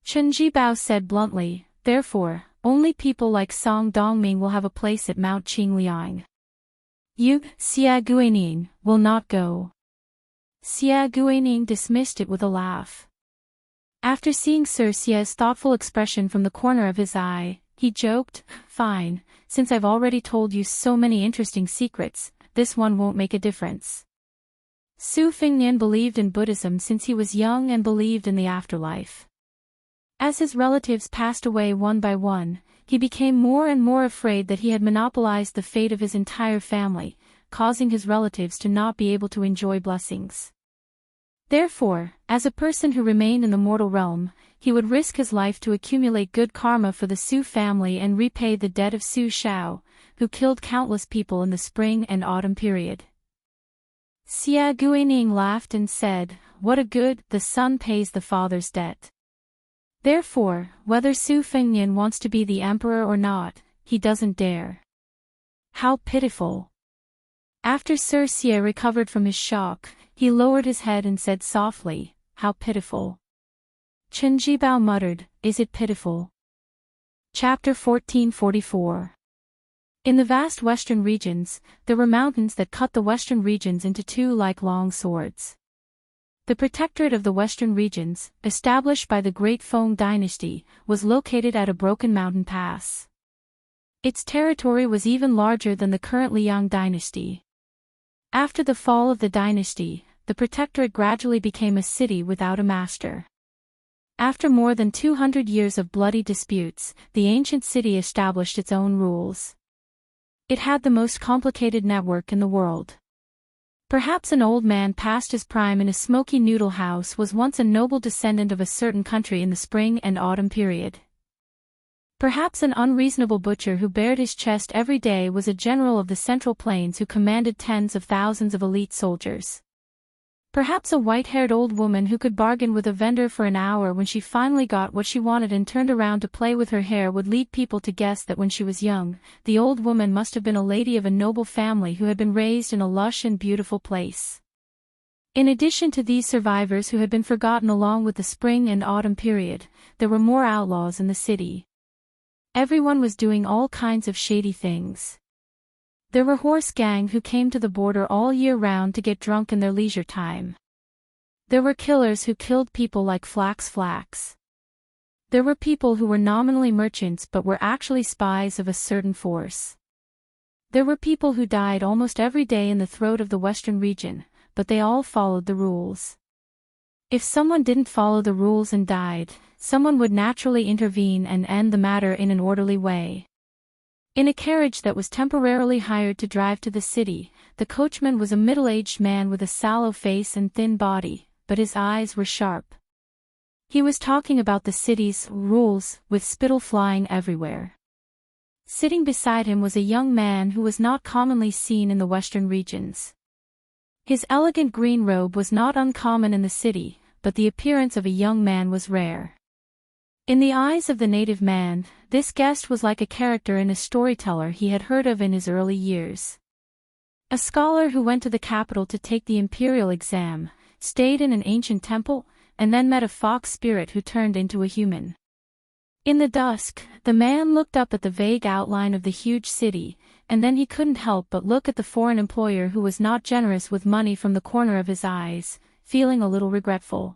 Chen Jibao said bluntly, "Therefore, only people like Song Dongming will have a place at Mount Qingliang. You, Xia Guining, will not go." Xia Guining dismissed it with a laugh. After seeing Sir Xie's thoughtful expression from the corner of his eye, he joked, "Fine, since I've already told you so many interesting secrets, this one won't make a difference." Su Fengnian believed in Buddhism since he was young and believed in the afterlife. As his relatives passed away one by one, he became more and more afraid that he had monopolized the fate of his entire family, causing his relatives to not be able to enjoy blessings. Therefore, as a person who remained in the mortal realm, he would risk his life to accumulate good karma for the Su family and repay the debt of Su Shao, who killed countless people in the spring and autumn period. Xia Guining laughed and said, "What a good, the son pays the father's debt." Therefore, whether Su Fengnian wants to be the emperor or not, he doesn't dare. How pitiful. After Sir Xie recovered from his shock, he lowered his head and said softly, "How pitiful." Chen Jibao muttered, "Is it pitiful?" Chapter 1444. In the vast western regions, there were mountains that cut the western regions into two like long swords. The protectorate of the western regions, established by the Great Feng dynasty, was located at a broken mountain pass. Its territory was even larger than the current Liang dynasty. After the fall of the dynasty, the protectorate gradually became a city without a master. After more than 200 years of bloody disputes, the ancient city established its own rules. It had the most complicated network in the world. Perhaps an old man past his prime in a smoky noodle house was once a noble descendant of a certain country in the spring and autumn period. Perhaps an unreasonable butcher who bared his chest every day was a general of the Central Plains who commanded tens of thousands of elite soldiers. Perhaps a white-haired old woman who could bargain with a vendor for an hour when she finally got what she wanted and turned around to play with her hair would lead people to guess that when she was young, the old woman must have been a lady of a noble family who had been raised in a lush and beautiful place. In addition to these survivors who had been forgotten along with the spring and autumn period, there were more outlaws in the city. Everyone was doing all kinds of shady things. There were horse gang who came to the border all year round to get drunk in their leisure time. There were killers who killed people like Flax. There were people who were nominally merchants but were actually spies of a certain force. There were people who died almost every day in the throat of the western region, but they all followed the rules. If someone didn't follow the rules and died, someone would naturally intervene and end the matter in an orderly way. In a carriage that was temporarily hired to drive to the city, the coachman was a middle-aged man with a sallow face and thin body, but his eyes were sharp. He was talking about the city's rules, with spittle flying everywhere. Sitting beside him was a young man who was not commonly seen in the western regions. His elegant green robe was not uncommon in the city, but the appearance of a young man was rare. In the eyes of the native man, this guest was like a character in a storyteller he had heard of in his early years. A scholar who went to the capital to take the imperial exam, stayed in an ancient temple, and then met a fox spirit who turned into a human. In the dusk, the man looked up at the vague outline of the huge city, and then he couldn't help but look at the foreign employer who was not generous with money from the corner of his eyes, feeling a little regretful.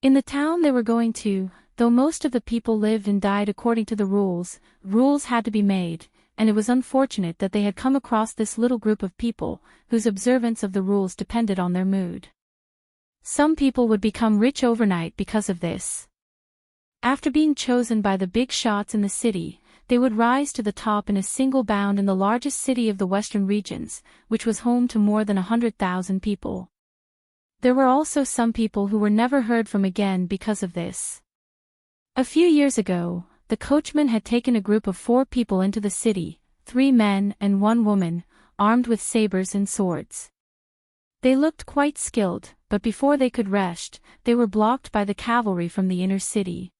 In the town they were going to, though most of the people lived and died according to the rules had to be made, and it was unfortunate that they had come across this little group of people, whose observance of the rules depended on their mood. Some people would become rich overnight because of this. After being chosen by the big shots in the city, they would rise to the top in a single bound in the largest city of the western regions, which was home to more than 100,000 people. There were also some people who were never heard from again because of this. A few years ago, the coachman had taken a group of 4 people into the city, 3 men and 1 woman, armed with sabers and swords. They looked quite skilled, but before they could rest, they were blocked by the cavalry from the inner city.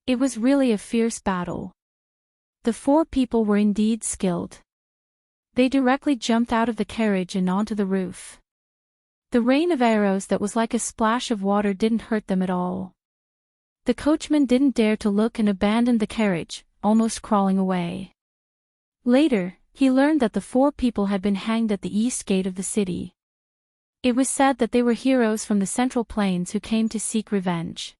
It was really a fierce battle. The 4 people were indeed skilled. They directly jumped out of the carriage and onto the roof. The rain of arrows that was like a splash of water didn't hurt them at all. The coachman didn't dare to look and abandoned the carriage, almost crawling away. Later, he learned that the 4 people had been hanged at the east gate of the city. It was said that they were heroes from the Central Plains who came to seek revenge.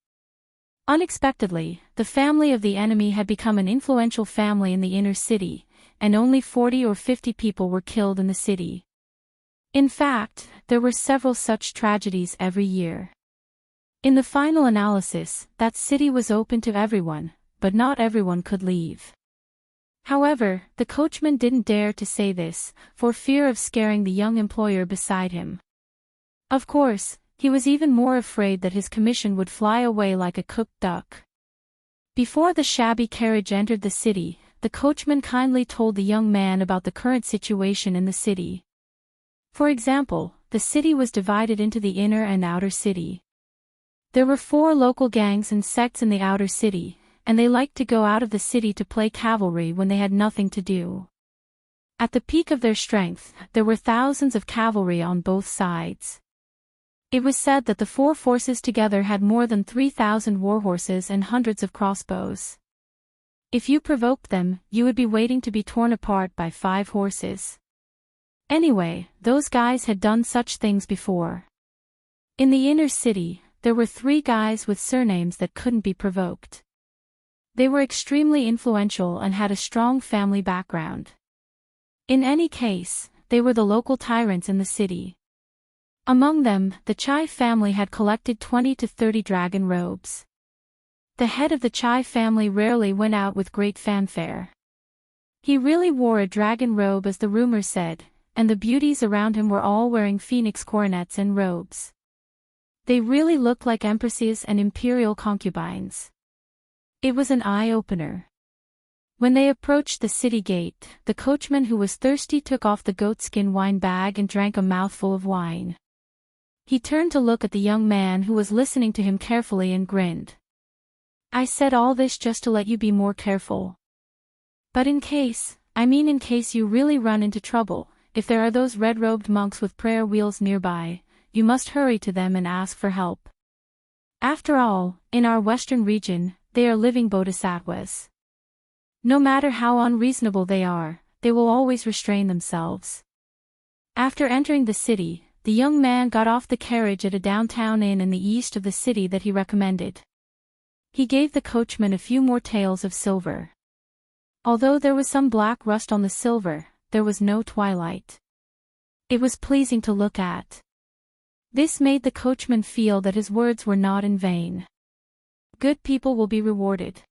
Unexpectedly, the family of the enemy had become an influential family in the inner city, and only 40 or 50 people were killed in the city. In fact, there were several such tragedies every year. In the final analysis, that city was open to everyone, but not everyone could leave. However, the coachman didn't dare to say this, for fear of scaring the young employer beside him. Of course, he was even more afraid that his commission would fly away like a cooked duck. Before the shabby carriage entered the city, the coachman kindly told the young man about the current situation in the city. For example, the city was divided into the inner and outer city. There were 4 local gangs and sects in the outer city, and they liked to go out of the city to play cavalry when they had nothing to do. At the peak of their strength, there were thousands of cavalry on both sides. It was said that the 4 forces together had more than 3,000 warhorses and hundreds of crossbows. If you provoked them, you would be waiting to be torn apart by 5 horses. Anyway, those guys had done such things before. In the inner city, there were 3 guys with surnames that couldn't be provoked. They were extremely influential and had a strong family background. In any case, they were the local tyrants in the city. Among them, the Chai family had collected 20 to 30 dragon robes. The head of the Chai family rarely went out with great fanfare. He really wore a dragon robe as the rumor said, and the beauties around him were all wearing phoenix coronets and robes. They really looked like empresses and imperial concubines. It was an eye-opener. When they approached the city gate, the coachman who was thirsty took off the goatskin wine bag and drank a mouthful of wine. He turned to look at the young man who was listening to him carefully and grinned. "I said all this just to let you be more careful. But in case you really run into trouble, if there are those red-robed monks with prayer wheels nearby, you must hurry to them and ask for help. After all, in our western region, they are living bodhisattvas. No matter how unreasonable they are, they will always restrain themselves." After entering the city, the young man got off the carriage at a downtown inn in the east of the city that he recommended. He gave the coachman a few more taels of silver. Although there was some black rust on the silver, there was no twilight. It was pleasing to look at. This made the coachman feel that his words were not in vain. Good people will be rewarded.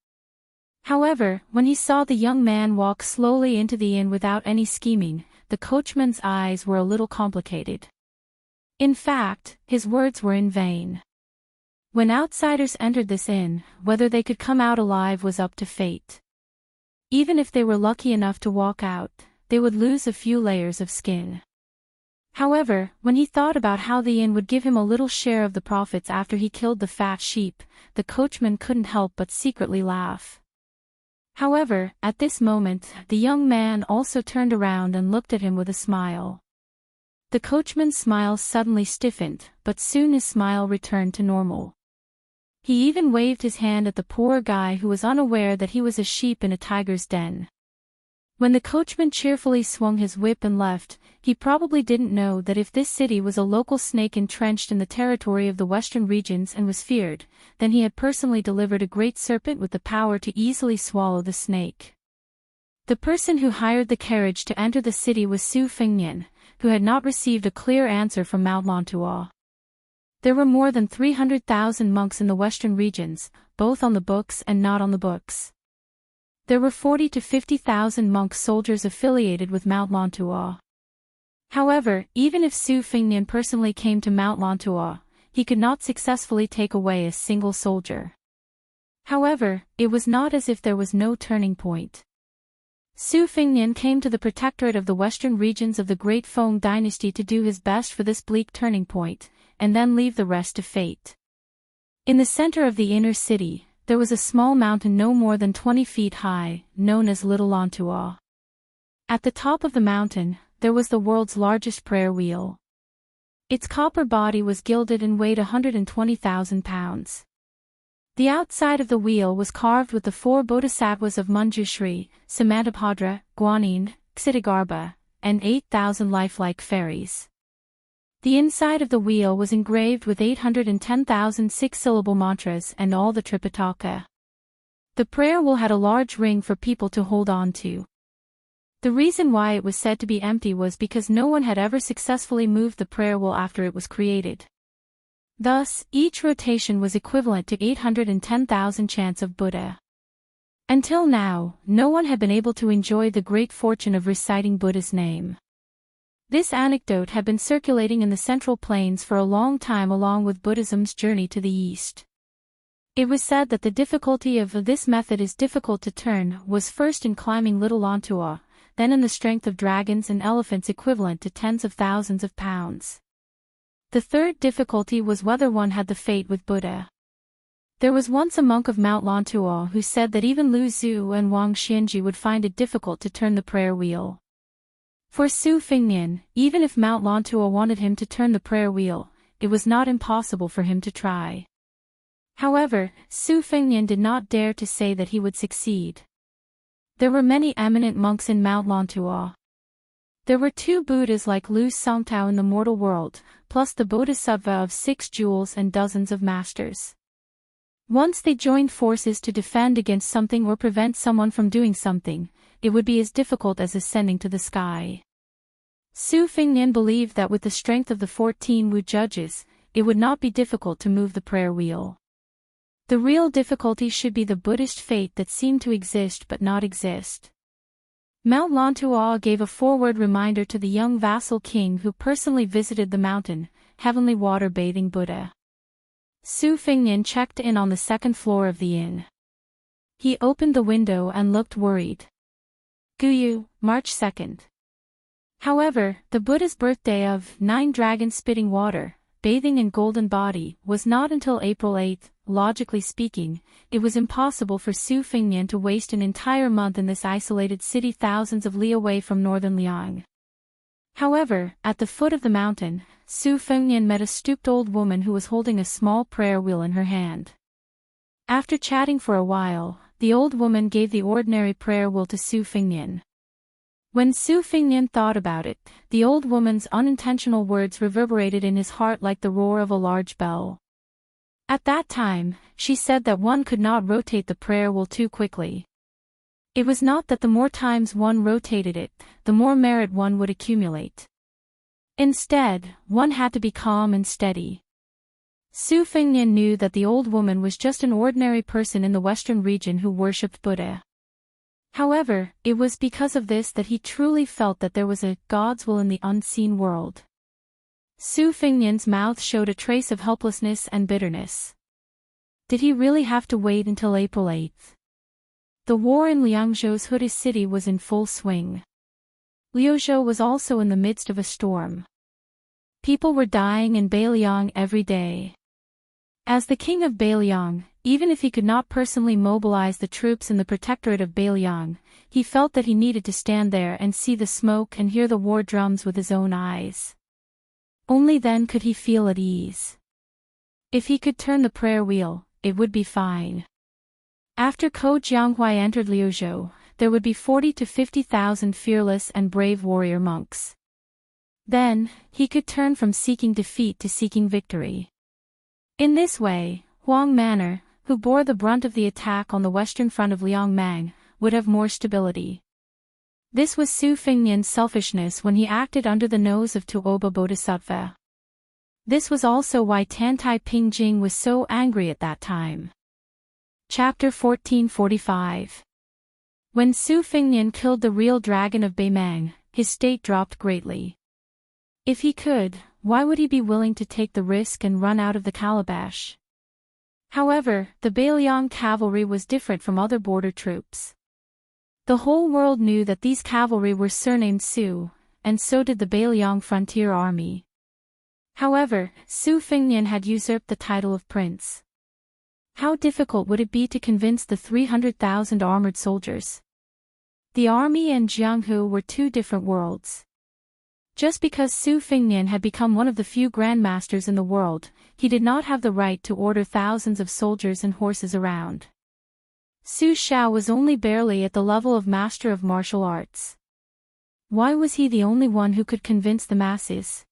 However, when he saw the young man walk slowly into the inn without any scheming, the coachman's eyes were a little complicated. In fact, his words were in vain. When outsiders entered this inn, whether they could come out alive was up to fate. Even if they were lucky enough to walk out, they would lose a few layers of skin. However, when he thought about how the inn would give him a little share of the profits after he killed the fat sheep, the coachman couldn't help but secretly laugh. However, at this moment, the young man also turned around and looked at him with a smile. The coachman's smile suddenly stiffened, but soon his smile returned to normal. He even waved his hand at the poor guy who was unaware that he was a sheep in a tiger's den. When the coachman cheerfully swung his whip and left, he probably didn't know that if this city was a local snake entrenched in the territory of the western regions and was feared, then he had personally delivered a great serpent with the power to easily swallow the snake. The person who hired the carriage to enter the city was Su Fengnian, who had not received a clear answer from Mount Lontua. There were more than 300,000 monks in the western regions, both on the books and not on the books. There were 40 to 50,000 monk soldiers affiliated with Mount Lontua. However, even if Su Fengnian personally came to Mount Lontua, he could not successfully take away a single soldier. However, it was not as if there was no turning point. Su Fengnian came to the protectorate of the western regions of the Great Feng dynasty to do his best for this bleak turning point, and then leave the rest to fate. In the center of the inner city, there was a small mountain no more than 20 feet high, known as Little Lontua. At the top of the mountain, there was the world's largest prayer wheel. Its copper body was gilded and weighed 120,000 pounds. The outside of the wheel was carved with the 4 bodhisattvas of Manjushri, Samantabhadra, Guanyin, Ksitigarbha, and 8,000 lifelike fairies. The inside of the wheel was engraved with 810,000 six-syllable mantras and all the Tripitaka. The prayer wheel had a large ring for people to hold on to. The reason why it was said to be empty was because no one had ever successfully moved the prayer wheel after it was created. Thus, each rotation was equivalent to 810,000 chants of Buddha. Until now, no one had been able to enjoy the great fortune of reciting Buddha's name. This anecdote had been circulating in the Central Plains for a long time along with Buddhism's journey to the East. It was said that the difficulty of this method is difficult to turn was first in climbing Little Lontua, then in the strength of dragons and elephants equivalent to tens of thousands of pounds. The third difficulty was whether one had the fate with Buddha. There was once a monk of Mount Lontua who said that even Lu Zhu and Wang Xianji would find it difficult to turn the prayer wheel. For Su Fengnian, even if Mount Lontua wanted him to turn the prayer wheel, it was not impossible for him to try. However, Su Fengnian did not dare to say that he would succeed. There were many eminent monks in Mount Lontua. There were 2 Buddhas like Lu Songtao in the mortal world, plus the Bodhisattva of 6 jewels and dozens of masters. Once they joined forces to defend against something or prevent someone from doing something, it would be as difficult as ascending to the sky. Su Fengnian believed that with the strength of the 14 Wu judges, it would not be difficult to move the prayer wheel. The real difficulty should be the Buddhist fate that seemed to exist but not exist. Mount Lontua gave a forward reminder to the young vassal king who personally visited the mountain, heavenly water-bathing Buddha. Su Fengnian checked in on the 2nd floor of the inn. He opened the window and looked worried. Guyu, March 2nd. However, the Buddha's birthday of 9 dragons spitting water, bathing in golden body, was not until April 8th. Logically speaking, it was impossible for Su Fengnian to waste an entire month in this isolated city thousands of li away from northern Liang. However, at the foot of the mountain, Su Fengnian met a stooped old woman who was holding a small prayer wheel in her hand. After chatting for a while, the old woman gave the ordinary prayer wheel to Su Fengnian. When Su Fengnian thought about it, the old woman's unintentional words reverberated in his heart like the roar of a large bell. At that time, she said that one could not rotate the prayer wheel too quickly. It was not that the more times one rotated it, the more merit one would accumulate. Instead, one had to be calm and steady. Su Fengnian knew that the old woman was just an ordinary person in the western region who worshipped Buddha. However, it was because of this that he truly felt that there was a God's will in the unseen world. Su Fengnian's mouth showed a trace of helplessness and bitterness. Did he really have to wait until April 8th? The war in Liangzhou's Huda city was in full swing. Liuzhou was also in the midst of a storm. People were dying in Beiliang every day. As the king of Beiliang, even if he could not personally mobilize the troops in the protectorate of Beiliang, he felt that he needed to stand there and see the smoke and hear the war drums with his own eyes. Only then could he feel at ease. If he could turn the prayer wheel, it would be fine. After Ko Jianghuai entered Liuzhou, there would be 40 to 50,000 fearless and brave warrior monks. Then, he could turn from seeking defeat to seeking victory. In this way, Huang Manor, who bore the brunt of the attack on the western front of Liangmang, would have more stability. This was Su Fengnian's selfishness when he acted under the nose of Tuoba Bodhisattva. This was also why Tantai Pingjing was so angry at that time. Chapter 1445. When Su Fengnian killed the real dragon of Beimang, his state dropped greatly. If he could, why would he be willing to take the risk and run out of the calabash? However, the Beiliang cavalry was different from other border troops. The whole world knew that these cavalry were surnamed Su, and so did the Beiliang frontier army. However, Su Fengnian had usurped the title of prince. How difficult would it be to convince the 300,000 armored soldiers? The army and Jianghu were two different worlds. Just because Su Fengnian had become one of the few grandmasters in the world, he did not have the right to order thousands of soldiers and horses around. Su Xiao was only barely at the level of master of martial arts. Why was he the only one who could convince the masses?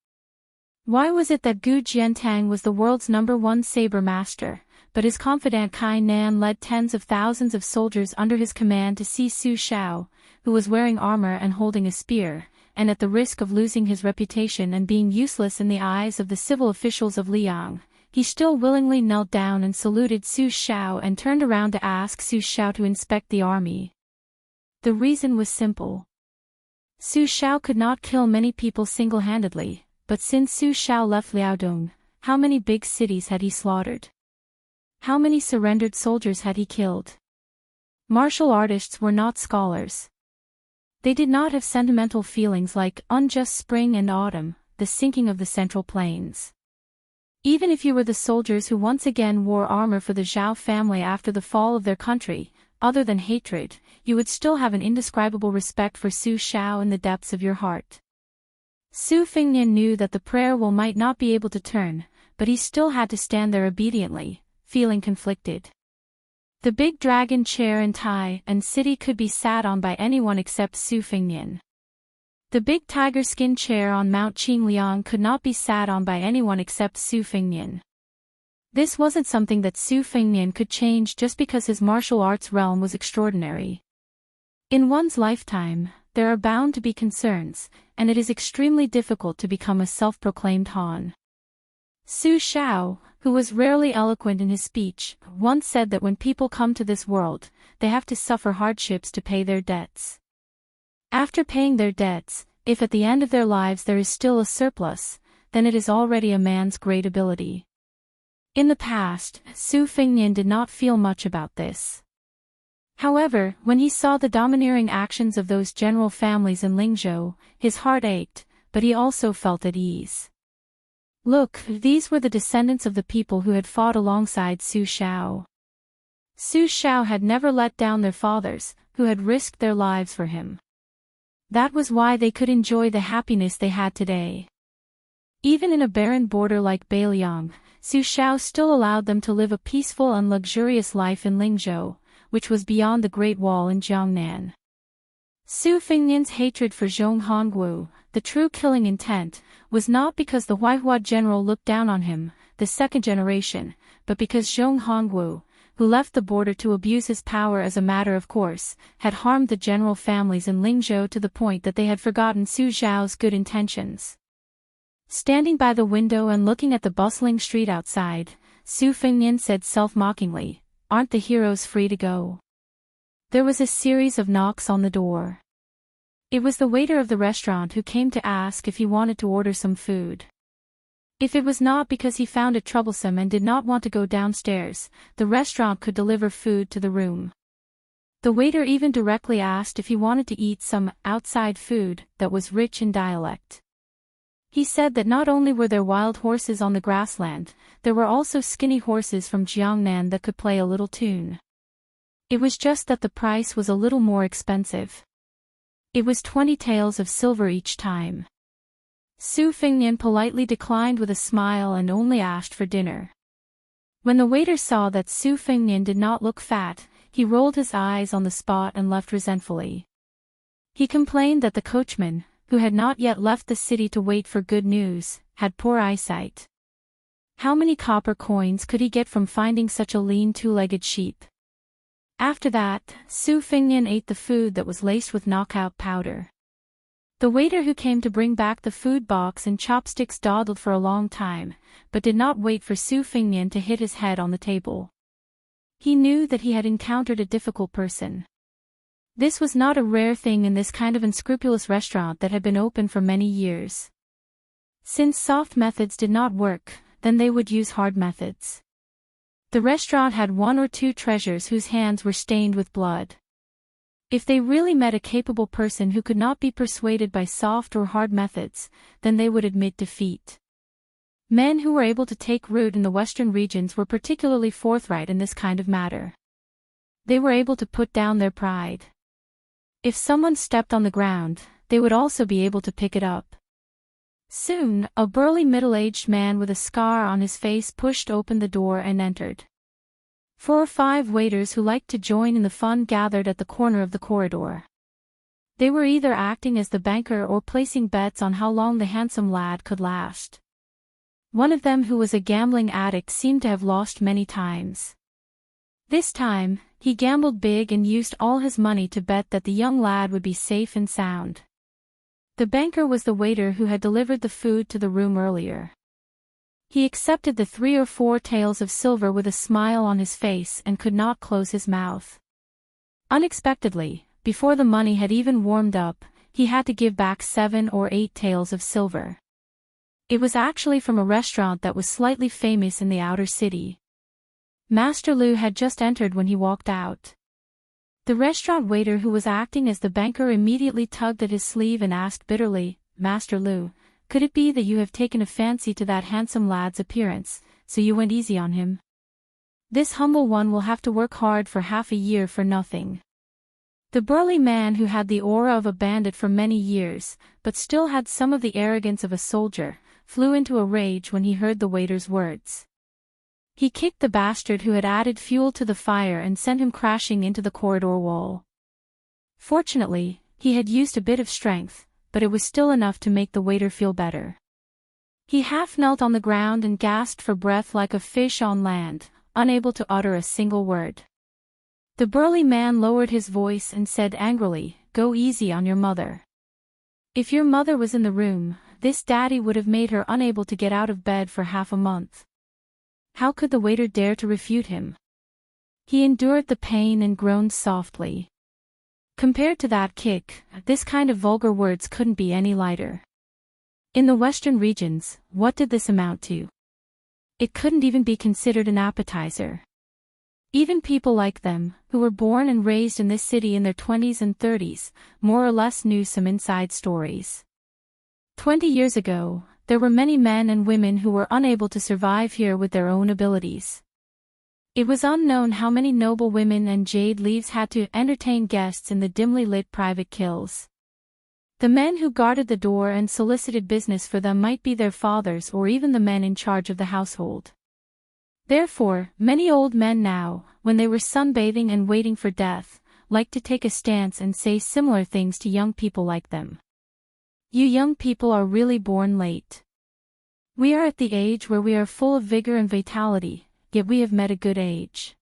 Why was it that Gu Jiantang was the world's #1 saber master, but his confidant Kai Nan led tens of thousands of soldiers under his command to see Su Xiao, who was wearing armor and holding a spear, and at the risk of losing his reputation and being useless in the eyes of the civil officials of Liang, he still willingly knelt down and saluted Su Xiao and turned around to ask Su Xiao to inspect the army. The reason was simple. Su Xiao could not kill many people single-handedly, but since Su Xiao left Liaodong, how many big cities had he slaughtered? How many surrendered soldiers had he killed? Martial artists were not scholars. They did not have sentimental feelings like unjust spring and autumn, the sinking of the Central Plains. Even if you were the soldiers who once again wore armor for the Zhao family after the fall of their country, other than hatred, you would still have an indescribable respect for Su Xiao in the depths of your heart. Su Fengnian knew that the prayer wheel might not be able to turn, but he still had to stand there obediently, feeling conflicted. The big dragon chair in Tai and city could be sat on by anyone except Su Fengnian. The big tiger skin chair on Mount Qingliang could not be sat on by anyone except Su Fengnian. This wasn't something that Su Fengnian could change just because his martial arts realm was extraordinary. In one's lifetime, there are bound to be concerns, and it is extremely difficult to become a self-proclaimed Han. Su Xiao, who was rarely eloquent in his speech, once said that when people come to this world, they have to suffer hardships to pay their debts. After paying their debts, if at the end of their lives there is still a surplus, then it is already a man's great ability. In the past, Su Fengnian did not feel much about this. However, when he saw the domineering actions of those general families in Lingzhou, his heart ached, but he also felt at ease. Look, these were the descendants of the people who had fought alongside Su Xiao. Su Xiao had never let down their fathers, who had risked their lives for him. That was why they could enjoy the happiness they had today. Even in a barren border like Beiliang, Su Xiao still allowed them to live a peaceful and luxurious life in Lingzhou, which was beyond the Great Wall in Jiangnan. Su Fengnian's hatred for Zhong Hongwu, the true killing intent, was not because the Huaihua general looked down on him, the second generation, but because Zhong Hongwu, who left the border to abuse his power as a matter of course, had harmed the general families in Lingzhou to the point that they had forgotten Su Xiao's good intentions. Standing by the window and looking at the bustling street outside, Su Fengnian said self-mockingly, "Aren't the heroes free to go?" There was a series of knocks on the door. It was the waiter of the restaurant who came to ask if he wanted to order some food. If it was not because he found it troublesome and did not want to go downstairs, the restaurant could deliver food to the room. The waiter even directly asked if he wanted to eat some outside food that was rich in dialect. He said that not only were there wild horses on the grassland, there were also skinny horses from Jiangnan that could play a little tune. It was just that the price was a little more expensive. It was 20 taels of silver each time. Su Fengnian politely declined with a smile and only asked for dinner. When the waiter saw that Su Fengnian did not look fat, he rolled his eyes on the spot and left resentfully. He complained that the coachman, who had not yet left the city to wait for good news, had poor eyesight. How many copper coins could he get from finding such a lean two-legged sheep? After that, Su Fengnian ate the food that was laced with knockout powder. The waiter who came to bring back the food box and chopsticks dawdled for a long time, but did not wait for Su Fengnian to hit his head on the table. He knew that he had encountered a difficult person. This was not a rare thing in this kind of unscrupulous restaurant that had been open for many years. Since soft methods did not work, then they would use hard methods. The restaurant had one or two treasures whose hands were stained with blood. If they really met a capable person who could not be persuaded by soft or hard methods, then they would admit defeat. Men who were able to take root in the western regions were particularly forthright in this kind of matter. They were able to put down their pride. If someone stepped on the ground, they would also be able to pick it up. Soon, a burly middle-aged man with a scar on his face pushed open the door and entered. 4 or 5 waiters who liked to join in the fun gathered at the corner of the corridor. They were either acting as the banker or placing bets on how long the handsome lad could last. One of them, who was a gambling addict, seemed to have lost many times. This time, he gambled big and used all his money to bet that the young lad would be safe and sound. The banker was the waiter who had delivered the food to the room earlier. He accepted the 3 or 4 taels of silver with a smile on his face and could not close his mouth. Unexpectedly, before the money had even warmed up, he had to give back 7 or 8 taels of silver. It was actually from a restaurant that was slightly famous in the outer city. Master Lu had just entered when he walked out. The restaurant waiter who was acting as the banker immediately tugged at his sleeve and asked bitterly, "Master Lu, could it be that you have taken a fancy to that handsome lad's appearance, so you went easy on him? This humble one will have to work hard for half a year for nothing." The burly man, who had the aura of a bandit for many years, but still had some of the arrogance of a soldier, flew into a rage when he heard the waiter's words. He kicked the bastard who had added fuel to the fire and sent him crashing into the corridor wall. Fortunately, he had used a bit of strength, but it was still enough to make the waiter feel better. He half knelt on the ground and gasped for breath like a fish on land, unable to utter a single word. The burly man lowered his voice and said angrily, "Go easy on your mother. If your mother was in the room, this daddy would have made her unable to get out of bed for half a month." How could the waiter dare to refute him? He endured the pain and groaned softly. Compared to that kick, this kind of vulgar words couldn't be any lighter. In the western regions, what did this amount to? It couldn't even be considered an appetizer. Even people like them, who were born and raised in this city in their 20s and 30s, more or less knew some inside stories. 20 years ago, there were many men and women who were unable to survive here with their own abilities. It was unknown how many noble women and jade leaves had to entertain guests in the dimly lit private kills. The men who guarded the door and solicited business for them might be their fathers or even the men in charge of the household. Therefore, many old men now, when they were sunbathing and waiting for death, liked to take a stance and say similar things to young people like them. "You young people are really born late. We are at the age where we are full of vigor and vitality, yet we have met a good age.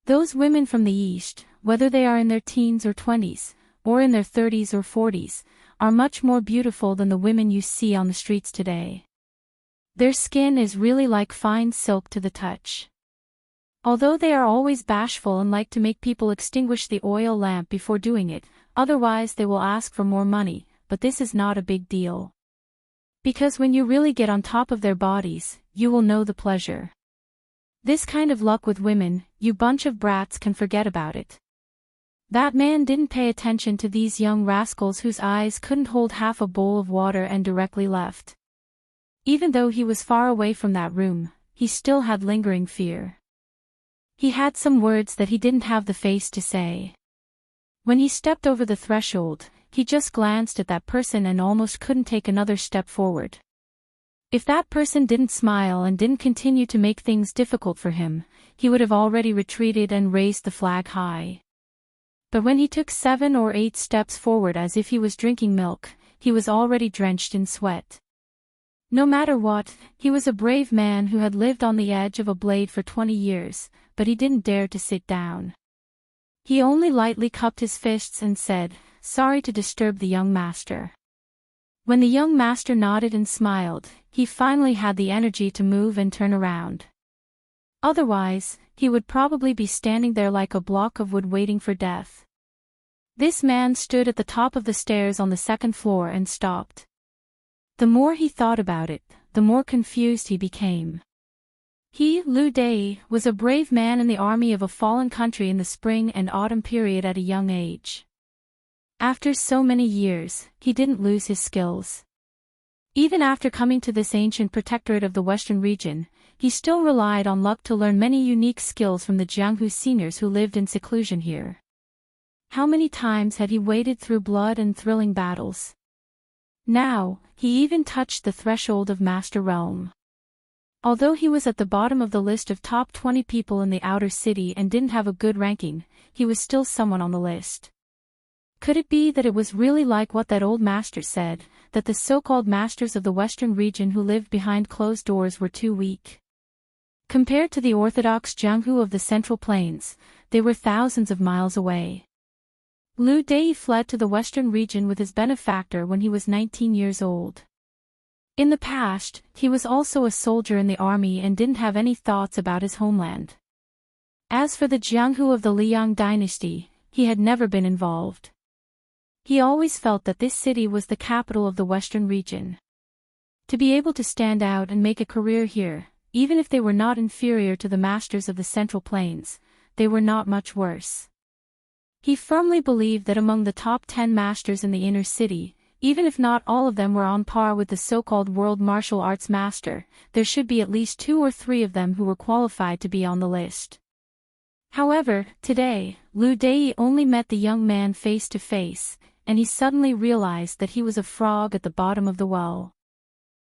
Those women from the East, whether they are in their teens or 20s, or in their 30s or 40s, are much more beautiful than the women you see on the streets today. Their skin is really like fine silk to the touch. Although they are always bashful and like to make people extinguish the oil lamp before doing it, otherwise they will ask for more money, but this is not a big deal. Because when you really get on top of their bodies, you will know the pleasure. This kind of luck with women, you bunch of brats can forget about it. That man didn't pay attention to these young rascals whose eyes couldn't hold half a bowl of water and directly left. Even though he was far away from that room, he still had lingering fear. He had some words that he didn't have the face to say. When he stepped over the threshold, he just glanced at that person and almost couldn't take another step forward. If that person didn't smile and didn't continue to make things difficult for him, he would have already retreated and raised the flag high. But when he took 7 or 8 steps forward as if he was drinking milk, he was already drenched in sweat. No matter what, he was a brave man who had lived on the edge of a blade for 20 years, but he didn't dare to sit down. He only lightly cupped his fists and said, "Sorry to disturb the young master." When the young master nodded and smiled, he finally had the energy to move and turn around. Otherwise, he would probably be standing there like a block of wood waiting for death. This man stood at the top of the stairs on the 2nd floor and stopped. The more he thought about it, the more confused he became. He, Liu Dai, was a brave man in the army of a fallen country in the spring and autumn period at a young age. After so many years, he didn't lose his skills. Even after coming to this ancient protectorate of the western region, he still relied on luck to learn many unique skills from the Jianghu seniors who lived in seclusion here. How many times had he waded through blood and thrilling battles? Now, he even touched the threshold of Master Realm. Although he was at the bottom of the list of top 20 people in the outer city and didn't have a good ranking, he was still someone on the list. Could it be that it was really like what that old master said, that the so-called masters of the western region who lived behind closed doors were too weak? Compared to the orthodox Jianghu of the Central Plains, they were thousands of miles away. Liu Dai fled to the western region with his benefactor when he was 19 years old. In the past, he was also a soldier in the army and didn't have any thoughts about his homeland. As for the Jianghu of the Liang dynasty, he had never been involved. He always felt that this city was the capital of the western region. To be able to stand out and make a career here, even if they were not inferior to the masters of the Central Plains, they were not much worse. He firmly believed that among the top 10 masters in the inner city, even if not all of them were on par with the so-called world martial arts master, there should be at least 2 or 3 of them who were qualified to be on the list. However, today, Liu Dai only met the young man face to face, and he suddenly realized that he was a frog at the bottom of the well.